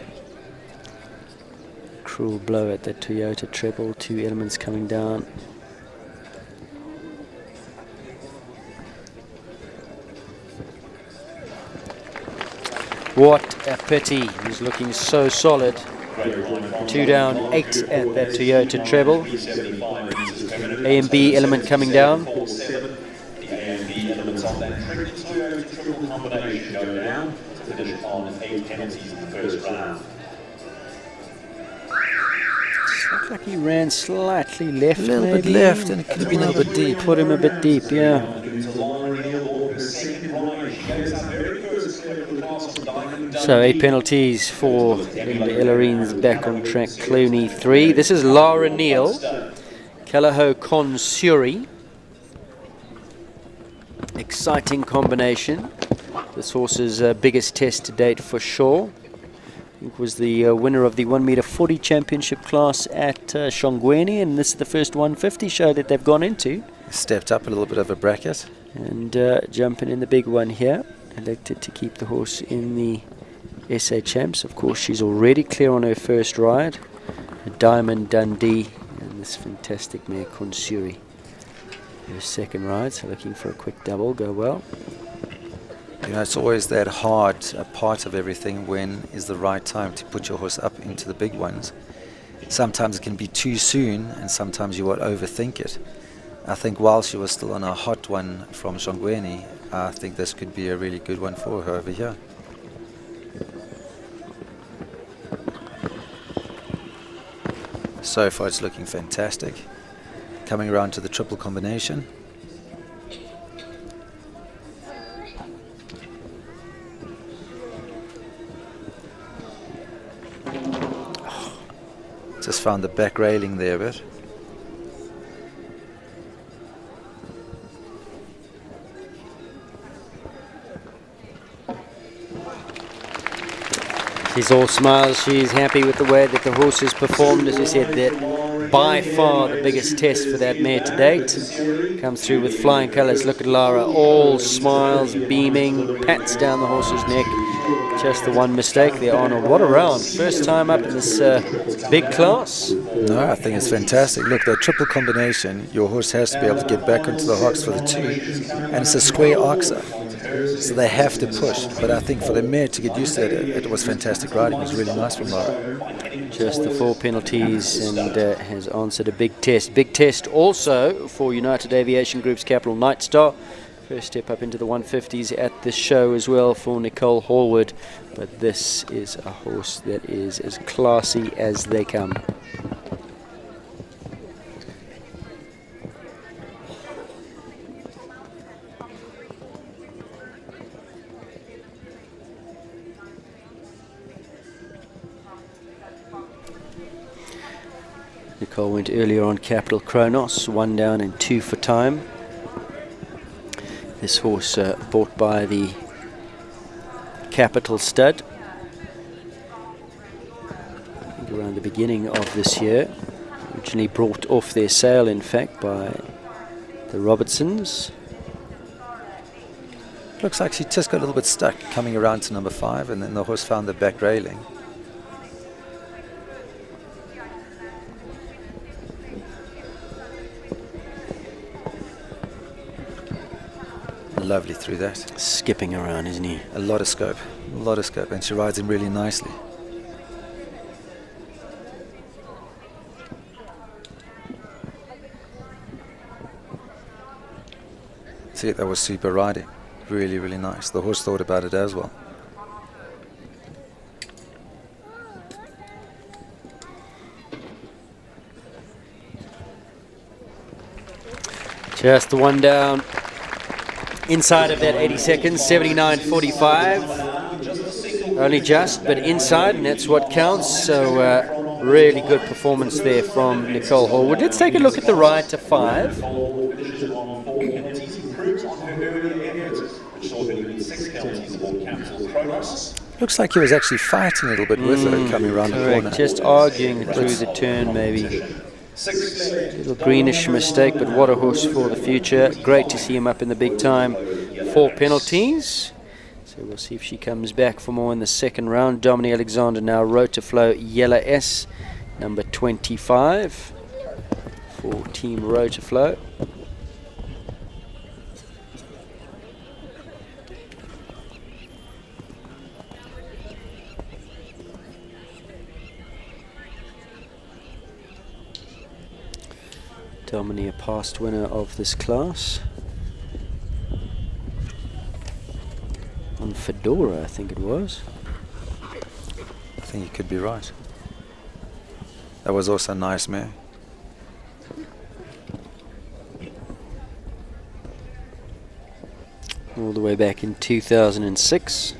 Cruel blow at the Toyota treble. 2 elements coming down. What a pity. He's looking so solid. 2 down, 8 at that Toyota treble. A and B element coming down. The A and B elements on that triple combination go down to finish on 8 penalties in the first round. Looks like he ran slightly left. A little bit left, and it could have been a little bit deep. Put him a bit deep, yeah. So 8 penalties for Linda Ellerines back on track. Clooney 3. This is Lara Neal. Callao Consuri. Exciting combination. This horse's biggest test to date for sure. I think was the winner of the 1m40 championship class at Shongweni, and this is the first 150 show that they've gone into. Stepped up a little bit of a bracket. And jumping in the big one here. Elected to keep the horse in the SA Champs. Of course, she's already clear on her first ride. Diamond Dundee and this fantastic mare Consuri. Her second ride, so looking for a quick double, go well. You know, it's always that hard part of everything. When is the right time to put your horse up into the big ones? Sometimes it can be too soon, and sometimes you will overthink it. I think while she was still on a hot one from Shongweni, I think this could be a really good one for her over here. So far it's looking fantastic. Coming around to the triple combination. Just found the back railing there a bit. She's all smiles. She's happy with the way that the horse has performed. As I said, that by far the biggest test for that mare to date. Comes through with flying colours. Look at Lara, all smiles, beaming, pats down the horse's neck. Just the one mistake there, Arnold. What a round. First time up in this big class. No, I think it's fantastic. Look, that triple combination, your horse has to be able to get back into the hocks for the 2. And it's a square oxa. So they have to push. But I think for the mare to get used to it, it was fantastic riding. It was really nice from Lara. Just the 4 penalties and has answered a big test. Big test also for United Aviation Group's Capital Nightstar. First step up into the 150s at the show as well for Nicole Hallwood. But this is a horse that is as classy as they come. Nicole went earlier on Capital Kronos, 1 down and 2 for time. This horse bought by the Capital Stud, I think around the beginning of this year. Originally brought off their sale, in fact, by the Robertsons. Looks like she just got a little bit stuck coming around to number 5, and then the horse found the back railing. going lovely through that. Skipping around, isn't he? A lot of scope, and she rides him really nicely. See, that was super riding. Really, really nice. The horse thought about it as well. Just the one down inside of that 80 seconds, 79.45. Only just, but inside, and that's what counts. So really good performance there from Nicole Horwood. Let's take a look at the ride to 5. Looks like he was actually fighting a little bit with her coming around the corner. Just arguing through the turn, maybe. A little greenish mistake, but what a horse for the future. Great to see him up in the big time. 4 penalties. So we'll see if she comes back for more in the second round. Dominique Alexander now Rotoflow Yellow S, number 25 for Team Rotoflow. Dominique, a past winner of this class. On Fedora, I think it was. I think you could be right. That was also a nice mare. All the way back in 2006.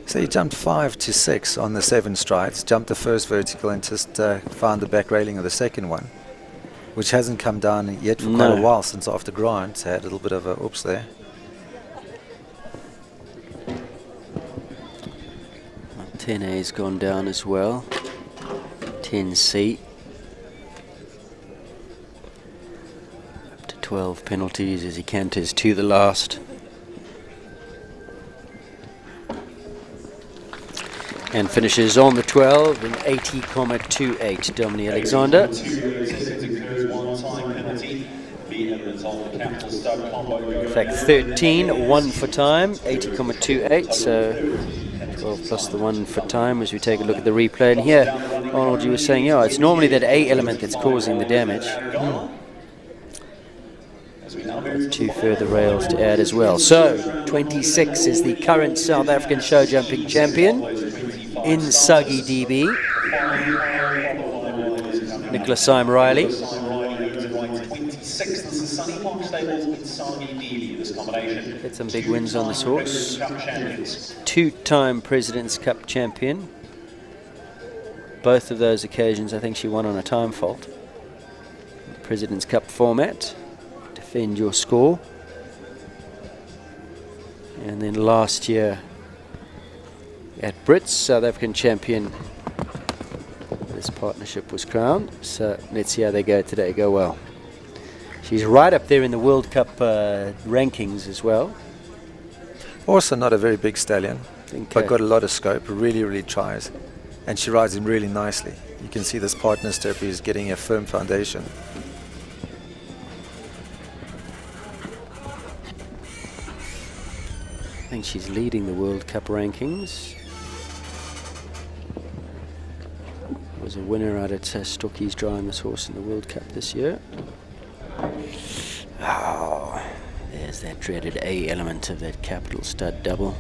So he jumped 5 to 6 on the 7 strides, jumped the first vertical and just found the back railing of the second one, which hasn't come down yet for quite a while since after Grant. Had a little bit of a oops there. Well, 10A's gone down as well. 10C. Up to 12 penalties as he canters to the last. And finishes on the 12 in 80.28. Dominique Alexander. In fact, 13, 1 for time, 80.28. So 12 plus the 1 for time as we take a look at the replay. And here, Arnold, you were saying, yeah, it's normally that A element that's causing the damage. 2 further rails to add as well. So 26 is the current South African show jumping champion in Suggy DB. Nicholas Syme Riley. Had some big wins on this horse. 2-time President's Cup champion. Both of those occasions I think she won on a time fault. President's Cup format. Defend your score. And then last year at Brits, South African champion, this partnership was crowned. So let's see how they go today. Go well. She's right up there in the World Cup rankings as well. Also not a very big stallion, but got a lot of scope. Really, really tries. And she rides him really nicely. You can see this partner step is getting a firm foundation. I think she's leading the World Cup rankings. Was a winner out at Stockies drawing this horse in the World Cup this year. Oh, there's that dreaded A element of that Capital Stud double.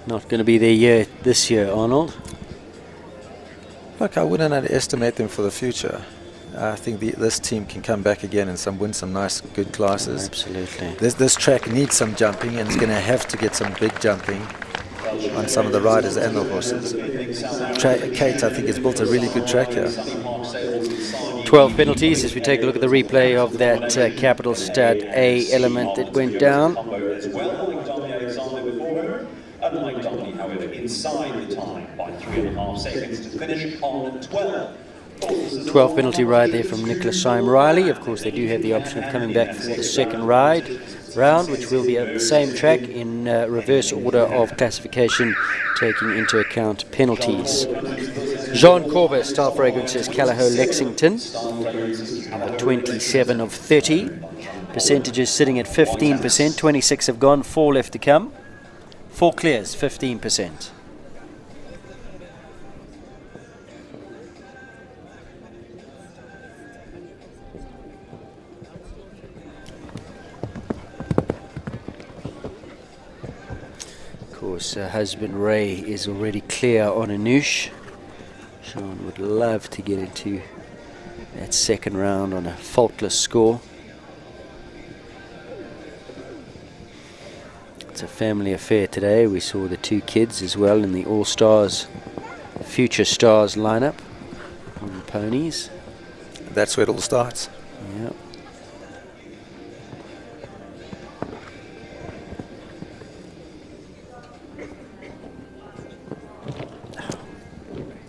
Not going to be their year this year, Arnold. Look, I wouldn't underestimate them for the future. I think this team can come back again and win some nice, good classes. Absolutely. This track needs some jumping, and it's going to have to get some big jumping on some of the riders and the horses. Kate, I think, has built a really good track here. 12 penalties as we take a look at the replay of that Capital Stud A element that went down. Mike Downey, however, inside the time by 3.5 seconds to finish on 12. 12 penalty ride there from Nicholas Syme Riley. Of course, they do have the option of coming back for the second round, which will be at the same track in reverse order of classification, taking into account penalties. Jean Corbett, Star Fragrances, Callao Lexington, number 27 of 30. Percentages sitting at 15%, 26 have gone, 4 left to come. 4 clears, 15%. Of course, husband Ray is already clear on Anoush. Sean would love to get into that second round on a faultless score. It's a family affair today. We saw the 2 kids as well in the All-Stars, Future Stars lineup on the ponies. That's where it all starts. Yeah.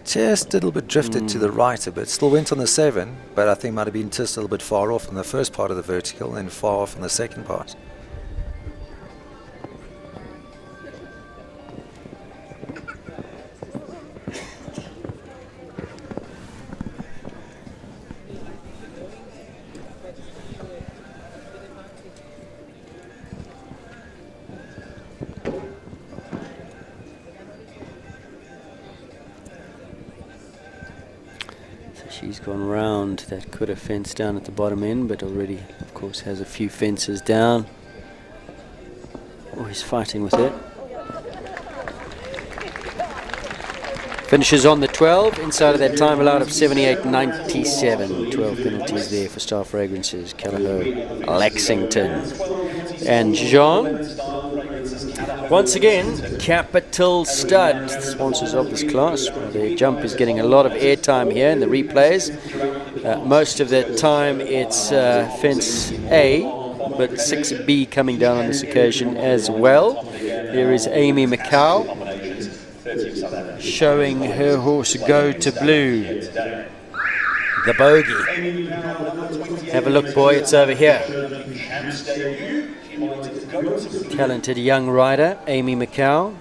Just a little bit drifted to the right a bit. Still went on the 7, but I think might have been just a little bit far off on the first part of the vertical and far off on the second part. She's gone round that could have fence down at the bottom end, but already, of course, has a few fences down. Oh, he's fighting with it. Finishes on the 12, inside of that time allowed of 78.97. 12 penalties there for Star Fragrances, Callao Lexington. And Jean, once again, Capital Stud, sponsors of this class. The jump is getting a lot of airtime here in the replays. Most of the time it's fence A, but 6B coming down on this occasion as well. Here is Amy Macau showing her horse Go to Blue, the bogey. Have a look, boy, it's over here. Talented young rider, Amy Macau.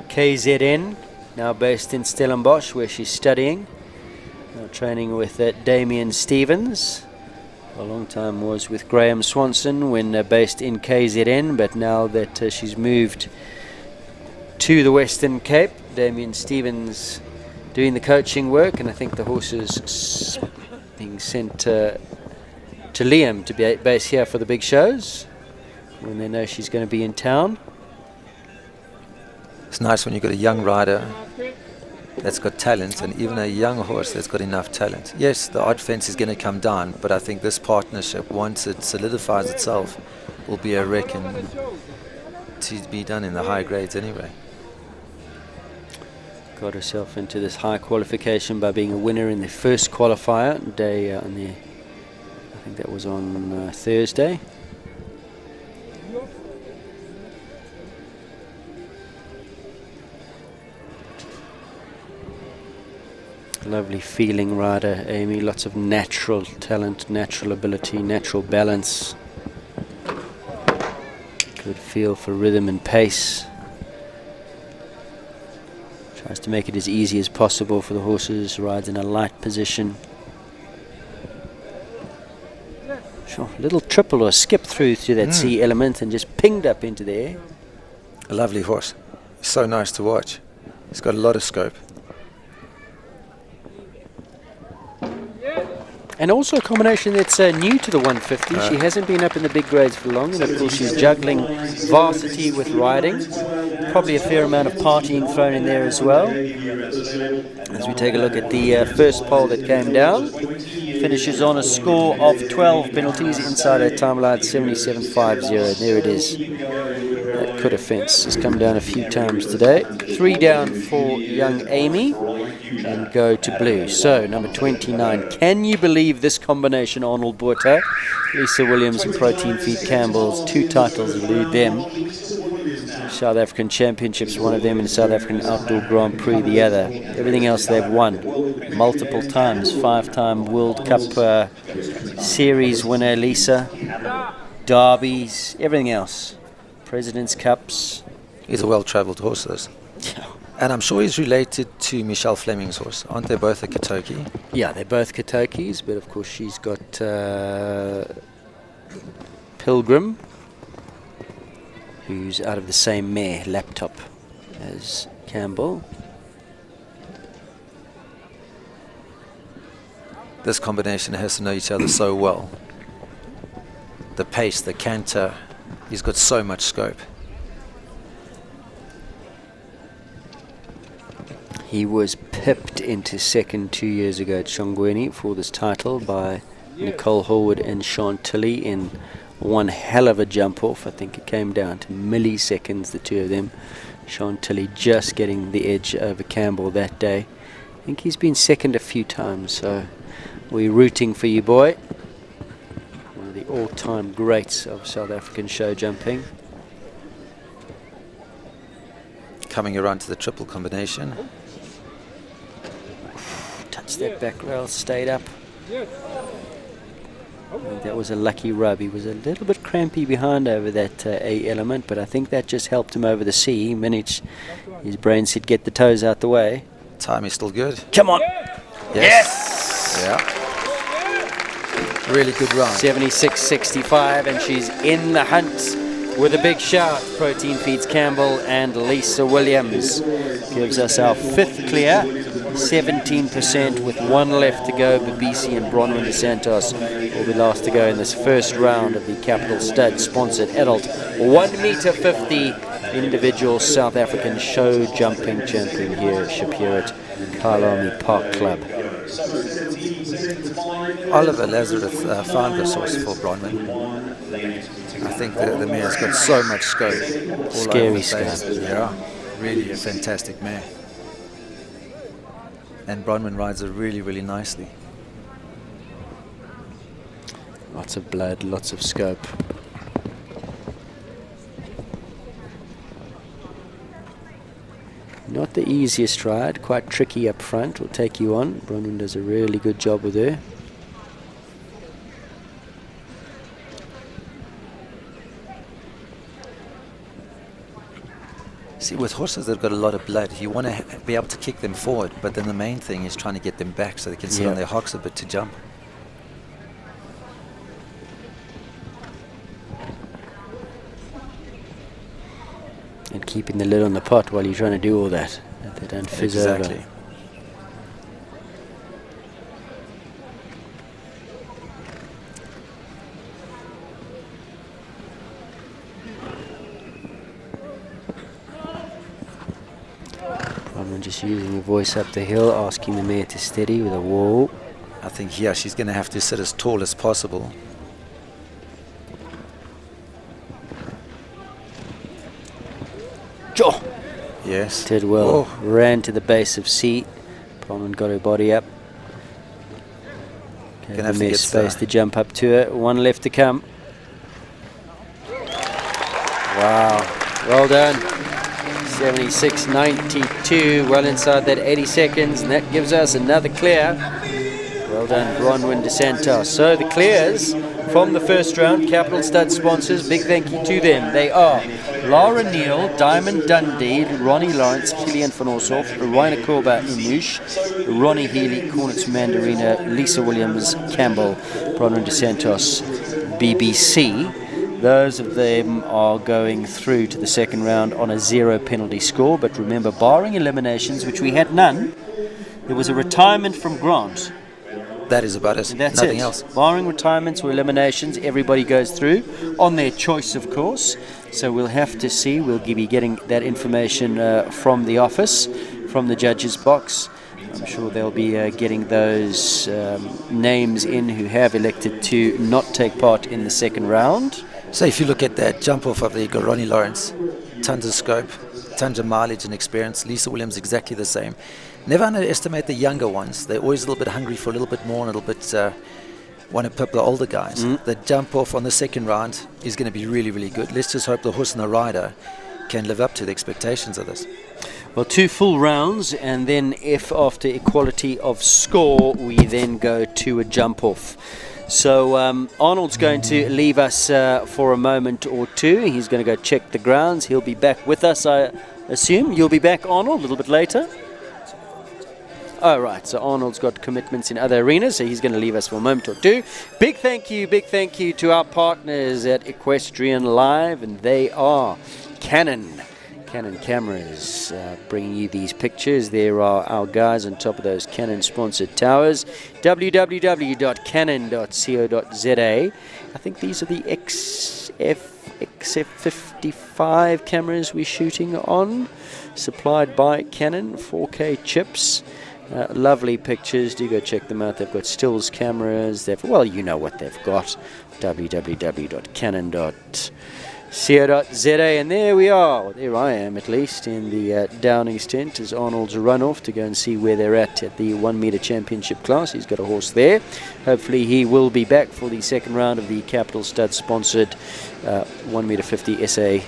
KZN, now based in Stellenbosch, where she's studying. Now training with Damien Stevens. For a long time was with Graham Swanson when based in KZN, but now that she's moved to the Western Cape, Damien Stevens doing the coaching work, and I think the horse is being sent to Liam to be based here for the big shows when they know she's going to be in town. It's nice when you've got a young rider that's got talent, and even a young horse that's got enough talent. Yes, the odd fence is going to come down, but I think this partnership, once it solidifies itself, will be a reckon to be done in the high grades anyway. Got herself into this high qualification by being a winner in the first qualifier day I think that was on Thursday. Lovely feeling rider, Amy. Lots of natural talent, natural ability, natural balance. Good feel for rhythm and pace. Tries to make it as easy as possible for the horses. Rides in a light position. Sure, little triple or skip through that C element and just pinged up into the air. A lovely horse. So nice to watch. He's got a lot of scope. And also a combination that's new to the 150. She hasn't been up in the big grades for long, and of course she's juggling varsity with riding. Probably a fair amount of partying thrown in there as well. As we take a look at the first pole that came down, finishes on a score of 12 penalties inside her time allowed 77.50. There it is. could have fence. Has come down a few times today. 3 down for young Amy and go to blue. So number 29. Can you believe this combination? Arnold Botha, Lisa Williams and Protein Feed Campbell's 2 titles elude them. South African Championships, one of them, and South African Outdoor Grand Prix, the other. Everything else they've won multiple times. 5-time World Cup Series winner Lisa, derbies, everything else. President's Cups. He's a well-travelled horse, this. And I'm sure he's related to Michelle Fleming's horse. Aren't they both a Katoki? Yeah, they're both Katokis, but of course she's got Pilgrim, who's out of the same mare, Laptop, as Campbell. This combination has to know each other so well. The pace, the canter, he's got so much scope. He was pipped into second 2 years ago at Shongweni for this title by Nicole Horwood and Chantilly in one hell of a jump off. I think it came down to milliseconds, the two of them. Chantilly just getting the edge over Campbell that day. I think he's been second a few times, so we're rooting for you, boy. One of the all-time greats of South African show jumping. Coming around to the triple combination. Touched that back rail, stayed up. I think that was a lucky rub. He was a little bit crampy behind over that A element, but I think that just helped him over the C. He managed, his brain said, get the toes out the way. Time is still good. Come on! Yes! Yeah. Really good run. 76.65, and she's in the hunt with a big shout. Protein Feeds Campbell and Lisa Williams. Gives us our 5th clear. 17% with 1 left to go. Babisi and Bronwyn de Santos will be last to go in this first round of the Capital Stud sponsored adult 1 meter 50 individual South African show jumping champion here at Shapirat Kyalami Park Club. Oliver Lazarus found this horse for Bronwyn. I think the mare's got so much scope. Scary scope. Yeah, really a fantastic mare. And Bronwyn rides her really, really nicely. Lots of blood, lots of scope. Not the easiest ride, quite tricky up front, will take you on. Bronwyn does a really good job with her. See, with horses that have got a lot of blood, you want to be able to kick them forward, but then the main thing is trying to get them back so they can sit on their hocks a bit to jump. And keeping the lid on the pot while you're trying to do all that they don't fizz over. I'm just using the voice up the hill, asking the mare to steady with a wall. I think here she's going to have to sit as tall as possible. Joe! Yes. Did well. Oh. Ran to the base of C. Bronwyn got her body up. Gave the mare space to jump up to her. 1 left to come. Wow. Well done. 76.92, well inside that 80 seconds, and that gives us another clear. Well done, Bronwyn de Santos. So the clears from the first round, Capital Stud sponsors, big thank you to them. They are Lara Neal, Diamond Dundee, Ronnie Lawrence, Kilian van Orshoff, Raina Korba Inush, Ronnie Healy, Cornets Mandarina, Lisa Williams, Campbell, Bronwyn de Santos, BBC. Those of them are going through to the second round on a 0 penalty score. But remember, barring eliminations, which we had none, there was a retirement from Grant. That is about it. That's nothing it. else. Barring retirements or eliminations, everybody goes through on their choice, of course. So we'll have to see. We'll be getting that information from the office, from the judges' box. I'm sure they'll be getting those names in who have elected to not take part in the second round. So if you look at that jump off of the Ronnie Lawrence, tons of scope, tons of mileage and experience. Lisa Williams exactly the same. Never underestimate the younger ones. They're always a little bit hungry for a little bit more and a little bit want to pip the older guys. The jump off on the second round is going to be really, really good. Let's just hope the horse and the rider can live up to the expectations of this. Well, 2 full rounds, and then if after equality of score, we then go to a jump off. So Arnold's going to leave us for a moment or two. He's going to go check the grounds. He'll be back with us, I assume. You'll be back, Arnold, a little bit later. Oh, right. So Arnold's got commitments in other arenas, so he's going to leave us for a moment or two. Big thank you to our partners at Equestrian Live, and they are Canon cameras, bringing you these pictures. There are our guys on top of those Canon sponsored towers. www.canon.co.za. I think these are the XF55 cameras we're shooting on, supplied by Canon, 4K chips. Lovely pictures. Do go check them out. They've got stills cameras. Well, you know what they've got. www.canon.co.za. And there we are. Well, there I am, at least, in the Downing's tent as Arnold's run off to go and see where they're at the 1 metre championship class. He's got a horse there. Hopefully he will be back for the second round of the Capital Stud sponsored 1 metre 50 SA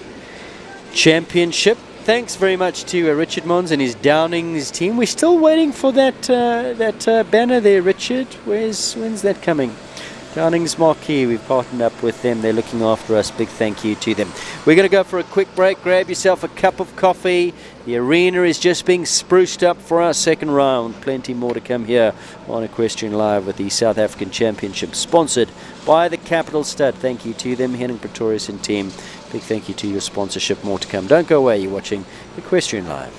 championship. Thanks very much to Richard Mons and his Downing's team. We're still waiting for that banner there, Richard. When's that coming? Downing's Marquee, we've partnered up with them. They're looking after us. Big thank you to them. We're going to go for a quick break. Grab yourself a cup of coffee. The arena is just being spruced up for our second round. Plenty more to come here on Equestrian Live with the South African Championship, sponsored by the Capital Stud. Thank you to them, Henning Pretorius and team. Big thank you to your sponsorship. More to come. Don't go away. You're watching Equestrian Live.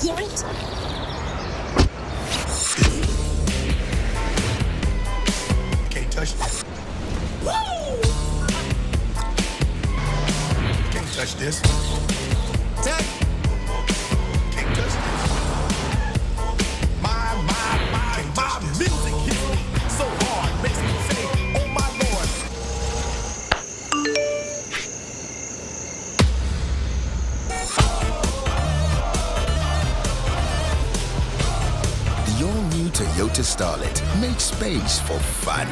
Hear it? Can't touch this. Can't touch this. Tech. Can't touch this. My music hits me so hard, makes me say, oh my Lord. The all-new Toyota Starlet makes space for fun.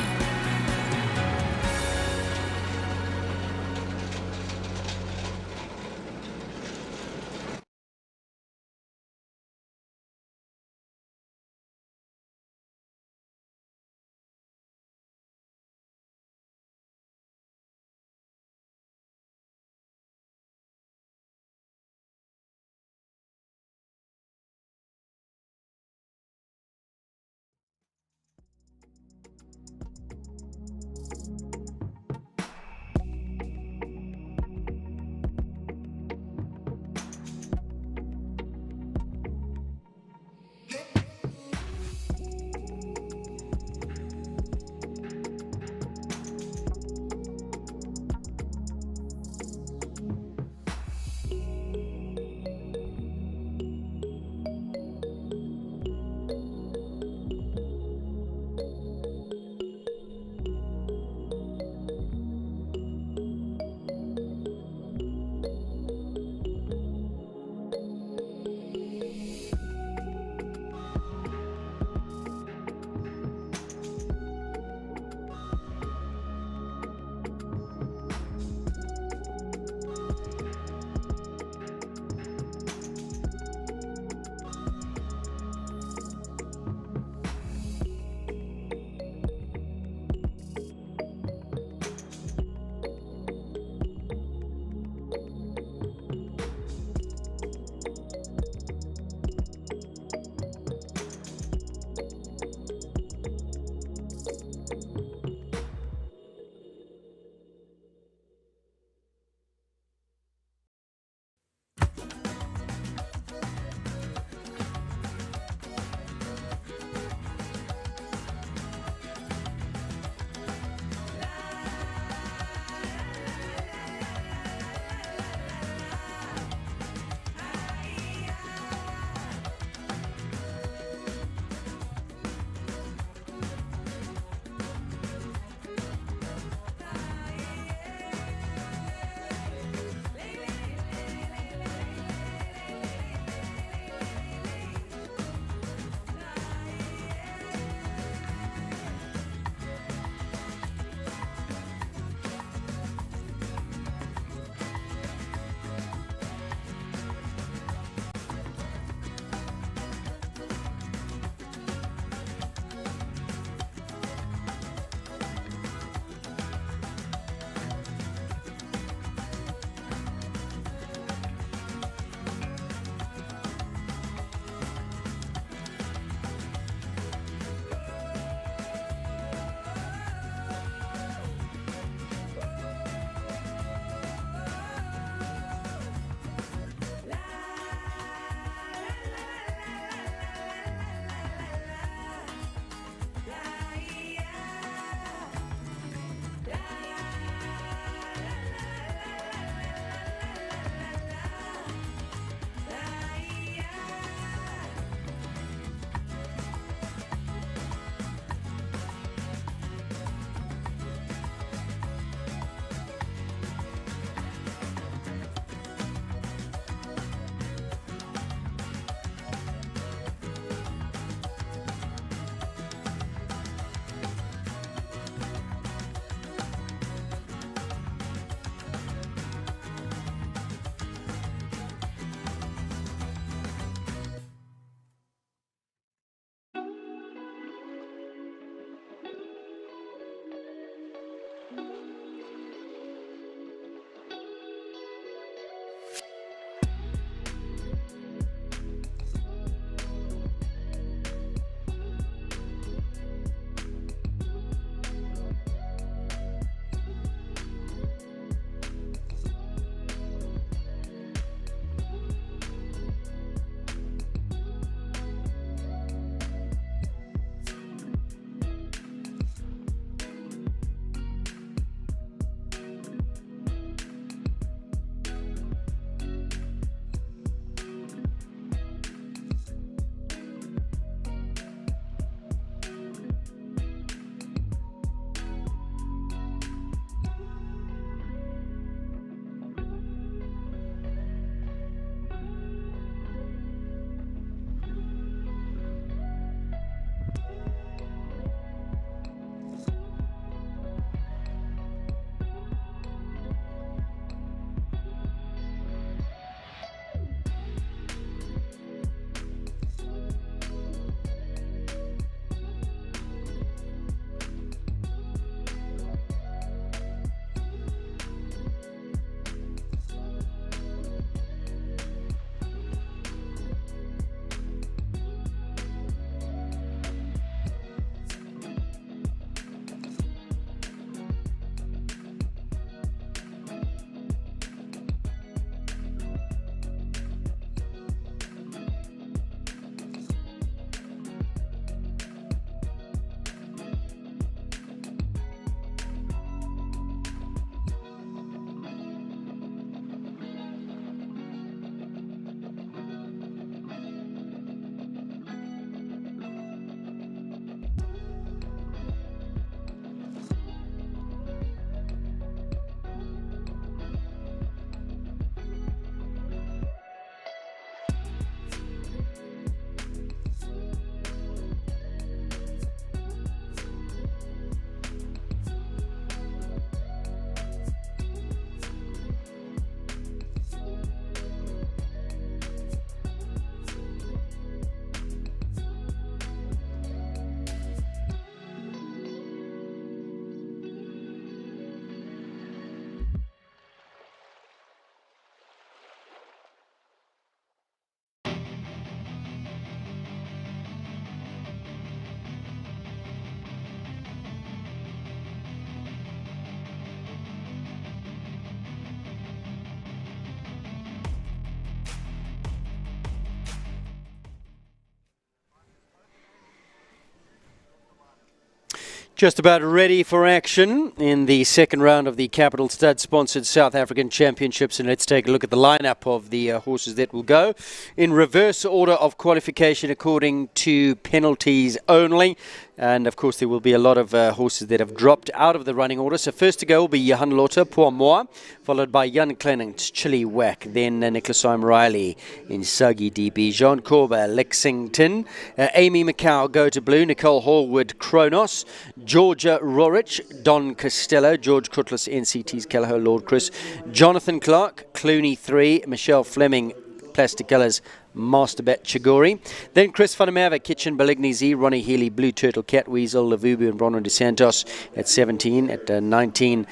Just about ready for action in the second round of the Capital Stud-sponsored South African Championships. And let's take a look at the lineup of the horses that will go in reverse order of qualification according to penalties only. And, of course, there will be a lot of horses that have dropped out of the running order. So first to go will be Johan Lotte, Pour Moi, followed by Jan Clements, Chili Whack, then Nicholas Riley in Suggy DB, Jean Corba, Lexington, Amy Macau, Go to Blue, Nicole Hallwood, Kronos, Georgia Rorich, Don Costello, George Cutlass, NCT's Callagher, Lord Chris, Jonathan Clark, Clooney 3, Michelle Fleming, Plastic Colours, Masterbat Chigori. Then Chris van der Merwe, Kitchen Baligny Z, Ronnie Healy, Blue Turtle, Cat Weasel, Lavubu and Bronwyn DeSantos at 17. At 19,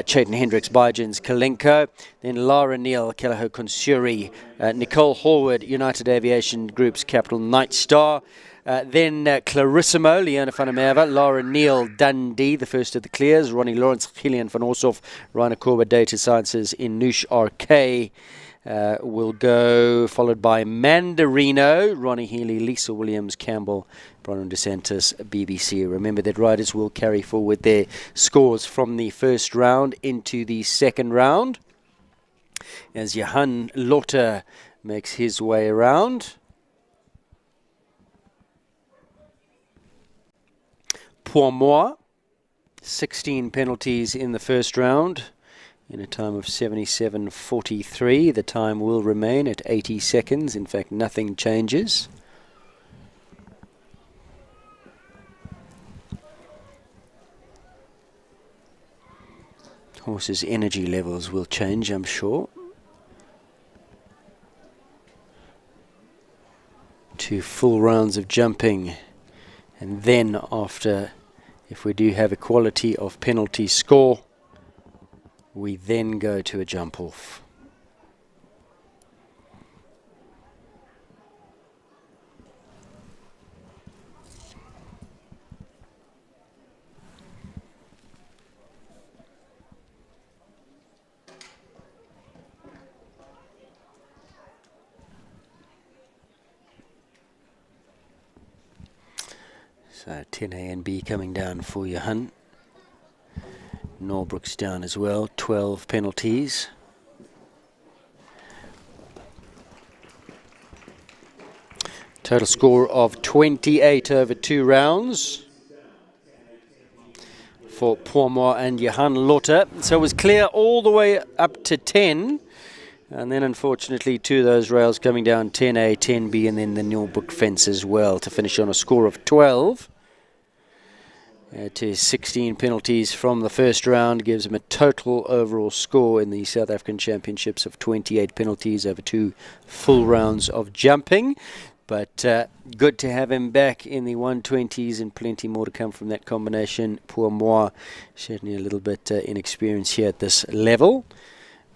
Chayton Hendricks, Biogens, Kalenko. Then Lara Neal, Callagher Consuri, Nicole Horwood, United Aviation Group's Capital Night Star. Then Clarissimo, Leona van der Merwe, Lara Neal, Dundee, the first of the clears, Ronnie Lawrence, Gillian van Orshoff, Rainer Korba, Data Sciences in Noosh RK. Will go, followed by Mandarino, Ronnie Healy, Lisa Williams, Campbell, Bronwyn DeSantis, BBC. Remember that riders will carry forward their scores from the first round into the second round as Johan Lotte makes his way around. Pour Moi, 16 penalties in the first round. In a time of 77.43, the time will remain at 80 seconds. In fact, nothing changes. Horses' energy levels will change, I'm sure. Two full rounds of jumping, and then after, if we do have equality of penalty score, we then go to a jump off. So 10A and B coming down for Johan. Norbrook's down as well, 12 penalties. Total score of 28 over 2 rounds for Pour Moi and Johan Lotte. So it was clear all the way up to 10. And then unfortunately 2 of those rails coming down, 10A, 10B, and then the Norbrook fence as well to finish on a score of 12. To 16 penalties from the first round gives him a total overall score in the South African Championships of 28 penalties over 2 full rounds of jumping. But good to have him back in the 120s, and plenty more to come from that combination. Pour Moi, certainly a little bit inexperienced here at this level,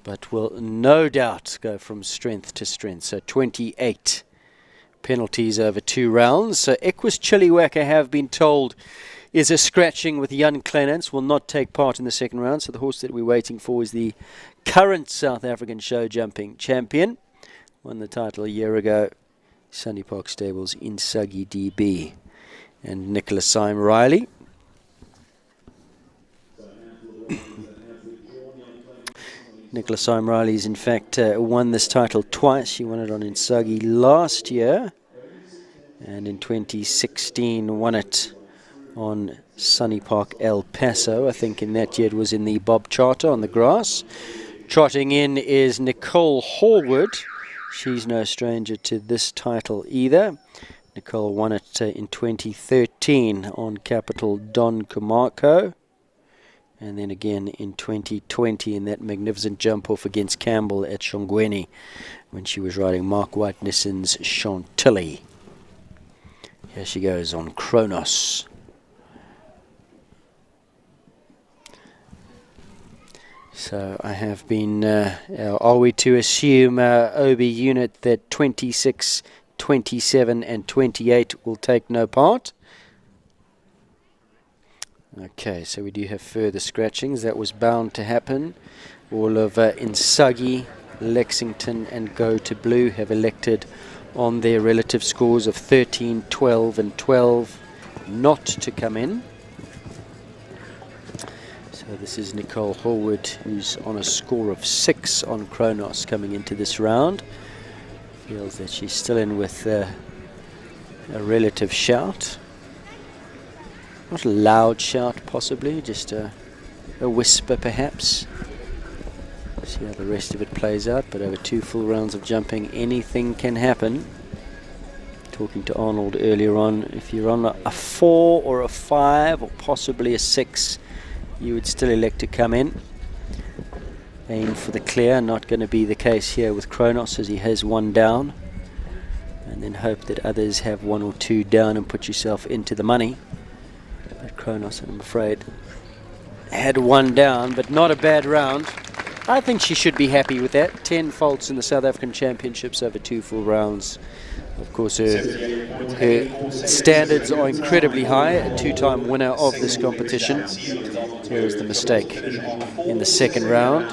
but will no doubt go from strength to strength. So 28 penalties over 2 rounds. So Equus Chilliwack, I have been told, is a scratching with Jan Clements, will not take part in the second round. So the horse that we're waiting for is the current South African show jumping champion. Won the title a year ago, Sunny Park Stables in Suggy DB. And Nicholas Syme Riley. Nicholas Syme Riley's in fact won this title twice. He won it on Insagi last year, and in 2016 won it on Sunny Park El Paso. I think in that year it was in the Bob Charter on the grass. Trotting in is Nicole Horwood. She's no stranger to this title either. Nicole won it in 2013 on Capital Don Camarco, and then again in 2020 in that magnificent jump off against Campbell at Shongweni when she was riding Mark White Nissan's Chantilly. Here she goes on Kronos. So I have been, are we to assume OB unit that 26, 27 and 28 will take no part? Okay, so we do have further scratchings. That was bound to happen. All of Insagi, Lexington and Go to Blue have elected on their relative scores of 13, 12 and 12 not to come in. So this is Nicole Horwood, who's on a score of 6 on Kronos coming into this round. Feels that she's still in with a relative shout. Not a loud shout possibly, just a whisper perhaps. See how the rest of it plays out, but over 2 full rounds of jumping, anything can happen. Talking to Arnold earlier on, if you're on a 4 or a 5 or possibly a 6, you would still elect to come in. Aim for the clear, not going to be the case here with Kronos, as he has 1 down. And then hope that others have 1 or 2 down and put yourself into the money. But Kronos, I'm afraid, had 1 down, but not a bad round. I think she should be happy with that. 10 faults in the South African Championships over 2 full rounds. Of course, her standards are incredibly high, a 2-time winner of this competition. Here is the mistake in the second round.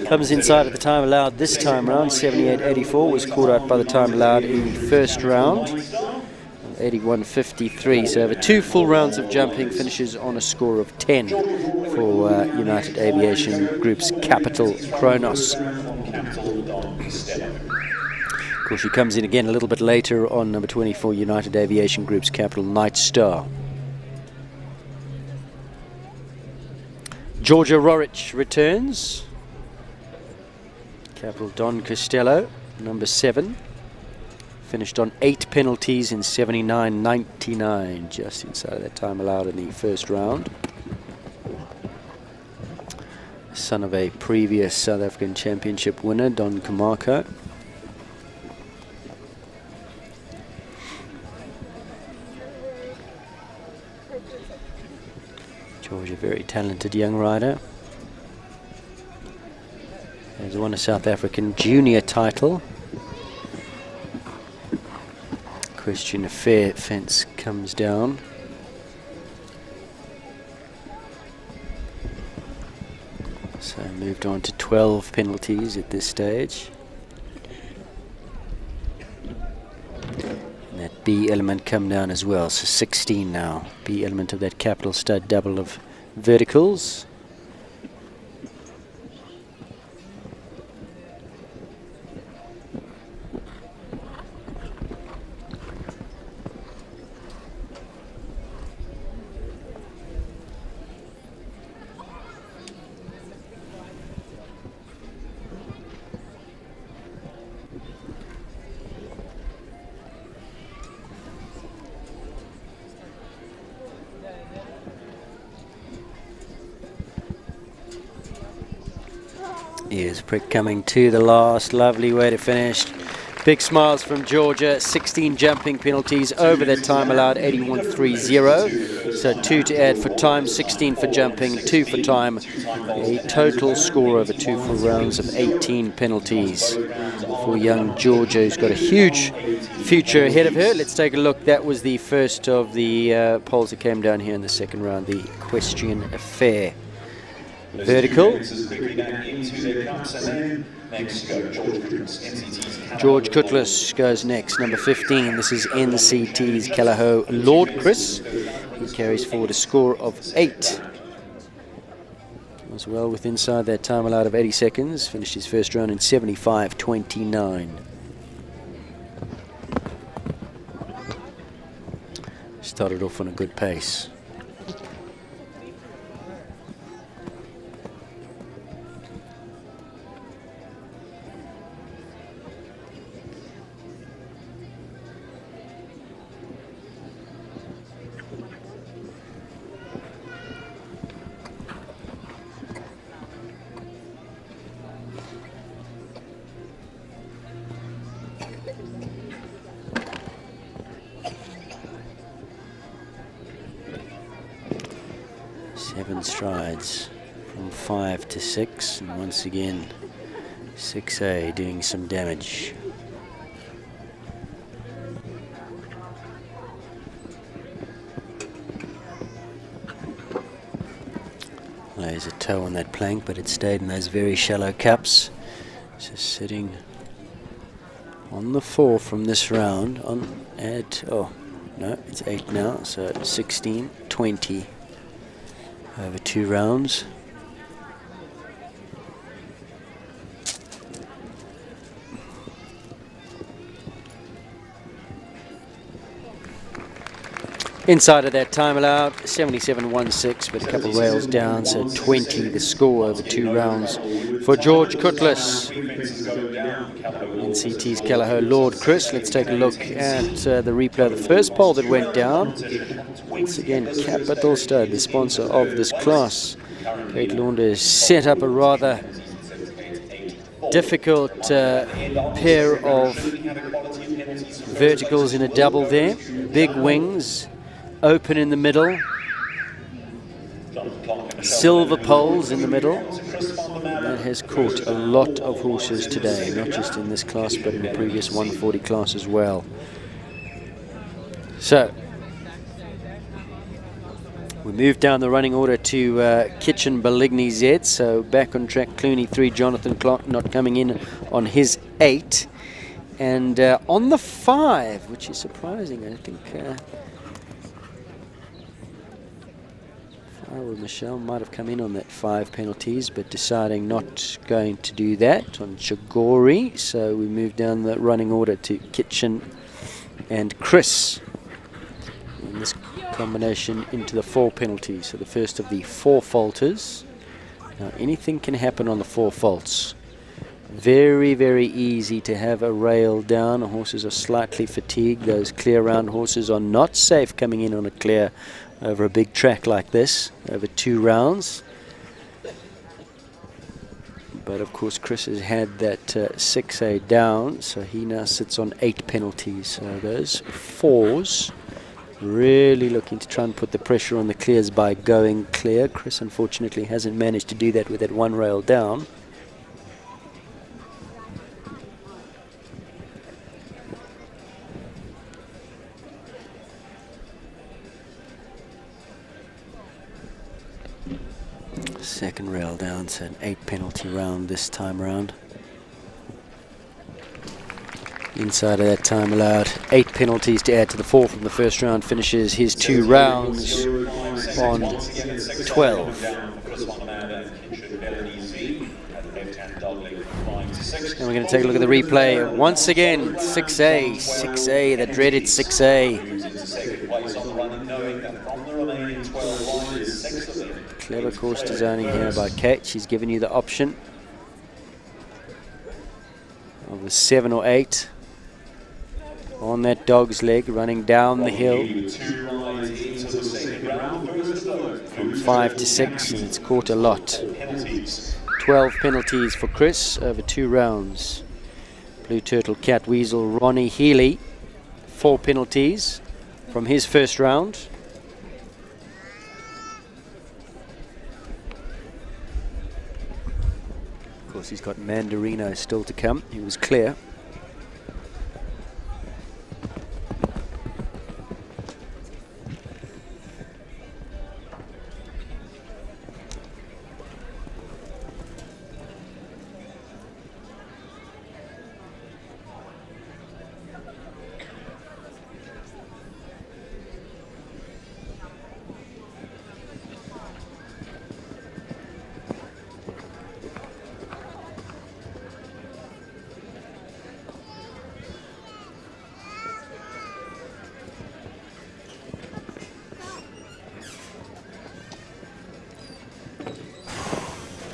Comes inside at the time allowed this time round, 78.84, was caught out by the time allowed in the first round, 81.53. So over 2 full rounds of jumping, finishes on a score of 10 for United Aviation Group's Capital Kronos. Of course, she comes in again a little bit later on number 24, United Aviation Group's Capital Night Star. Georgia Rorich returns. Capital Don Costello, number 7. Finished on 8 penalties in 79.99, just inside that time allowed in the first round. Son of a previous South African Championship winner, Don Camarco. Georgia, very talented young rider. Has won a South African junior title. Question fair fence comes down. So moved on to 12 penalties at this stage. And that B element come down as well, so 16 now. B element of that Capital Stud double of verticals. Here's Prick coming to the last. Lovely way to finish. Big smiles from Georgia. 16 jumping penalties over that time allowed, 81.30. So 2 to add for time, 16 for jumping, 2 for time. A total score over 2 full rounds of 18 penalties for young Georgia, who's got a huge future ahead of her. Let's take a look. That was the first of the polls that came down here in the second round, the Question Fair. Vertical. George Cutlass goes next, number 15. This is NCT's Callao Lord Chris. He carries forward a score of 8. Was well within inside that time allowed of 80 seconds. Finished his first round in 75.29. Started off on a good pace. Strides from 5 to 6, and once again 6A doing some damage. Lays a toe on that plank, but it stayed in those very shallow cups. Just sitting on the 4 from this round on at, oh no, it's 8 now, so 16, 20. over 2 rounds. Inside of that time allowed, 77.16, with a couple of rails down, so 20 the score over 2 rounds for George Cutlass. NCT's Callagher Lord. Chris, let's take a look at the replay of the first pole that went down. Once again, Capital Stud, the sponsor of this class. Kate Launder set up a rather difficult pair of verticals in a double there. Big wings, open in the middle, silver poles in the middle. That has caught a lot of horses today, not just in this class but in the previous 140 class as well. So we move down the running order to Kitchen Beligny Z. So back on track, Clooney 3, Jonathan Clark not coming in on his 8. And on the 5, which is surprising, I think Michelle might have come in on that 5 penalties, but deciding not going to do that on Chagori. So we move down the running order to Kitchen and Chris. And this combination into the 4 penalties. So the first of the 4 falters. Now anything can happen on the 4 faults. Very, very easy to have a rail down. The horses are slightly fatigued. Those clear round horses are not safe coming in on a clear over a big track like this, over 2 rounds. But of course Chris has had that 6A down, so he now sits on 8 penalties. So those 4s really looking to try and put the pressure on the clears by going clear. Chris unfortunately hasn't managed to do that with that 1 rail down. Second rail down, so an 8 penalty round this time around. Inside of that time allowed, 8 penalties to add to the 4 from the first round, finishes his 2 rounds on 12. And we're going to take a look at the replay once again. 6A, the dreaded 6A. Clever course designing here by Kate. She's given you the option of the 7 or 8 on that dog's leg, running down the hill from 5 to 6, and it's caught a lot. 12 penalties for Chris over 2 rounds. Blue Turtle, Cat Weasel, Ronnie Healy, 4 penalties from his first round. Of course, he's got Mandarino still to come. He was clear.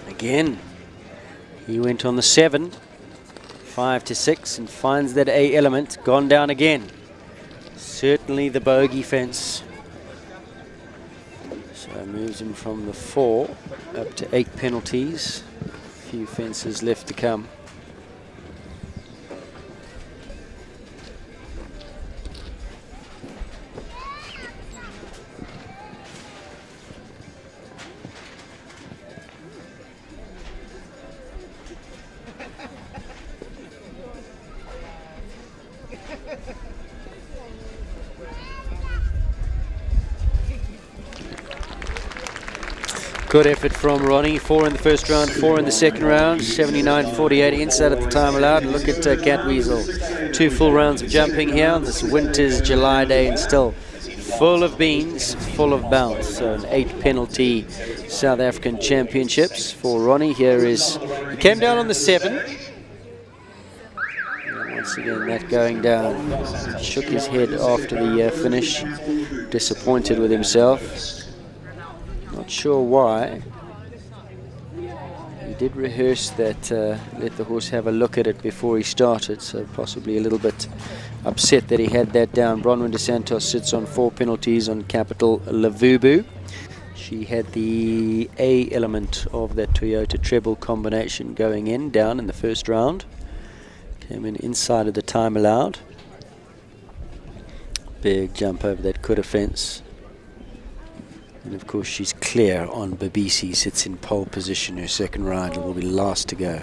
Again, he went on the 7, 5 to 6, and finds that A element gone down again. Certainly the bogey fence. So moves him from the 4 up to 8 penalties. A few fences left to come. Good effort from Ronnie. 4 in the first round, 4 in the second round. 79.48 inside at the time allowed. And look at Cat Weasel. 2 full rounds of jumping here on this winter's July day, and still full of beans, full of bounce. So an 8 penalty South African Championships for Ronnie. Here is, he came down on the 7. And once again, that going down. Shook his head after the finish, disappointed with himself. Not sure why. He did rehearse that, let the horse have a look at it before he started, so possibly a little bit upset that he had that down. Bronwyn de Santos sits on 4 penalties on Capital Lavubu. She had the A element of that Toyota treble combination going in, down in the first round. Came in inside of the time allowed. Big jump over that Kuda fence. And of course she's clear on Babisi, sits in pole position. Her second rider will be last to go.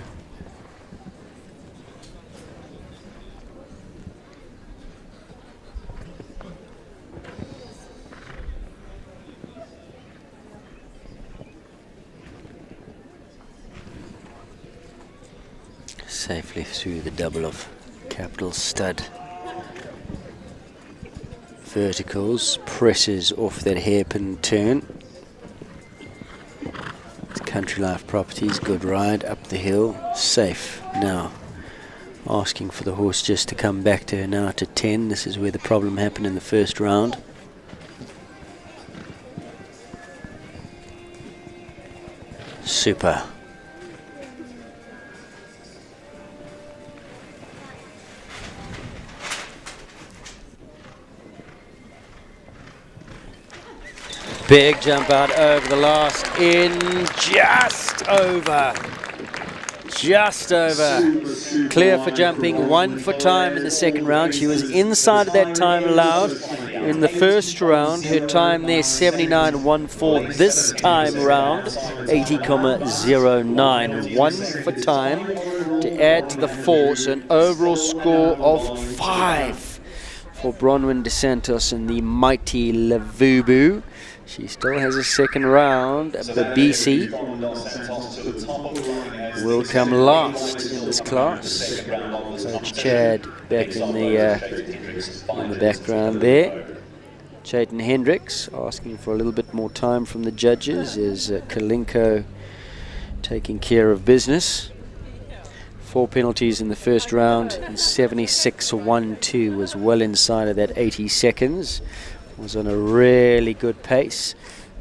Safely through the double of Capital Stud. Verticals, presses off that hairpin turn. It's Country Life Properties, good ride up the hill, safe now. Asking for the horse just to come back to her now to 10. This is where the problem happened in the first round. Super. Big jump out over the last in, just over. Clear for jumping, 1 for time in the second round. She was inside of that time allowed in the first round. Her time there 79.14. This time round 80.09. 1 for time to add to the 4, so an overall score of 5 for Bronwyn de Santos and the mighty Lavubu. She still has a second round. Babisi will come last in this class. Coach Chad back in the background there. Chayton Hendricks asking for a little bit more time from the judges. Is Kalinko taking care of business? 4 penalties in the first round, and 76.12 was well inside of that 80 seconds. Was on a really good pace.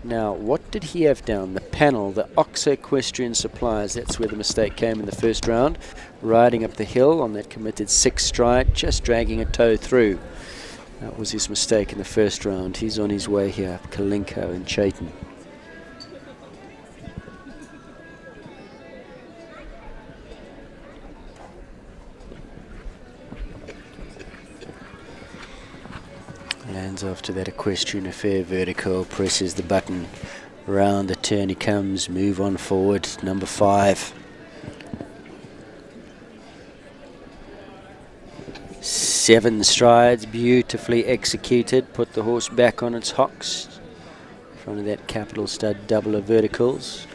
Now, what did he have down? The panel, the Ox Equestrian Supplies, that's where the mistake came in the first round. Riding up the hill on that committed 6 stride, just dragging a toe through. That was his mistake in the first round. He's on his way here, Kalinko and Chayton. Lands after that Equestrian Affair vertical, presses the button, round the turn he comes, move on forward, number 5. 7 strides, beautifully executed, put the horse back on its hocks, in front of that Capital Stud double of verticals.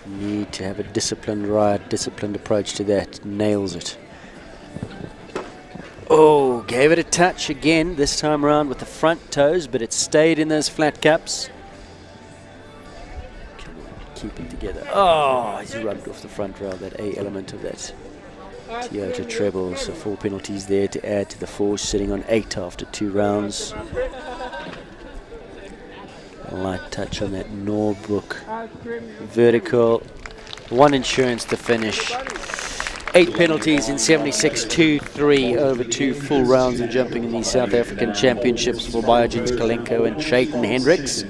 Need to have a disciplined ride, disciplined approach to that, nails it. Oh, gave it a touch again, this time around with the front toes, but it stayed in those flat caps. Come on, keep it together. Oh, he's rubbed off the front rail, that A element of that Toyota treble. So 4 penalties there to add to the 4, sitting on 8 after 2 rounds. A light touch on that Norbrook vertical. 1 insurance to finish. 8 penalties in 76.23 over 2 full rounds of jumping in the South African Championships for Biogen's Kalinko and Chayton Hendricks.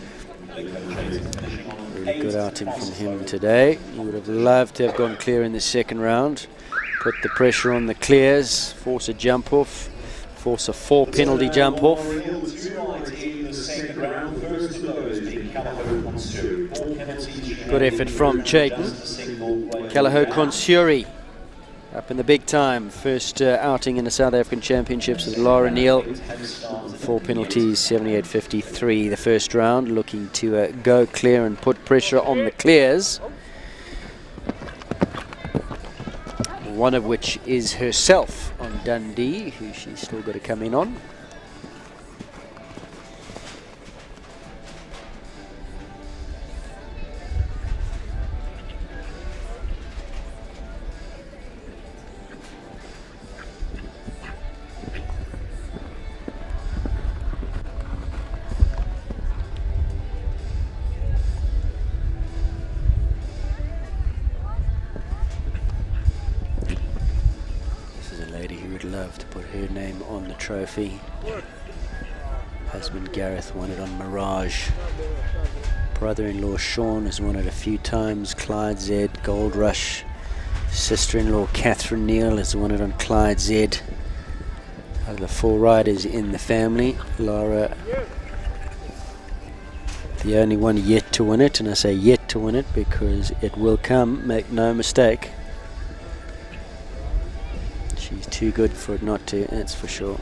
Really good outing from him today. He would have loved to have gone clear in the second round. Put the pressure on the clears, force a jump off, force a 4 penalty jump off. Good effort from Chayton. Callagho Consuri up in the big time. First outing in the South African Championships with Laura Neal. 4 penalties, 78.53 the first round. Looking to go clear and put pressure on the clears. One of which is herself on Dundee, who she's still got to come in on. love to put her name on the trophy. Husband Gareth won it on Mirage. Brother-in-law Sean has won it a few times. Clyde Z, Gold Rush. Sister-in-law Catherine Neal has won it on Clyde Z. Out of the 4 riders in the family, Lara, the only one yet to win it, and I say yet to win it because it will come, make no mistake. She's too good for it not to, that's for sure.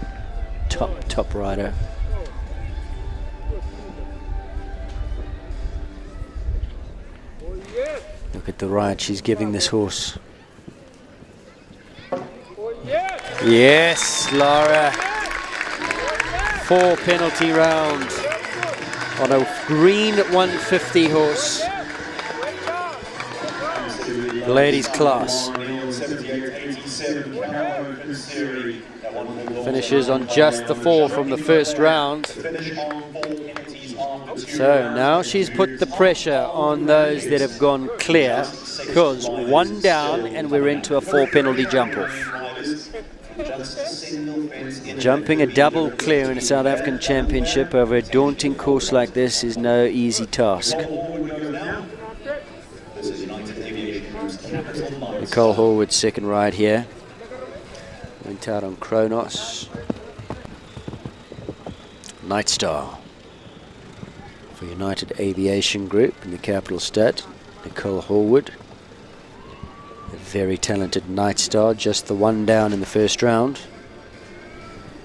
Top rider. Look at the ride she's giving this horse. Yes, Lara. 4 penalty rounds on a green 150 horse. Ladies class. Finishes on just the 4 from the first round. So now she's put the pressure on those that have gone clear, because 1 down and we're into a 4 penalty jump off. Jumping a double clear in a South African Championship over a daunting course like this is no easy task. Nicole Horwood's second ride here. Went out on Kronos. Night Star for United Aviation Group in the capital stud. Nicole Horwood. A very talented Night Star, just the 1 down in the first round.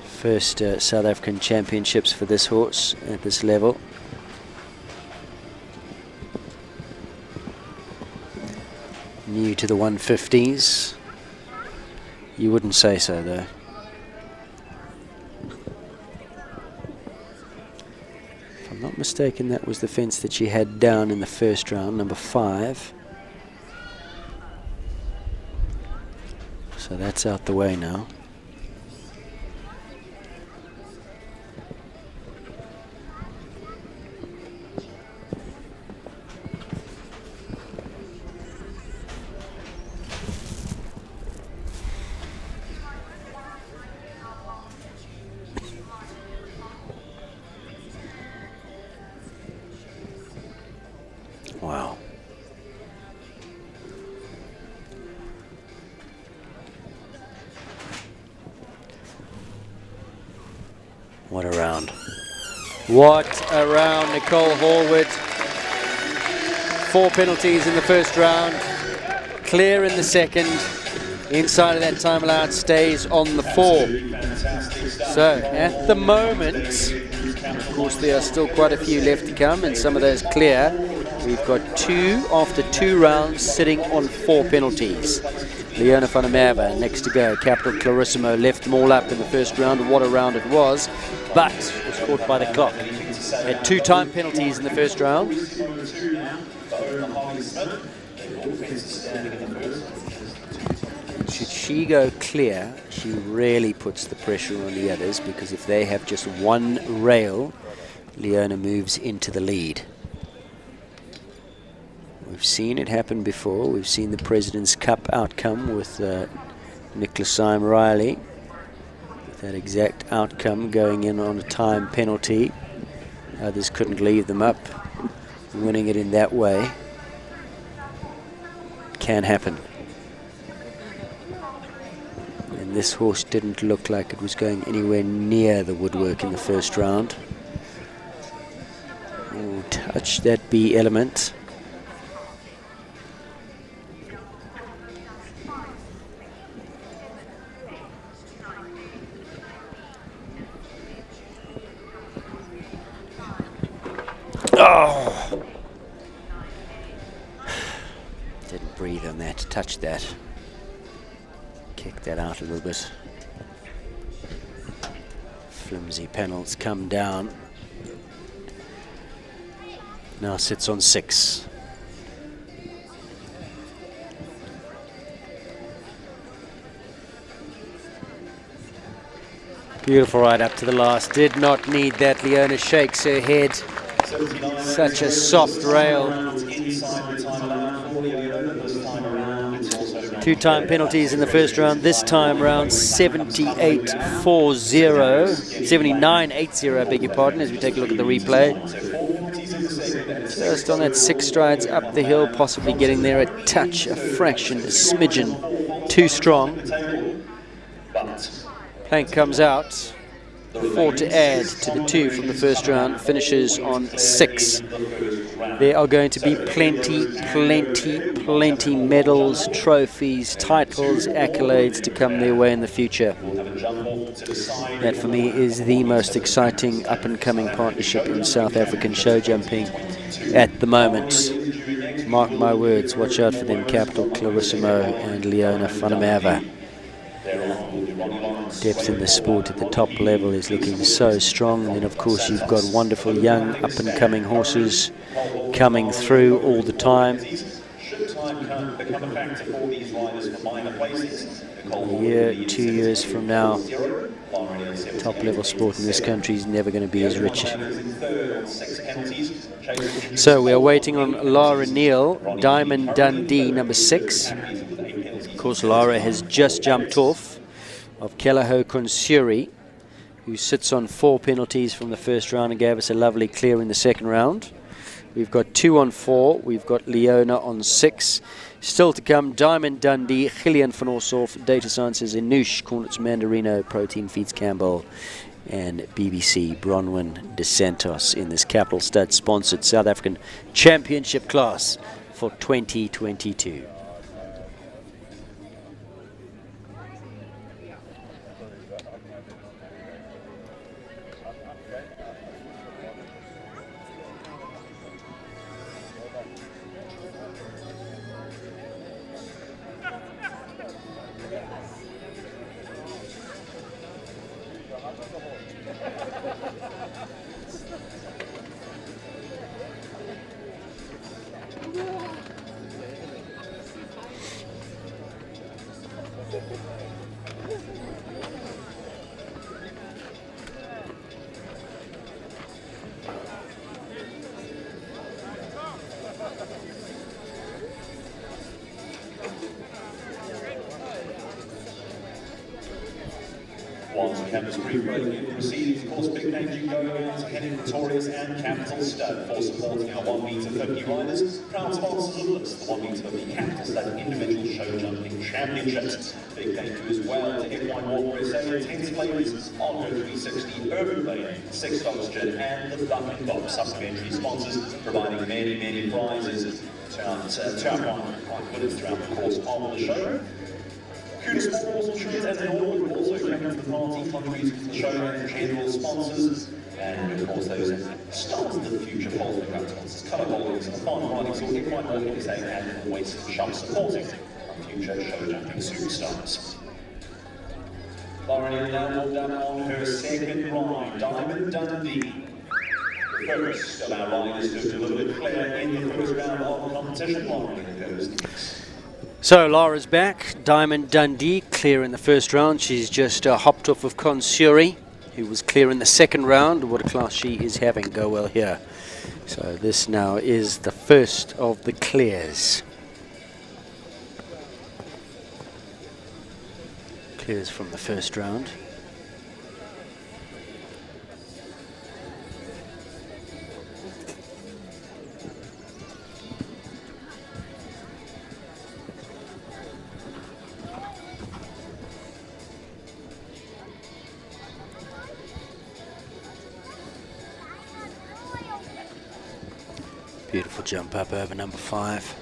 First South African Championships for this horse at this level. New to the 150s. You wouldn't say so though. If I'm not mistaken, that was the fence that she had down in the first round, number 5. So that's out the way now. Wow. What a round. What a round, Nicole Horwood. 4 penalties in the first round. Clear in the second. Inside of that time allowed, stays on the 4. So, at the moment, of course there are still quite a few left to come and some of those clear. We've got 2 after 2 rounds sitting on 4 penalties. Leona van der Merwe next to go. Capital Clarissimo left them all up in the first round. What a round it was, but was caught by the clock. Had 2 time penalties in the first round. Should she go clear, she really puts the pressure on the others, because if they have just 1 rail, Leona moves into the lead. We've seen it happen before. We've seen the President's Cup outcome with Nicholas Syme Riley. With that exact outcome, going in on a time penalty. Others couldn't leave them up. Winning it in that way can happen. And this horse didn't look like it was going anywhere near the woodwork in the first round. Ooh, touch that B element. Oh! Didn't breathe on that, touched that. Kicked that out a little bit. Flimsy panels come down. Now sits on 6. Beautiful ride up to the last. Did not need that. Leona shakes her head. Such a soft rail. Two-time penalties in the first round. This time round 78-40, 79-80, I beg your pardon, as we take a look at the replay. Just on that 6 strides up the hill, possibly getting there a touch, a fraction, a smidgen too strong. Plank comes out. 4 to add to the 2 from the first round, finishes on 6. There are going to be plenty medals, trophies, titles, accolades to come their way in the future. That for me is the most exciting up-and-coming partnership in South African show jumping at the moment. Mark my words, watch out for them, Capital, Clarissimo and Leona van der Merwe. Depth in the sport at the top level is looking so strong. And then of course you've got wonderful young up-and-coming horses coming through all the time. A year, 2 years from now, top level sport in this country is never going to be as rich. So we are waiting on Lara Neal, Diamond Dundee, number 6. Of course, Lara has just jumped off of Kelaho Konsuri, who sits on 4 penalties from the first round and gave us a lovely clear in the second round. We've got 2 on 4. We've got Leona on 6. Still to come, Diamond Dundee, Gillian van Oshoff, Data Sciences, Inouche, Cornets Mandarino, Protein Feeds Campbell, and BBC Bronwyn De Santos in this Capital Stud sponsored South African Championship class for 2022. Proceedings, of course, big names you go around, Henning Victorious and Capital Stud for supporting our 1 metre 50 riders. Proud sponsors of this, the 1 metre 50 Capital Stud Individual Show Jumping Championships. Big thank you as well to F1 Walker SA, Intense Flavors, Argo 360, Urban Bay, Six Dogs Gin, and the Bucket Bob, supplementary sponsors, providing many prizes to our winners throughout the course of the show. Kudos Sports Insurance and Norwood also coming to the party, contributing to the show and general sponsors. And of course those stars of the future following ground sponsors, Colour Holdings and the Farm Riding School, F1 Walker SA and the Waste Shop supporting our future show jumping superstars. Lauren now walked down on her second ride, Diamond Dundee. The first of our riders to deliver clear in the first round of the competition. Lauren goes next. So Lara's back, Diamond Dundee clear in the first round. She's just hopped off of Konsuri, who was clear in the second round. What a class she is having, go well here. So this now is the first of the clears. Clears from the first round. Beautiful jump up over number 5.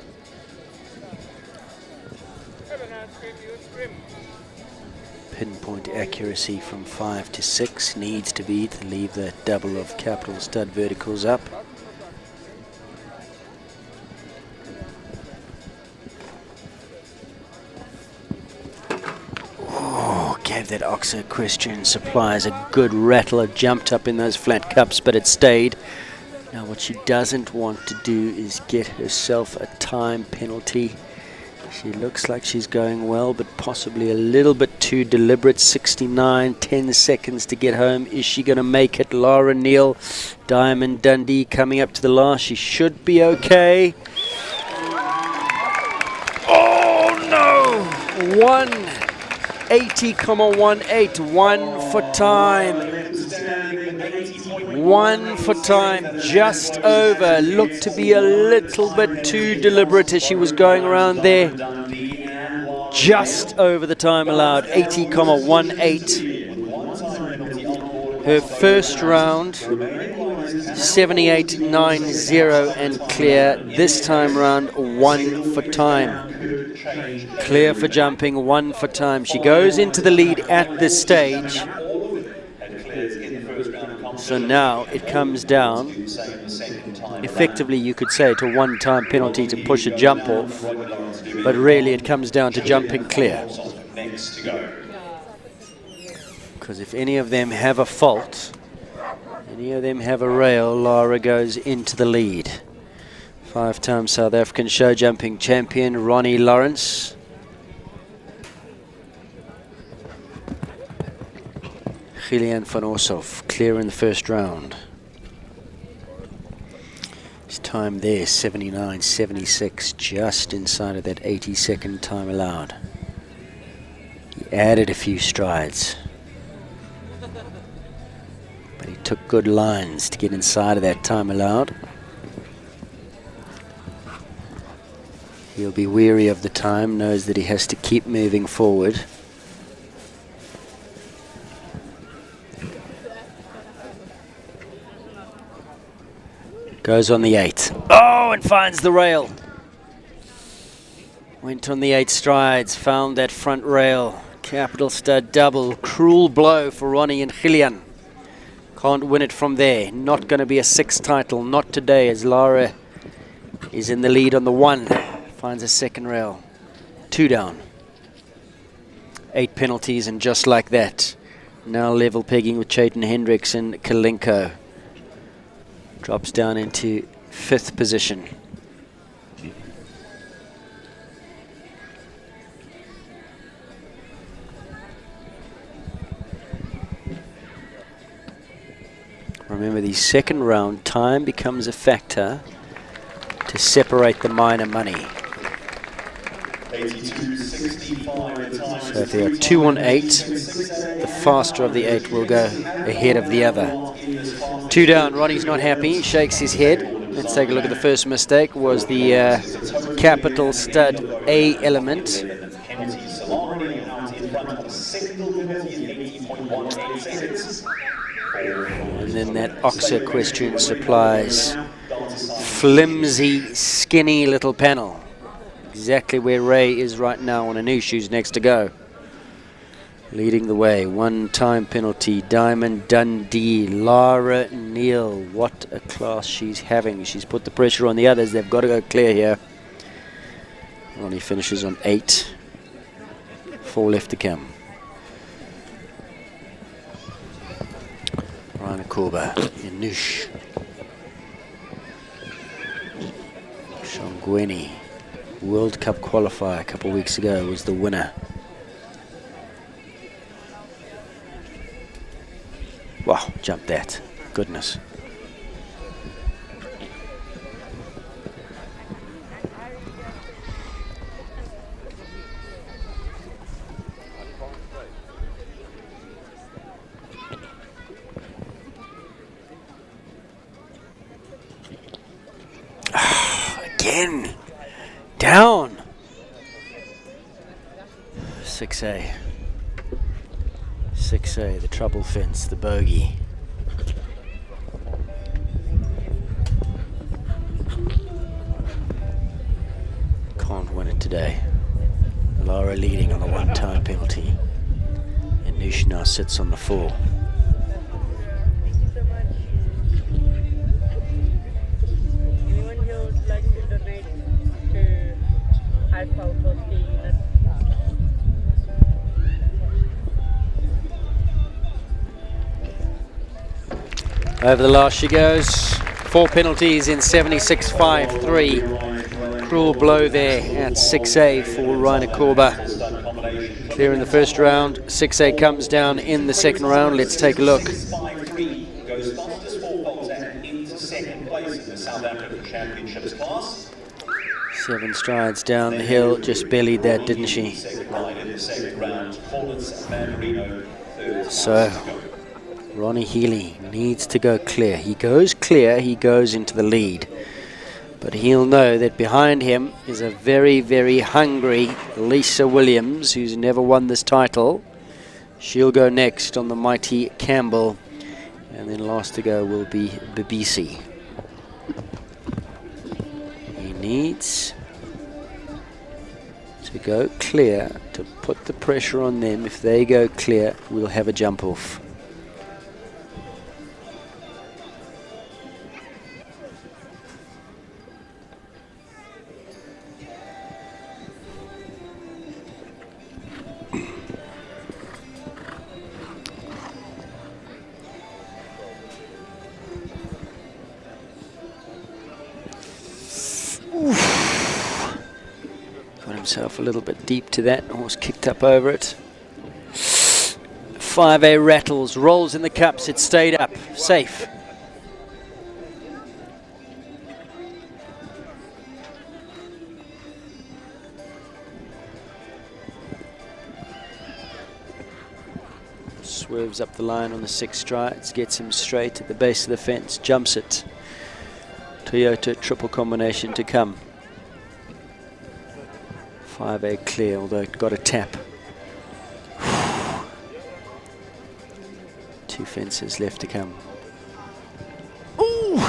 Pinpoint accuracy from 5 to 6 needs to be to leave that double of Capital Stud verticals up. Oh, gave that Oxo Christian Supplies a good rattler, jumped up in those flat cups, but it stayed. Now what she doesn't want to do is get herself a time penalty. She looks like she's going well, but possibly a little bit too deliberate. 69, 10 seconds to get home. Is she going to make it? Lara Neal, Diamond Dundee coming up to the last. She should be okay. Oh no! 180,18, 1 for time. 1 for time, just over. Looked to be a little bit too deliberate as she was going around there. Just over the time allowed, 80,18. Her first round, 78.90 and clear. This time round, 1 for time. Clear for jumping, 1 for time. She goes into the lead at this stage. So now it comes down, effectively you could say, to 1 time penalty to push a jump off, but really it comes down to jumping clear. Because if any of them have a fault, any of them have a rail, Lara goes into the lead. 5-time South African show jumping champion Ronnie Lawrence. Gillian van Oshoff clear in the first round. His time there, 79.76, just inside of that 80-second time allowed. He added a few strides, but he took good lines to get inside of that time allowed. He'll be weary of the time, knows that he has to keep moving forward. Goes on the 8. Oh, and finds the rail. Went on the 8 strides, found that front rail. Capital stud double. Cruel blow for Ronnie and Gillian. Can't win it from there. Not going to be a 6th title. Not today, as Lara is in the lead on the 1. Finds a second rail. 2 down. 8 penalties, and just like that, now level pegging with Chayton Hendricks and Kalinko. Drops down into 5th position. Remember, the second round time becomes a factor to separate the minor money. So if there are 2 on 8, the faster of the 8 will go ahead of the other. 2 down, Ronnie's not happy, shakes his head. Let's take a look at the first mistake. Was the capital stud A element. And then that Oxa question supplies flimsy, skinny little panel. Exactly where Ray is right now on Anush, who's next to go. Leading the way, 1 time penalty, Diamond Dundee, Lara Neal. What a class she's having. She's put the pressure on the others. They've got to go clear here. Ronnie finishes on 8. 4 left to come. Ryan Akorba, Anush. Shongweni, World Cup qualifier a couple of weeks ago, was the winner. Wow, jumped that. Goodness. Again. Down. 6A. 6A, the trouble fence, the bogey. Can't win it today. Lara leading on the 1 time penalty. And Anush now sits on the 4. Over the last she goes. 4 penalties in 76.53. Cruel blow there at 6A for Ryan Akorba. Clear in the first round. 6A comes down in the second round. Let's take a look. Goes fastest 4 poles and into 2nd place in the South African Championships class. 7 strides down the hill. Just bellied that, didn't she? Second line in round. Cornets, Mandarino, third. So Ronnie Healy needs to go clear. He goes clear, he goes into the lead. But he'll know that behind him is a very, very hungry Lisa Williams, who's never won this title. She'll go next on the mighty Campbell. And then last to go will be Babisi. He needs to go clear to put the pressure on them. If they go clear, we'll have a jump off. Got himself a little bit deep to that. Horse kicked up over it. 5A rattles, rolls in the cups. It stayed up, safe. Swerves up the line on the 6 strides, gets him straight at the base of the fence, jumps it. Toyota triple combination to come. 5A clear, although it got a tap. 2 fences left to come. Ooh!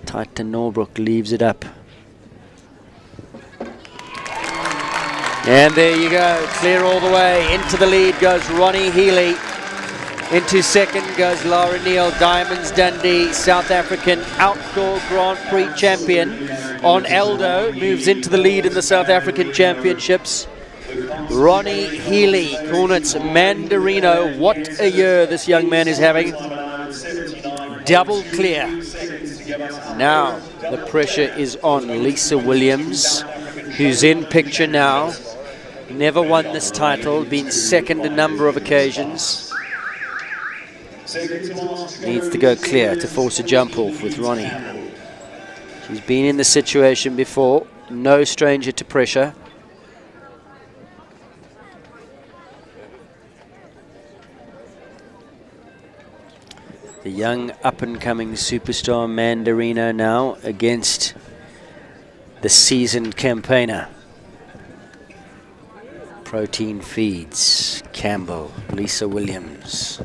Titan Norbrook leaves it up. And there you go, clear all the way. Into the lead goes Ronnie Healy. Into second goes Laura Neal, Diamonds Dundee, South African Outdoor Grand Prix champion. On Eldo, moves into the lead in the South African Championships. Ronnie Healy, Cornets Mandarino. What a year this young man is having. Double clear. Now the pressure is on Lisa Williams, who's in picture now. Never won this title, been second a number of occasions. Needs to go clear to force a jump off with Ronnie. She's been in this situation before, no stranger to pressure. The young up-and-coming superstar Mandarino now against the seasoned campaigner. Protein Feeds, Campbell, Lisa Williams.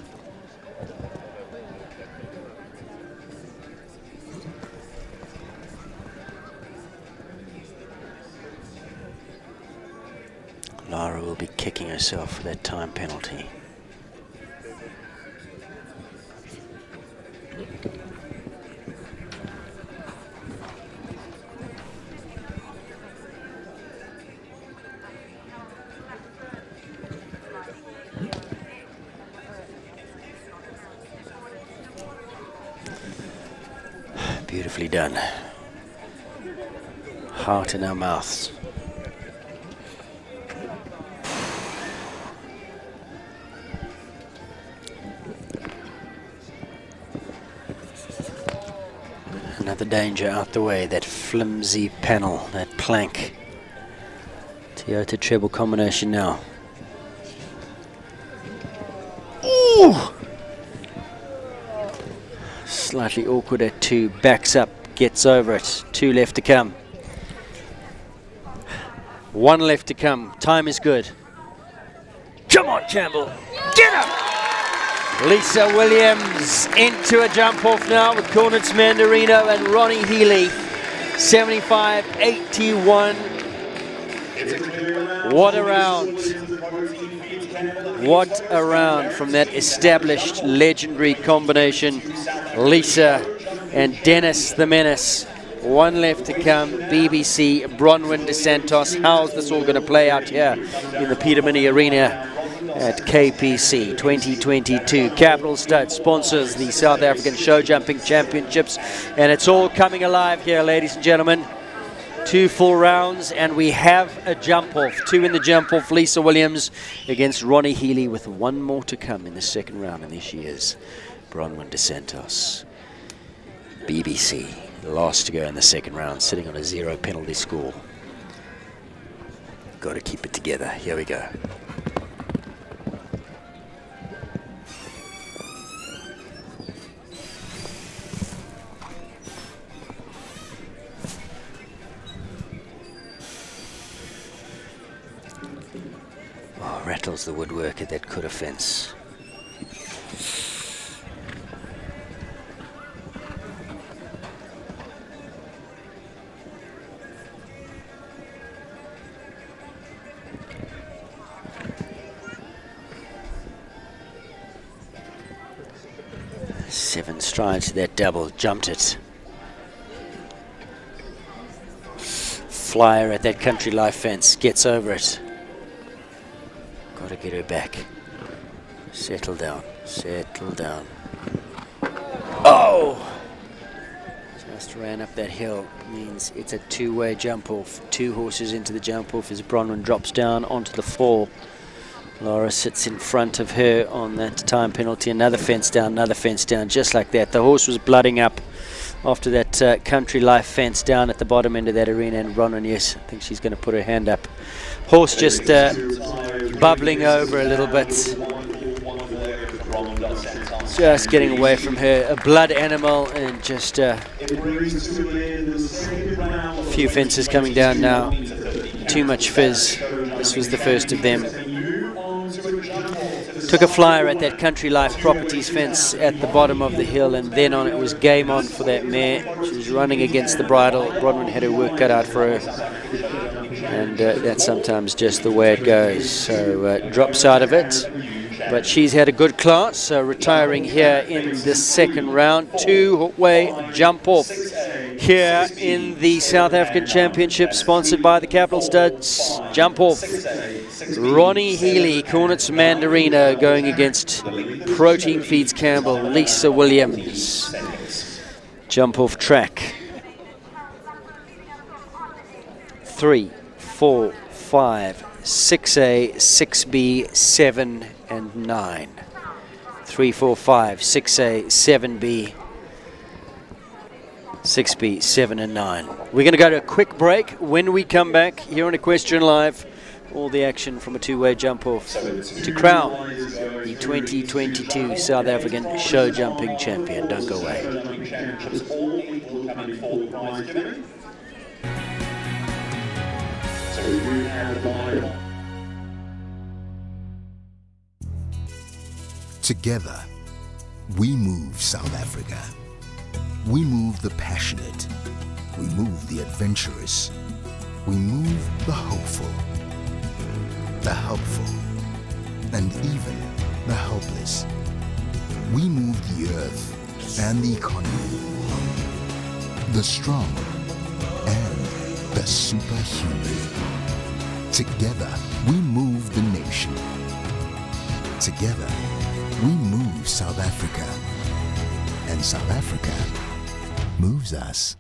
Lara will be kicking herself for that time penalty. Beautifully done. Heart in our mouths. Another danger out the way, that flimsy panel, that plank. Toyota treble combination now. Ooh! Slightly awkward at 2, backs up, gets over it. 2 left to come. 1 left to come, time is good. Come on, Campbell, get up! Lisa Williams into a jump off now with Cornets Mandarino and Ronnie Healy. 75-81. What a round. What a round from that established legendary combination. Lisa and Dennis the Menace. 1 left to come. BBC, Bronwyn de Santos. How's this all going to play out here in the Peter Mini Arena at KPC 2022. Capital Stud sponsors the South African Show Jumping Championships, and it's all coming alive here, ladies and gentlemen. 2 full rounds, and we have a jump off. 2 in the jump off. Lisa Williams against Ronnie Healy with 1 more to come in the second round, and there she is, Bronwyn de Santos. BBC, last to go in the second round, sitting on a 0 penalty score. Got to keep it together. Here we go. the woodwork at that Kura fence. Seven strides to that double, jumped it. Flyer at that Country Life fence, gets over it. Got to get her back. Settle down, settle down. Oh! Just ran up that hill. Means it's a two-way jump off. Two horses into the jump off as Bronwyn drops down onto the fall. Laura sits in front of her on that time penalty. Another fence down, just like that. The horse was blooding up after that Country Life fence down at the bottom end of that arena, and Bronwyn, yes, I think she's going to put her hand up. Horse just bubbling over a little bit. Just getting away from her. A blood animal, and just a few fences coming down now. Too much fizz. This was the first of them. Took a flyer at that Country Life Properties fence at the bottom of the hill, and then on it was game on for that mare. She was running against the bridle. Bronwyn had her work cut out for her, and that's sometimes just the way it goes. So drops out of it, but she's had a good class. So retiring here in this second round. Two-way jump off here in the South African Championship, sponsored by the Capital Studs. Jump off. Ronnie Healy, Cornets Mandarino, going against Protein Feeds Campbell, Lisa Williams. Jump off track. 3, 4, 5, 6A, 6B, 7 and 9. 3, 4, 5, 6A, 7B, 6B, 7 and 9. We're going to go to a quick break. When we come back here on Equestrian Live, all the action from a two-way jump off to crown the 2022 South African show jumping champion. Don't go away. Together, we move South Africa. We move the passionate. We move the adventurous. We move the hopeful, the helpful, and even the helpless. We move the earth and the economy, the strong and the superhuman. Together, we move the nation. Together, we move South Africa. And South Africa moves us.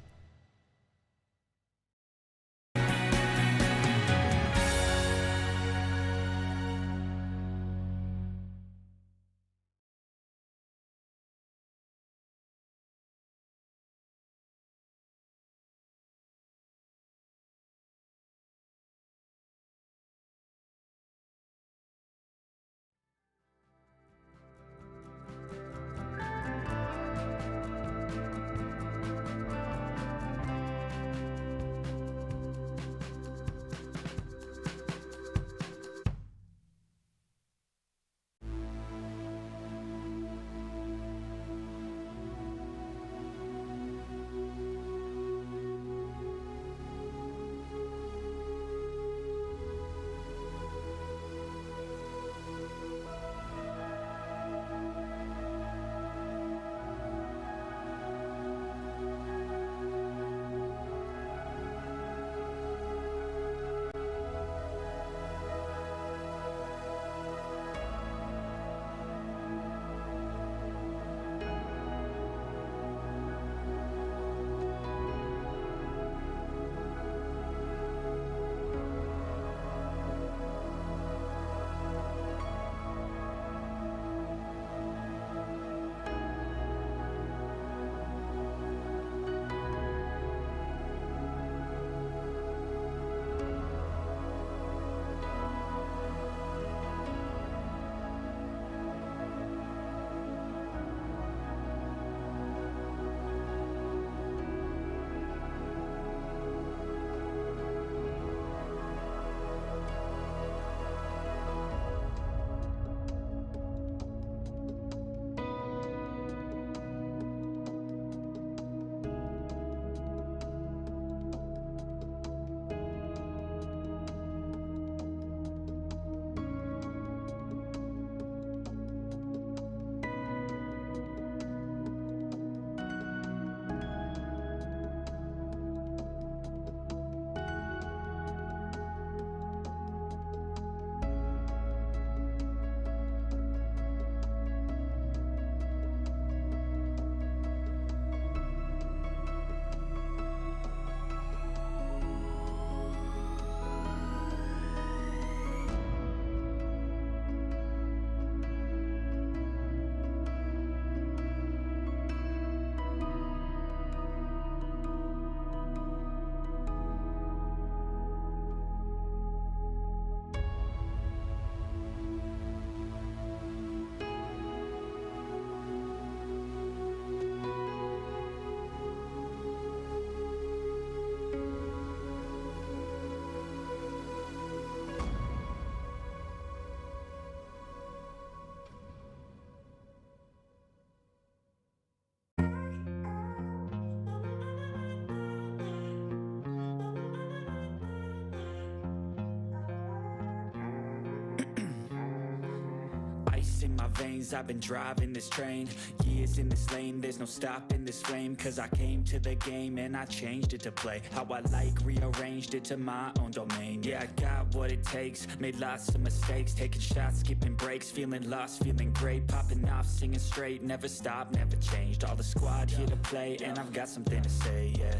Ice in my veins, I've been driving this train. Years in this lane, there's no stopping this flame. Cause I came to the game and I changed it to play how I like, rearranged it to my own domain. Yeah, I got what it takes, made lots of mistakes, taking shots, skipping breaks, feeling lost, feeling great, popping off, singing straight, never stopped, never changed. All the squad here to play, and I've got something to say, yeah.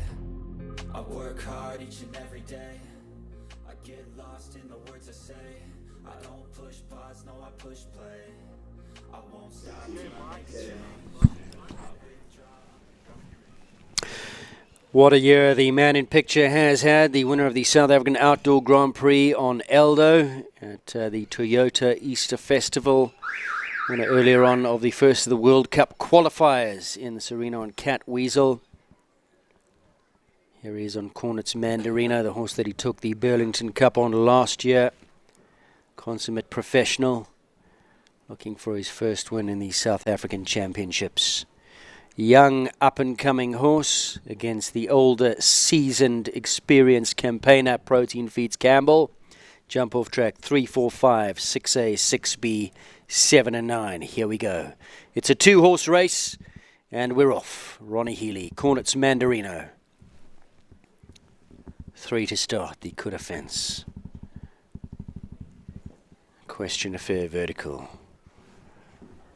I work hard each and every day, I get lost in the words I say. I don't push pause, no I push play. I won't stop till I make a change. What a year the man in picture has had, the winner of the South African Outdoor Grand Prix on Eldo at the Toyota Easter Festival. Winner earlier on of the first of the World Cup qualifiers in the Serena on Cat Weasel. Here he is on Cornet's Mandarino, the horse that he took the Burlington Cup on last year. Consummate professional, looking for his first win in the South African Championships. Young, up-and-coming horse against the older, seasoned, experienced campaigner, Protein Feeds Campbell. Jump off track 3, 4, 5, 6A, 6B, 7 and 9. Here we go. It's a two-horse race, and we're off. Ronnie Healy, Cornet's Mandarino. 3 to start, the Kuda fence. Question of fair vertical.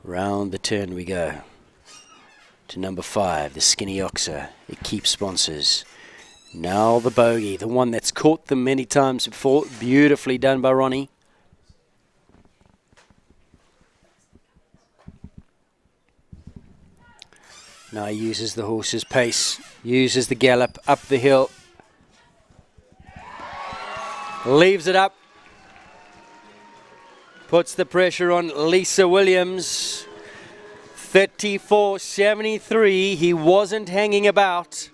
Round the turn we go. To number 5, the Skinny Oxer. It keeps sponsors. Now the bogey, the one that's caught them many times before. Beautifully done by Ronnie. Now he uses the horse's pace, uses the gallop up the hill. Leaves it up. Puts the pressure on Lisa Williams. 34.73. He wasn't hanging about.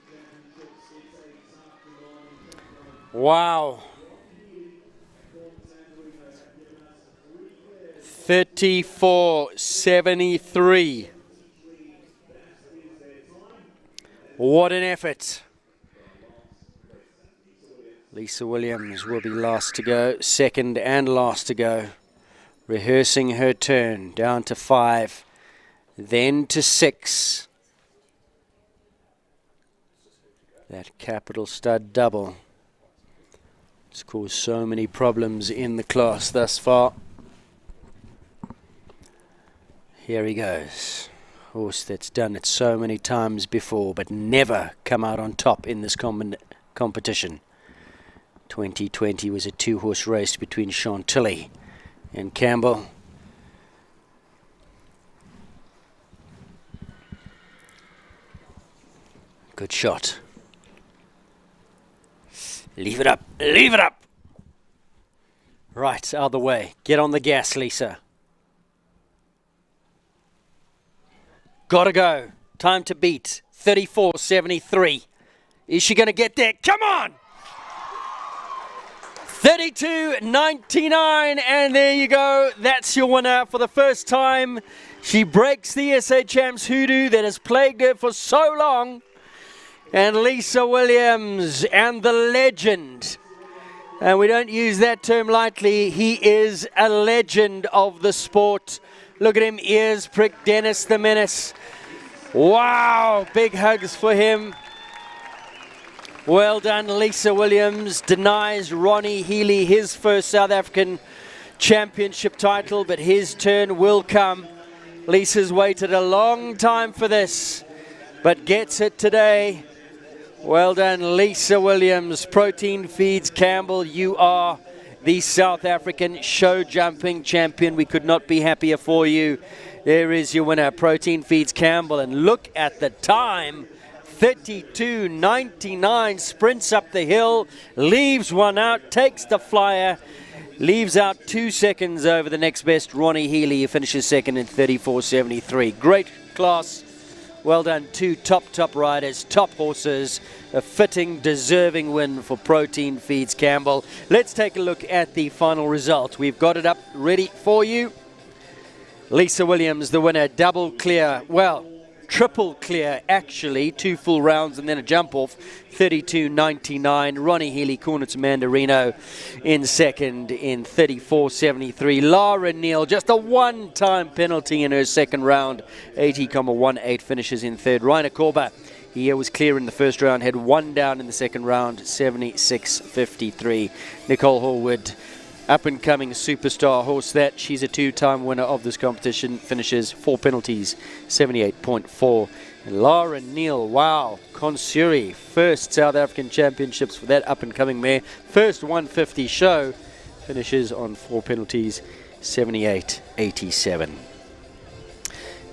Wow. 34.73. What an effort. Lisa Williams will be last to go, second and last to go. Rehearsing her turn, down to 5, then to 6. That Capital Stud double has caused so many problems in the class thus far. Here he goes. Horse that's done it so many times before, but never come out on top in this competition. 2020 was a two-horse race between Chantilly and Campbell. Good shot. Leave it up. Leave it up. Right, out of the way. Get on the gas, Lisa. Gotta go. Time to beat. 34.73. Is she going to get there? Come on! 32.99, and there you go. That's your winner for the first time. She breaks the SA Champs hoodoo that has plagued her for so long. And Lisa Williams and the legend. And we don't use that term lightly. He is a legend of the sport. Look at him, ears pricked, Dennis the Menace. Wow, big hugs for him. Well done, Lisa Williams. Denies Ronnie Healy his first South African championship title, but his turn will come. Lisa's waited a long time for this, but gets it today. Well done, Lisa Williams. Protein Feeds Campbell, you are the South African show jumping champion. We could not be happier for you. There is your winner, Protein Feeds Campbell, and look at the time. 32.99, sprints up the hill, leaves one out, takes the flyer, leaves out 2 seconds over the next best, Ronnie Healy, who finishes second in 34.73. Great class. Well done, two top riders, top horses. A fitting, deserving win for Protein Feeds Campbell. Let's take a look at the final result. We've got it up ready for you. Lisa Williams, the winner, double clear. Well, triple clear actually, 2 full rounds and then a jump off, 32.99. Ronnie Healy, corner to Mandarino in second in 34.73. Lara Neal, just a one-time penalty in her second round, 80.18, finishes in third. Rainer Korba, he was clear in the first round, had one down in the second round, 76.53. Nicole Horwood, up-and-coming superstar horse that. She's a two-time winner of this competition, finishes 4 penalties, 78.4. And Lara Neal, wow, Consuri, first South African Championships for that up-and-coming mare. First 150 show, finishes on 4 penalties, 78.87.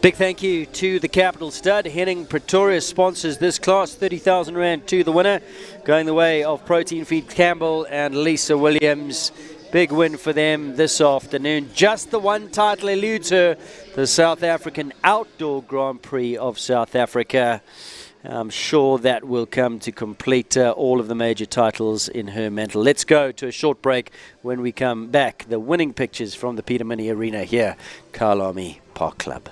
Big thank you to the Capital Stud. Henning Pretoria sponsors this class, 30,000 Rand to the winner. Going the way of Protein Feed Campbell and Lisa Williams. Big win for them this afternoon. Just the one title eludes her, the South African Outdoor Grand Prix of South Africa. I'm sure that will come to complete all of the major titles in her mantle. Let's go to a short break. When we come back, the winning pictures from the Peter Mini Arena here, Kyalami Park Club.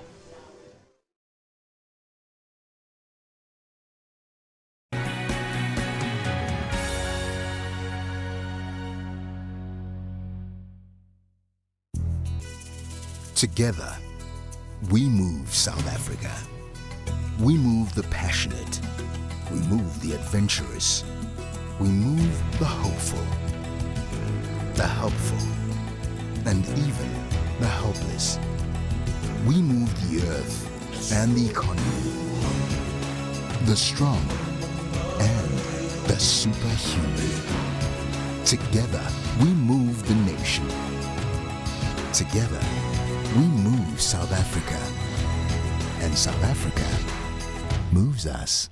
Together, we move South Africa. We move the passionate. We move the adventurous. We move the hopeful, the helpful, and even the helpless. We move the earth and the economy, the strong and the superhuman. Together, we move the nation. Together, we move South Africa, and South Africa moves us.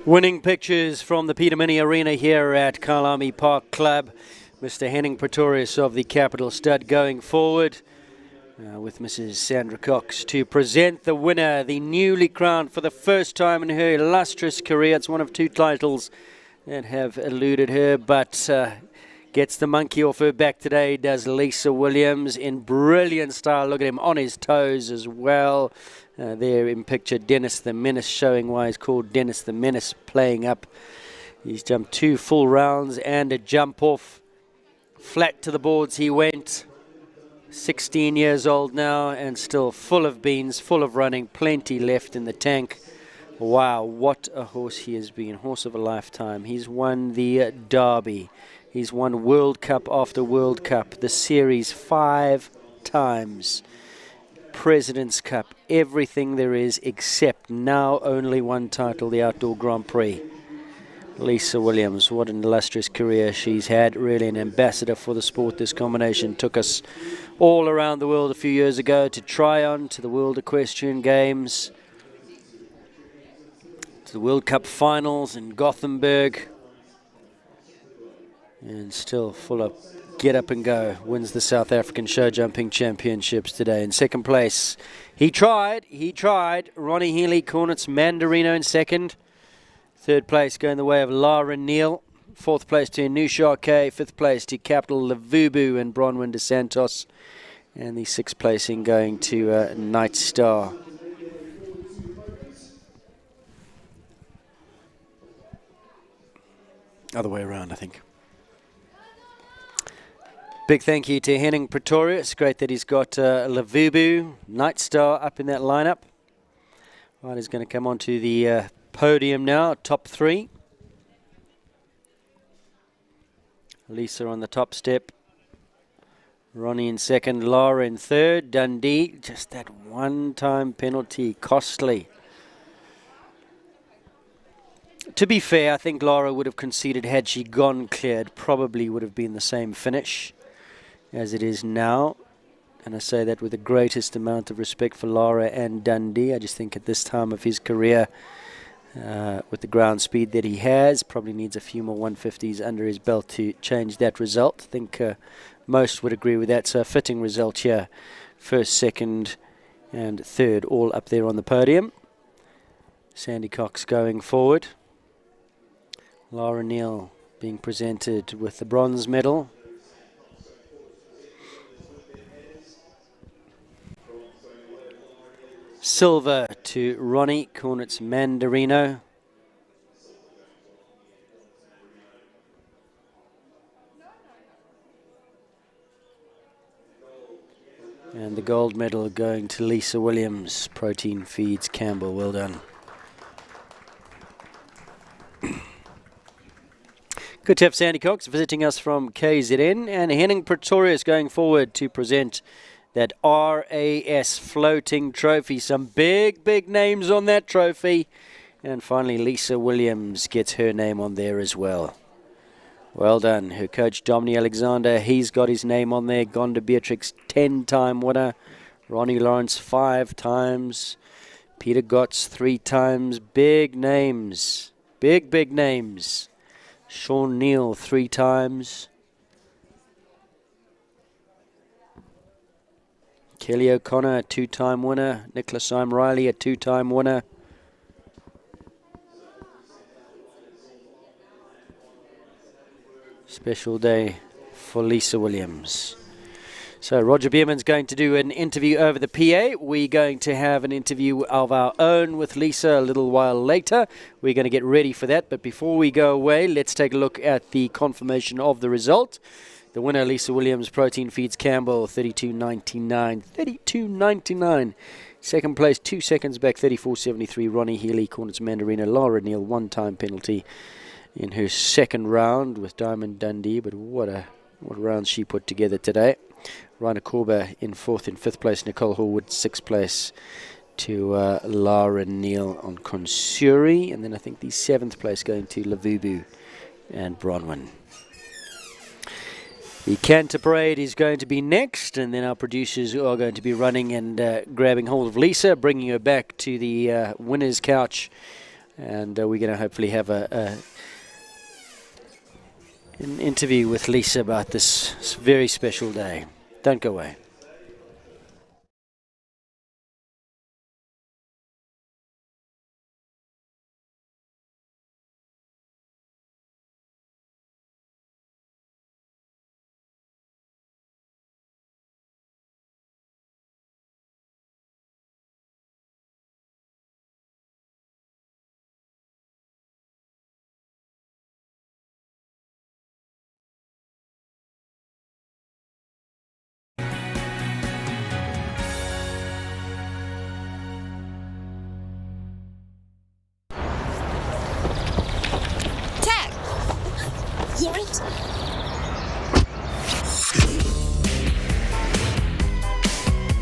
Winning pictures from the Peter Mini Arena here at Kyalami Park Club. Mr. Henning Pretorius of the Capital Stud going forward with Mrs. Sandra Cox to present the winner, the newly crowned for the first time in her illustrious career. It's one of 2 titles that have eluded her, but gets the monkey off her back today, does Lisa Williams in brilliant style. Look at him on his toes as well. There in picture, Dennis the Menace, showing why he's called Dennis the Menace, playing up. He's jumped 2 full rounds and a jump off. Flat to the boards he went. 16 years old now and still full of beans, full of running, plenty left in the tank. Wow, what a horse he has been, horse of a lifetime. He's won the Derby. He's won World Cup after World Cup, the series 5 times. President's Cup, everything there is except now only one title, the Outdoor Grand Prix. Lisa Williams, what an illustrious career she's had, really an ambassador for the sport. This combination took us all around the world a few years ago, to Tryon, to the World Equestrian Games, to the World Cup finals in Gothenburg, and still full of get up and go. Wins the South African Show Jumping Championships today. In second place, he tried. Ronnie Healy, Cornets Mandarino in second. Third place going the way of Lara Neal. Fourth place to Nusha K. Fifth place to Capital Lavubu and Bronwyn de Santos. And the sixth placing going to Night Star. Other way around, I think. Big thank you to Henning Pretorius. Great that he's got Lavubu, Night Star up in that lineup. Right, he's going to come onto the podium now, top 3. Lisa on the top step. Ronnie in second, Lara in third. Dundee, just that one-time penalty, costly. To be fair, I think Lara would have conceded had she gone cleared. Probably would have been the same finish as it is now. And I say that with the greatest amount of respect for Lara and Dundee. I just think at this time of his career, with the ground speed that he has, probably needs a few more 150s under his belt to change that result. I think most would agree with that. So a fitting result here. First, second and third all up there on the podium. Sandy Cox going forward. Lara Neal being presented with the bronze medal. Silver to Ronnie Cornets Mandarino. And the gold medal going to Lisa Williams. Protein Feeds Campbell. Well done. Good to have Sandy Cox visiting us from KZN, and Henning Pretorius going forward to present that RAS floating trophy. Some big, big names on that trophy. And finally, Lisa Williams gets her name on there as well. Well done. Her coach, Dominic Alexander, he's got his name on there. Gonda Beatrix, 10-time winner. Ronnie Lawrence, 5 times. Peter Gotts, 3 times. Big names. Big, big names. Sean Neal, 3 times. Kelly O'Connor, a 2-time winner. Nicholas Syme Riley, a 2-time winner. Special day for Lisa Williams. So Roger Bierman's going to do an interview over the PA. We're going to have an interview of our own with Lisa a little while later. We're going to get ready for that. But before we go away, let's take a look at the confirmation of the result. The winner, Lisa Williams, Protein Feeds Campbell, 32.99. 32.99. Second place, 2 seconds back, 34.73. Ronnie Healy, Cornets Mandarino. Lara Neal, 1-time penalty in her second round with Diamond Dundee. But what round she put together today. Raina Korba in 4th. In 5th place, Nicole Horwood, 6th place to Lara Neal on Consuri. And then I think the 7th place going to Lavubu and Bronwyn. The Canter Parade is going to be next, and then our producers are going to be running and grabbing hold of Lisa, bringing her back to the winner's couch And we're going to hopefully have an interview with Lisa about this very special day. Don't go away. Hear it?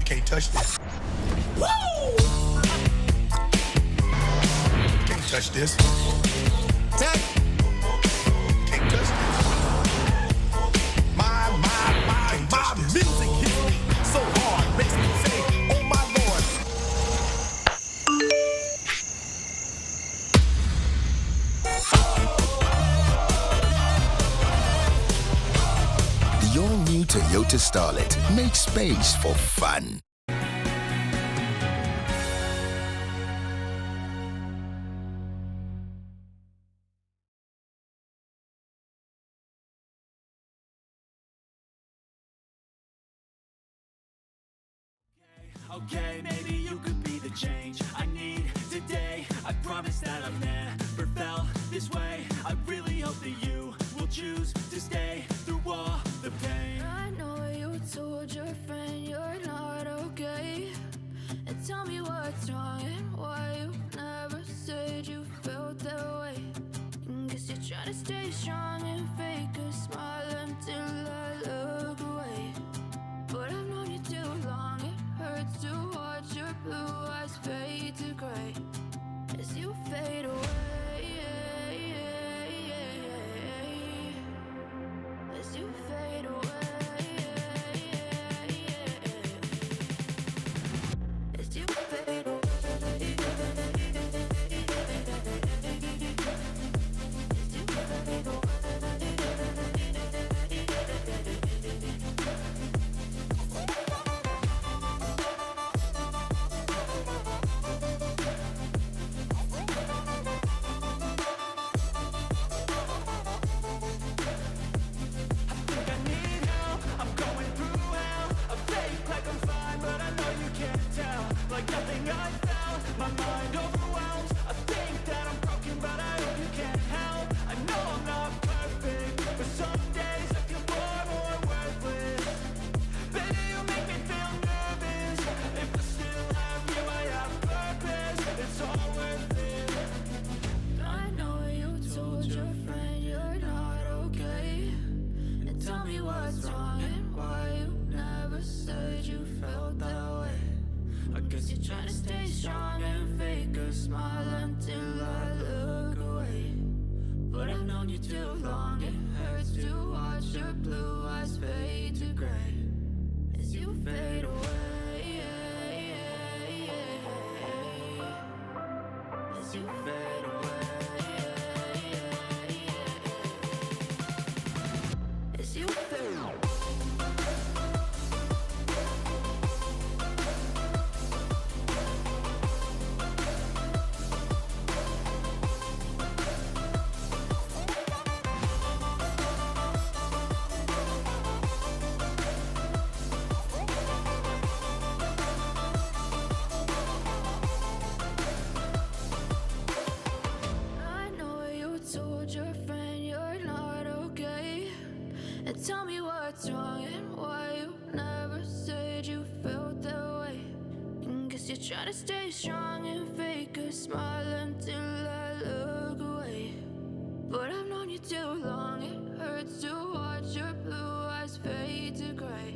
Can't touch this. Woo! Can't touch this. Tech. Can't touch this. My music hits me so hard, makes me say, oh my Lord. The all-new Toyota Starlet makes space for fun. Okay, maybe you could be the change I need today. I promise that I've never felt this way. I really hope that you will choose to stay through all the pain. I know you told your friend you're not okay, and tell me what's wrong and why you never said you felt that way. Guess you're trying to stay strong and fake a smile until I look away. But I've known you too long, it hurts to watch your blue eyes fade to gray as you fade away. As you fade away. As you fade away. Like nothing I felt, my mind overwhelms. I think that I'm broken, but I hope you can't help. I know I'm not perfect, but some days I feel more worthless. Baby, you make me feel nervous. If I still have you, I have purpose. It's all worth it. I know you told your friend you're not okay, and tell me what's wrong and why you never said you felt that way. I guess you're trying to stay strong and fake a smile until I look away. But I've known you too long, it hurts to watch your blue eyes fade to gray as you fade away. As you fade away. As you fade away. Tell me what's wrong and why you never said you felt that way. Guess you're trying to stay strong and fake a smile until I look away. But I've known you too long, it hurts to watch your blue eyes fade to gray.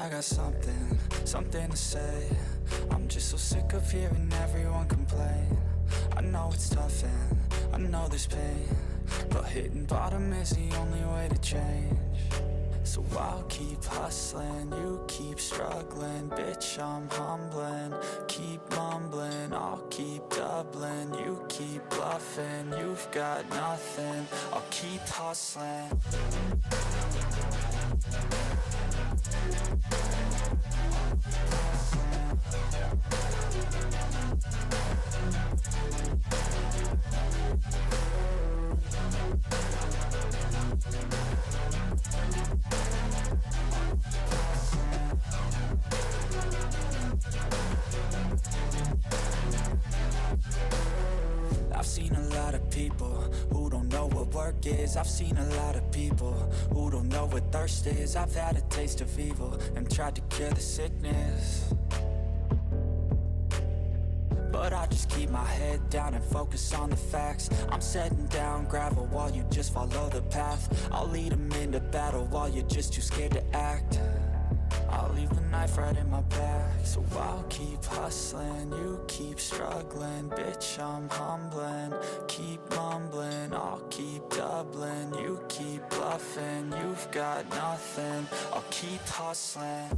I got something to say. I'm just so sick of hearing everyone complain. I know it's tough and I know there's pain, but hitting bottom is the only way to change. So I'll keep hustling, you keep struggling. Bitch, I'm humbling, keep mumbling. I'll keep doubling, you keep bluffing. You've got nothing, I'll keep hustling. I've seen a lot of people who don't know what work is. I've seen a lot of people who don't know what thirst is. I've had a taste of evil and tried to cure the sickness, but I just keep my head down and focus on the facts. I'm setting down gravel while you just follow the path. I'll lead them into battle while you're just too scared to act. I'll leave the knife right in my back. So I'll keep hustling, you keep struggling. Bitch, I'm humbling, keep mumbling. I'll keep doubling, you keep bluffing. You've got nothing, I'll keep hustling.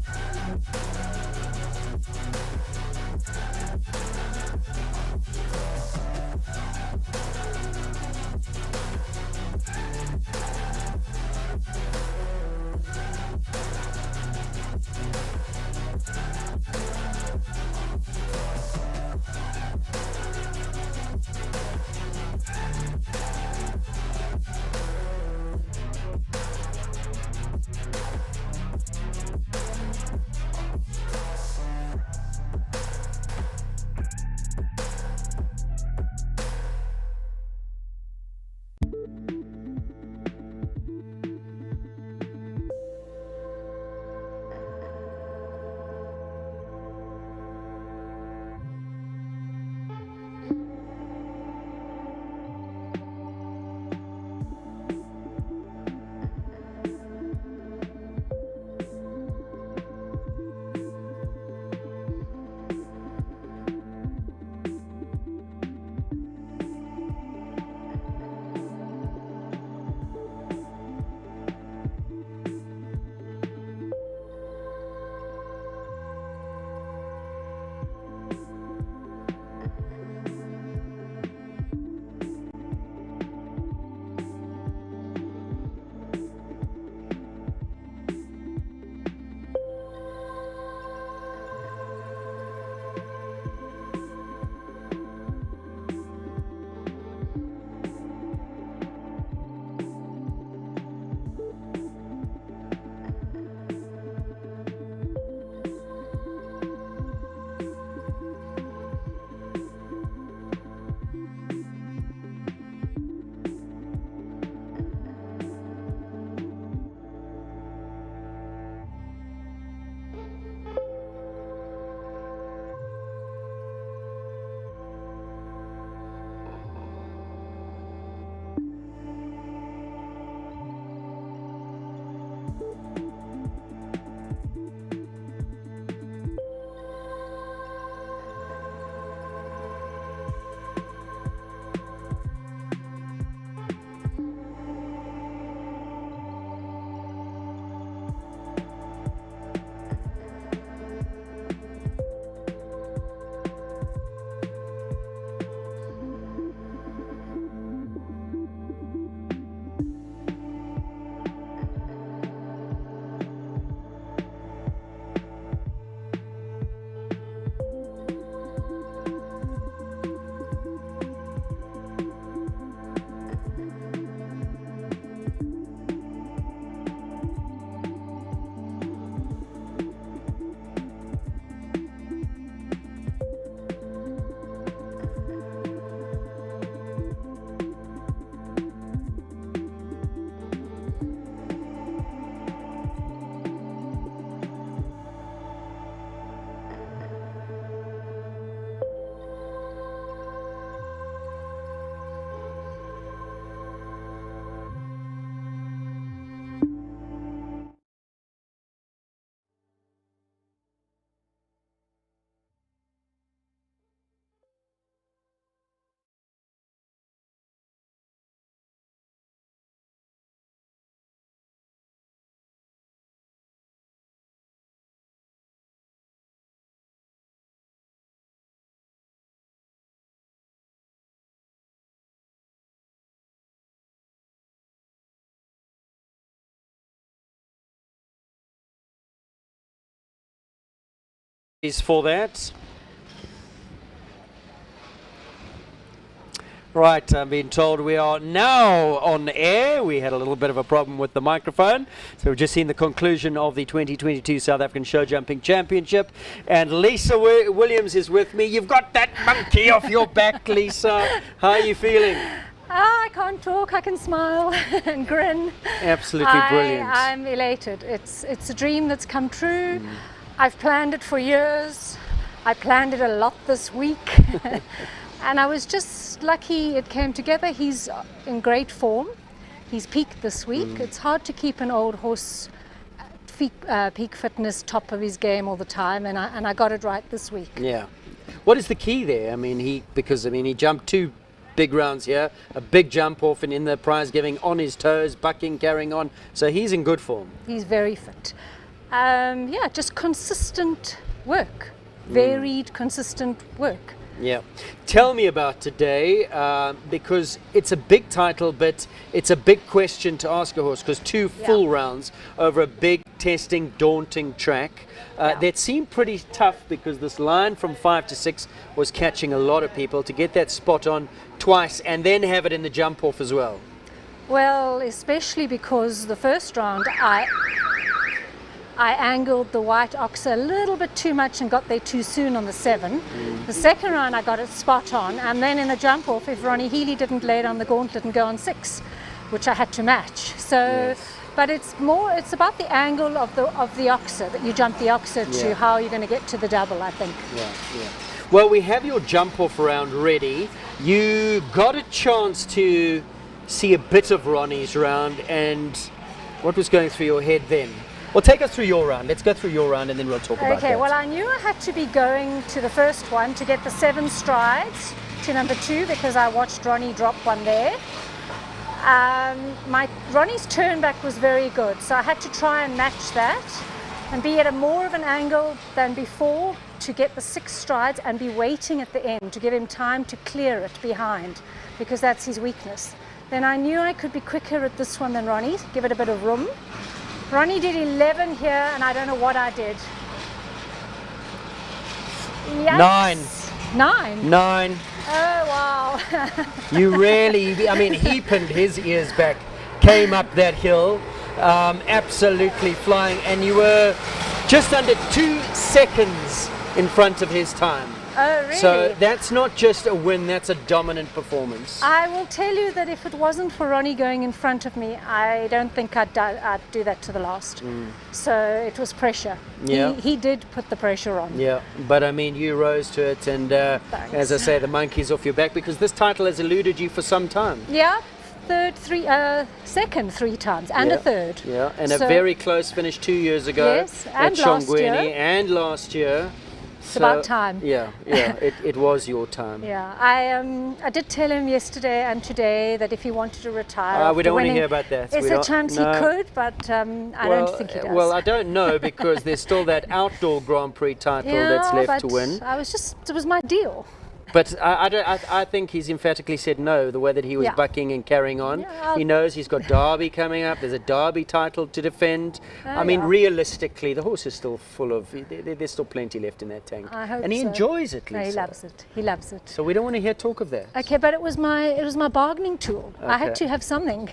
Is for that. Right, I'm being told we are now on air. We had a little bit of a problem with the microphone. So we've just seen the conclusion of the 2022 South African Show Jumping Championship. And Lisa Williams is with me. You've got that monkey off your back, Lisa. How are you feeling? I can't talk, I can smile and grin. Absolutely brilliant. I'm elated. It's a dream that's come true. I've planned it for years. I planned it a lot this week. And I was just lucky it came together. He's in great form. He's peaked this week. It's hard to keep an old horse peak fitness, top of his game all the time, and I got it right this week. Yeah. What is the key there? I mean, he jumped 2 big rounds here, a big jump off and in the prize giving, on his toes, bucking, carrying on. So he's in good form. He's very fit. Yeah, just consistent work. Varied, consistent work. Yeah. Tell me about today, because it's a big title, but it's a big question to ask a horse, because 2 full rounds over a big, testing, daunting track. That seemed pretty tough, because this line from 5 to 6 was catching a lot of people. To get that spot on twice and then have it in the jump off as well. Well, especially because the first round I angled the white ox a little bit too much and got there too soon on the 7. The second round I got it spot on, and then in the jump off, if Ronnie Healy didn't lay down the gauntlet and go on 6, which I had to match. So, but it's about the angle of the oxer, that you jump the oxer to how you're going to get to the double, I think. Yeah. Well, we have your jump off round ready. You got a chance to see a bit of Ronnie's round, and what was going through your head then? Well, take us through your round. Let's go through your round and then we'll talk about that. Okay, well, I knew I had to be going to the first one to get the 7 strides to number 2, because I watched Ronnie drop one there. Ronnie's turn back was very good, so I had to try and match that and be at a more of an angle than before to get the 6 strides and be waiting at the end to give him time to clear it behind, because that's his weakness. Then I knew I could be quicker at this one than Ronnie, give it a bit of room. Ronnie did 11 here, and I don't know what I did. Yikes. 9. Oh, wow. You really, I mean, he pinned his ears back, came up that hill, absolutely flying, and you were just under 2 seconds in front of his time. Oh, really? So that's not just a win, that's a dominant performance. I will tell you that if it wasn't for Ronnie going in front of me, I don't think I'd do that to the last. So it was pressure. Yeah. He did put the pressure on. Yeah, but I mean, you rose to it, and as I say, the monkey's off your back, because this title has eluded you for some time. Yeah. Second 3 times and a third. Yeah, and a very close finish 2 years ago. Yes, at and last year. And last year. It's about time. Yeah, it was your time. Yeah, I did tell him yesterday and today that if he wanted to retire, we don't want to hear about that. There's a chance he could, but I don't think he does. Well, I don't know, because there's still that outdoor Grand Prix title that's left to win. It was my deal. But I think he's emphatically said no, the way that he was bucking and carrying on. He knows he's got Derby coming up. There's a Derby title to defend. I mean, realistically, the horse is still full of, there's still plenty left in that tank. I hope and he enjoys it, Lisa. No, he loves it. He loves it. So we don't want to hear talk of that. Okay, but it was my bargaining tool. Okay. I had to have something.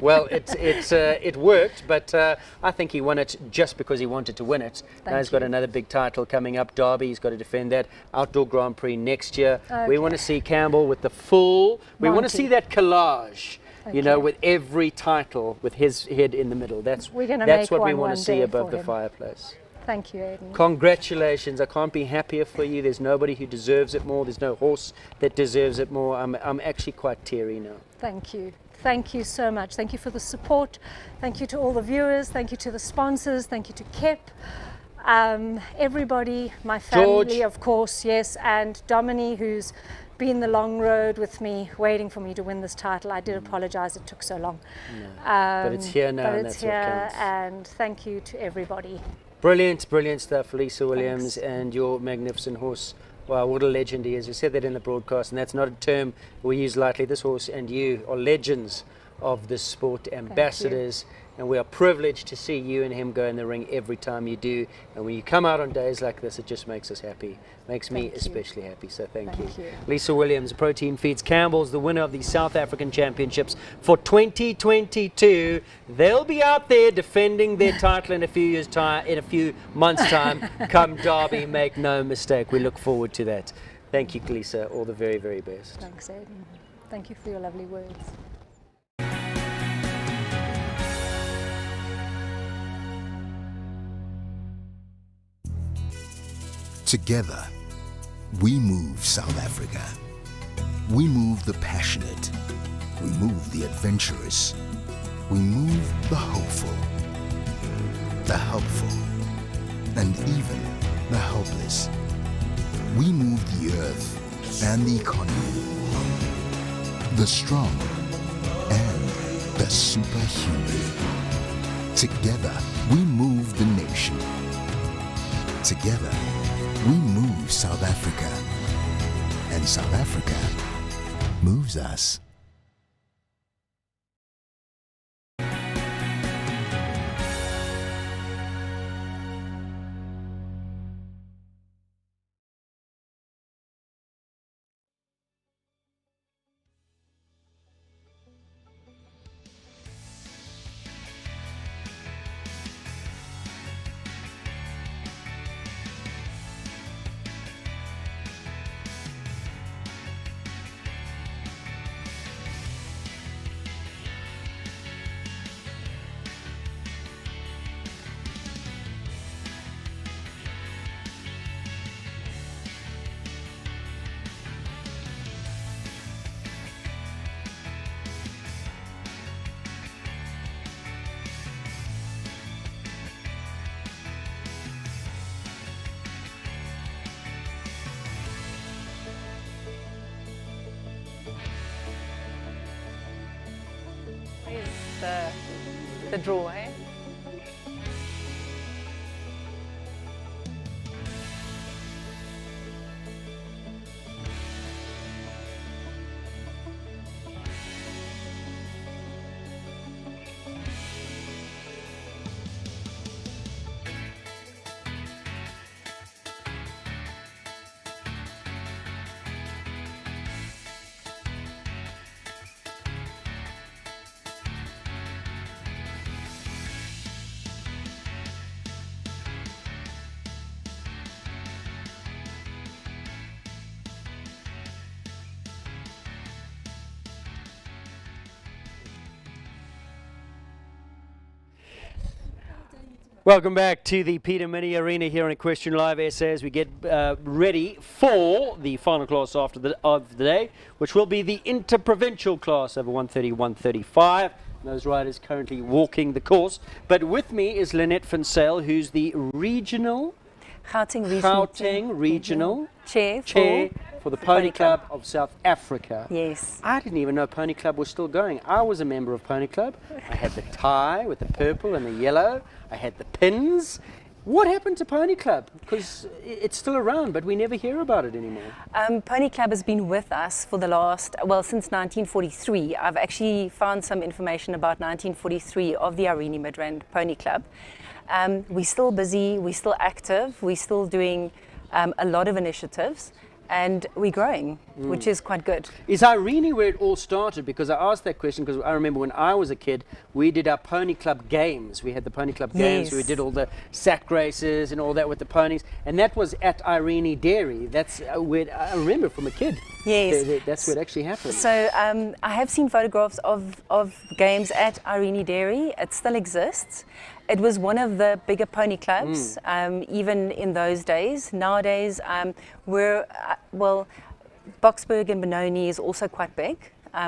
Well, it worked, but I think he won it just because he wanted to win it. Now he's got another big title coming up, Derby. He's got to defend that. Outdoor Grand Prix next year. Okay. We want to see Campbell with the full. We want to see that collage, you know, with every title with his head in the middle. That's what we want to see above the fireplace. Thank you, Aidan. Congratulations. I can't be happier for you. There's nobody who deserves it more. There's no horse that deserves it more. I'm actually quite teary now. Thank you. Thank you so much. Thank you for the support. Thank you to all the viewers. Thank you to the sponsors. Thank you to Kep. Everybody, my family, George. of course, yes, and Dominique, who's been the long road with me, waiting for me to win this title. I did apologize it took so long. No. But it's here now, but and it's that's what here, counts. and thank you to everybody. Brilliant stuff, Lisa Williams. And your magnificent horse. Wow, what a legend he is. We said that in the broadcast, and that's not a term we use lightly. This horse and you are legends of this sport, ambassadors, and we are privileged to see you and him go in the ring every time you do. And when you come out on days like this, it just makes us happy. Makes me especially happy, so thank you. Lisa Williams, Protein Feeds Campbell's the winner of the South African Championships for 2022. They'll be out there defending their title in a few months' time. Come Derby, make no mistake. We look forward to that. Thank you, Lisa. All the very, very best. Thanks, Ed. Thank you for your lovely words. Together, we move South Africa. We move the passionate. We move the adventurous. We move the hopeful, the helpful, and even the helpless. We move the earth and the economy, the strong and the superhuman. Together, we move the nation. Together, we move South Africa, and South Africa moves us. The draw, eh? Welcome back to the Peter Mini Arena here on Equestrian Live SA as we get ready for the final class of the day, which will be the interprovincial class over 130, 135. Those riders currently walking the course. But with me is Lynette van Zyl, who's the Gauteng Regional Chair for the Pony Club of South Africa. Yes. I didn't even know Pony Club was still going. I was a member of Pony Club. I had the tie with the purple and the yellow. I had the pins. What happened to Pony Club? Because it's still around, but we never hear about it anymore. Pony Club has been with us for the last, since 1943. I've actually found some information about 1943 of the Irene Midrand Pony Club. We're still busy, we're still active, we're still doing a lot of initiatives. And we're growing, which is quite good. Is Irene where it all started? Because I asked that question because I remember when I was a kid, we did our Pony Club games. We had the Pony Club games, we did all the sack races and all that with the ponies. And that was at Irene Dairy. That's where I remember from a kid. Yes. That's where it actually happened. So I have seen photographs of games at Irene Dairy. It still exists. It was one of the bigger pony clubs, even in those days. Nowadays, Boksburg and Benoni is also quite big.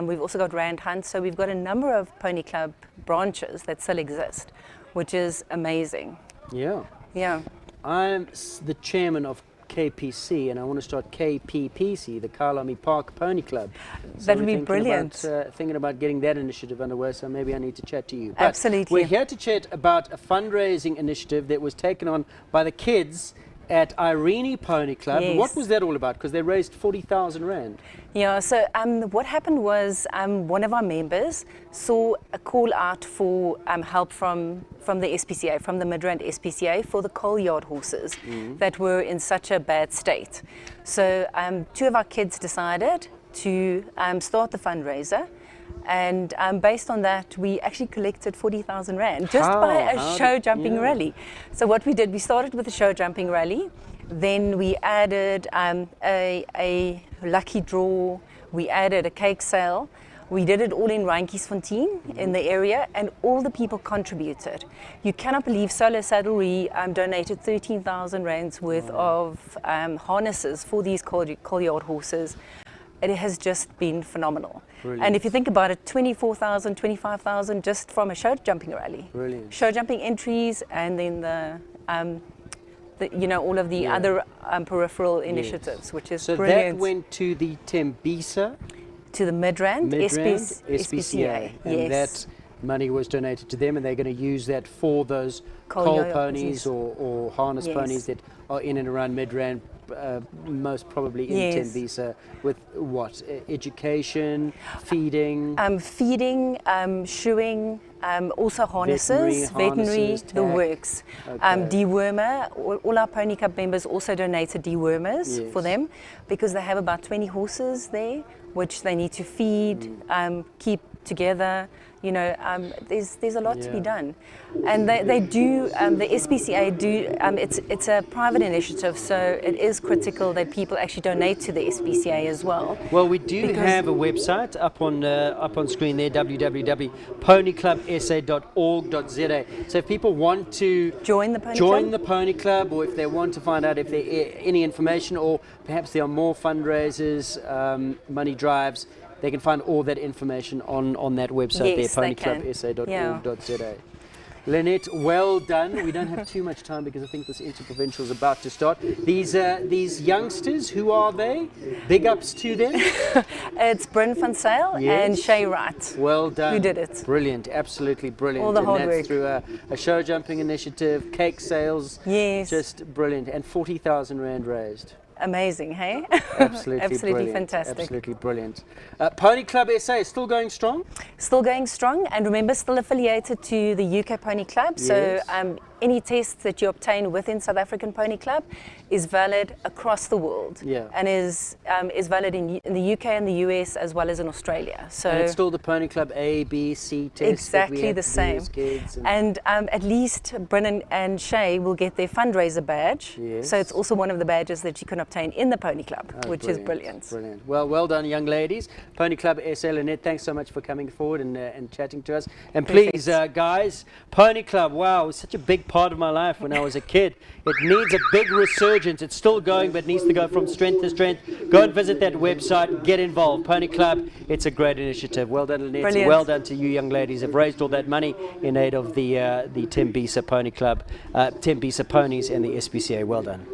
We've also got Rand Hunt, so we've got a number of pony club branches that still exist, which is amazing. Yeah. Yeah. I'm the chairman of KPC, and I want to start KPPC, the Kalami Park Pony Club. So that would be brilliant. Thinking about getting that initiative underway, so maybe I need to chat to you. But absolutely. We're here to chat about a fundraising initiative that was taken on by the kids at Irene Pony Club. Yes. What was that all about? Because they raised 40,000 Rand. Yeah, so what happened was one of our members saw a call out for help from the SPCA, from the Midrand SPCA, for the coal yard horses that were in such a bad state. So 2 of our kids decided to start the fundraiser. And based on that, we actually collected 40,000 Rand just by a show jumping rally. So what we did, we started with a show jumping rally. Then we added a lucky draw. We added a cake sale. We did it all in Randjiesfontein in the area, and all the people contributed. You cannot believe Solo Saddlery donated 13,000 Rands worth of harnesses for these coal yard horses. It has just been phenomenal. Brilliant. And if you think about it, 24,000, 25,000 just from a show jumping rally. Brilliant. Show jumping entries, and then all of the other peripheral initiatives, which is so brilliant. that went to the Tembisa, to the Midrand SPCA, and that money was donated to them, and they're going to use that for those coal ponies or harness ponies that are in and around Midrand. Most probably in Tembisa, with what? Education, feeding? Feeding, shoeing, also harnesses, veterinary, the works. Dewormer, all our Pony Club members also donated dewormers for them, because they have about 20 horses there, which they need to feed, keep together. You know, there's a lot to be done, and they do. The SPCA do. It's a private initiative, so it is critical that people actually donate to the SPCA as well. Well, we do have a website up on screen there, www.ponyclubsa.org.za. So if people want to join the Pony Club, or if they want to find out if there any information, or perhaps there are more fundraisers, money drives, they can find all that information on that website there, ponyclubsa.org.za. Lynette, well done. We don't have too much time because I think this Interprovincial is about to start. These youngsters, who are they? Big ups to them. It's Bryn van Sale and Shay Wright. Well done. Who did it? Brilliant, absolutely brilliant. All the hard and that's work. through a show jumping initiative, cake sales. Yes. Just brilliant. And 40,000 Rand raised. Amazing, hey? Absolutely brilliant. Fantastic. Absolutely brilliant. Pony Club SA is still going strong? Still going strong, and remember, still affiliated to the UK Pony Club. So any tests that you obtain within South African Pony Club is valid across the world, and is valid in the UK and the US as well as in Australia. So and it's still the Pony Club A, B, C test. Exactly the same. And at least Brennan and Shay will get their fundraiser badge. Yes. So it's also one of the badges that you can obtain in the Pony Club, which is brilliant. Brilliant. Well done, young ladies. Pony Club SA. Lynette, thanks so much for coming forward and chatting to us. And please, guys, Pony Club, wow, it was such a big part of my life when I was a kid. It needs a big resurgence. It's still going, but needs to go from strength to strength. Go and visit that website. Get involved. Pony Club, it's a great initiative. Well done, Lynette. Brilliant. Well done to you young ladies. Have raised all that money in aid of the Tembisa Pony Club, Tembisa Ponies and the SPCA. Well done.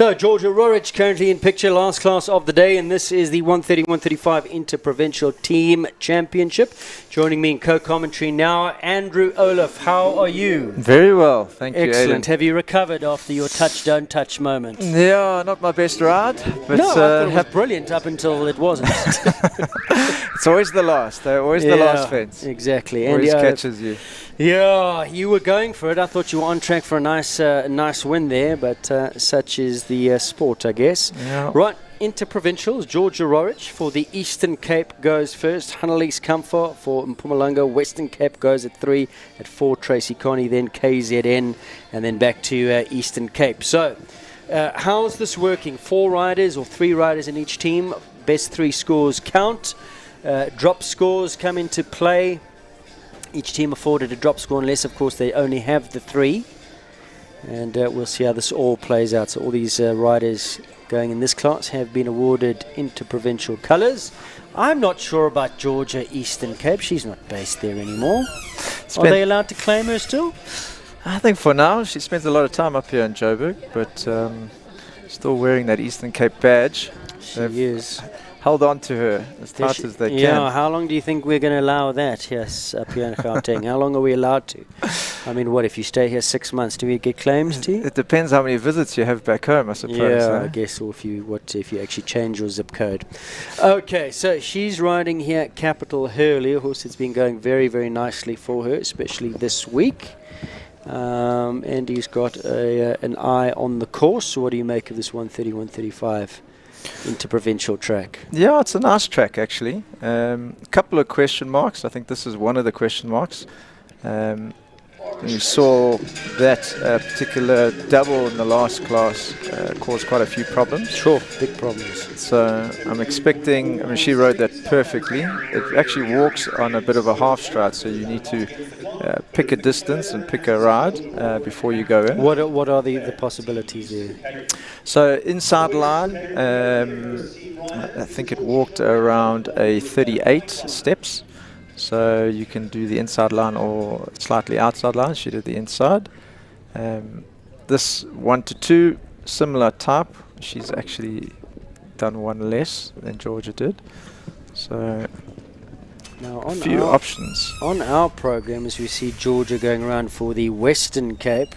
So, Georgia Rorich currently in picture, last class of the day, and this is the 130-135 Interprovincial Team Championship. Joining me in co-commentary now, Andrew Olaf. How are you? Very well, thank you. Excellent. Aiden. Have you recovered after your touch, don't touch moment? Yeah, not my best ride, but no, I thought it was brilliant up until it wasn't. It's always the last. They're always the last fence. Exactly. Always catches you. Yeah, you were going for it. I thought you were on track for a nice win there, but such is the sport, I guess. Yeah. Right, Interprovincials, Georgia Rorich for the Eastern Cape goes first. Annalise Comfort for Mpumalanga. Western Cape goes at 3. At 4, Tracy Connie, then KZN, and then back to Eastern Cape. So, how's this working? 4 riders or 3 riders in each team. Best 3 scores count. Drop scores come into play. Each team afforded a drop score unless, of course, they only have the 3. And we'll see how this all plays out. So all these riders going in this class have been awarded interprovincial colours. I'm not sure about Georgia Eastern Cape. She's not based there anymore. Are they allowed to claim her still? I think for now she spends a lot of time up here in Joburg, but still wearing that Eastern Cape badge. She is. Held on to her as tight as they can. Yeah, how long do you think we're going to allow that? Yes, up here in Gauteng. How long are we allowed to? I mean, what, if you stay here 6 months, do we get claims to you? It depends how many visits you have back home, I suppose. Yeah, I guess, or if you actually change your zip code. Okay, so she's riding here at Capital Hurley, a horse that's been going very, very nicely for her, especially this week. And he's got an eye on the course. So what do you make of this 130, 135? Interprovincial track? Yeah, it's a nice track actually. A couple of question marks. I think this is one of the question marks. You saw that particular double in the last class caused quite a few problems. Sure, big problems. So I'm expecting, I mean, she rode that perfectly. It actually walks on a bit of a half stride, so you need to pick a distance and pick a ride before you go in. What are the possibilities there? So inside line, I think it walked around a 38 steps. So you can do the inside line or slightly outside line. She did the inside. This 1 to 2, similar type. She's actually done one less than Georgia did. So now a few options. On our program, as we see Georgia going around for the Western Cape,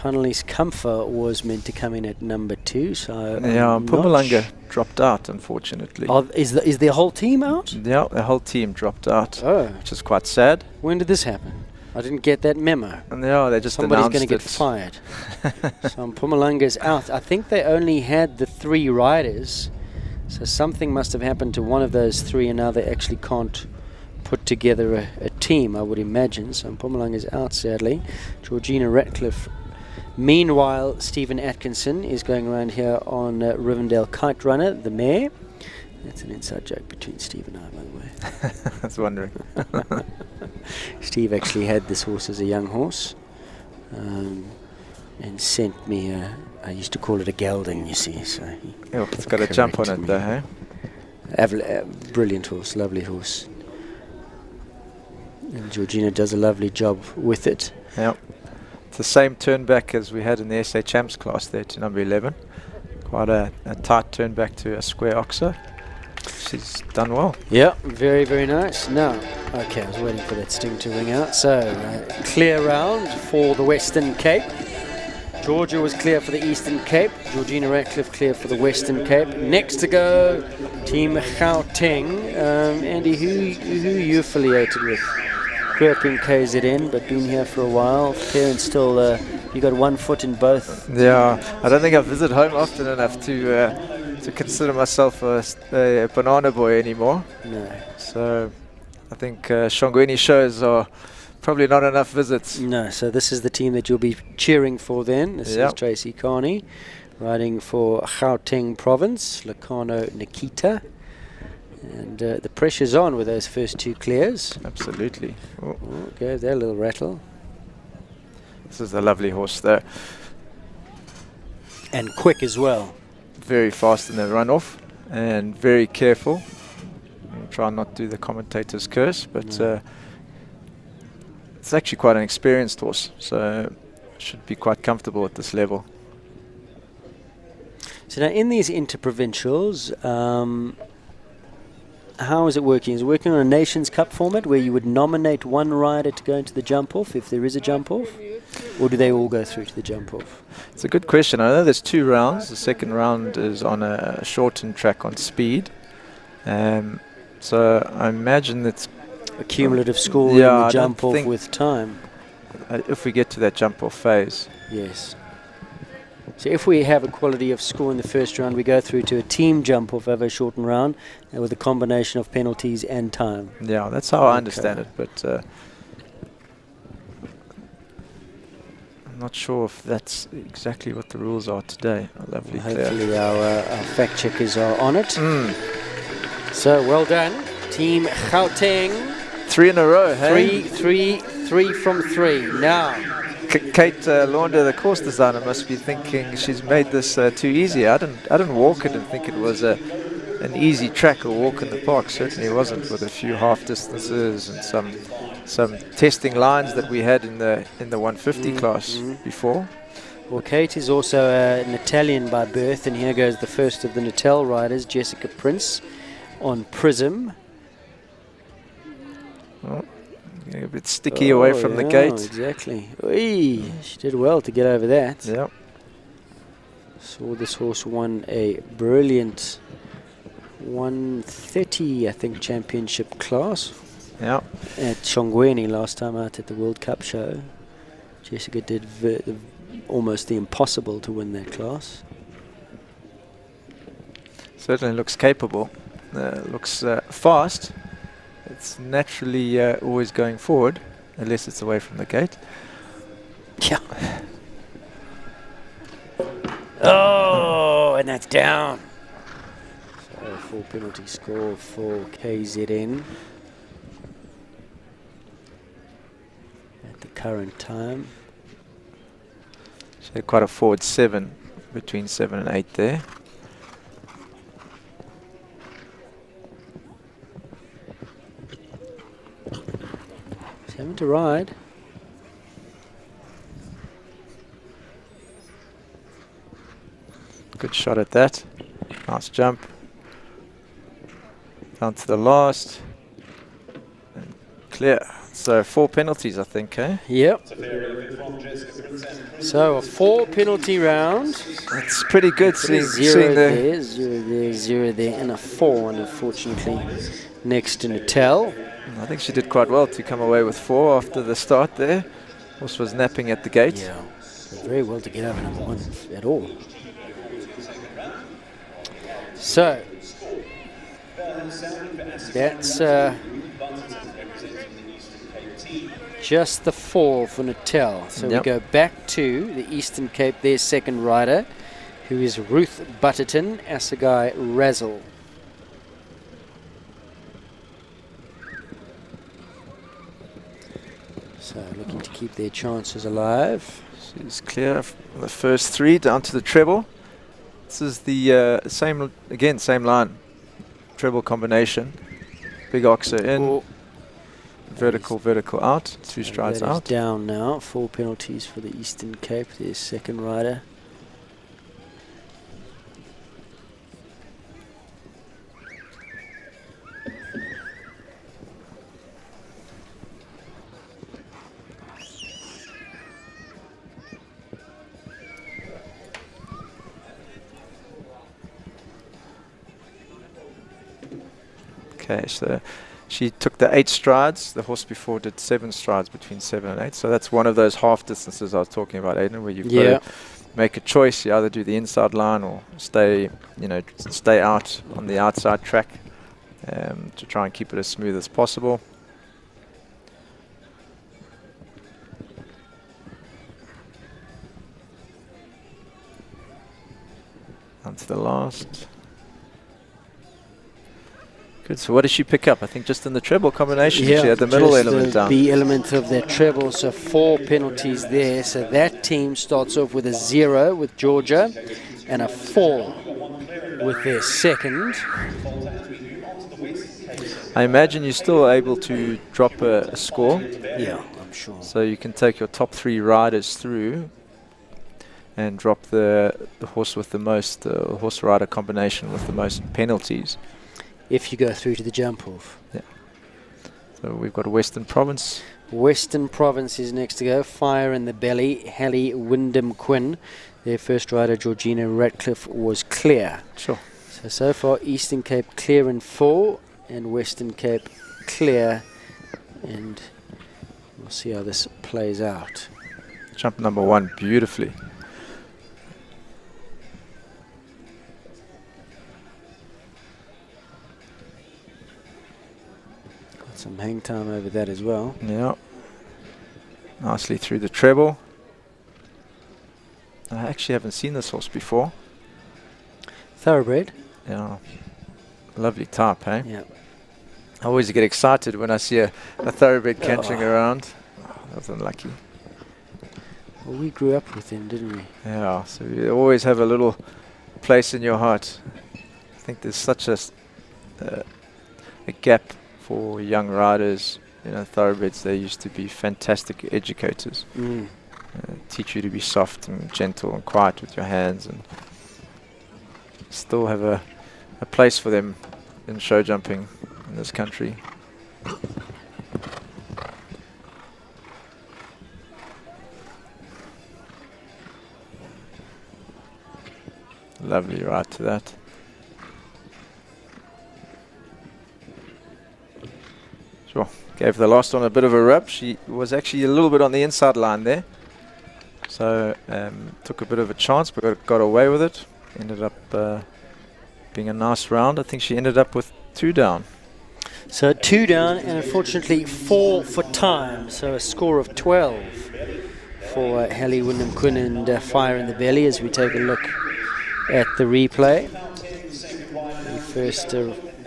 Annalise Comfort was meant to come in at number 2. So yeah, Mpumalanga dropped out, unfortunately. Is the whole team out? Yeah, the whole team dropped out, which is quite sad. When did this happen? I didn't get that memo. No, they just Somebody's announced going to get fired. So Mpumalanga's out. I think they only had the 3 riders, so something must have happened to one of those 3, and now they actually can't put together a team, I would imagine. So Mpumalanga's out, sadly. Georgina Ratcliffe. Meanwhile, Stephen Atkinson is going around here on Rivendell Kite Runner, the mare. That's an inside joke between Steve and I, by the way. I was wondering. Steve actually had this horse as a young horse and sent me I used to call it a gelding, you see. So it's got a jump on it, though, hey? Brilliant horse, lovely horse. And Georgina does a lovely job with it. Yep. The same turn back as we had in the SA Champs class there to number 11. Quite a tight turn back to a square oxer. She's done well. Yeah, very, very nice. Now, okay, I was waiting for that sting to ring out. So, clear round for the Western Cape. Georgia was clear for the Eastern Cape. Georgina Ratcliffe clear for the Western Cape. Next to go, Team Gauteng. Andy, who are you affiliated with? Grew up in KZN, but been here for a while. Parents still, you got one foot in both. Yeah, I don't think I visit home often enough to consider myself a banana boy anymore. No. So I think Shongweni shows are probably not enough visits. No, so this is the team that you'll be cheering for then. This is Tracy Carney, riding for Gauteng Province, Lacano Nikita. And the pressure's on with those first 2 clears. Absolutely. Okay, that little rattle. This is a lovely horse there. And quick as well. Very fast in the runoff and very careful. I'll try not to do the commentator's curse, but it's actually quite an experienced horse, so should be quite comfortable at this level. So now in these interprovincials, how is it working? Is it working on a Nations Cup format where you would nominate one rider to go into the jump-off if there is a jump-off? Or do they all go through to the jump-off? It's a good question. I know there's 2 rounds. The second round is on a shortened track on speed. So I imagine it's a cumulative score in the jump-off with time. If we get to that jump-off phase. Yes. So if we have a quality of score in the first round, we go through to a team jump-off over a shortened round with a combination of penalties and time. Yeah, that's how I understand it, but I'm not sure if that's exactly what the rules are today. Lovely, Hopefully clear. our fact checkers are on it. So well done, Team Gauteng. 3 in a row, hey? 3 from 3. Now, Kate Launder, the course designer, must be thinking she's made this too easy. I didn't walk it and think it was an easy track or walk in the park. Certainly wasn't, with a few half distances and some testing lines that we had in the 150 class before. Well, Kate is also an Italian by birth, and here goes the first of the Natal riders, Jessica Prince, on Prism. Oh, a bit sticky away from the gate. Exactly. Oy, she did well to get over that. Yep. Saw this horse won a brilliant 130, I think, championship class. Yeah. At Shongweni last time out at the World Cup show. Jessica did almost the impossible to win that class. Certainly looks capable. Looks fast. It's naturally always going forward, unless it's away from the gate. Yeah. Oh, and that's down. So 4 penalty score for KZN at the current time. She had quite a forward 7, between 7 and 8 there. 7 to ride. Good shot at that. Nice jump. Down to the last. And clear. So 4 penalties, I think, eh? Yep. So a 4 penalty round. That's pretty good. Seeing Zero the there, 0 there, 0 there, and a 4, and unfortunately next to Natal. I think she did quite well to come away with 4 after the start there. Horse was napping at the gate. Yeah, did very well to get over number 1 at all. So that's just the 4 for Natal. So we go back to the Eastern Cape, their second rider, who is Ruth Butterton, Assegai Razzle. So looking to keep their chances alive. She's clear from the first 3 down to the treble. This is the same line, treble combination. Big oxer in, vertical out, 2 strides that is out. Down now, 4 penalties for the Eastern Cape, their second rider. Okay, so she took the 8 strides. The horse before did 7 strides, between 7 and 8. So that's one of those half distances I was talking about, Aidan, where you've got to make a choice. You either do the inside line or stay out on the outside track to try and keep it as smooth as possible. On to the last. Good. So what did she pick up? I think just in the treble combination. Yeah, she had the middle just element down. The element of that treble. So 4 penalties there. So that team starts off with a 0 with Georgia and a 4 with their second. I imagine you're still able to drop a score. Yeah, I'm sure. So you can take your top 3 riders through and drop the horse with the most, horse rider combination with the most penalties. If you go through to the jump off. Yeah. So we've got Western Province. Western Province is next to go. Fire in the Belly, Hallie Wyndham Quinn. Their first rider, Georgina Ratcliffe, was clear. Sure. So far, Eastern Cape clear in 4 and Western Cape clear. And we'll see how this plays out. Jump number 1 beautifully. Got some hang time over that as well. Yeah. Nicely through the treble. I actually haven't seen this horse before. Thoroughbred. Yeah. Lovely type, hey? Yeah. I always get excited when I see a thoroughbred cantering around. Oh, that was unlucky. Well, we grew up with him, didn't we? Yeah, so you always have a little place in your heart. I think there's such a gap for young riders. You know, thoroughbreds, they used to be fantastic educators. Teach you to be soft and gentle and quiet with your hands, and still have a place for them in show jumping in this country. Lovely right to that. Sure. Gave the last one a bit of a rub. She was actually a little bit on the inside line there. So took a bit of a chance, but got away with it. Ended up being a nice round. I think she ended up with 2 down. So 2 down and unfortunately 4 for time. So a score of 12 for Hallie Wyndham Quinn and Fire in the Belly as we take a look at the replay. The first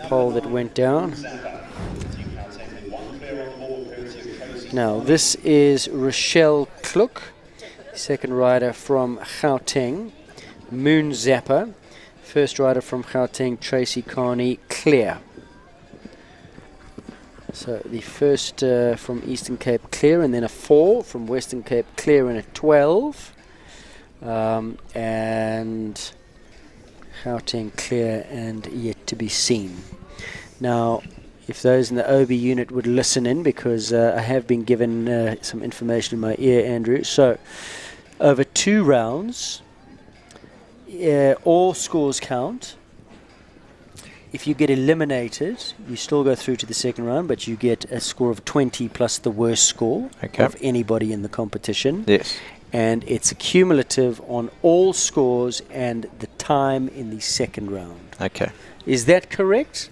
poll that went down. Now this is Rochelle Kluk, second rider from Gauteng. Moon Zapper, first rider from Gauteng, Tracy Carney, clear. So the first from Eastern Cape clear, and then a 4 from Western Cape clear, and a 12. And Gauteng clear and yet to be seen. Now, if those in the OB unit would listen in, because I have been given some information in my ear, Andrew. So, over 2 rounds, all scores count. If you get eliminated, you still go through to the second round, but you get a score of 20 plus the worst score of anybody in the competition. Yes. And it's cumulative on all scores and the time in the second round. Okay. Is that correct?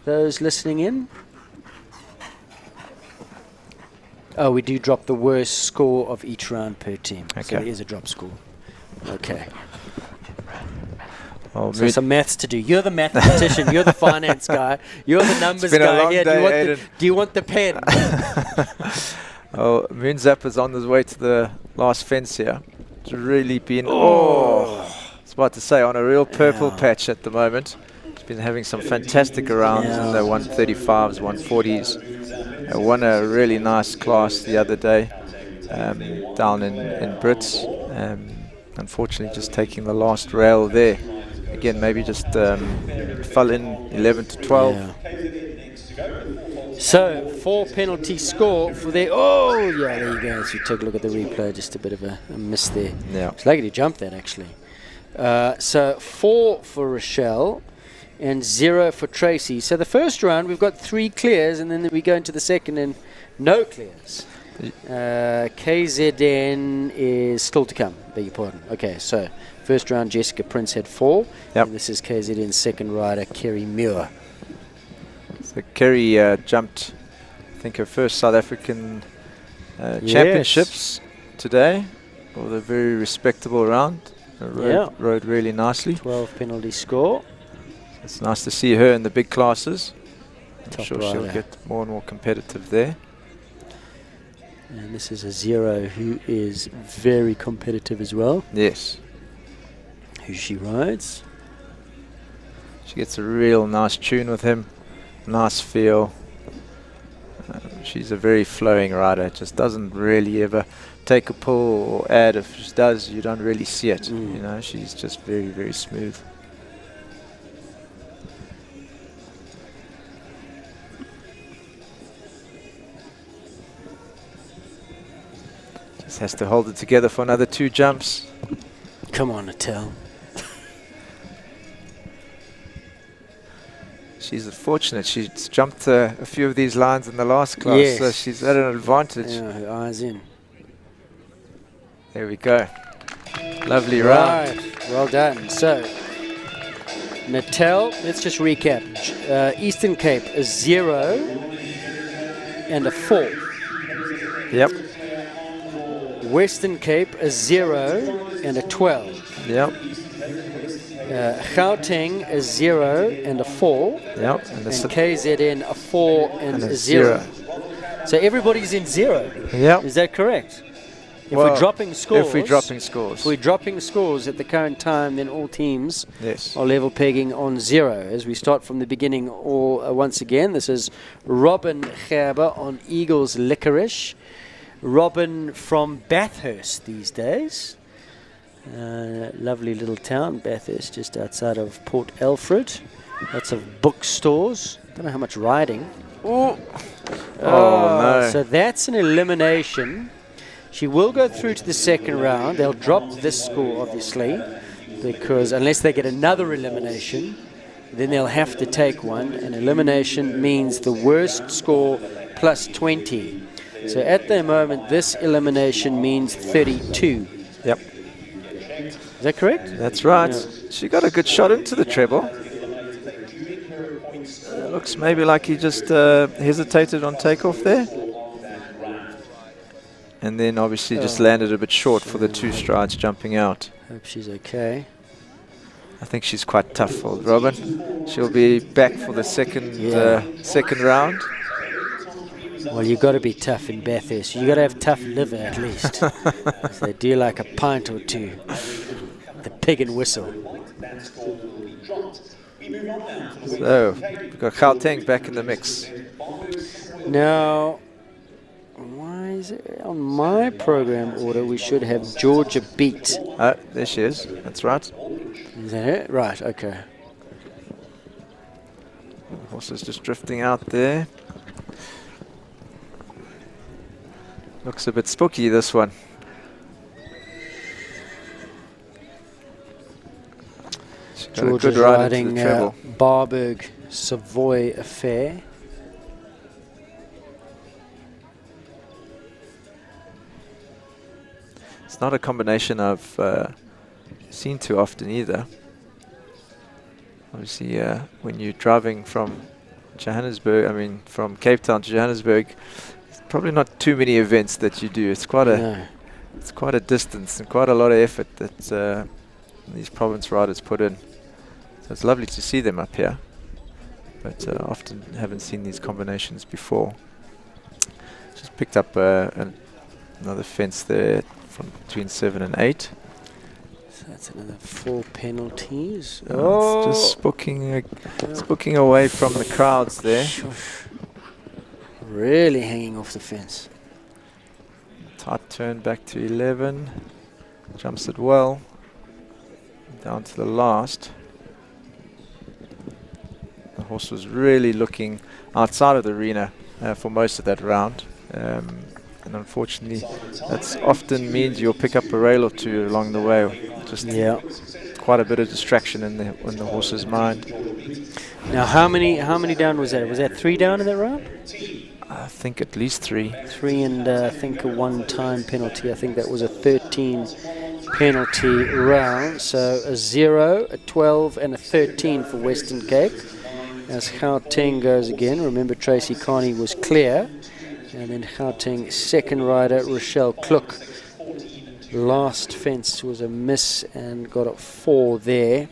Those listening in? Oh, we do drop the worst score of each round per team. Okay. So there is a drop score. Okay. Oh, so some maths to do. You're the mathematician. You're the finance guy. You're the numbers guy. Here, do you want the pen? Oh, Moon Zapper's on his way to the last fence here. It's really been, I was about to say, on a real purple patch at the moment. He's been having some fantastic rounds in the 135s, 140s. Won a really nice class the other day down in Brits. Unfortunately, just taking the last rail there. Again, maybe just fell in 11 to 12. Yeah. So, 4 penalty score for the... Oh, yeah, there you go. So you take a look at the replay. Just a bit of a miss there. Yeah. It's lucky to jump that, actually. So, 4 for Rochelle and 0 for Tracy. So, the first round, we've got 3 clears, and then we go into the second and no clears. KZN is still to come, beg your pardon. Okay, so first round Jessica Prince had 4. Yep. And this is KZN's second rider, Kerry Muir. So Kerry jumped, I think, her first South African championships today. With a very respectable round. Rode really nicely. 12 penalty score. It's nice to see her in the big classes. I'm sure rider. she'll get more and more competitive there. And this is a 0 who is very competitive as well. Yes. Who she rides. She gets a real nice tune with him. Nice feel. She's a very flowing rider. Just doesn't really ever take a pull or add. If she does, you don't really see it. You know, she's just very, very smooth. Just has to hold it together for another 2 jumps. Come on, Natal. She's fortunate. She's jumped a few of these lines in the last class, so she's at an advantage. Yeah, her eyes in. There we go. Lovely round. Well done. So, Natal, let's just recap. Eastern Cape, a 0 and a 4. Yep. Western Cape, a 0 and a 12. Yep. Gauteng, a 0 and a 4. Yep. And KZN, a 4 and a 0. So everybody's in 0. Yep. Is that correct? If Well, we're dropping scores, if we're dropping scores. if we're dropping scores at the current time, then all teams Yes. are level pegging on 0. As we start from the beginning, once again, this is Robin Gerber on Eagles Licorice. Robin from Bathurst these days. Lovely little town, Bathurst, just outside of Port Alfred. Lots of bookstores. Don't know how much riding. Oh no. So that's an elimination. She will go through to the second round. They'll drop this score, obviously, because unless they get another elimination, then they'll have to take one. And elimination means the worst score plus 20. So at the moment, this elimination means 32. Yep. Is that correct? That's right. Yeah. She got a good shot into the treble. Looks maybe like he just hesitated on takeoff there. And then obviously just landed a bit short for the 2 strides jumping out. Hope she's okay. I think she's quite tough for Robin. She'll be back for the second round. Well, you've got to be tough in Bathurst. You've got to have tough liver at least. So they do like a pint or 2. The pig and whistle. So, we've got Gauteng back in the mix. Now, why is it on my program order we should have Georgia beat? There she is. That's right. Is that it? Right, okay. The horse is just drifting out there. Looks a bit spooky, this one. She's got a good Georgia's ride riding into the treble. Barberg Savoy Affair. It's not a combination I've seen too often either. Obviously, when you're driving from Johannesburg, from Cape Town to Johannesburg, probably not too many events that you do. It's quite a distance and quite a lot of effort that these province riders put in. So it's lovely to see them up here, but often haven't seen these combinations before. Just picked up another fence there from between 7 and 8. So that's another 4 penalties. It's just spooking away from the crowds there. Really hanging off the fence. Tight turn back to 11. Jumps it well. Down to the last. The horse was really looking outside of the arena for most of that round. And unfortunately, that often means you'll pick up a rail or 2 along the way. Just quite a bit of distraction in the horse's mind. Now, how many down was that? Was that 3 down in that round? I think at least 3. 3 and I think a 1-time penalty. I think that was a 13 penalty round. So a 0, a 12 and a 13 for Western Cape. As Gauteng goes again. Remember, Tracy Carney was clear. And then Gauteng second rider, Rochelle Klook. Last fence was a miss and got a 4 there.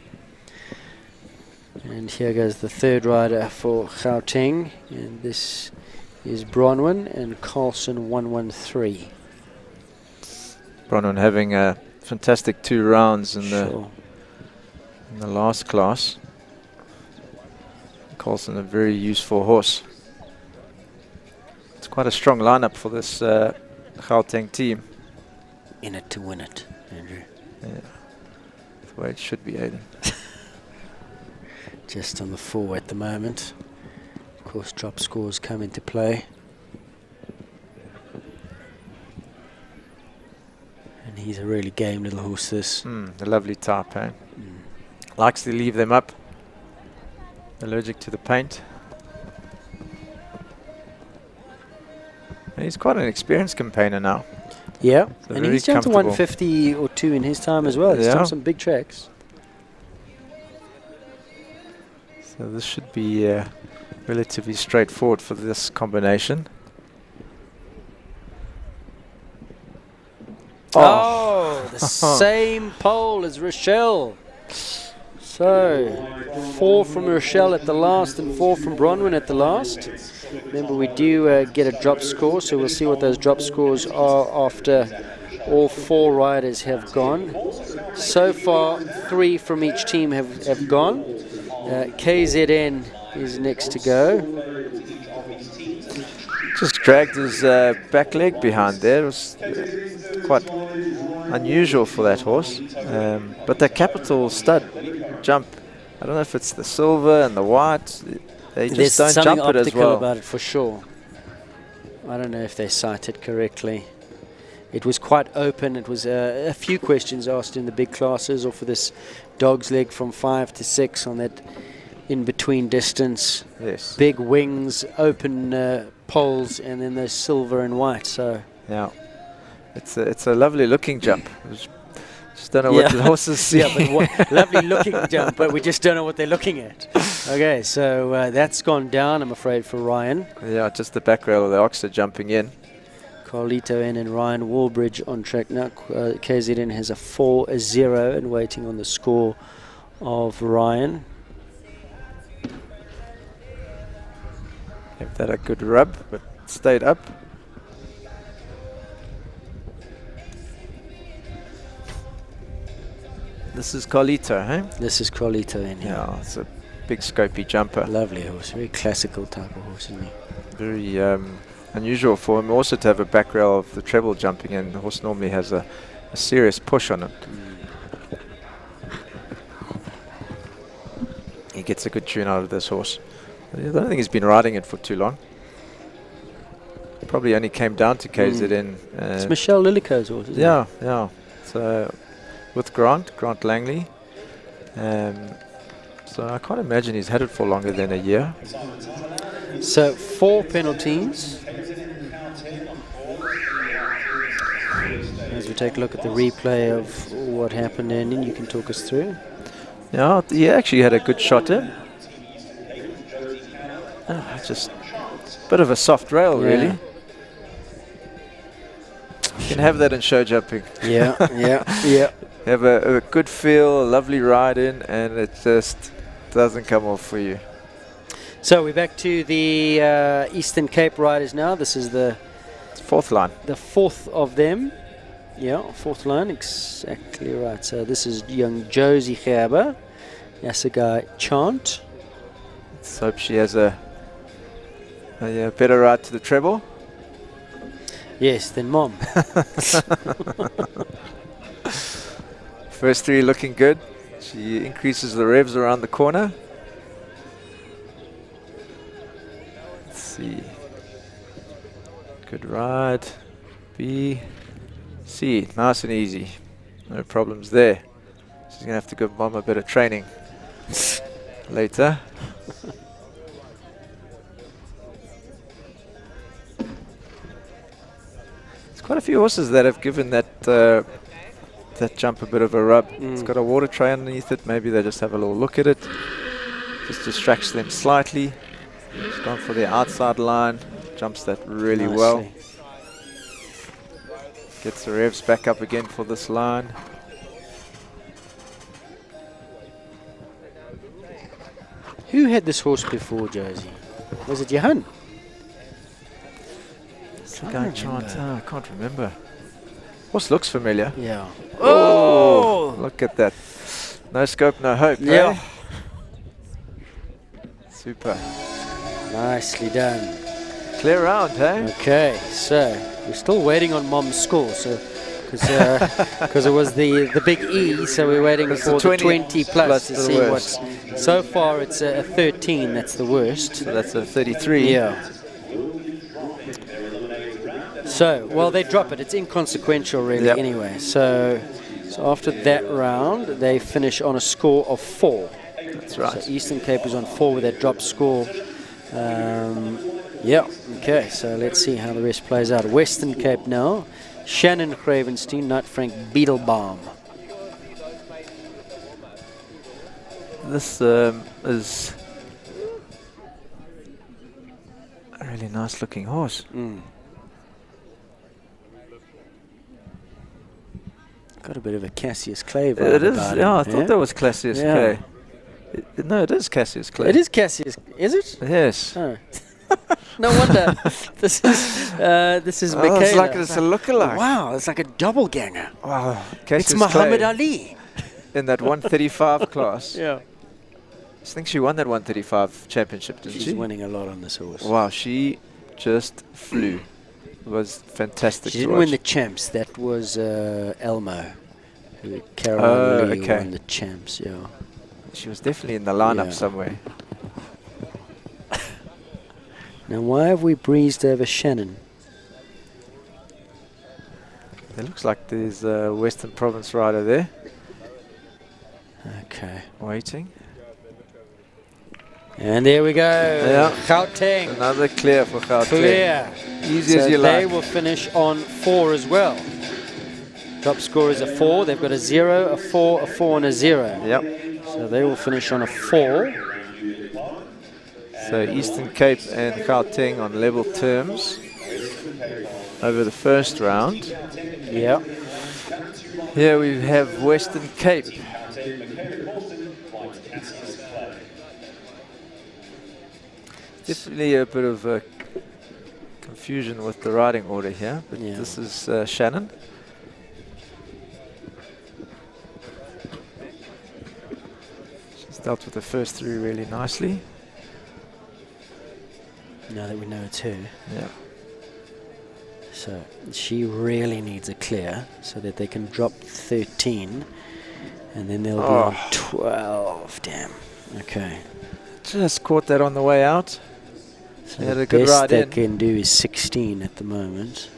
And here goes the third rider for Gauteng. And this is Bronwyn and Carlson 113. Bronwyn having a fantastic 2 rounds in the last class. Carlson a very useful horse. It's quite a strong lineup for this Gauteng team. In it to win it, Andrew. Yeah. That's the way it should be, Aidan. Just on the 4 at the moment. Of course, drop scores come into play. And he's a really game little horse, this. A lovely type, eh? Likes to leave them up. Allergic to the paint. And he's quite an experienced campaigner now. Yeah, So and very he's jumped to comfortable. 150 or 2 in his time as well. He's Yeah. done some big tracks. So this should be relatively straightforward for this combination. Oh, the same pole as Rochelle. So, 4 from Rochelle at the last and 4 from Bronwyn at the last. Remember, we do get a drop score, so we'll see what those drop scores are after all 4 riders have gone. So far, 3 from each team have gone. KZN is next to go. Just dragged his back leg behind there. It was quite unusual for that horse. But the capital stud jump, I don't know if it's the silver and the white, they just There's don't something jump it as optical well. about it for sure. I don't know if they cite it correctly. It was quite open. It was a few questions asked in the big classes, or for this dog's leg from 5 to 6 on that in-between distance. Yes. Big wings, open poles, and then those silver and white. So Yeah, it's a lovely looking jump. Just don't know what the horses see. Yeah, but lovely looking jump, but we just don't know what they're looking at. Okay, so that's gone down, I'm afraid, for Ryan. Yeah, just the back rail of the ox are jumping in. Carlito N and Ryan Wallbridge on track now. KZN has a 4-0 and waiting on the score of Ryan. Gave that a good rub, but stayed up. This is Carlito, eh? This is Carlito N. Yeah, it's a big scopy jumper. Lovely horse, very classical type of horse, isn't he? Very unusual for him also to have a back rail of the treble jumping in. The horse normally has a serious push on it. He gets a good tune out of this horse. I don't think he's been riding it for too long. Probably only came down to KZN. It's Michelle Lillico's horse, isn't yeah, yeah. So with Grant Langley. So I can't imagine he's had it for longer than a year. So 4 penalties. As we take a look at the replay of what happened, and you can talk us through. Yeah, he actually had a good shot in. Just a bit of a soft rail, really. You can have that in show jumping. Yeah, yeah. Have a good feel, a lovely ride in, and it just doesn't come off for you. So we're back to the Eastern Cape riders now. This is the 4th line. The 4th of them. Yeah, 4th line, exactly right. So this is young Josie Gerber, Yasagai Chant. Let's hope she has a better ride to the treble. Yes, than Mom. First 3 looking good. She increases the revs around the corner. Let's see. Good ride. B. C. Nice and easy. No problems there. She's going to have to give Mom a bit of training later. There's quite a few horses that have given that jump a bit of a rub. It's got a water tray underneath it. Maybe they just have a little look at it. Just distracts them slightly. She's gone for the outside line. Jumps that really well. Gets the revs back up again for this line. Who had this horse before, Josie? Was it Johan? I can't remember. Horse looks familiar. Yeah. Oh! Look at that. No scope, no hope. Yeah. Super. Nicely done. Clear round, hey? Okay, so we're still waiting on Mom's score, so because it was the big E, so we're waiting for the 20 plus to see what's. So far, it's a 13. That's the worst. So that's a 33. Yeah. So, well, they drop it. It's inconsequential, really, anyway. So after that round, they finish on a score of 4. That's right. So Eastern Cape is on 4 with that drop score. Yeah, okay, so let's see how the rest plays out. Western Cape now. Shannon Cravenstein, Knight Frank Beetlebaum. This is a really nice looking horse. Got a bit of a Cassius Clay vibe. It is, about yeah, I him, thought that was Cassius Clay. No, it is Cassius Clay. It is Cassius, is it? Yes. Oh. No wonder. This is Michaela. It's like it's a lookalike. Wow, it's like a doppelganger. Wow, it's Muhammad Ali. In that 135 class. Yeah. I think she won that 135 championship, didn't she? She's winning a lot on this horse. Wow, she just flew. It was fantastic. She didn't win the champs. That was Elmo. Caroline Lee won the champs, yeah. She was definitely in the lineup somewhere. Now, why have we breezed over Shannon? It looks like there's a Western Province rider there. Okay. Waiting. And there we go. Yeah. Gauteng. Another clear for Gauteng. Clear. Easy as you like. They will finish on 4 as well. Top score is a 4. They've got a 0, a 4, a 4, and a 0. Yep. So they will finish on a 4. So Eastern Cape and Gauteng on level terms over the first round. Yeah. Here we have Western Cape. Definitely a bit of confusion with the riding order here, but this is Shannon. She's dealt with the first 3 really nicely. Now that we know it's her. Yeah. So she really needs a clear so that they can drop 13 and then they'll be on 12. Damn. Okay. Just caught that on the way out. So had the a good best ride they in. can do is 16 at the moment.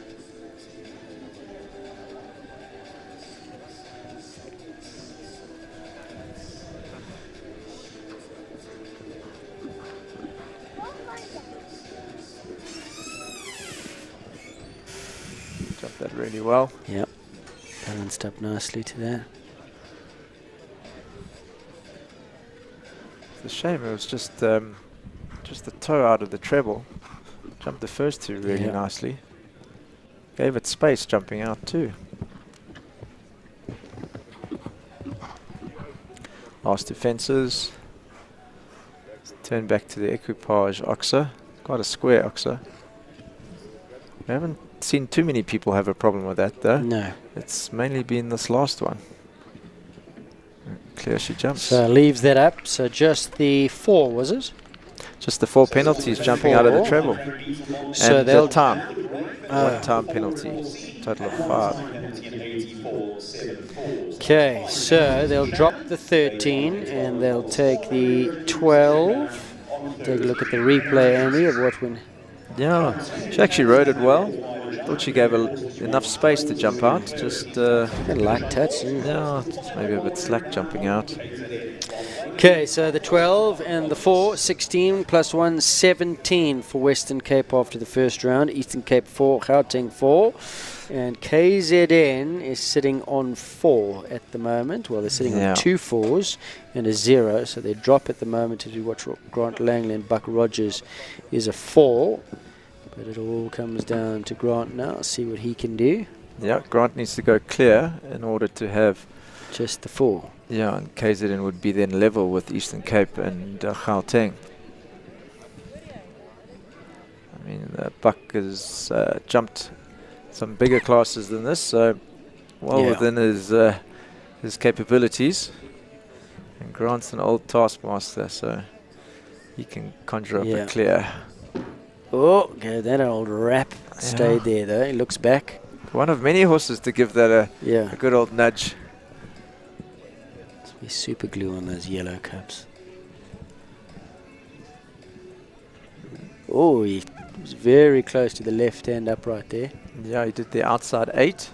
Jumped that really well. Yep. Balanced up nicely to that. It's a shame it was just the toe out of the treble. Jumped the first 2 really nicely. Gave it space jumping out too. Last 2 fences. Turn back to the equipage oxer. Quite a square oxer. We haven't seen too many people have a problem with that though. No. It's mainly been this last one. Clear she jumps. So leaves that up. So just the 4, was it? Just the 4 penalties jumping out of the treble. So and they'll the time. 1 time penalty. Total of 5. Okay, so they'll drop the 13 and they'll take the 12. Take a look at the replay, Andy, of what went. Yeah, she actually rode it well. Thought she gave enough space to jump out. Just a light touch. Yeah, just maybe a bit slack jumping out. Okay, so the 12 and the 4, 16 plus 1, 17 for Western Cape after the first round. Eastern Cape 4, Gauteng 4. And KZN is sitting on 4 at the moment. Well, they're sitting on 2 4s and a 0. So they drop at the moment to do what Grant Langley and Buck Rogers is a 4. But it all comes down to Grant now. See what he can do. Yeah, Grant needs to go clear in order to have just the 4. Yeah, and KZN would be then level with Eastern Cape and Gauteng. I mean, Buck has jumped some bigger classes than this, so well within his capabilities. And Grant's an old taskmaster, so he can conjure up a clear. Oh, okay, that old wrap stayed there though. He looks back. One of many horses to give that a good old nudge. Must be super glue on those yellow cups. Oh, he was very close to the left-hand upright there. Yeah, he did the outside 8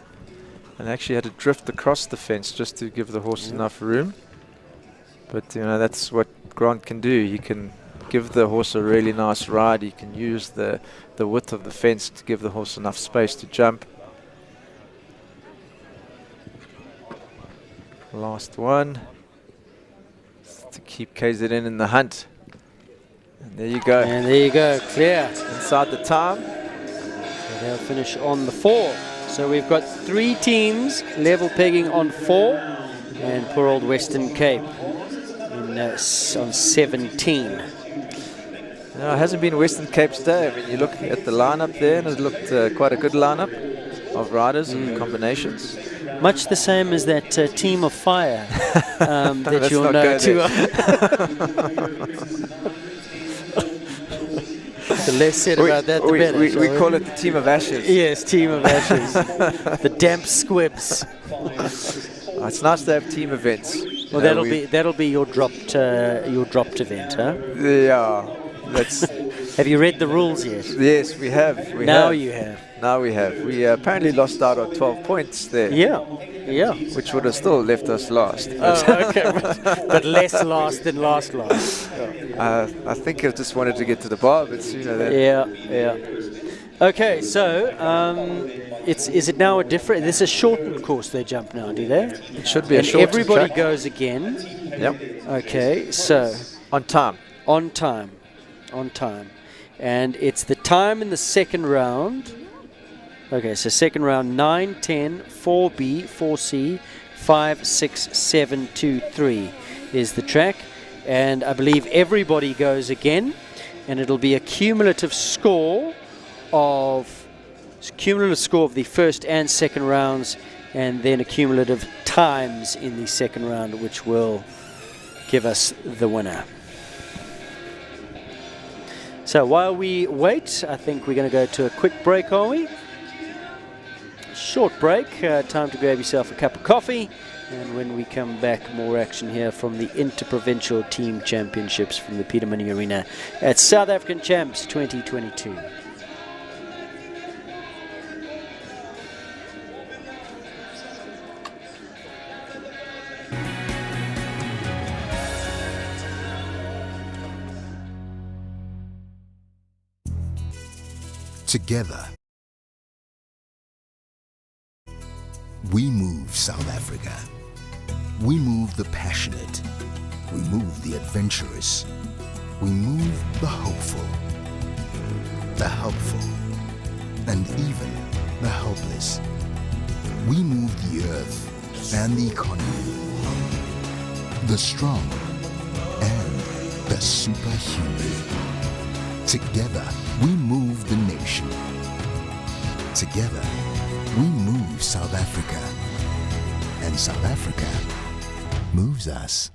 and actually had to drift across the fence just to give the horse enough room. But, you know, that's what Grant can do. He can give the horse a really nice ride. He can use the width of the fence to give the horse enough space to jump. Last one to keep KZN in the hunt. And there you go. And there you go, clear. Inside the time. So they'll finish on the 4. So we've got 3 teams level pegging on 4, and poor old Western Cape on 17. No, it hasn't been Western Cape's day. I mean, you look at the lineup there, and it looked quite a good lineup of riders and combinations. Much the same as that team of fire that Let's you'll not know go too. The less said about that, the better. We call it the team of ashes. Yes, team of ashes. The damp squibs. It's nice to have team events. Well, that'll be your dropped event, huh? Yeah. Have you read the rules yet? Yes, we have. Now you have. Now we have. We apparently lost out on 12 points there. Yeah. Which would have still left us last. Oh, okay. But less last than last. I think I just wanted to get to the bar a bit sooner then. Yeah. Okay, so is it now a different? This is a shortened course they jump now, do they? It should be a shortened everybody track. goes again. Yep. Okay, so on time. And it's the time in the second round. Okay, so second round 9, 10, 4B, 4C, 5, 6, 7, 2, 3 is the track. And I believe everybody goes again, and it'll be a cumulative score of the first and second rounds, and then a cumulative times in the second round, which will give us the winner. So while we wait, I think we're going to go to a quick break, are we? Short break, time to grab yourself a cup of coffee, and when we come back, more action here from the Interprovincial Team Championships from the Peter Mini Arena at South African Champs 2022. Together, we move South Africa. We move the passionate. We move the adventurous. We move the hopeful, the helpful, and even the helpless. We move the earth and the economy, the strong and the superhuman. Together, we move the nation. Together, we move South Africa. And South Africa moves us.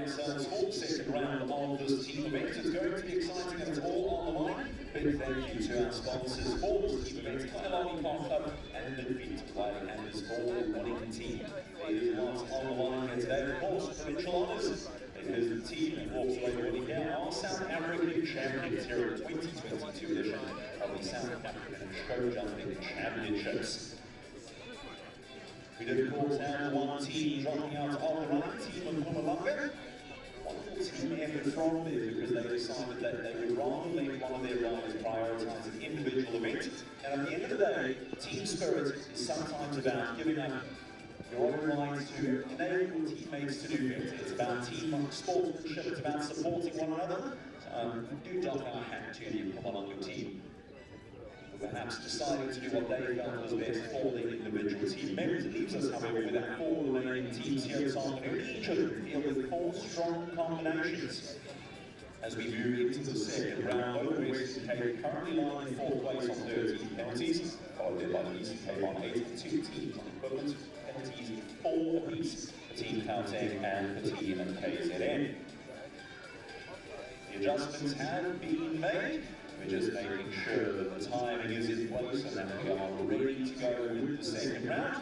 ourselves for the second round of this team event. It's going to be exciting and it's all on the line. Big thank you to our sponsors for this team event, Kyalami Park Club and Midfield, providing handles for the winning team. There's lots on the line here today, of course, provincial honours. Because the team that walks away winning here are South African champions here at the 2022 edition of the South African Show Jumping Championships. We did, of course, have one team dropping out of the run, team of Mpumalanga. Wonderful team effort from there because they decided that they would rather let one of their riders prioritise an individual event. And at the end of the day, team spirit is sometimes about giving up your own rights to enable your teammates to do better. It's about team sportsmanship, it's about supporting one another. We do doff our hat to the Mpumalanga team. Perhaps deciding to do what they felt was best for the individual team members. It leaves us, however, with our 4 remaining teams here this afternoon, each of them fielding 4 strong combinations. As we move into the second round, Western Cape currently lying in 4th place on 13 penalties, followed by the Eastern Cape on 8 and 2 teams on equivalent penalties, 4 apiece for Team Gauteng and for Team KZN. The adjustments have been made. We're just making sure that the timing is in place and that we are ready to go with the second round.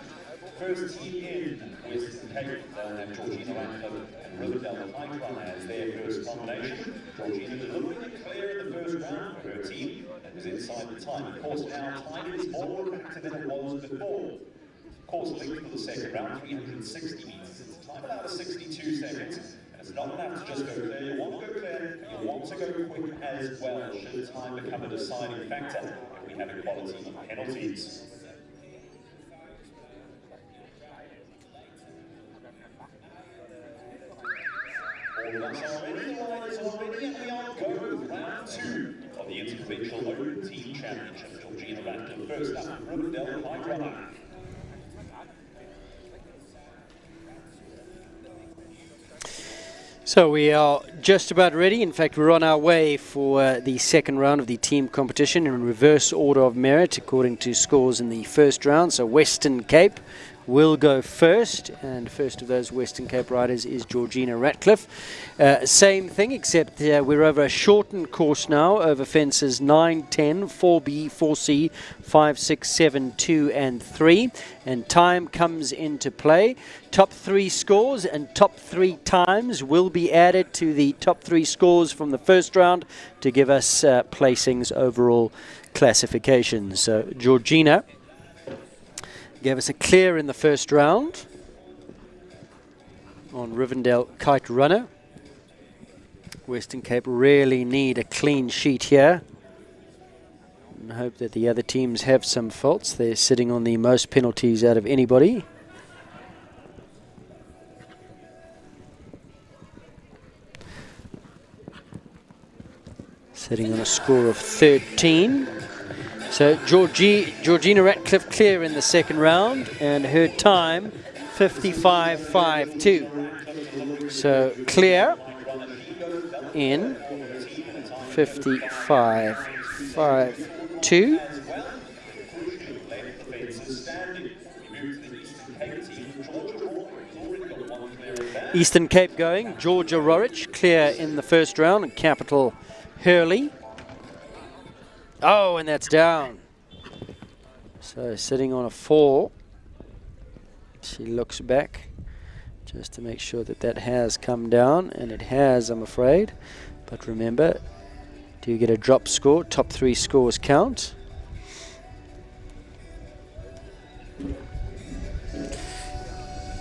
First team in Western Cape, they'll have Georgina Ratcliffe and Rivendell High Runner as their first combination. Georgina delivering it clear in the first round for her team and was inside the time. Of course, now time is more effective than it was before. Of course, linked for the second round, 360 metres. It's a time about 62 seconds. It's not enough to just go clear. You want to go clear, you want to go quick as well, should time become a deciding factor, and we have equality of penalties. All of us are ready, the riders are ready, and we are going with round 2 of the Interprovincial Open Team Championship. Georgina Ratcliffe first up, Rivendell High Runner. So we are just about ready. In fact, we're on our way for the second round of the team competition in reverse order of merit according to scores in the first round. So Western Cape will go first, and first of those Western Cape riders is Georgina Ratcliffe. Same thing, except we're over a shortened course now, over fences 9, 10, 4B, 4C, 5, 6, 7, 2 and 3, and time comes into play. Top 3 scores and top 3 times will be added to the top 3 scores from the first round to give us placings overall classification. So Georgina gave us a clear in the first round on Rivendell Kite Runner. Western Cape really need a clean sheet here. And hope that the other teams have some faults. They're sitting on the most penalties out of anybody. Sitting on a score of 13. So Georgina Ratcliffe clear in the second round, and her time 55.52. So clear in 55.52. Eastern Cape going, Georgia Rorich clear in the first round, and Capital Hurley. Oh, and that's down. So sitting on a 4. She looks back just to make sure that that has come down, and it has, I'm afraid. But remember, do you get a drop score? Top 3 scores count.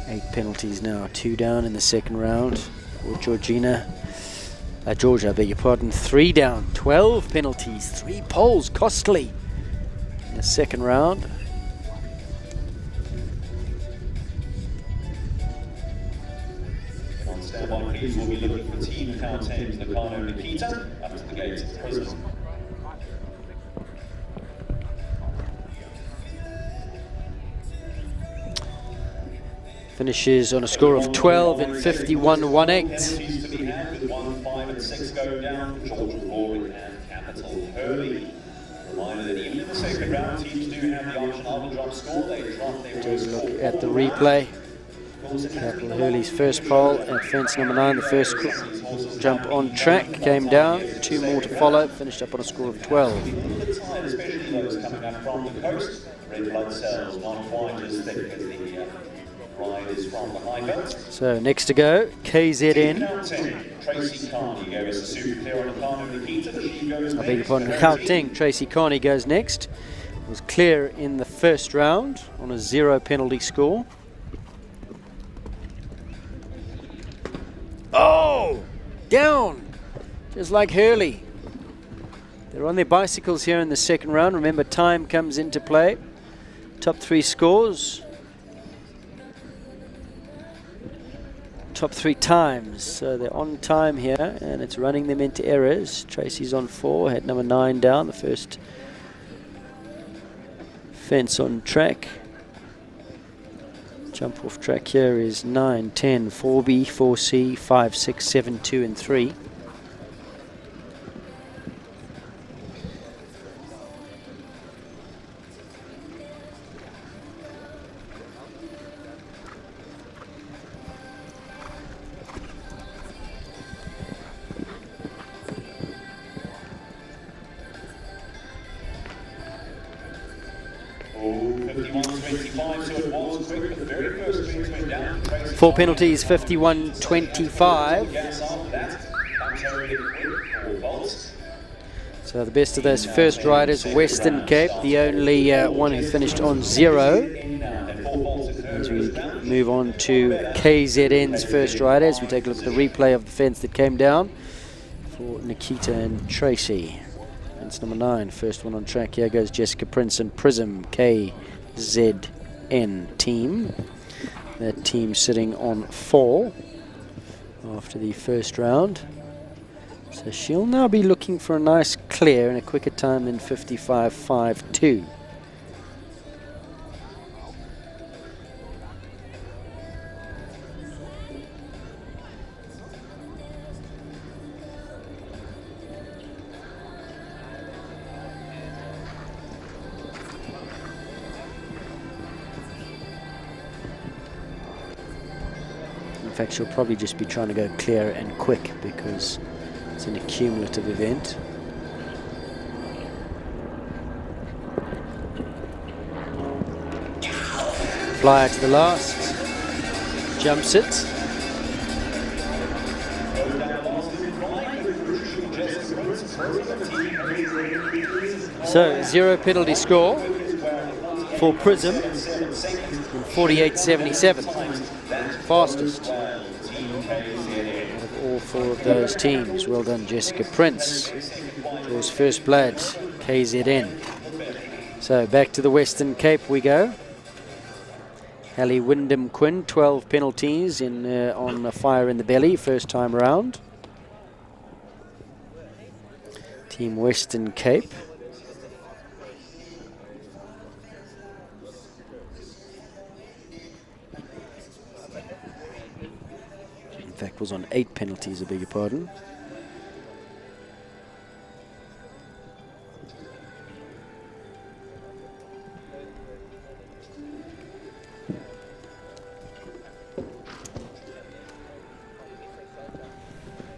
Eight penalties now, 2 down in the second round for Georgia, I beg your pardon, 3 down, 12 penalties, 3 poles, costly in the second round. On standby, please, we'll be looking for Team Gauteng's Nakano Nikita up to the gates of prison. Finishes on a score of 12 in 51.18. Penalties to be had with 1, 5 and 6 go down for Georgia Rory and Capital Hurley. Reminder that even in the second round, teams do have the option of a drop score. They drop their first look at the replay. Capital Hurley's first pole at fence number 9. The first jump on track came down. 2 more to follow. Finished up on a score of 12. Especially those coming up from the coast. Red blood cells not quite as thick as the riders from the high belt. So next to go, KZN. Tracy Carney goes to super clear on the car of Nikita. She goes I beg your pardon, Gauteng. Tracy Carney goes next. Was clear in the first round on a 0 penalty score. Oh! Down! Just like Hurley. They're on their bicycles here in the second round. Remember, time comes into play. Top 3 scores. Top 3 times. So they're on time here, and it's running them into errors. Tracy's on 4, had number 9 down, the first fence on track. Jump off track here is 9, 10, 4B, 4C, 5, 6, 7, 2 and 3. Oh, 51-25, so it was quick, but the very first swings went down. 4 penalties, 51-25. So the best of those first riders, Western Cape, the only one who finished on 0. As we move on to KZN's first rider, as we take a look at the replay of the fence that came down for Nikita and Tracy. Fence number 9, first one on track. Here goes Jessica Prince and Prism KZN team. That team sitting on 4 after the first round. So she'll now be looking for a nice clear and a quicker time than 55.52. In fact, she'll probably just be trying to go clear and quick because it's an accumulative event. Flyer to the last, jumps it. So 0 penalty score for Prism in 48.77. Fastest of all 4 of those teams. Well done, Jessica Prince. Draws first blood, KZN. So back to the Western Cape we go. Hallie Wyndham Quinn, 12 penalties on a fire in the belly, first time around. Team Western Cape. In fact, was on 8 penalties, I beg your pardon.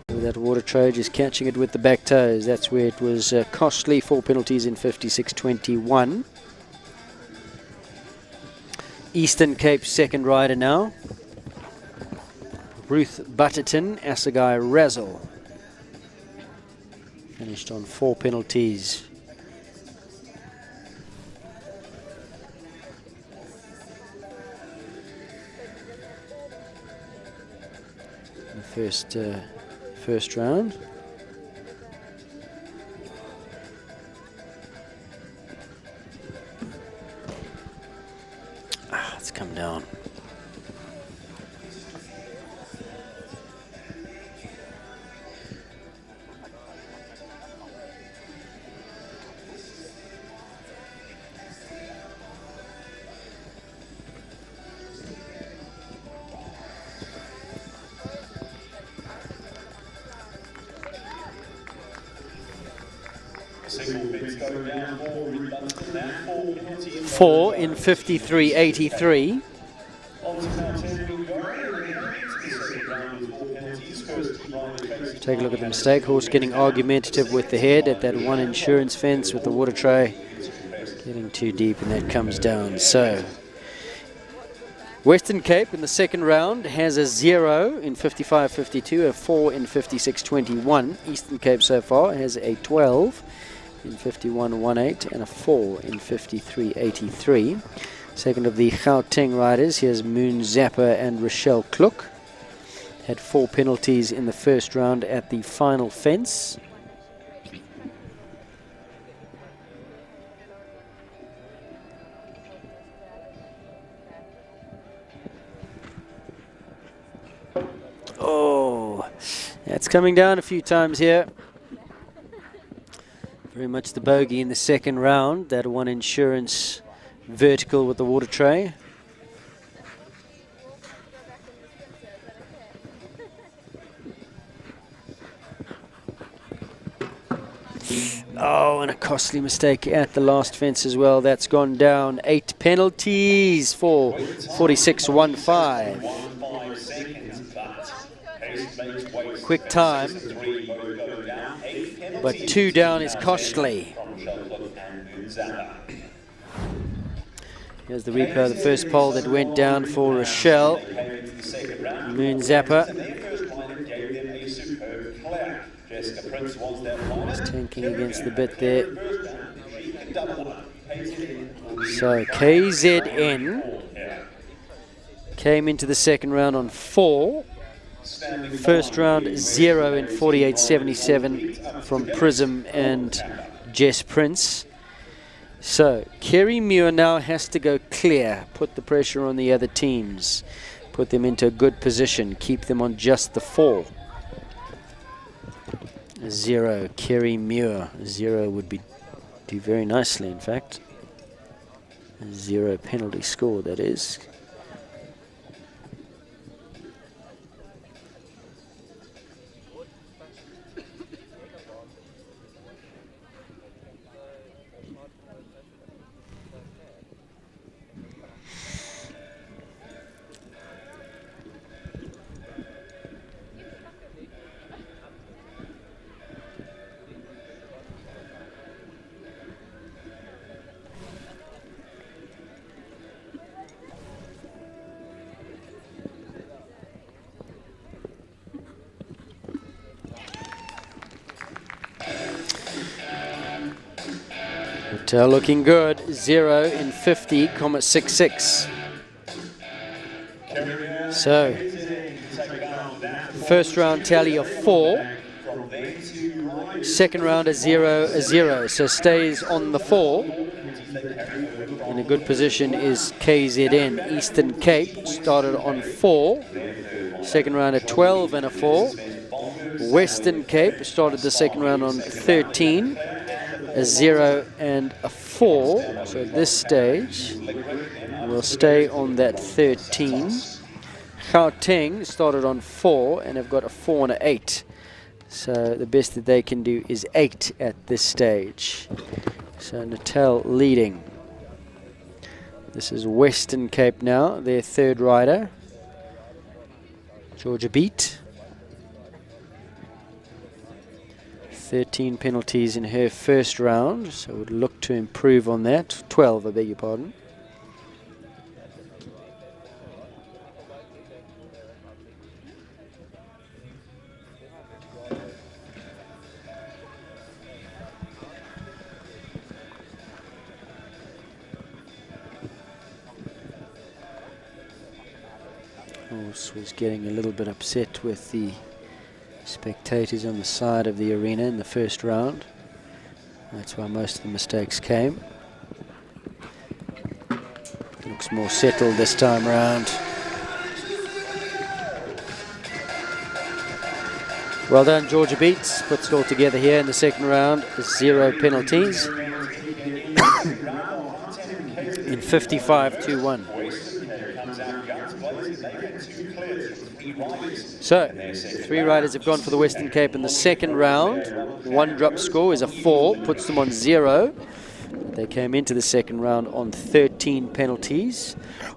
That Water Trade is catching it with the back toes. That's where it was costly. 4 penalties in 56.21. Eastern Cape second rider now. Ruth Butterton, Assegai Razzle. Finished on 4 penalties. The first round. It's come down. Four in 53.83. Take a look at the mistake. Horse getting argumentative with the head at that one insurance fence with the water tray. Getting too deep, and that comes down. So Western Cape in the second round has a 0 in 55.52, a 4 in 56.21. Eastern Cape so far has a 12 in 51.18 and a 4 in 53.83. Second of the Gauteng riders, here's Moon Zappa and Rochelle Klook. Had 4 penalties in the first round at the final fence. Oh, that's coming down a few times here. Very much the bogey in the second round. That one insurance vertical with the water tray. Oh, and a costly mistake at the last fence as well. That's gone down. 8 penalties for 46.15. Quick time, but 2 down is costly. Here's the replay of the first pole that went down for Rochelle. Moon Zappa. Just tanking against the bit there. So KZN came into the second round on 4. First round 0 in 48.77 from Prism and Jess Prince. So Kerry Muir now has to go clear, put the pressure on the other teams, put them into a good position, keep them on just the 4. 0, Kerry Muir. 0 would do very nicely, in fact. 0 penalty score, that is. Looking good. 0 in 50.66. So, first round tally of 4. Second round a 0. So stays on the 4. In a good position is KZN. Eastern Cape started on 4. Second round a 12 and a 4. Western Cape started the second round on 13. A 0 and a 4. So at this stage, we'll stay on that 13. Gauteng started on 4 and have got a 4 and a 8. So the best that they can do is 8 at this stage. So Natal leading. This is Western Cape now, their third rider. Georgia Beat. 13 penalties in her first round, so would look to improve on that. 12, I beg your pardon. Horse was getting a little bit upset with the spectators on the side of the arena in the first round. That's why most of the mistakes came. Looks more settled this time around. Well done, Georgia Beats. Puts it all together here in the second round. 0 penalties. In 55.21. So, 3 riders have gone for the Western Cape in the second round. 1 drop score is a 4, puts them on 0. They came into the second round on 13 penalties.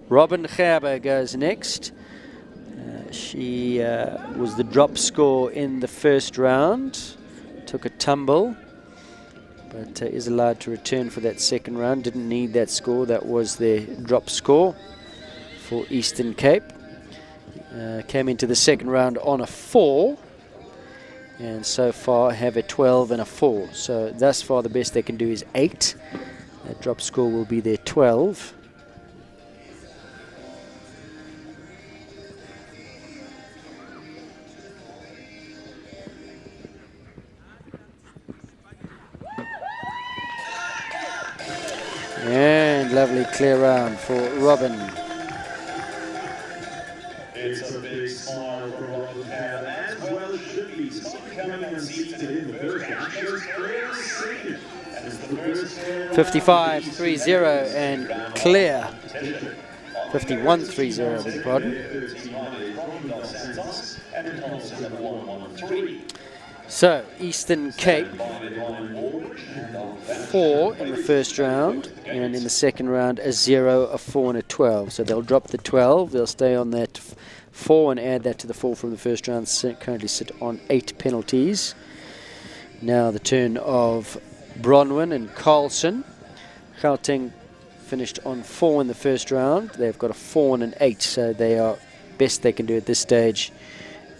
Robin Gerber goes next. She was the drop score in the first round, took a tumble, but is allowed to return for that second round. Didn't need that score. That was their drop score for Eastern Cape. Came into the second round on a 4, and so far have a 12 and a 4. So thus far the best they can do is 8. That drop score will be their 12. And lovely clear round for Robin. It's a big smile for Robin Hare, as well as should be. Someone coming and seated in the first round. She's clear second. And it's the first 55-30 and clear. 51-30, beg your pardon. So, Eastern Cape, 4 in the first round, and in the second round, a 0, a 4, and a 12. So they'll drop the 12, they'll stay on that 4 and add that to the 4 from the first round. Currently sit on 8 penalties. Now the turn of Bronwyn and Carlson. Gauteng finished on 4 in the first round. They've got a 4 and an 8, so they are best they can do at this stage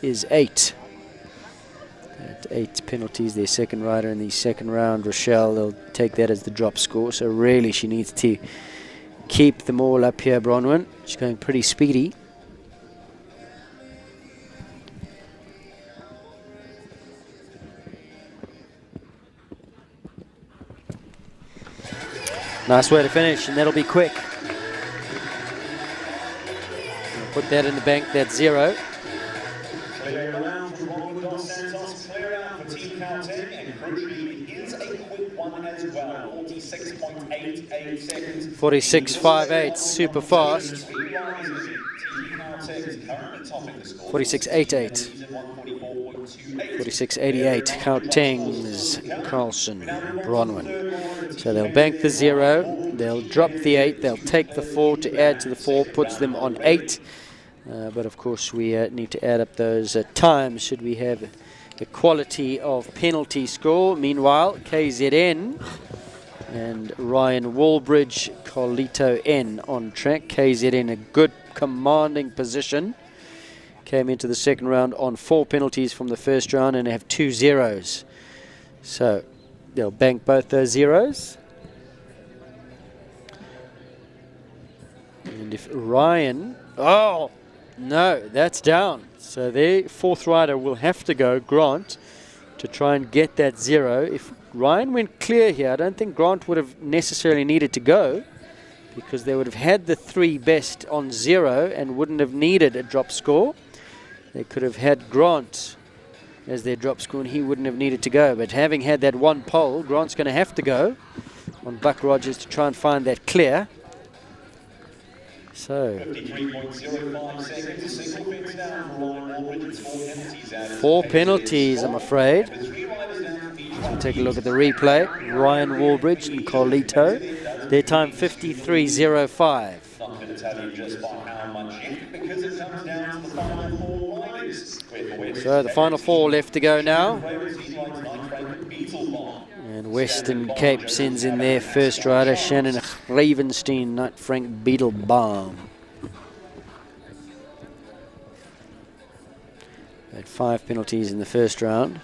is 8. At 8 penalties, their second rider in the second round, Rochelle, they'll take that as the drop score. So really she needs to keep them all up here, Bronwyn. She's going pretty speedy. Nice way to finish, and that'll be quick. Put that in the bank, that's 0. Clear around for Robin Dos Santos, clear out for Team Gauteng, and crucially is a quick one as well. 46.88 seconds. 46.58, super fast. 46.88. 46.88, Gauteng's Carlson, Bronwyn. So they'll bank the 0, they'll drop the 8, they'll take the 4 to add to the 4, puts them on 8. But of course we need to add up those times should we have equality of penalty score. Meanwhile, KZN and Ryan Wallbridge, Carlito N on track. KZN a good commanding position. Came into the second round on 4 penalties from the first round and have 2 zeros. So they'll bank both those zeros. And if Ryan... Oh! No, that's down. So their fourth rider will have to go, Grant, to try and get that 0. If Ryan went clear here, I don't think Grant would have necessarily needed to go, because they would have had the 3 best on 0 and wouldn't have needed a drop score. They could have had Grant as their drop score and he wouldn't have needed to go. But having had that 1 pole, Grant's going to have to go on Buck Rogers to try and find that clear. So 53.05 seconds, single fence down for Ryan Wallbridge, 4 penalties out. 4 penalties, I'm afraid. Take a look at the replay. Ryan Wallbridge and Carlito. Their time 53.05. Not going to tell you just by how much yet, because it comes down to the final 4 riders. So the final 4 left to go now. And Western Cape sends in their first rider, Shannon Ravenstein, not Frank Beetlebaum. Had 5 penalties in the first round.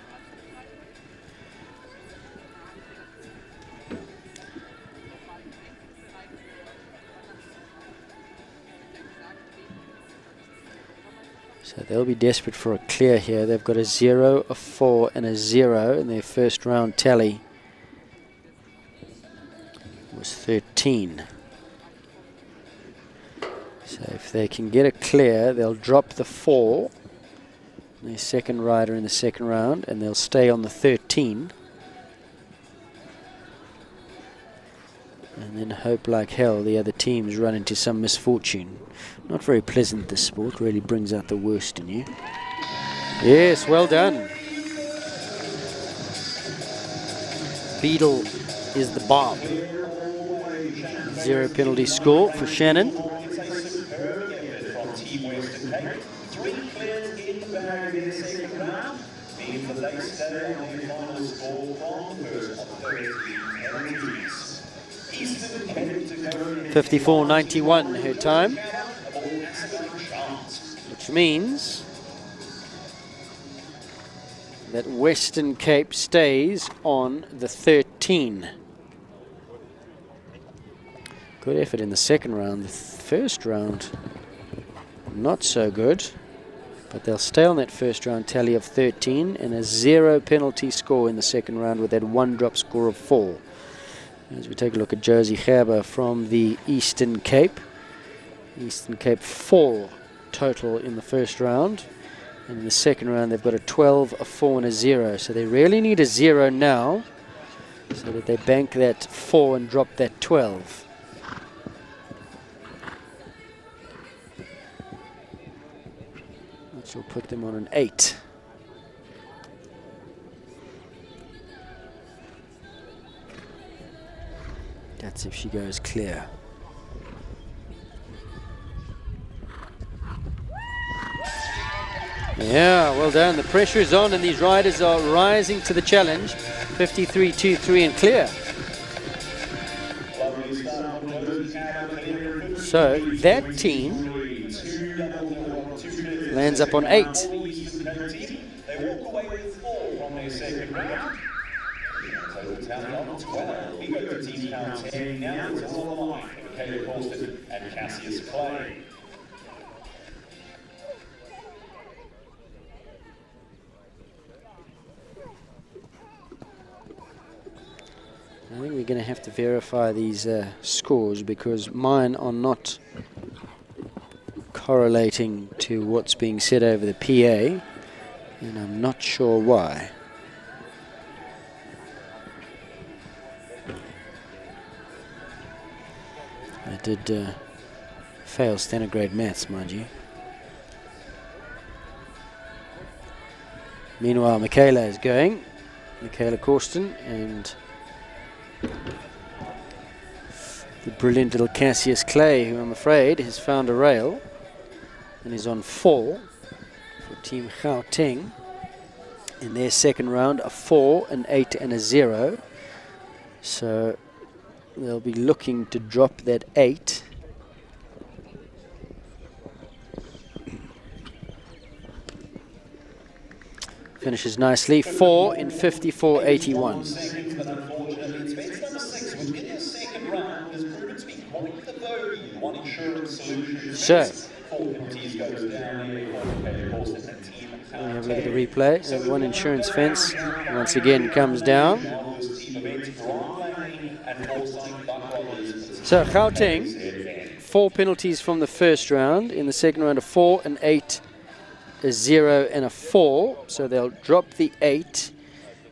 So they'll be desperate for a clear here. They've got a 0, a 4 and a 0 in their first round tally. Was 13. So if they can get a clear, they'll drop the 4, their second rider in the second round, and they'll stay on the 13. And then hope like hell the other teams run into some misfortune. Not very pleasant, this sport. Really brings out the worst in you. Yes, well done. Beetle is the bomb. 0 penalty score for Shannon. in the bag in the second round means that they stay on the final score from the first of 13 penalties. Eastern Cape to go in 54.91 her time, which means that Western Cape stays on the 13. Good effort in the second round. The first round, not so good. But they'll stay on that first round tally of 13 and a 0 penalty score in the second round with that 1 drop score of 4. As we take a look at Josie Gerber from the Eastern Cape. Eastern Cape 4 total in the first round. And in the second round they've got a 12, a 4 and a 0. So they really need a 0 now so that they bank that 4 and drop that 12. Which will put them on an 8. That's if she goes clear. Yeah, well done. The pressure is on and these riders are rising to the challenge. 53.23 and clear. So that team lands up on 8. They walk away with 4 from their second round. Total tally on 12. We go to team count 10 now. It's all on the line for Michaela Causton and Cassius Clay. I think we're going to have to verify these scores because mine are not correlating to what's being said over the PA, and I'm not sure why. I did fail standard grade maths, mind you. Meanwhile, Michaela is going. Michaela Causton and the brilliant little Cassius Clay, who I'm afraid has found a rail and is on 4 for Team Gauteng. In their second round, a 4, an 8 and a 0. So they'll be looking to drop that 8. Finishes nicely, 4 in 54.81. So, we have a look at the replay. That one insurance fence once again comes down. So Gauteng, 4 penalties from the first round. In the second round, a 4, an 8, a 0 and a 4. So they'll drop the 8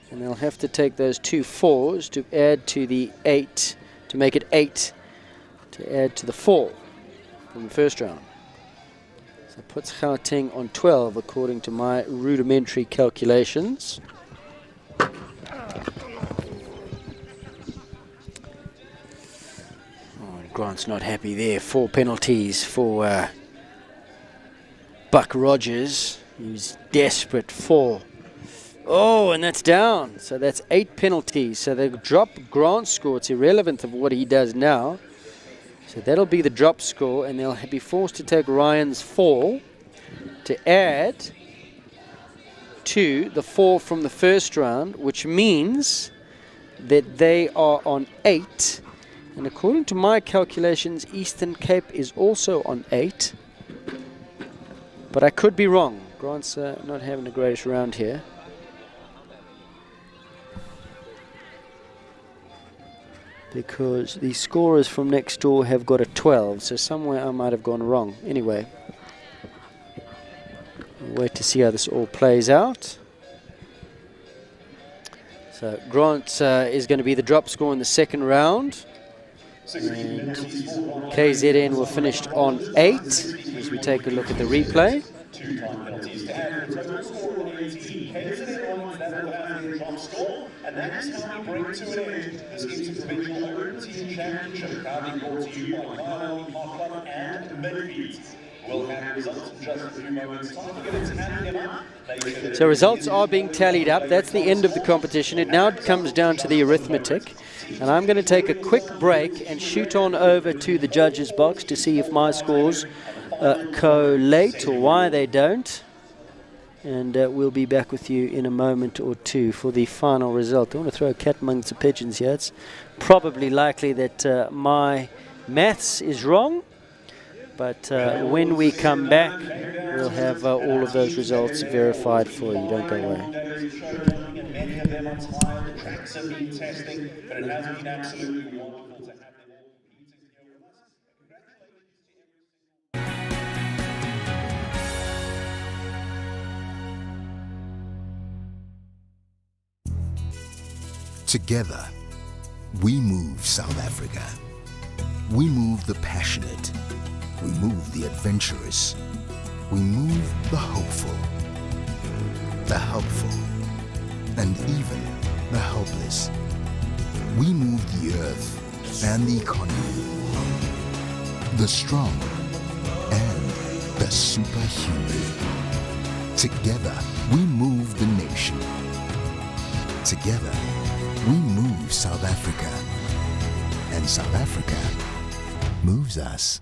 and they'll have to take those 2 4s to add to the 8, to make it 8, to add to the 4 from the first round. So it puts Gauteng on 12 according to my rudimentary calculations. Oh, and Grant's not happy there. 4 penalties for Buck Rogers. He's desperate for. Oh, and that's down. So that's 8 penalties. So they drop Grant's score. It's irrelevant of what he does now. So that'll be the drop score, and they'll be forced to take Ryan's 4 to add to the 4 from the first round, which means that they are on 8. And according to my calculations, Eastern Cape is also on 8. But I could be wrong. Grant's not having the greatest round here. Because the scorers from next door have got a 12, so somewhere I might have gone wrong. Anyway, we'll wait to see how this all plays out. So Grant is going to be the drop score in the second round. And KZN were finished on 8 as we take a look at the replay. 2 time penalties to add to a total score of 18. KZN won that last drop score, and that is how we bring to an end this interprovincial Open Team Championship, proudly brought to you by Kyle Park Club and Midfield. We'll have the results in just a few moments' time. We're going to tally them up. So results are being tallied up. That's the end of the competition. It now comes down to the arithmetic. And I'm going to take a quick break and shoot on over to the judges' box to see if my scores collate or why they don't. And we'll be back with you in a moment or two for the final result. I want to throw a cat amongst the pigeons here. It's probably likely that my maths is wrong. But when we come back, we'll have all of those results verified for you. Don't go away. Many of them are tired. The tracks have been testing, but it has been absolutely wonderful to have them all competing here with us. Together, we move South Africa. We move the passionate. We move the adventurous. We move the hopeful, the helpful, and even the helpless. We move the earth and the economy, the strong and the superhuman. Together, we move the nation. Together, we move South Africa. And South Africa moves us.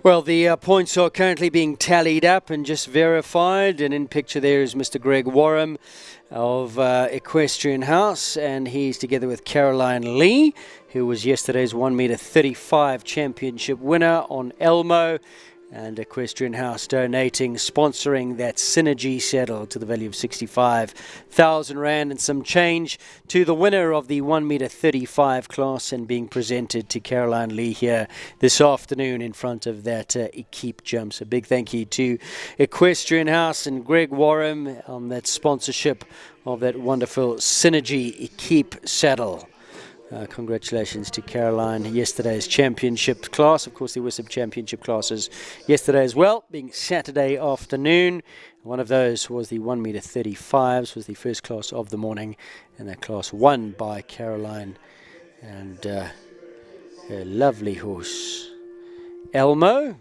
Well, the points are currently being tallied up and just verified. And in picture there is Mr. Greg Warham of Equestrian House. And he's together with Caroline Lee, who was yesterday's 1 meter 35 championship winner on Elmo. And Equestrian House donating, sponsoring that Synergy saddle to the value of 65,000 Rand and some change to the winner of the 1 meter 35 class, and being presented to Caroline Lee here this afternoon in front of that Equipe jump. So big thank you to Equestrian House and Greg Warham on that sponsorship of that wonderful Synergy Equipe saddle. Congratulations to Caroline, yesterday's championship class. Of course, there were some championship classes yesterday as well, being Saturday afternoon. One of those was the 1 meter 35s, was the first class of the morning, and that class won by Caroline and her lovely horse, Elmo.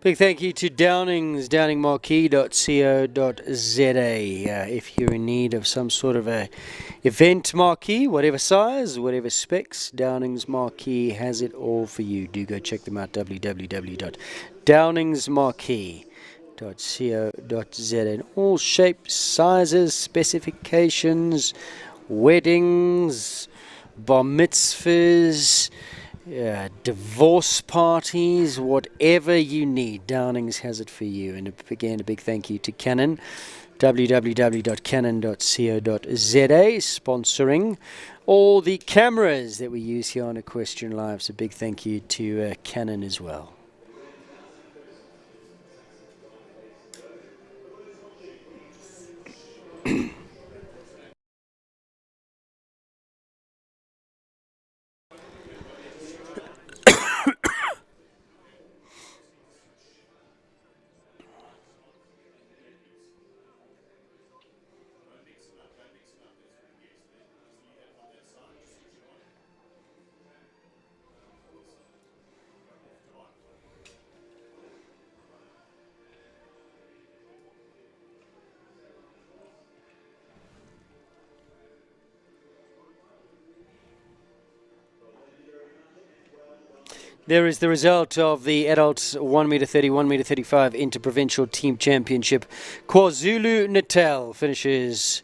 Big thank you to Downings, downingmarquee.co.za. If you're in need of some sort of a event marquee, whatever size, whatever specs, Downings Marquee has it all for you. Do go check them out, www.downingsmarquee.co.za. In all shapes, sizes, specifications, weddings, bar mitzvahs, divorce parties, whatever you need, Downings has it for you. And again, a big thank you to Canon, www.canon.co.za, sponsoring all the cameras that we use here on Equestrian Live. So big thank you to Canon as well. There is the result of the adult 1 meter 30, 1 meter 35 interprovincial team championship. KwaZulu-Natal finishes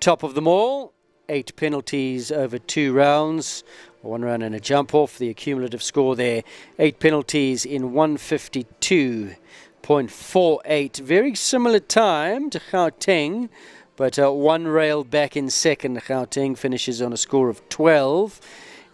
top of them all. 8 penalties over 2 rounds. 1 round and a jump off. The accumulative score there, 8 penalties in 152.48. Very similar time to Gauteng, but 1 rail back in second. Gauteng finishes on a score of 12.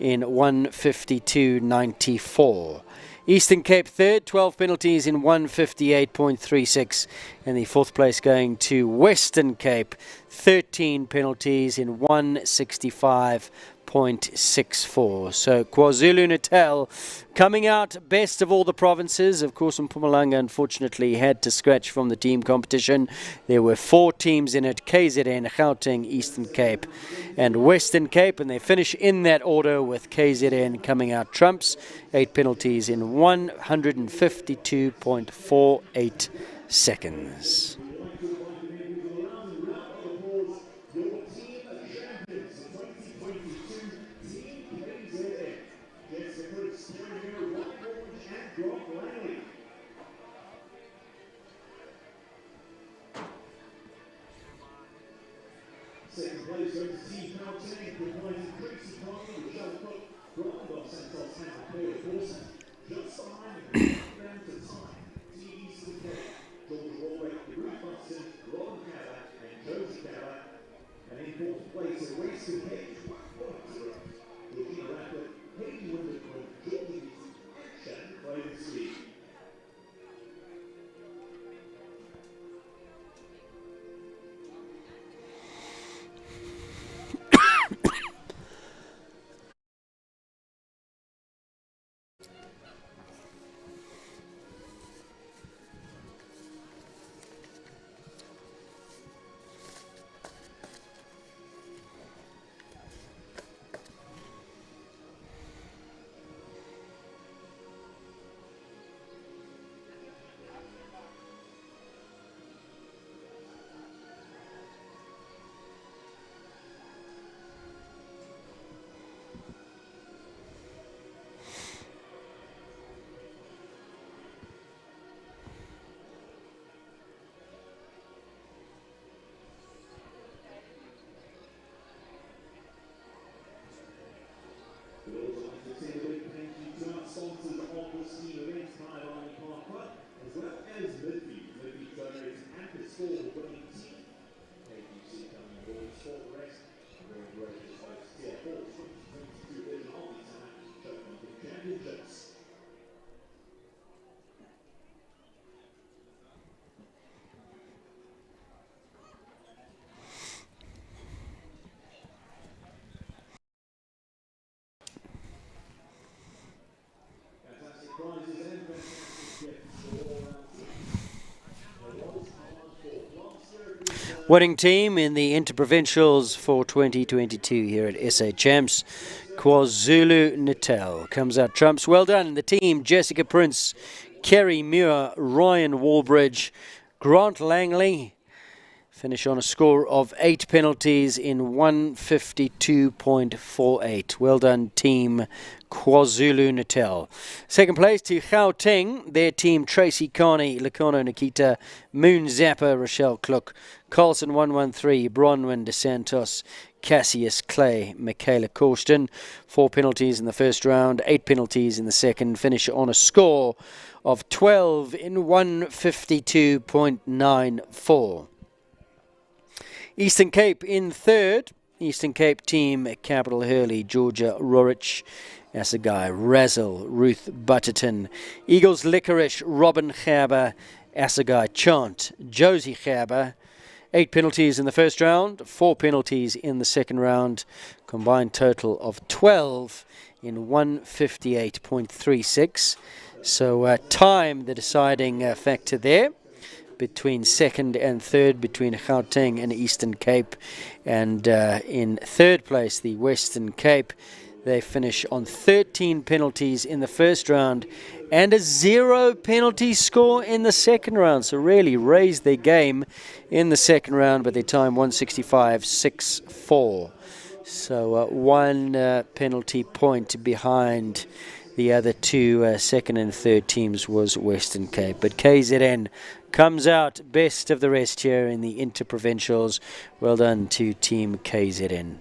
In 152.94. Eastern Cape third, 12 penalties in 158.36. And the fourth place going to Western Cape, 13 penalties in 165.64. So KwaZulu-Natal coming out best of all the provinces. Of course, Mpumalanga unfortunately had to scratch from the team competition. There were 4 teams in it: KZN, Gauteng, Eastern Cape and Western Cape, and they finish in that order with KZN coming out trumps, 8 penalties in 152.48 seconds. Second place goes to Team Gauteng, providing Tracy Carter, Michelle Cook, Brian Dos Santos, and Taylor Dawson. Just behind them, down to time, Team Eastern Cape, George Warwick, Ruth Hudson, Robin Cavett, and Josie Cavett. And in fourth place, in Western Cape, Georgina Rackwood, Hayden Wintercombe, Georgie Easton, and Shannon Craven Steve. We also like to say a big thank you to our sponsors of this team event, Pride Army Park Club, as well as Midfield. Midfield donates and the score for winning team. KPC coming aboard for the rest. Very gracious folks. Tier 4, 2022 Vision Army time, Chapman Championships. Winning team in the Interprovincials for 2022 here at SA Champs, KwaZulu-Natal comes out trumps. Well done, the team: Jessica Prince, Kerry Muir, Ryan Wallbridge, Grant Langley finish on a score of 8 penalties in 152.48. Well done, Team KwaZulu-Natal. Second place to Gauteng, their team Tracy Carney, Lakano Nikita, Moon Zappa, Rochelle Klook, Carlson 113, Bronwyn DeSantos, Cassius Clay, Michaela Corsten. 4 penalties in the first round, 8 penalties in the second. Finish on a score of 12 in 152.94. Eastern Cape in third. Eastern Cape team Capital Hurley, Georgia Rorich, Assegai Razzle, Ruth Butterton, Eagles Licorice, Robin Gerber, Assegai Chant, Josie Gerber. 8 penalties in the first round, 4 penalties in the second round. Combined total of 12 in 158.36. So time the deciding factor there between second and third, between Gauteng and Eastern Cape. And in third place, the Western Cape. They finish on 13 penalties in the first round and a 0 penalty score in the second round. So really raised their game in the second round, but their time 165.64. So 1 penalty point behind the other 2 second and third teams was Western Cape. But KZN comes out best of the rest here in the Interprovincials. Well done to Team KZN.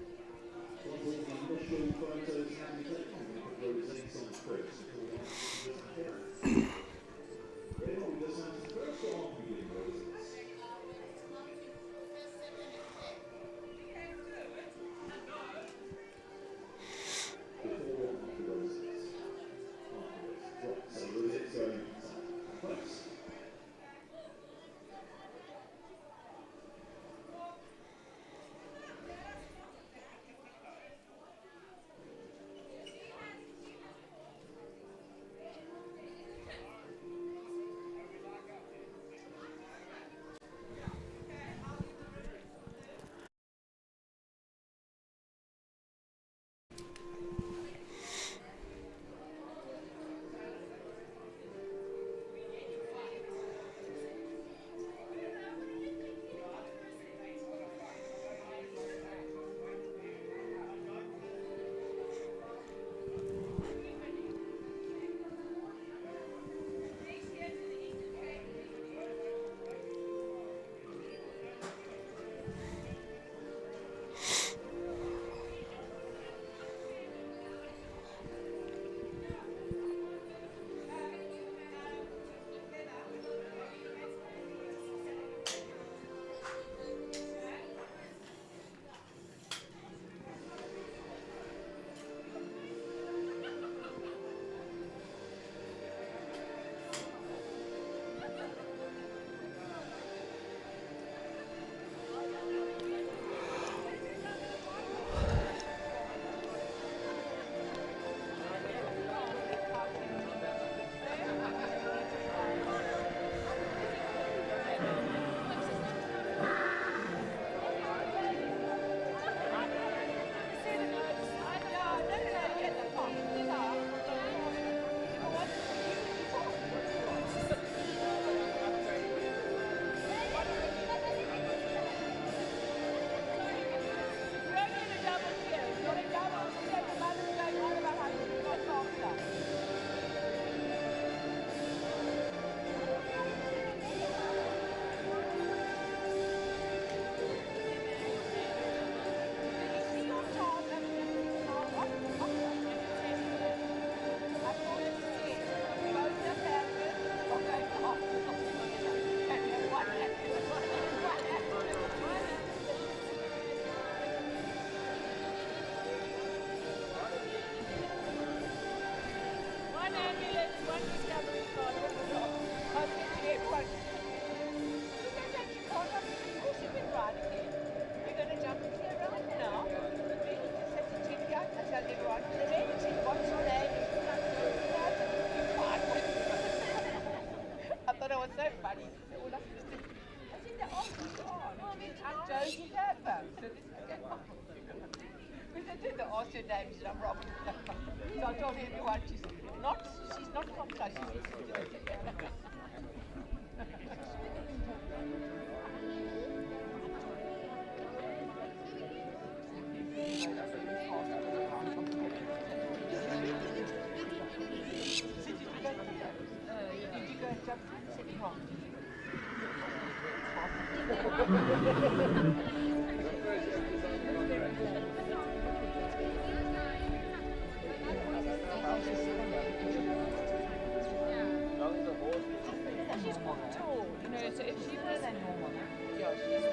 Because I did the Austrian names and I'm wrong. So I told everyone to She's not from Kashi. She's quite tall, you know, so if she was normal, yeah, if she was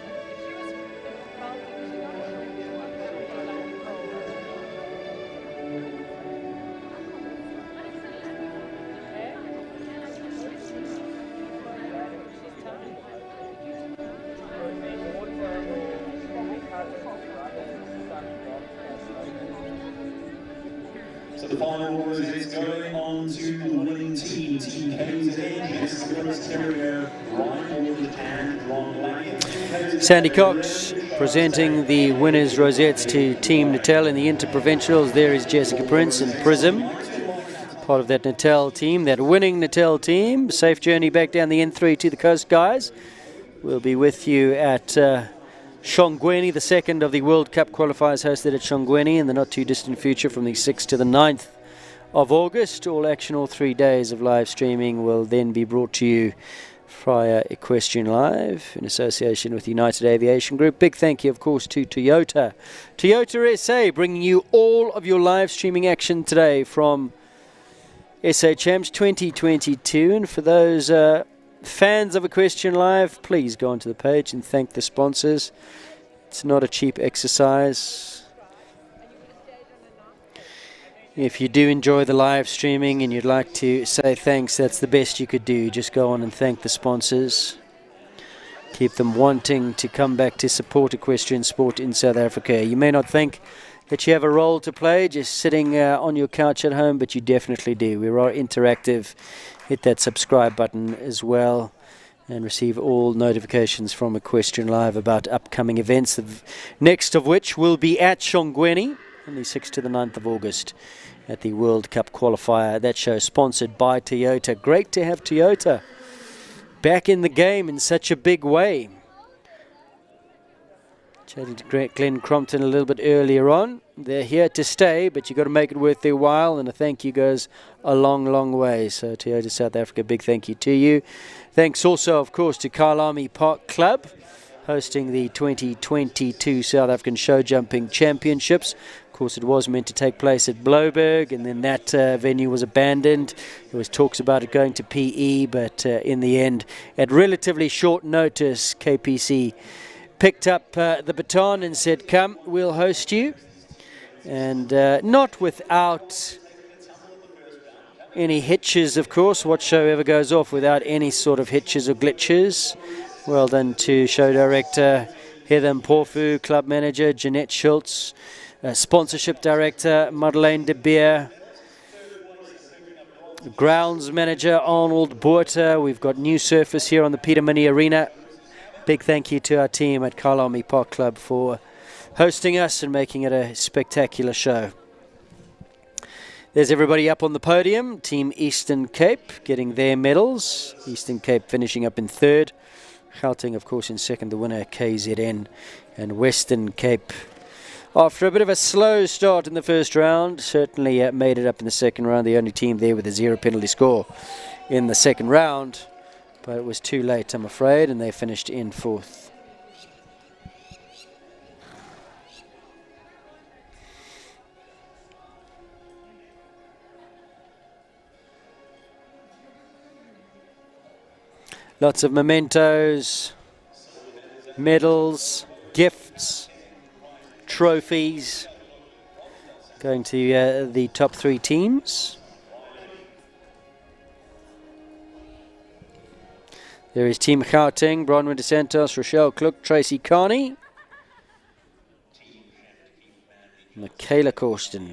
So the final rose is going on to the winning team, Team KZN, Miss Willis Terrier, Ryan Ward and Ron Lang. Sandy Cox presenting the winners' rosettes to Team Natal in the interprovincials. There is Jessica Prince and Prism, part of that Natal team, that winning Natal team. Safe journey back down the N3 to the coast, guys. We'll be with you at Shongweni, the second of the World Cup qualifiers hosted at Shongweni in the not too distant future from the 6th to the 9th of August. All action, all 3 days of live streaming will then be brought to you via Equestrian Live in association with United Aviation Group. Big thank you, of course, to Toyota. Toyota SA bringing you all of your live streaming action today from SA Champs 2022. And for those fans of Equestrian Live, please go onto the page and thank the sponsors. It's not a cheap exercise. If you do enjoy the live streaming and you'd like to say thanks, that's the best you could do. Just go on and thank the sponsors. Keep them wanting to come back to support equestrian sport in South Africa. You may not think that you have a role to play just sitting on your couch at home, but you definitely do. We are interactive. Hit that subscribe button as well and receive all notifications from Equestrian Live about upcoming events, next of which will be at Shongweni on the 6th to the 9th of August at the World Cup qualifier. That show sponsored by Toyota. Great to have Toyota back in the game in such a big way. Chatting to Glenn Crompton a little bit earlier on. They're here to stay, but you've got to make it worth their while, and a thank you goes a long, long way. So Toyota South Africa, big thank you to you. Thanks also, of course, to Kyalami Park Club, hosting the 2022 South African Show Jumping Championships. Of course, it was meant to take place at Bloberg, and then that venue was abandoned. There was talks about it going to PE, but in the end, at relatively short notice, KPC picked up the baton and said, come, we'll host you. And not without any hitches, of course. What show ever goes off without any sort of hitches or glitches? Well done to show director Heather Mpofu, club manager Jeanette Schultz, sponsorship director Madeleine de Beer, grounds manager Arnold Boerter. We've got new surface here on the Peter Mini Arena. Big thank you to our team at Kyalami Park Club for hosting us and making it a spectacular show. There's everybody up on the podium. Team Eastern Cape getting their medals. Eastern Cape finishing up in third. Gauteng, of course, in second. The winner, KZN. And Western Cape, after a bit of a slow start in the first round, certainly made it up in the second round. The only team there with a 0 penalty score in the second round. But it was too late, I'm afraid, and they finished in fourth. Lots of mementos, medals, gifts, trophies going to the top 3 teams. There is Team Gauteng, Bronwyn De Santos, Rochelle Klook, Tracy Carney, Michaela Corsten.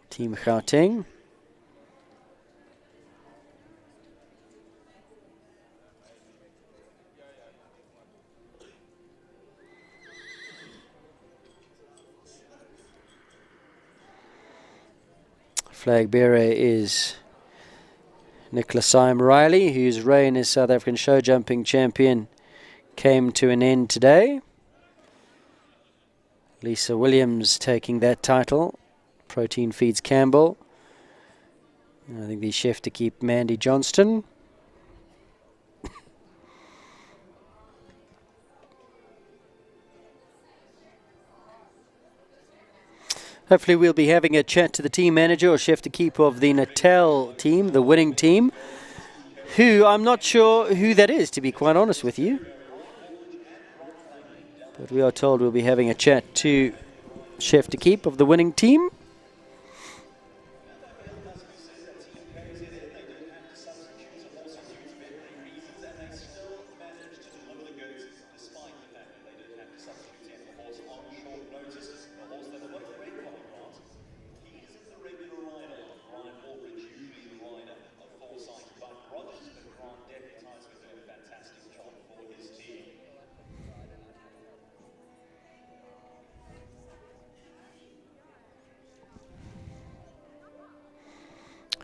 Team Gauteng. Flag bearer is Nicholas Syme Riley, whose reign as South African show jumping champion came to an end today. Lisa Williams taking that title. Protein Feeds Campbell. I think the chef to keep Mandy Johnston. Hopefully we'll be having a chat to the team manager or chef to keep of the Natal team, the winning team, who I'm not sure who that is, to be quite honest with you. But we are told we'll be having a chat to chef to keep of the winning team.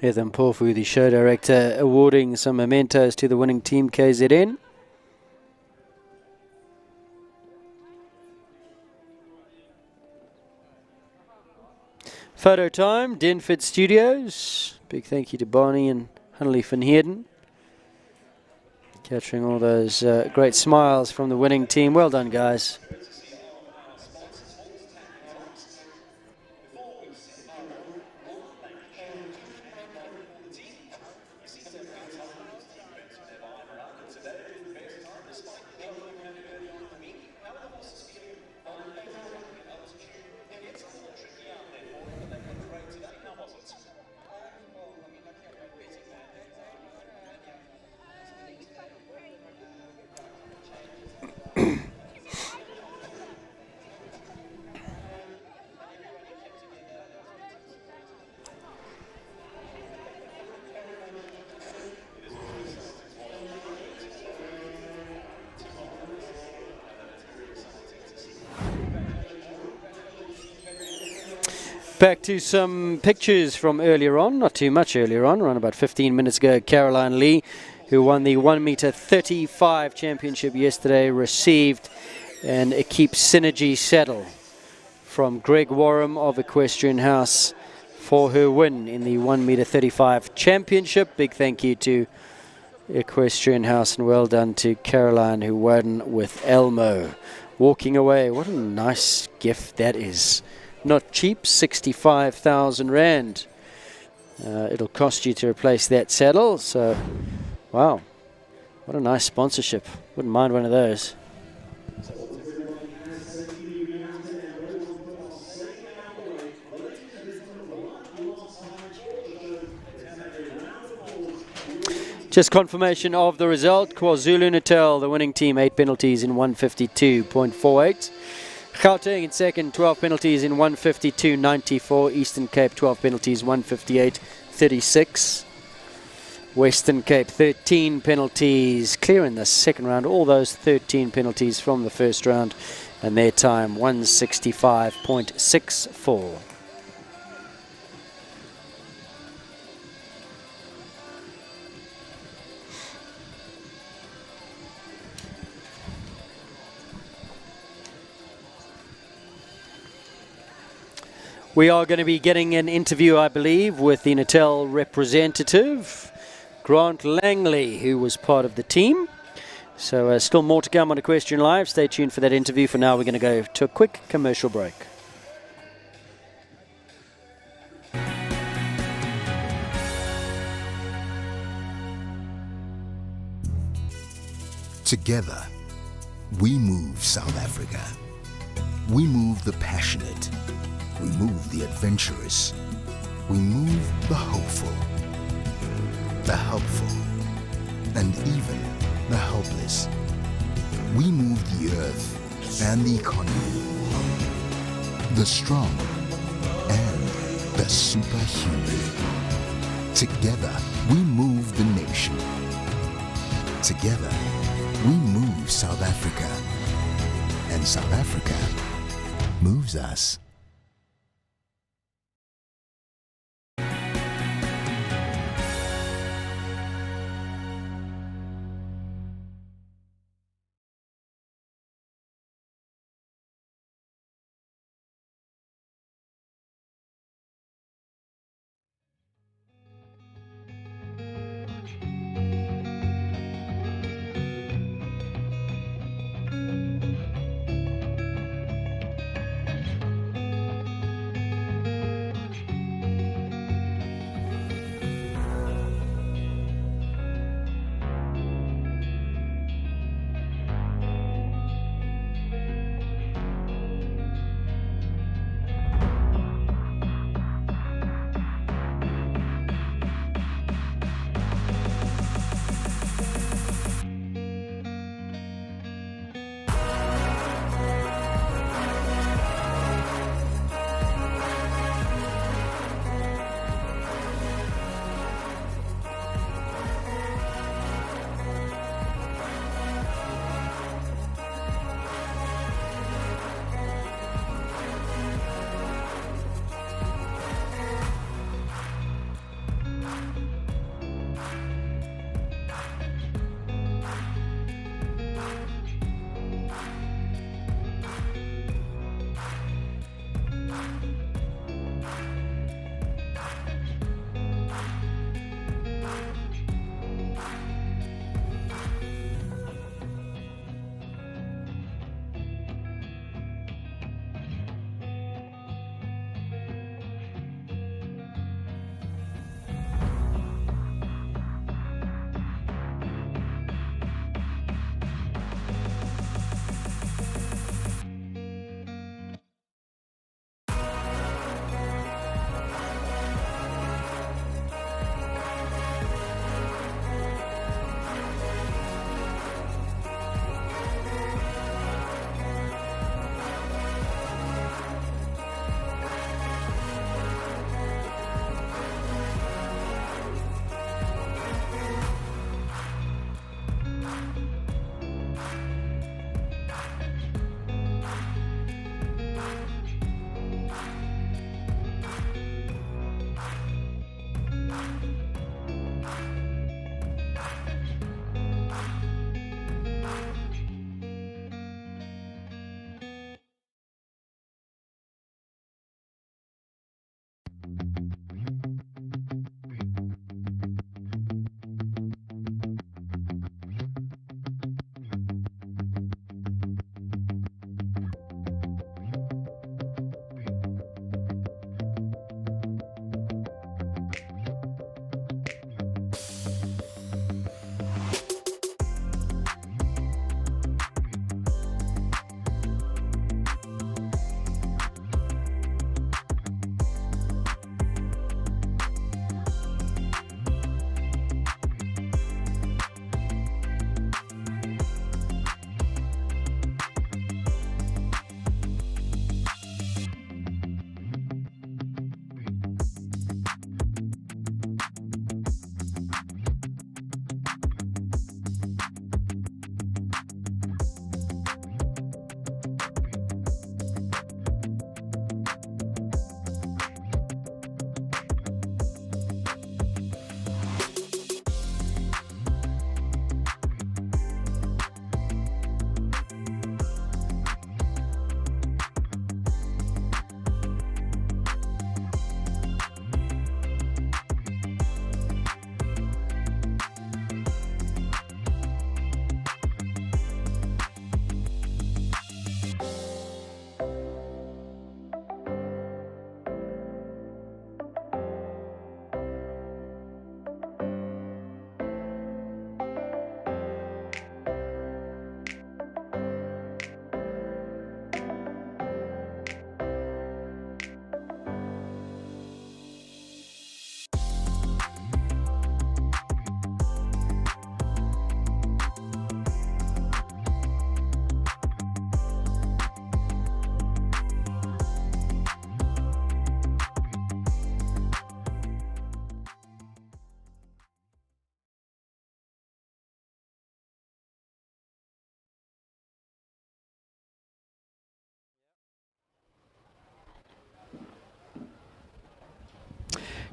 Heather Mpofu, the show director, awarding some mementos to the winning team, KZN. Photo time, Denford Studios. Big thank you to Barney and Hunley van Heerden. Capturing all those great smiles from the winning team. Well done, guys. Back to some pictures from earlier on, not too much earlier on, around about 15 minutes ago. Caroline Lee, who won the 1 meter 35 championship yesterday, received an Equipe Synergy saddle from Greg Warham of Equestrian House for her win in the 1 meter 35 championship. Big thank you to Equestrian House and well done to Caroline, who won with Elmo. Walking away, what a nice gift that is. Not cheap, 65,000 Rand. It'll cost you to replace that saddle, so wow, what a nice sponsorship. Wouldn't mind one of those. Just confirmation of the result. KwaZulu-Natal, the winning team, 8 penalties in 152.48. Gauteng in second, 12 penalties in 152.94. Eastern Cape, 12 penalties, 158.36. Western Cape, 13 penalties, clear in the second round. All those 13 penalties from the first round, and their time, 165.64. We are going to be getting an interview, I believe, with the Natal representative, Grant Langley, who was part of the team. So still more to come on Equestrian Live. Stay tuned for that interview. For now, we're going to go to a quick commercial break. Together, we move South Africa. We move the passionate. We move the adventurous. We move the hopeful, the helpful, and even the helpless. We move the earth and the economy, the strong and the superhuman. Together, we move the nation. Together, we move South Africa. And South Africa moves us.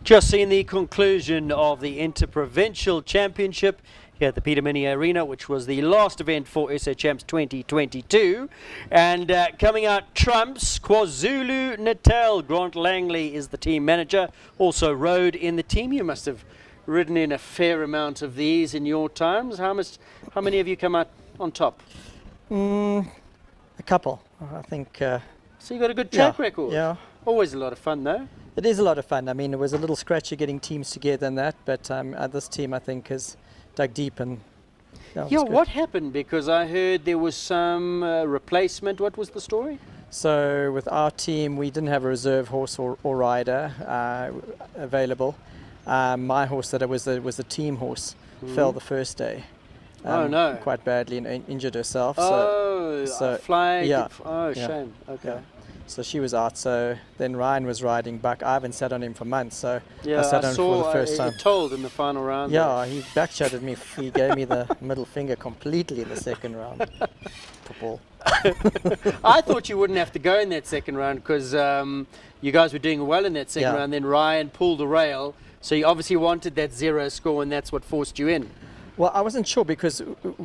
Just seen the conclusion of the Interprovincial Championship here at the Peter Mini Arena, which was the last event for SA Champs 2022. And coming out trumps, KwaZulu Natal. Grant Langley is the team manager, also rode in the team. You must have ridden in a fair amount of these in your times. How many of you come out on top? A couple, I think. So you got a good track record. Yeah. Always a lot of fun, though. It is a lot of fun. I mean, it was a little scratchy getting teams together and that, but this team, I think, has dug deep and. Yeah, what happened? Because I heard there was some replacement. What was the story? So with our team, we didn't have a reserve horse or rider available. My horse that was the team horse fell the first day. Oh no! Quite badly and injured herself. So flag. Yeah. Oh, yeah. shame. Okay. Yeah. So she was out. So then Ryan was riding Buck. I haven't sat on him for months. So yeah, I sat on him for the first time. Told in the final round. Yeah, he backshotted me. He gave me the middle finger completely in the second round. Football. I thought you wouldn't have to go in that second round because you guys were doing well in that second round. Then Ryan pulled the rail. So you obviously wanted that 0 score, and that's what forced you in. Well, I wasn't sure because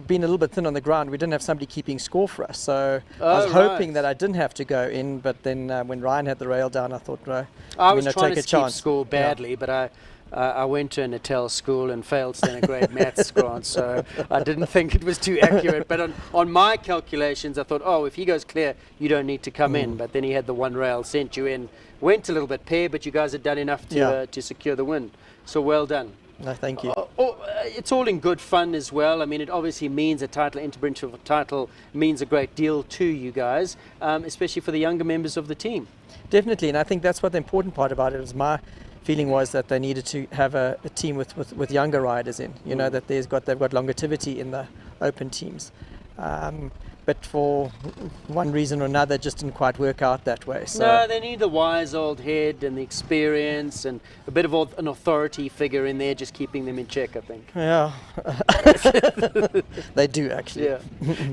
being a little bit thin on the ground, we didn't have somebody keeping score for us. So I was hoping that I didn't have to go in. But then when Ryan had the rail down, I thought, no, I was trying take to a chance. keep score badly, but I went to a Natal school and failed standard grade maths grant, so I didn't think it was too accurate. But on my calculations, I thought, oh, if he goes clear, you don't need to come in. But then he had the one rail, sent you in, went a little bit pair, but you guys had done enough to secure the win. So well done. No, thank you. It's all in good fun as well. I mean, it obviously means a title, interprovincial title, means a great deal to you guys, especially for the younger members of the team. Definitely, and I think that's what the important part about it is. My feeling was that they needed to have a team with younger riders in. You know, that they've got longevity in the open teams. But for one reason or another, it just didn't quite work out that way. So no, they need the wise old head and the experience and a bit of an authority figure in there, just keeping them in check, I think. Yeah, they do actually. Yeah.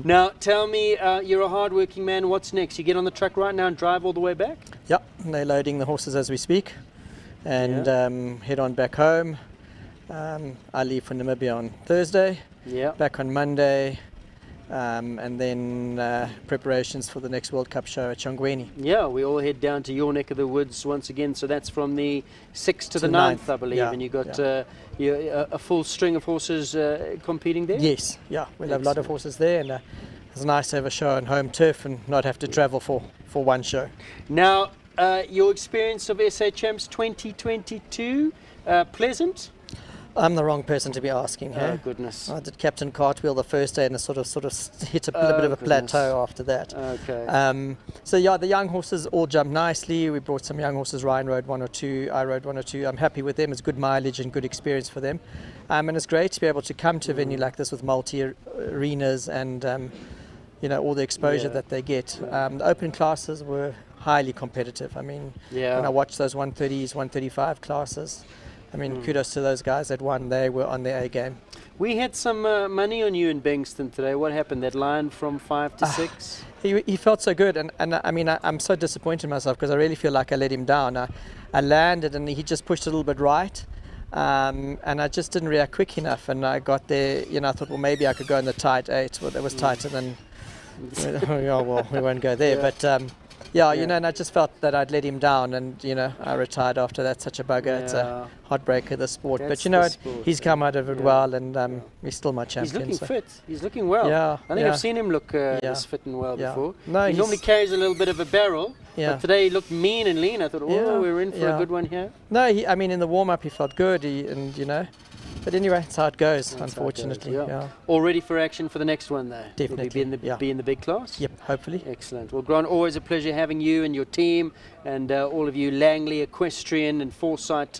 Now, tell me, you're a hard-working man. What's next? You get on the truck right now and drive all the way back? Yep, they're loading the horses as we speak, and head on back home. I leave for Namibia on Thursday. Yeah. Back on Monday. And then preparations for the next World Cup show at Chongweni. Yeah, we all head down to your neck of the woods once again. So that's from the 6th to the 9th, I believe. Yeah, and you got a full string of horses competing there? Yes, yeah. We'll have a lot of horses there, and it's nice to have a show on home turf and not have to travel for one show. Now, your experience of SA Champs 2022, pleasant? I'm the wrong person to be asking. Oh, goodness. I did Captain Cartwheel the first day and sort of hit a little bit of a plateau after that. Okay. So yeah, the young horses all jumped nicely. We brought some young horses. Ryan rode 1 or 2. I rode 1 or 2. I'm happy with them. It's good mileage and good experience for them. And it's great to be able to come to a venue like this with multi-arenas and all the exposure that they get. The open classes were highly competitive. I mean, when I watched those 130s, 135 classes, I mean, kudos to those guys that won. They were on their A game. We had some money on you in Bengston today. What happened? That line from 5 to 6? He felt so good. And I mean, I'm so disappointed in myself because I really feel like I let him down. I landed and he just pushed a little bit right. And I just didn't react quick enough. And I got there, I thought, well, maybe I could go in the tight 8. Well, that was tighter than... well, we won't go there. But... and I just felt that I'd let him down, and I retired after that. Such a bugger. It's a heartbreaker, the sport. That's but he's come out of it well, and he's still my champion. He's looking fit. He's looking well. Yeah, I think I've seen him look this fit and well before. No, he normally carries a little bit of a barrel. Yeah. But today he looked mean and lean. I thought, we're in for a good one here. No, I mean in the warm up he felt good. But anyway, it's how it goes, unfortunately. All ready for action for the next one, though? Definitely. Will he be in the big class? Yep, hopefully. Excellent. Well, Grant, always a pleasure having you and your team and all of you Langley, Equestrian and Foresight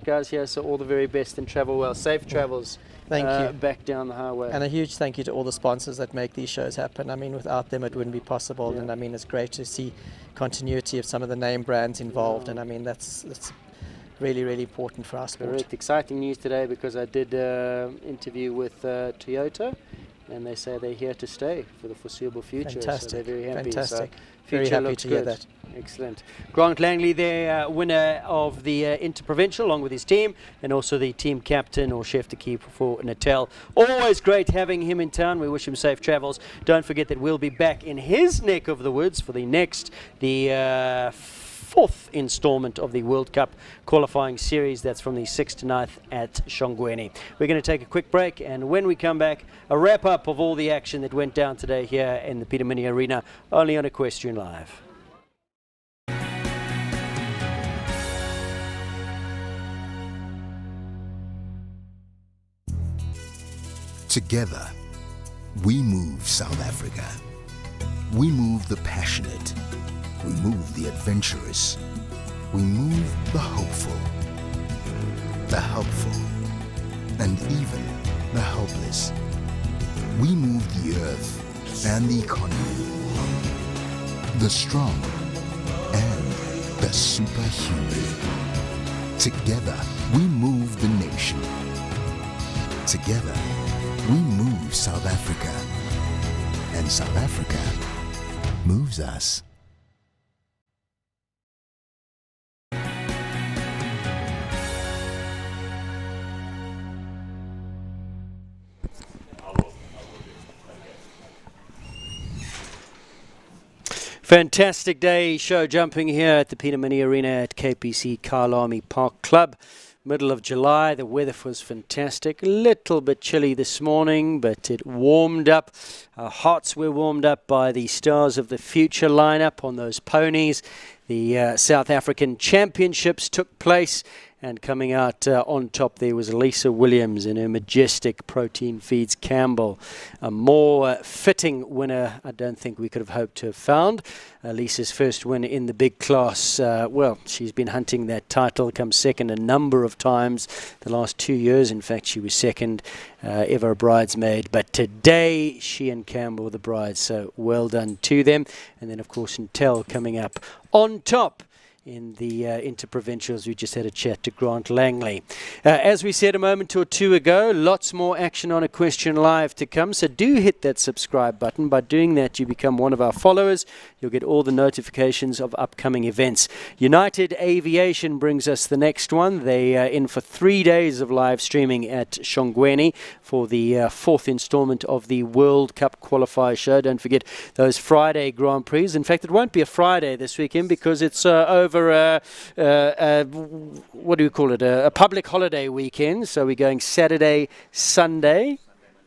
guys here. So all the very best and travel well. Safe travels. Thank you. Back down the highway. And a huge thank you to all the sponsors that make these shows happen. I mean, without them it wouldn't be possible. And I mean, it's great to see continuity of some of the name brands involved. And I mean, that's really, really important for our sport. Correct. Exciting news today because I did interview with Toyota and they say they're here to stay for the foreseeable future. Fantastic. So they're very happy. Fantastic. So Very future happy looks to hear good. that. Excellent. Grant Langley, the winner of the Interprovincial, along with his team, and also the team captain or chef de keep for Natal. Always great having him in town. We wish him safe travels. Don't forget that we'll be back in his neck of the woods for the fourth installment of the World Cup qualifying series. That's from the 6th to 9th at Shongweni. We're going to take a quick break, and when we come back, a wrap up of all the action that went down today here in the Peter Mini Arena, only on Equestrian Live. Together, we move South Africa. We move the passionate. We move the adventurous. We move the hopeful, the helpful, and even the helpless. We move the earth and the economy, the strong and the superhuman. Together, we move the nation. Together, we move South Africa. And South Africa moves us. Fantastic day show jumping here at the Peter Mini Arena at KPC Kyalami Park Club. Middle of July, the weather was fantastic. A little bit chilly this morning, but it warmed up. Our hearts were warmed up by the Stars of the Future lineup on those ponies. The South African Championships took place, and coming out on top there was Lisa Williams in her majestic Protein Feeds Campbell. A more fitting winner I don't think we could have hoped to have found. Lisa's first win in the big class. Well, she's been hunting that title, come second a number of times. The last 2 years, in fact, she was second, ever a bridesmaid. But today, she and Campbell were the brides, so well done to them. And then, of course, Natal coming up on top in the Interprovincials. We just had a chat to Grant Langley. As we said a moment or two ago, lots more action on Equestrian Live to come, so do hit that subscribe button. By doing that, you become one of our followers. You'll get all the notifications of upcoming events. United Aviation brings us the next one. They are in for 3 days of live streaming at Shongweni for the fourth installment of the World Cup Qualifier Show. Don't forget those Friday Grand Prix. In fact, it won't be a Friday this weekend because it's over what do we call it? A public holiday weekend. So we're going Saturday, Sunday,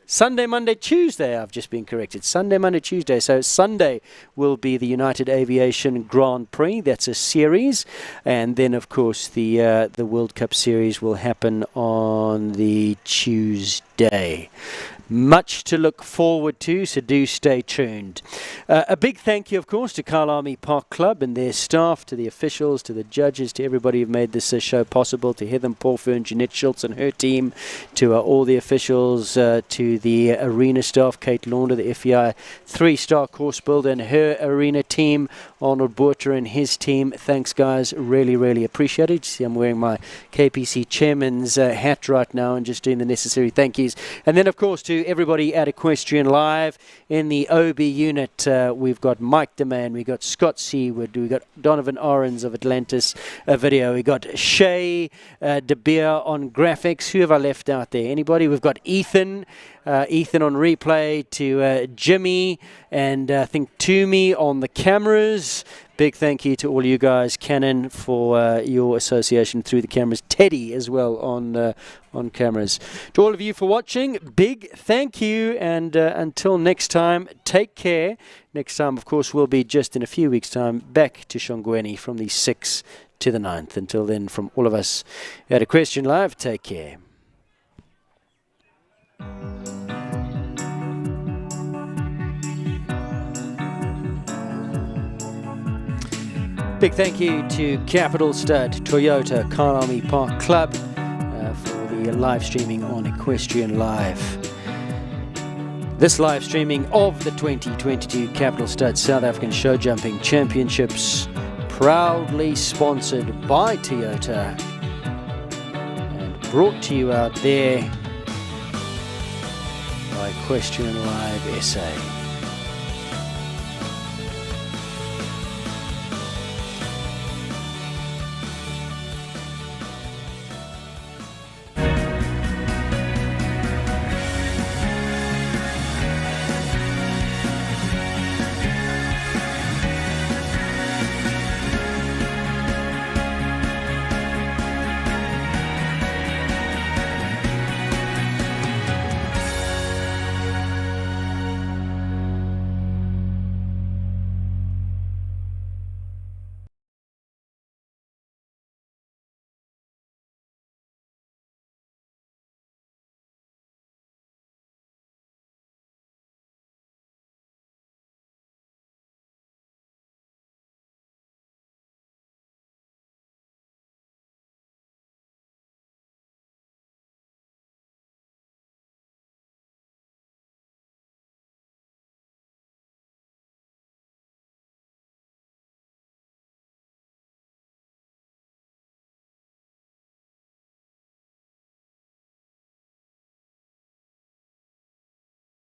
Monday, Tuesday. I've just been corrected. Sunday, Monday, Tuesday. So Sunday will be the United Aviation Grand Prix. That's a series, and then of course the World Cup series will happen on the Tuesday. Much to look forward to, so do stay tuned. A big thank you, of course, to Kyalami Park Club and their staff, to the officials, to the judges, to everybody who made this show possible, to Heather Paulfern, Jeanette Schultz and her team, to all the officials, to the arena staff, Kate Launder, the FEI 3-star course builder and her arena team, Arnold Boerter and his team. Thanks, guys. Really, really appreciate it. See, I'm wearing my KPC chairman's hat right now and just doing the necessary thank yous. And then, of course, to everybody at Equestrian Live in the OB unit. We've got Mike DeMann, we've got Scott Seawood, we've got Donovan Orens of Atlantis Video, we've got Shay De Beer on graphics. Who have I left out there? Anybody? We've got Ethan on replay, to Jimmy and I think Toomey on the cameras. Big thank you to all you guys, Canon, for your association through the cameras. Teddy as well on cameras. To all of you for watching, big thank you, and until next time, take care. Next time, of course, will be just in a few weeks' time back to Shongweni from the 6th to the 9th. Until then, from all of us at Equestrian Live, take care. Big thank you to Capital Stud, Toyota, Kyalami Park Club for the live streaming on Equestrian Live. This live streaming of the 2022 Capital Stud South African Show Jumping Championships, proudly sponsored by Toyota and brought to you out there by Equestrian Live SA.